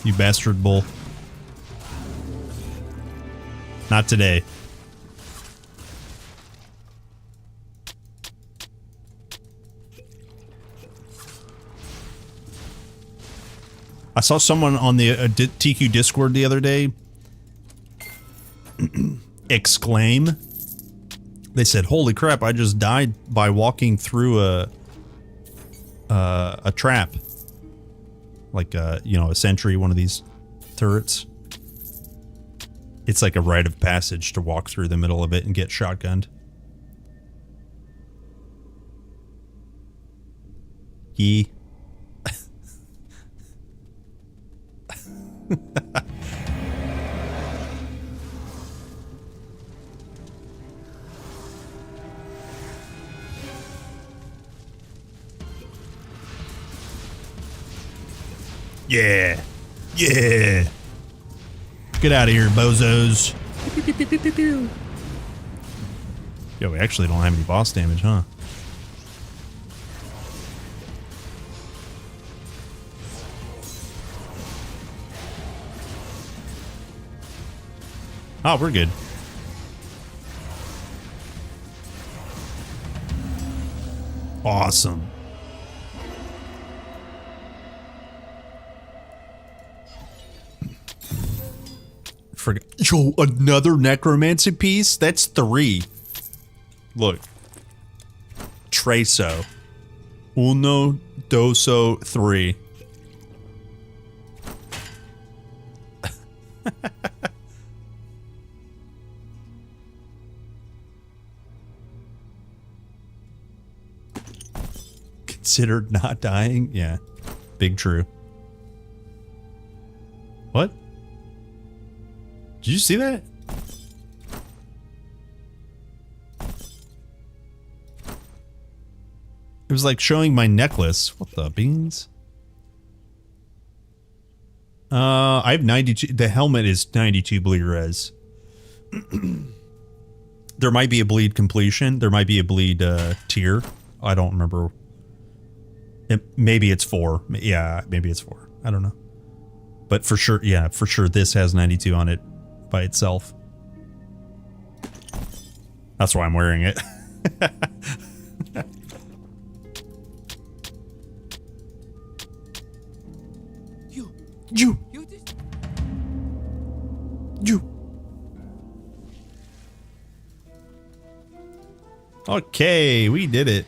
You bastard bull. Not today. I saw someone on the TQ Discord the other day exclaim. They said, "Holy crap, I just died by walking through a trap." Like, you know, a sentry, one of these turrets. It's like a rite of passage to walk through the middle of it and get shotgunned. Yee. Yeah. Yeah. Get out of here, bozos. Yo, we actually don't have any boss damage, huh? Oh, we're good. Awesome. Forget. Yo, another necromancy piece? That's 3. Look. Treso. Uno, doso, 3. Considered not dying? Yeah. Big true. What? Did you see that? It was like showing my necklace. What the beans? I have 92. The helmet is 92 bleed res. There might be a bleed completion. There might be a bleed tier. I don't remember. Maybe it's 4. Yeah, maybe it's 4. I don't know. But for sure, yeah, for sure this has 92 on it by itself. That's why I'm wearing it. You. Okay, we did it.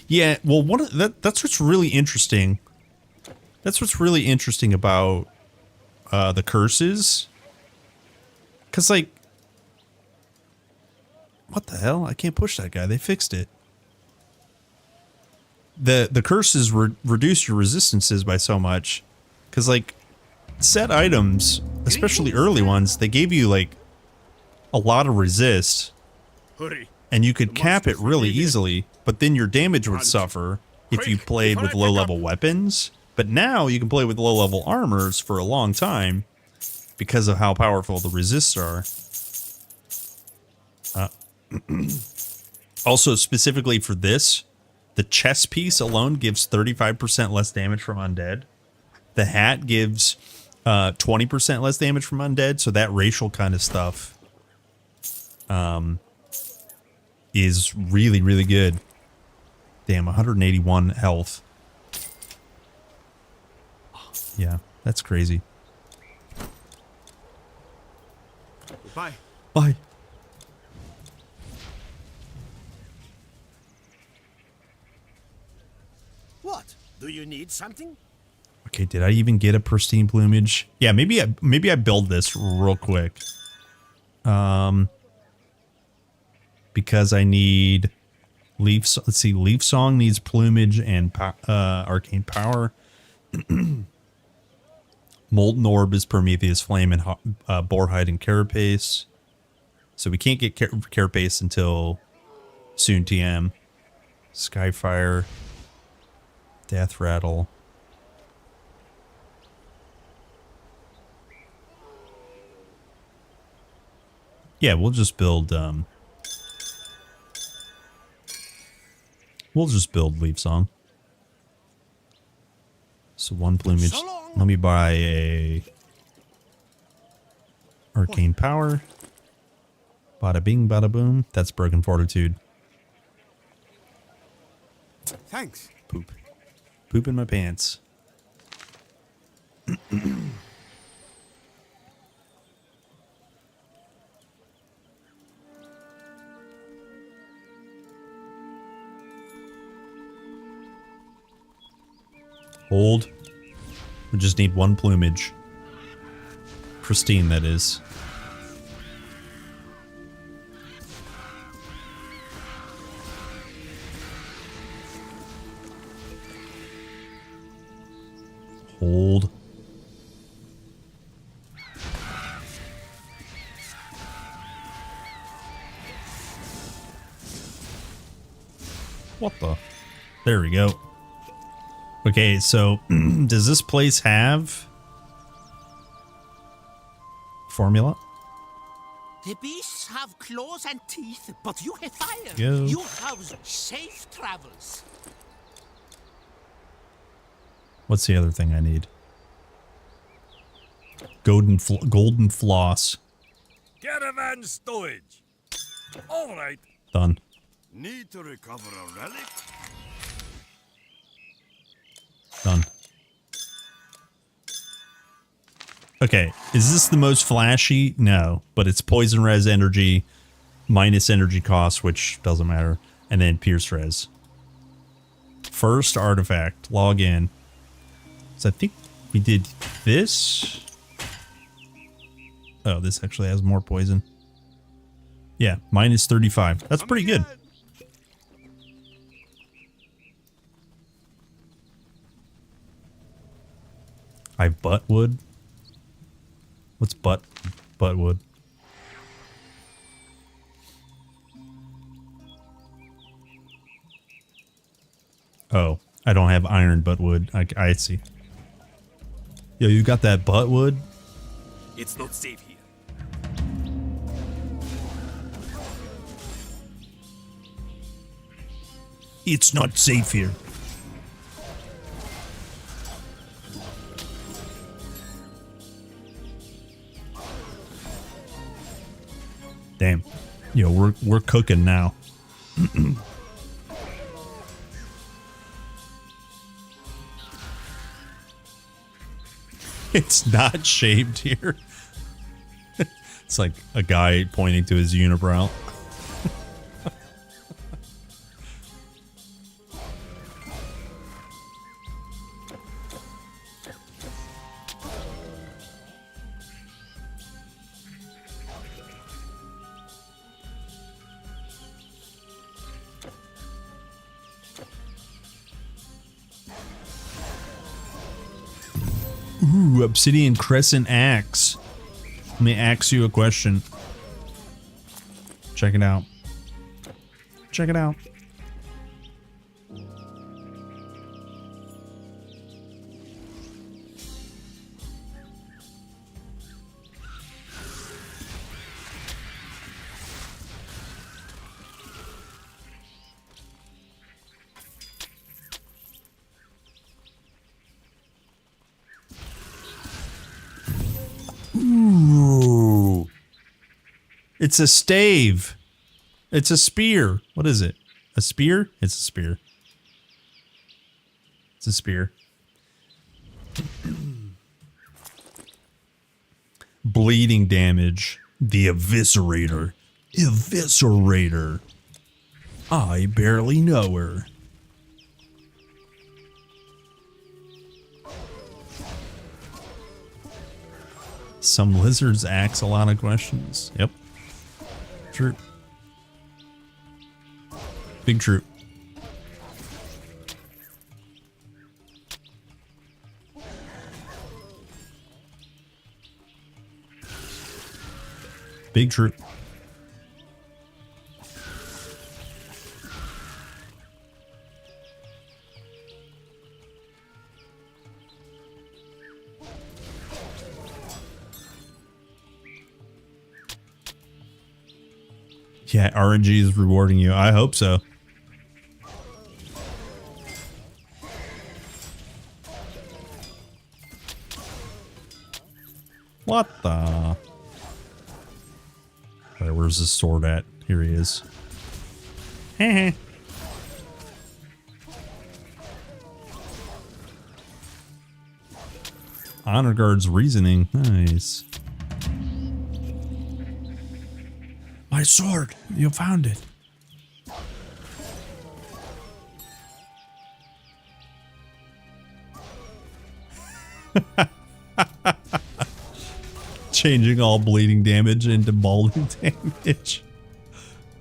Yeah, well, that's what's really interesting. That's what's really interesting about the curses. Because, like, what the hell? I can't push that guy. They fixed it. The curses reduce your resistances by so much. Because, like, set items, especially early ones, they gave you, like, a lot of resist. And you could cap it really easily. But then your damage would suffer if you played with low-level weapons. But now you can play with low-level armors for a long time because of how powerful the resists are. Also, specifically for this, the chest piece alone gives 35% less damage from undead. The hat gives 20% less damage from undead. So that racial kind of stuff is really, really good. Damn, 181 health. Yeah, that's crazy. Bye. Bye. What? Do you need something? Okay, did I even get a pristine plumage? Yeah, maybe I build this real quick. Because I need leaf. Let's see, leaf song needs plumage and arcane power. Molten orb is Prometheus flame and boarhide and carapace. So we can't get carapace until soon. TM, Skyfire, Death Rattle. Yeah, we'll just build. We'll just build leaf song. So 1 plumage. Let me buy a arcane power. Bada bing, bada boom. That's broken fortitude. Thanks. Poop. Poop in my pants. Hold. We just need 1 plumage. Pristine, that is. Hold. What the? There we go. Okay, so does this place have formula? The beasts have claws and teeth, but you have fire. Go. You have safe travels. What's the other thing I need? Golden floss. Caravan stowage. All right. Done. Need to recover a relic? Done. Okay, is this the most flashy? No, but it's poison res energy minus energy cost, which doesn't matter, and then pierce res. First artifact, log in. So I think we did this. Oh, this actually has more poison. Yeah, minus 35. That's pretty good. I have buttwood. What's buttwood? Oh, I don't have iron buttwood. I see. Yo, you got that buttwood? It's not safe here. It's not safe here. Damn. Yo, we're cooking now. It's not shaved here. It's like a guy pointing to his unibrow. Ooh, obsidian crescent axe. Let me ask you a question. Check it out. Check it out. Ooh. It's a stave. It's a spear. What is it? A spear? It's a spear. It's a spear. Bleeding damage. The Eviscerator. Eviscerator. I barely know her. Some lizards ask a lot of questions. Yep. True. Big true. Big true. Yeah, RNG is rewarding you. I hope so. What the? Alright, where's his sword at? Here he is. Heh. Honor Guard's reasoning. Nice. My sword! You found it! Changing all bleeding damage into mauling damage.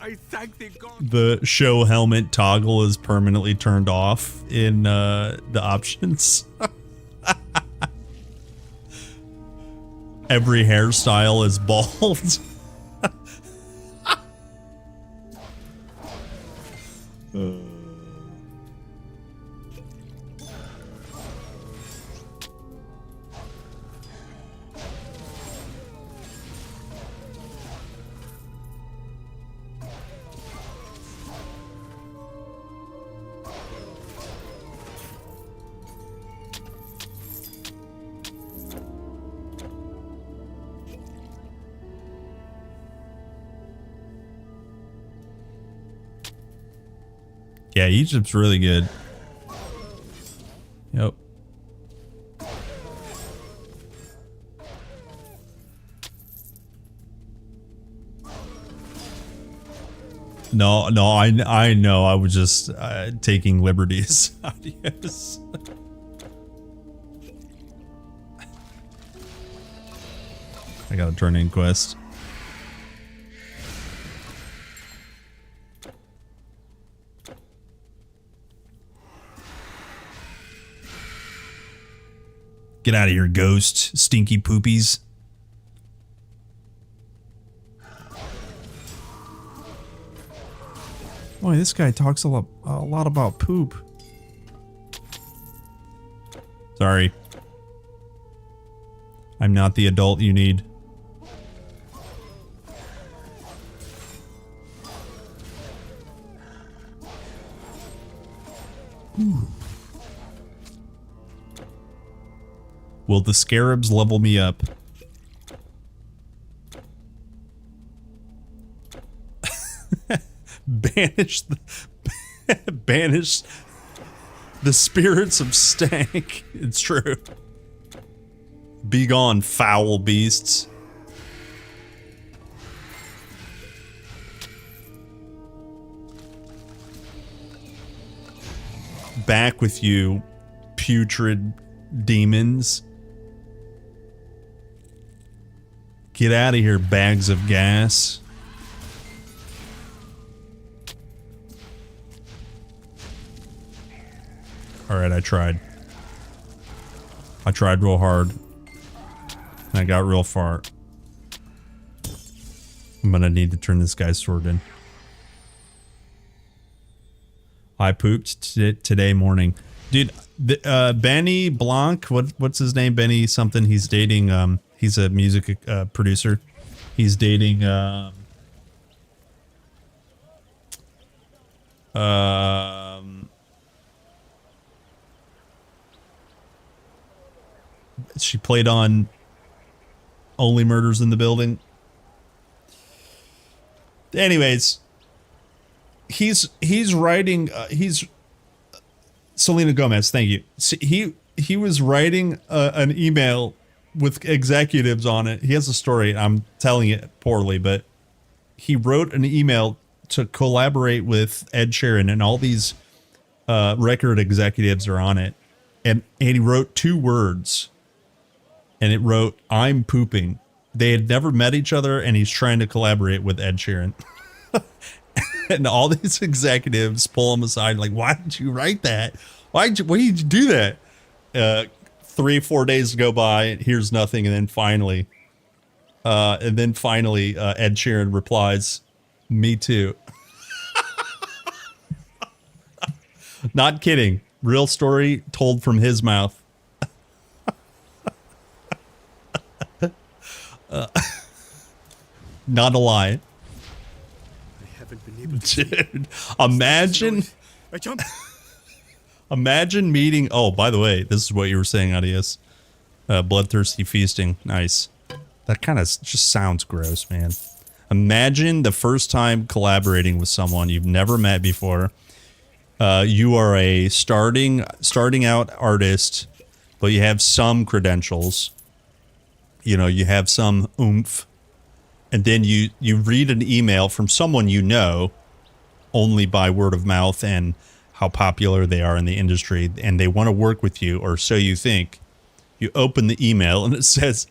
I thank the god. The show helmet toggle is permanently turned off in the options. Every hairstyle is bald. Yeah, Egypt's really good. Yep. No, I know. I was just taking liberties. Yes. I gotta turn in quest. Get out of here, ghost. Stinky poopies. Boy, this guy talks a lot about poop. Sorry. I'm not the adult you need. Ooh. Will the scarabs level me up? Banish the spirits of stank. It's true. Be gone, foul beasts. Back with you, putrid demons. Get out of here, bags of gas. Alright, I tried. I tried real hard. And I got real far. I'm gonna need to turn this guy's sword in. I pooped today morning. Dude, Benny Blanc, what's his name? Benny something. He's dating, he's a music producer. He's dating, she played on Only Murders in the Building. Anyways, he's writing, he's Selena Gomez. Thank you. He was writing an email with executives on it. He has a story. I'm telling it poorly, but he wrote an email to collaborate with Ed Sheeran, and all these record executives are on it. And he wrote 2 words, and it wrote, "I'm pooping." They had never met each other, and he's trying to collaborate with Ed Sheeran. And all these executives pull him aside, like, "Why did you write that? Why did you do that?" 3-4 days go by, here's nothing, and then finally, Ed Sheeran replies, "Me too." Not kidding. Real story told from his mouth. Not a lie. I haven't been able to. Dude, imagine. Imagine meeting. Oh, by the way, this is what you were saying, Adios. Bloodthirsty feasting. Nice. That kind of just sounds gross, man. Imagine the first time collaborating with someone you've never met before. You are a starting out artist, but you have some credentials. You know, you have some oomph. And then you read an email from someone you know only by word of mouth and how popular they are in the industry, and they want to work with you, or so you think. You open the email and it says,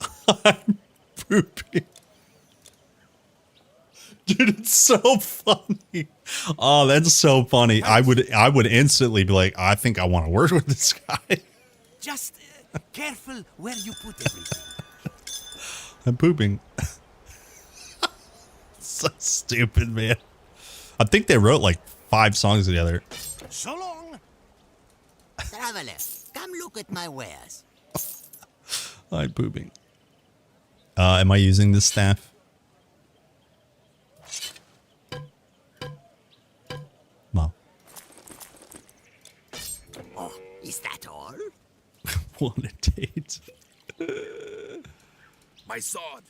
"I'm pooping." Dude, it's so funny. Oh, that's so funny. I would instantly be like, I think I want to work with this guy. Just careful where you put everything. I'm pooping. So stupid, man. I think they wrote like 5 songs together. So long. Traveler, come look at my wares. I'm pooping. Am I using this staff? Well. Oh, is that all? What a date. My sword.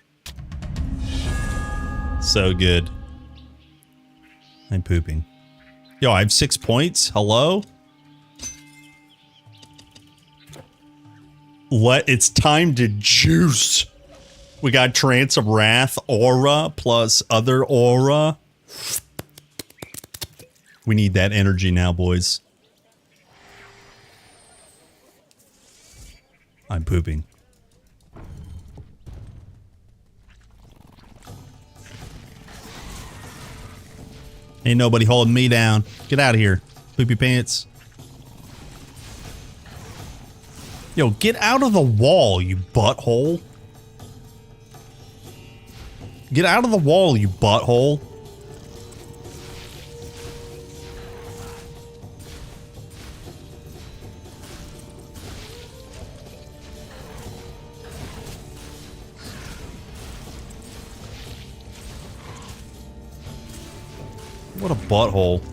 So good. I'm pooping. Yo, I have 6 points. Hello? It's time to juice. We got Trance of Wrath aura plus other aura. We need that energy now, boys. I'm pooping. Ain't nobody holding me down. Get out of here, poopy pants. Yo, get out of the wall, you butthole. Get out of the wall, you butthole. What a butthole.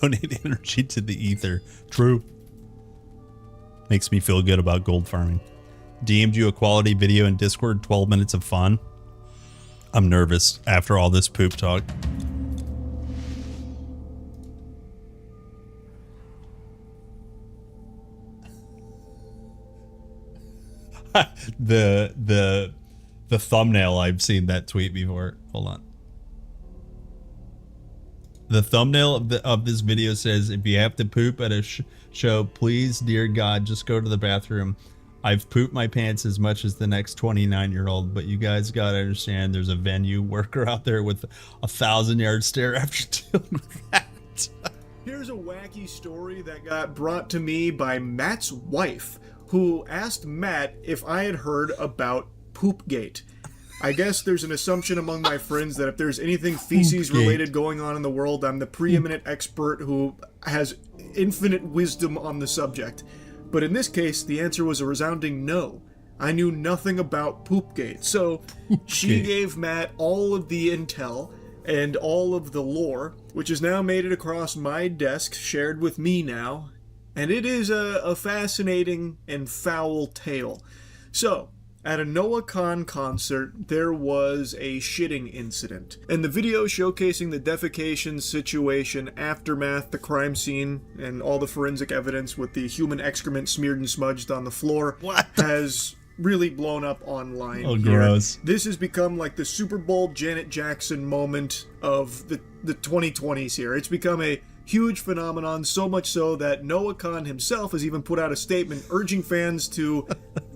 Donate energy to the ether. True. Makes me feel good about gold farming. DM'd you a quality video in Discord, 12 minutes of fun. I'm nervous after all this poop talk. the thumbnail, I've seen that tweet before. Hold on. The thumbnail of this video says, if you have to poop at a show, please, dear God, just go to the bathroom. I've pooped my pants as much as the next 29-year-old, but you guys gotta understand there's a venue worker out there with a 1,000-yard stare after dealing with that. Here's a wacky story that got brought to me by Matt's wife, who asked Matt if I had heard about Poopgate. I guess there's an assumption among my friends that if there's anything feces related going on in the world, I'm the preeminent expert who has infinite wisdom on the subject. But in this case, the answer was a resounding no. I knew nothing about Poopgate. So she gave Matt all of the intel and all of the lore, which has now made it across my desk, shared with me now. And it is a fascinating and foul tale. So, at a NoahCon concert, there was a shitting incident. And the video showcasing the defecation situation, aftermath, the crime scene, and all the forensic evidence with the human excrement smeared and smudged on the floor has really blown up online. Oh, gross. This has become like the Super Bowl Janet Jackson moment of the 2020s here. It's become a huge phenomenon, so much so that NoahCon himself has even put out a statement urging fans to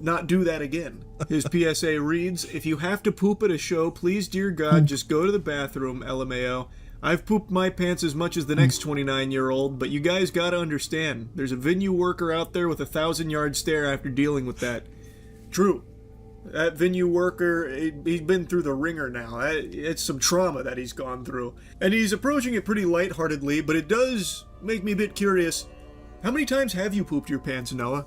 not do that again. His PSA reads, if you have to poop at a show, please, dear God, just go to the bathroom, LMAO. I've pooped my pants as much as the next 29-year-old, but you guys gotta understand, there's a venue worker out there with a 1,000-yard stare after dealing with that. True. That venue worker, he's been through the ringer now. It's some trauma that he's gone through. And he's approaching it pretty lightheartedly, but it does make me a bit curious. How many times have you pooped your pants, Noah?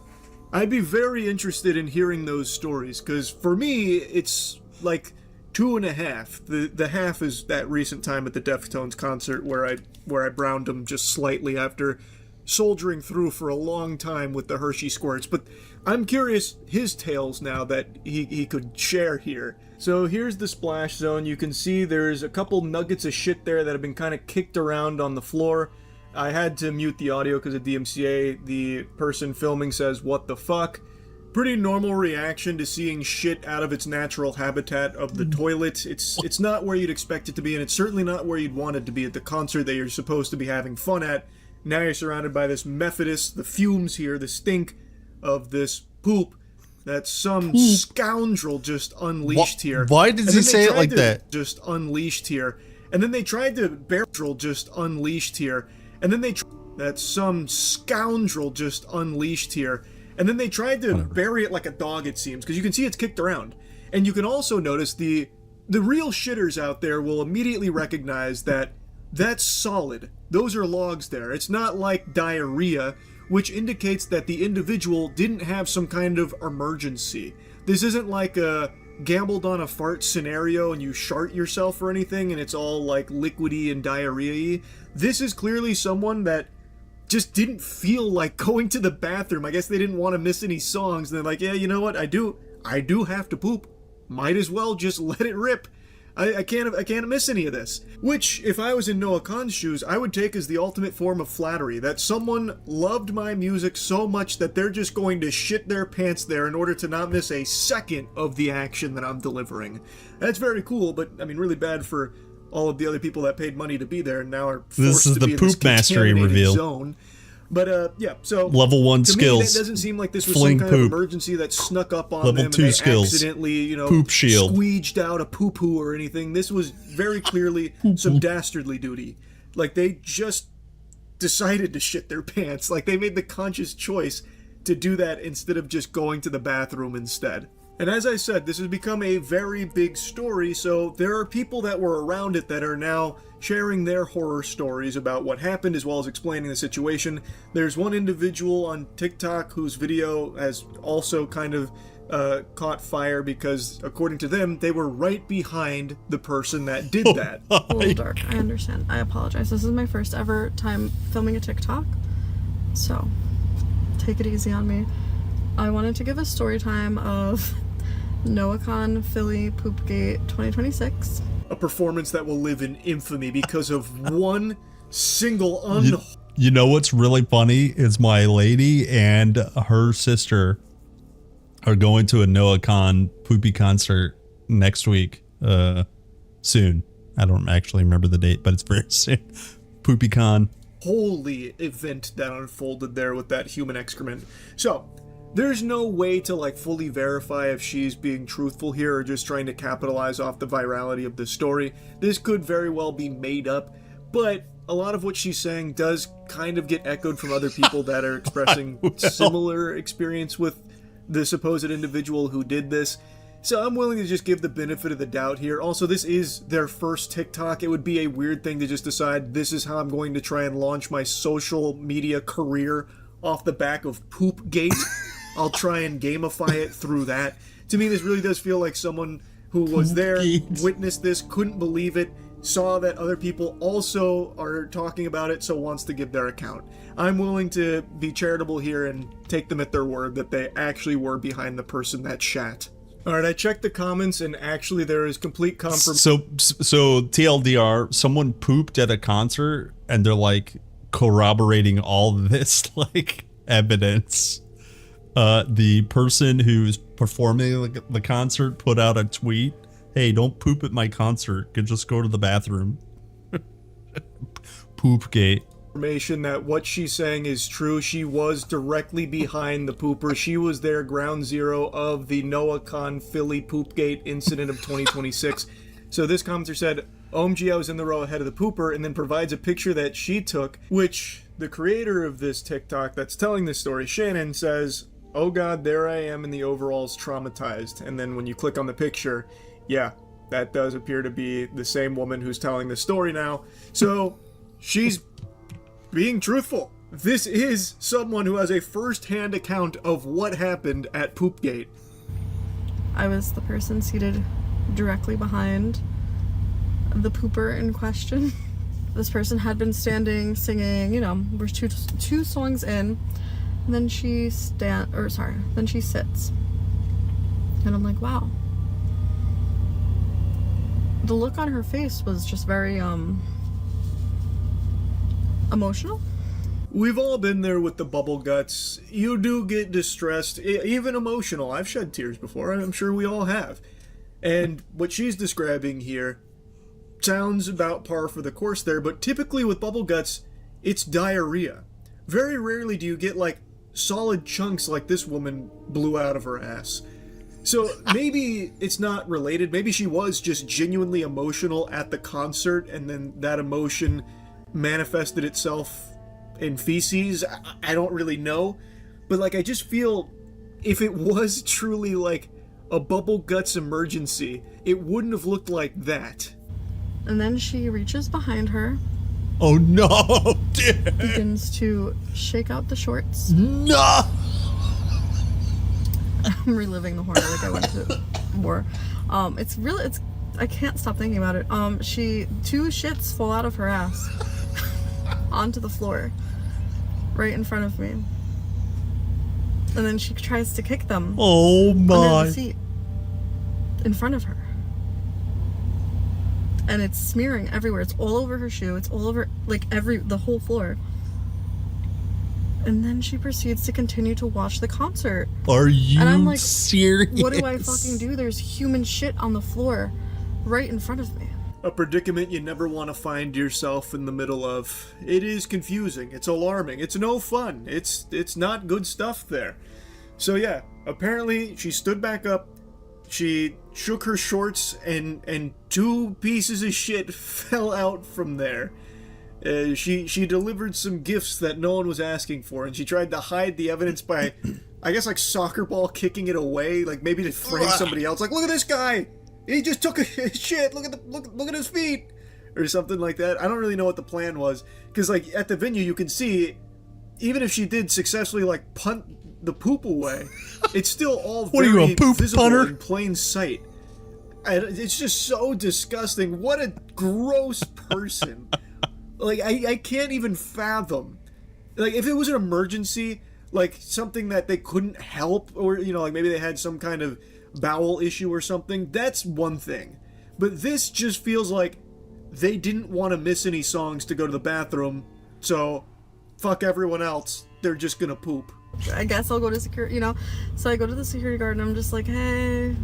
I'd be very interested in hearing those stories, because for me, it's like 2.5. The half is that recent time at the Deftones concert where I browned them just slightly after soldiering through for a long time with the Hershey squirts. But I'm curious his tales now that he could share here. So here's the splash zone. You can see there's a couple nuggets of shit there that have been kind of kicked around on the floor. I had to mute the audio because of DMCA. The person filming says, what the fuck? Pretty normal reaction to seeing shit out of its natural habitat of the toilet. It's not where you'd expect it to be, and it's certainly not where you'd want it to be at the concert that you're supposed to be having fun at. Now you're surrounded by this Methodist, the fumes here, the stink of this poop that some scoundrel just unleashed here. Why did he say it like that? Just unleashed here. And then they tried to just unleashed here. And then that some scoundrel just unleashed here. And then they tried to bury it like a dog, it seems, because you can see it's kicked around. And you can also notice the real shitters out there will immediately recognize that that's solid. Those are logs there. It's not like diarrhea, which indicates that the individual didn't have some kind of emergency. This isn't like a gambled on a fart scenario and you shart yourself or anything and it's all like liquidy and diarrhea-y. This is clearly someone that just didn't feel like going to the bathroom. I guess they didn't want to miss any songs. And they're like, yeah, you know what? I do have to poop. Might as well just let it rip. I can't miss any of this. Which, if I was in Noah Khan's shoes, I would take as the ultimate form of flattery. That someone loved my music so much that they're just going to shit their pants there in order to not miss a second of the action that I'm delivering. That's very cool, but I mean, really bad for all of the other people that paid money to be there and now are forced to be in this contaminated zone. But yeah, so level 1 to skills. me, that doesn't seem like this was Fling some kind poop. of emergency that snuck up on Level them and 2 they skills. accidentally, Poop shield. squeeged out a poo-poo or anything. This was very clearly some dastardly duty. Like, they just decided to shit their pants. Like, they made the conscious choice to do that instead of just going to the bathroom instead. And as I said, this has become a very big story, so there are people that were around it that are now sharing their horror stories about what happened as well as explaining the situation. There's one individual on TikTok whose video has also kind of caught fire because, according to them, they were right behind the person that did that. A little dark, I understand. I apologize. This is my first ever time filming a TikTok, so take it easy on me. I wanted to give a story time of Noah Khan Philly Poopgate 2026. A performance that will live in infamy because of one single You know what's really funny is my lady and her sister are going to a Noah Khan Poopy concert next week. Soon. I don't actually remember the date, but it's very soon. Poopy Con. holy event that unfolded there with that human excrement. So, there's no way to like fully verify if she's being truthful here or just trying to capitalize off the virality of the story. This could very well be made up, but a lot of what she's saying does kind of get echoed from other people that are expressing similar experience with the supposed individual who did this. So I'm willing to just give the benefit of the doubt here. Also, this is their first TikTok. It would be a weird thing to just decide this is how I'm going to try and launch my social media career off the back of Poopgate. I'll try and gamify it through that. To me, this really does feel like someone who was there, witnessed this, couldn't believe it, saw that other people also are talking about it, so wants to give their account. I'm willing to be charitable here and take them at their word that they actually were behind the person that shat. Alright, I checked the comments and actually there is complete confirmation. So TLDR, someone pooped at a concert and they're like corroborating all this like evidence. The person who's performing the concert put out a tweet, hey, don't poop at my concert, could just go to the bathroom. Poopgate. Information that what she's saying is true. She was directly behind the pooper. She was there ground zero of the Noah Khan Philly Poopgate incident of 2026. So this commenter said, OMG, I was in the row ahead of the pooper, and then provides a picture that she took, which the creator of this TikTok that's telling this story, Shannon, says, oh god, there I am in the overalls, traumatized. And then when you click on the picture, yeah, that does appear to be the same woman who's telling the story now. So she's being truthful. This is someone who has a first-hand account of what happened at Poopgate. I was the person seated directly behind the pooper in question. This person had been standing, singing, you know, we're two songs in, and then she then she sits. And I'm like, wow. The look on her face was just very, emotional. We've all been there with the bubble guts. You do get distressed, even emotional. I've shed tears before, I'm sure we all have. And what she's describing here sounds about par for the course there, but typically with bubble guts, it's diarrhea. Very rarely do you get like solid chunks like this woman blew out of her ass. So maybe it's not related. Maybe she was just genuinely emotional at the concert and then that emotion manifested itself in feces. I don't really know, but like I just feel if it was truly like a bubble guts emergency, it wouldn't have looked like that. And then she reaches behind her. Oh no, dude. Begins to shake out the shorts. No. I'm reliving the horror like I went to war. It's I can't stop thinking about it. Two shits fall out of her ass onto the floor. right in front of me. And then she tries to kick them. Oh under my. the seat in front of her. And it's smearing everywhere. It's all over her shoe. It's all over, like, the whole floor. And then she proceeds to continue to watch the concert. Are you and I'm like, serious? What do I fucking do? There's human shit on the floor right in front of me. A predicament you never want to find yourself in the middle of. It is confusing. It's alarming. It's no fun. It's not good stuff there. So yeah, apparently she stood back up. She shook her shorts and two pieces of shit fell out from there. She delivered some gifts that no one was asking for, and she tried to hide the evidence by, I guess, like soccer ball kicking it away, like maybe to frame somebody else. Like, look at this guy, he just took a shit. Look at his feet, or something like that. I don't really know what the plan was, because like at the venue you can see, even if she did successfully like punt the poop away, it's still all very visible in plain sight. And it's just so disgusting. What a gross person. Like, I can't even fathom. Like, if it was an emergency, like something that they couldn't help, or, you know, like maybe they had some kind of bowel issue or something, that's one thing. But this just feels like they didn't want to miss any songs to go to the bathroom, so fuck everyone else. They're just gonna poop. I guess I'll go to security, you know? So I go to the security guard and I'm just like, hey.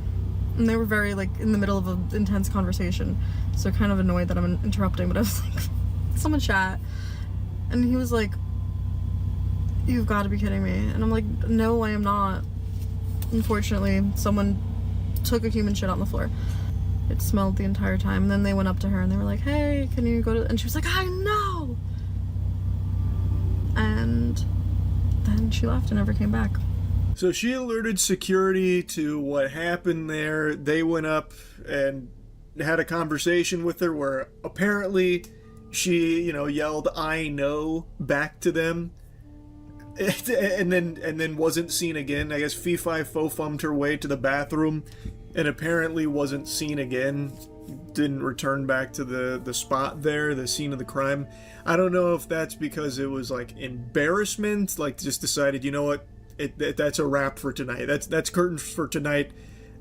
And they were very, like, in the middle of an intense conversation. So kind of annoyed that I'm interrupting, but I was like, someone chat. And he was like, you've got to be kidding me. And I'm like, no, I am not. Unfortunately, someone took a human shit on the floor. It smelled the entire time. And then they went up to her and they were like, hey, can you go to... And she was like, I know! And then she left and never came back. So she alerted security to what happened there. They went up and had a conversation with her where apparently she, you know, yelled, I know, back to them. And then wasn't seen again. I guess fee-fi-fo-fummed her way to the bathroom and apparently wasn't seen again. Didn't return back to the spot there, the scene of the crime. I don't know if that's because it was like embarrassment, like just decided, you know what, that's a wrap for tonight. That's curtains for tonight.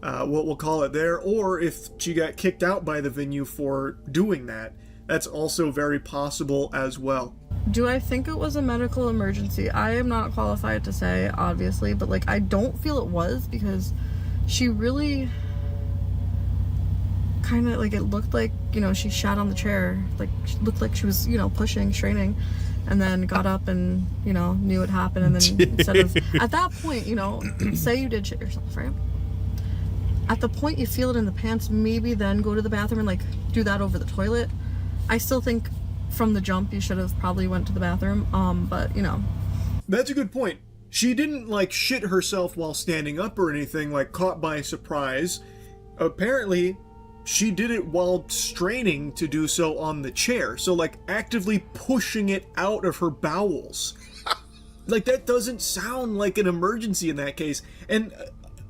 We'll call it there. Or if she got kicked out by the venue for doing that. That's also very possible as well. Do I think it was a medical emergency? I am not qualified to say, obviously, but like I don't feel it was, because she really kind of like, it looked like, you know, she shat on the chair, like she looked like she was, you know, pushing, straining, and then got up and, you know, knew it happened. And then instead of, at that point, you know, say you did shit yourself, right? At the point you feel it in the pants, maybe then go to the bathroom and like do that over the toilet. I still think from the jump you should have probably went to the bathroom, but you know. That's a good point. She didn't like shit herself while standing up or anything, like caught by surprise. Apparently she did it while straining to do so on the chair, so like actively pushing it out of her bowels. Like that doesn't sound like an emergency in that case. And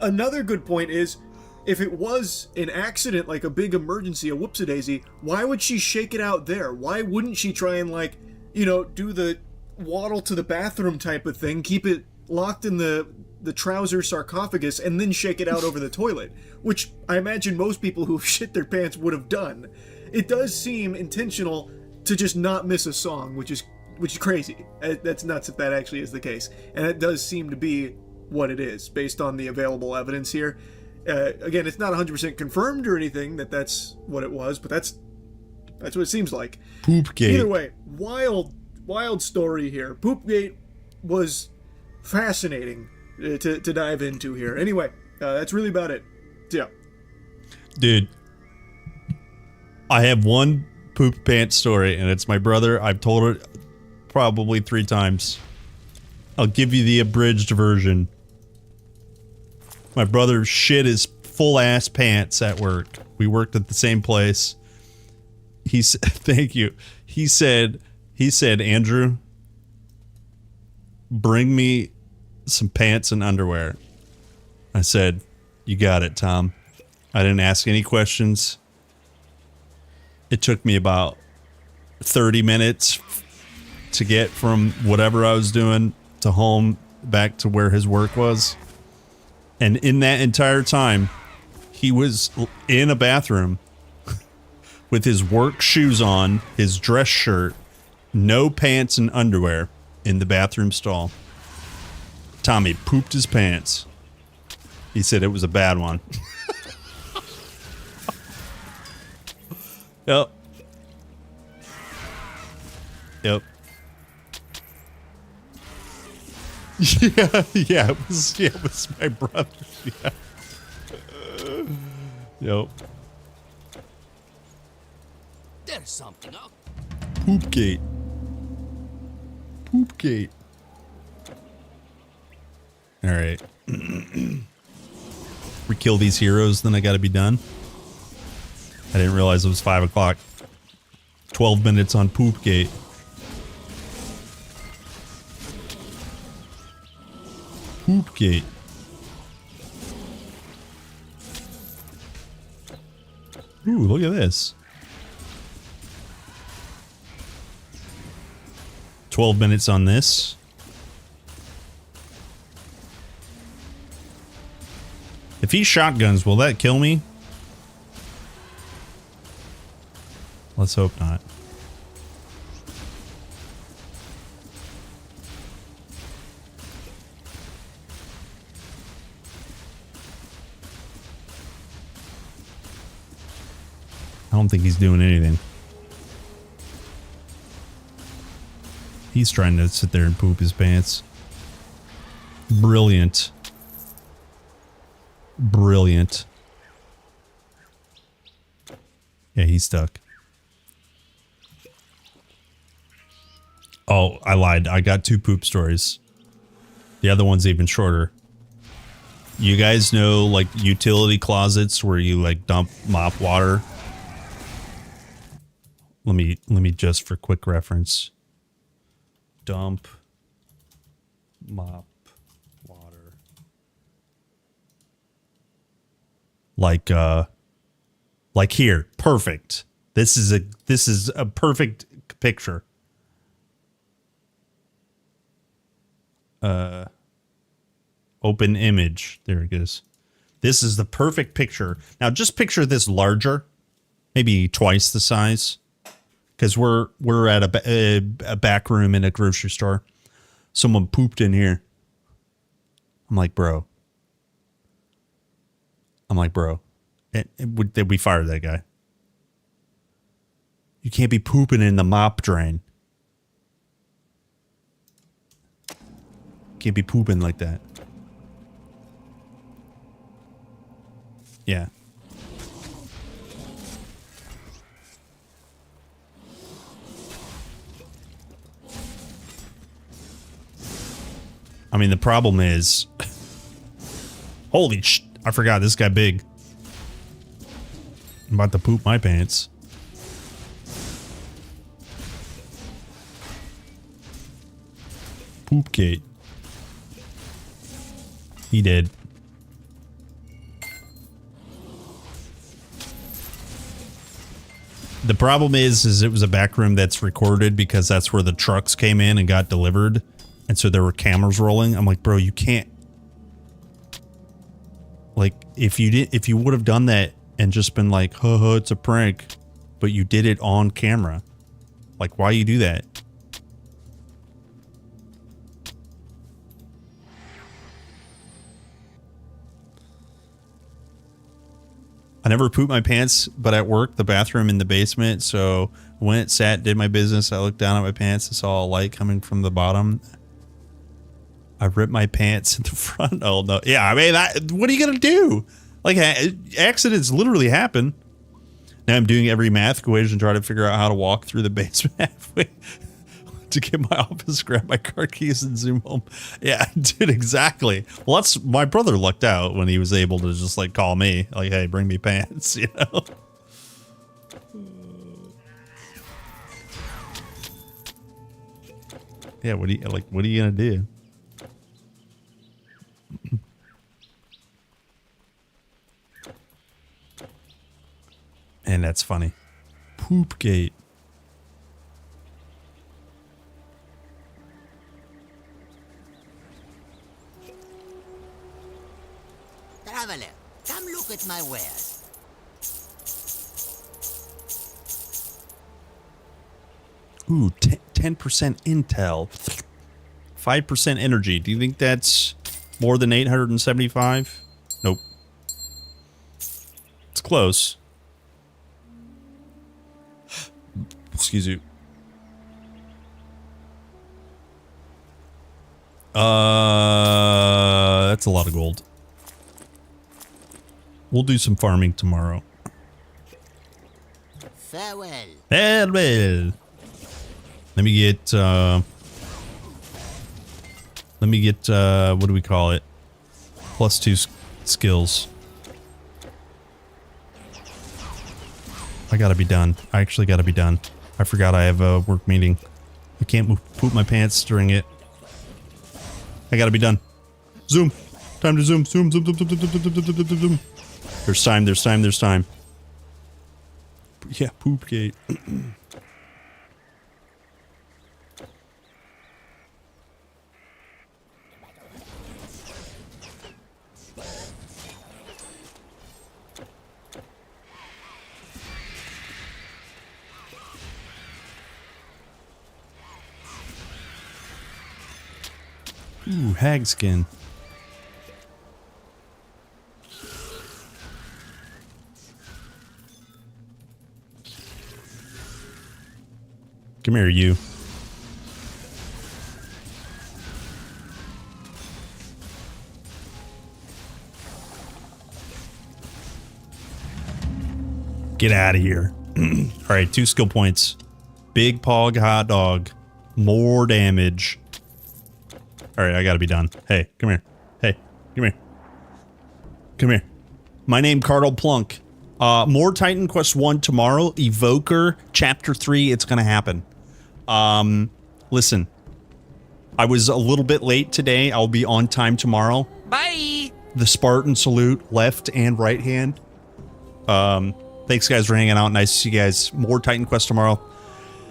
another good point is, if it was an accident, like a big emergency, a whoopsie-daisy, why would she shake it out there? Why wouldn't she try and, like, you know, do the waddle to the bathroom type of thing, keep it locked in the trouser sarcophagus, and then shake it out over the toilet? Which I imagine most people who shit their pants would have done. It does seem intentional to just not miss a song, which is crazy. That's nuts if that actually is the case. And it does seem to be what it is, based on the available evidence here. Again, it's not 100% confirmed or anything that that's what it was, but that's what it seems like. Poopgate. Either way, wild story here. Poopgate was fascinating to dive into here. Anyway, that's really about it. Yeah. Dude, I have one poop pants story, and it's my brother. I've told it probably 3 times. I'll give you the abridged version. My brother shit his full-ass pants at work. We worked at the same place. He said, thank you. He said, Andrew, bring me some pants and underwear. I said, you got it, Tom. I didn't ask any questions. It took me about 30 minutes to get from whatever I was doing to home back to where his work was. And in that entire time, he was in a bathroom with his work shoes on, his dress shirt, no pants and underwear in the bathroom stall. Tommy pooped his pants. He said it was a bad one. Yep. Yep. Yeah, it was my brother. Yeah. Yep. There's something up. Poopgate. Poopgate. All right. We kill these heroes, then I gotta be done. I didn't realize it was 5 o'clock. 12 minutes on Poopgate. Poopgate. Ooh, look at this. 12 minutes on this. If he shotguns, will that kill me? Let's hope not. I don't think he's doing anything. He's trying to sit there and poop his pants. Brilliant. Brilliant. Yeah, he's stuck. Oh, I lied. I got 2 poop stories. The other one's even shorter. You guys know, like, utility closets where you, like, dump mop water? Let me just for quick reference. Dump mop water. Like here. Perfect. This is a perfect picture. Open image. There it is. This is the perfect picture. Now just picture this larger, maybe twice the size, because we're at a back room in a grocery store. Someone pooped in here. I'm like, bro. Did we fire that guy? You can't be pooping in the mop drain. Can't be pooping like that. Yeah. I mean, the problem is... Holy sh... I forgot this guy big. I'm about to poop my pants. Poopgate. He did. The problem is it was a back room that's recorded because that's where the trucks came in and got delivered. And so there were cameras rolling. I'm like, bro, you can't. Like, if you would have done that and just been like, huh, it's a prank, but you did it on camera. Like, why you do that? I never pooped my pants, but at work, the bathroom in the basement. So I went, sat, did my business. I looked down at my pants and saw a light coming from the bottom. I ripped my pants in the front. Oh, no. Yeah, I mean, what are you going to do? Like, accidents literally happen. Now I'm doing every math equation, trying to figure out how to walk through the basement halfway to get my office, grab my car keys, and zoom home. Yeah, dude, exactly. Well, that's my brother lucked out when he was able to just like call me, like, "Hey, bring me pants," you know. Yeah, what are you gonna do? And that's funny. Poopgate. get my wares. Ooh, 10% intel. 5% energy. Do you think that's more than 875? Nope. It's close. Excuse you. That's a lot of gold. We'll do some farming tomorrow. Farewell. Farewell. Let me get, what do we call it? +2 skills. I gotta be done. I actually gotta be done. I forgot I have a work meeting. I can't poop my pants during it. I gotta be done. Zoom. Time to zoom. Zoom, zoom, zoom, zoom, zoom, zoom, zoom, zoom, zoom, zoom. There's time, there's time, there's time. Yeah, poop gate. Ooh, hag skin. Come here, you. Get out of here. Alright, 2 skill points. Big Pog Hot Dog. More damage. Alright, I gotta be done. Hey, come here. Hey, come here. Come here. My name Cardinal Plunk. More Titan Quest 1 tomorrow. Evoker, Chapter 3, it's gonna happen. Listen. I was a little bit late today. I'll be on time tomorrow. Bye! The Spartan salute, left and right hand. Thanks guys for hanging out. Nice to see you guys. More Titan Quest tomorrow.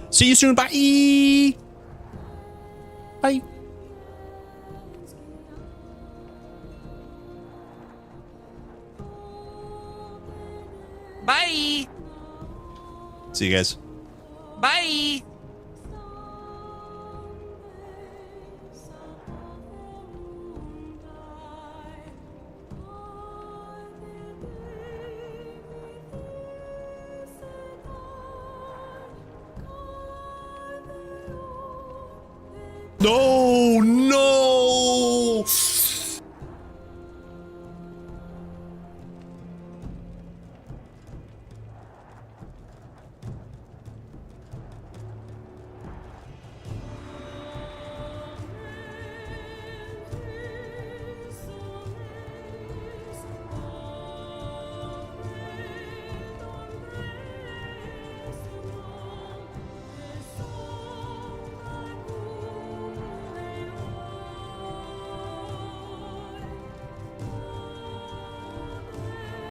See you soon. Bye! Bye. Bye! See you guys. Bye! No!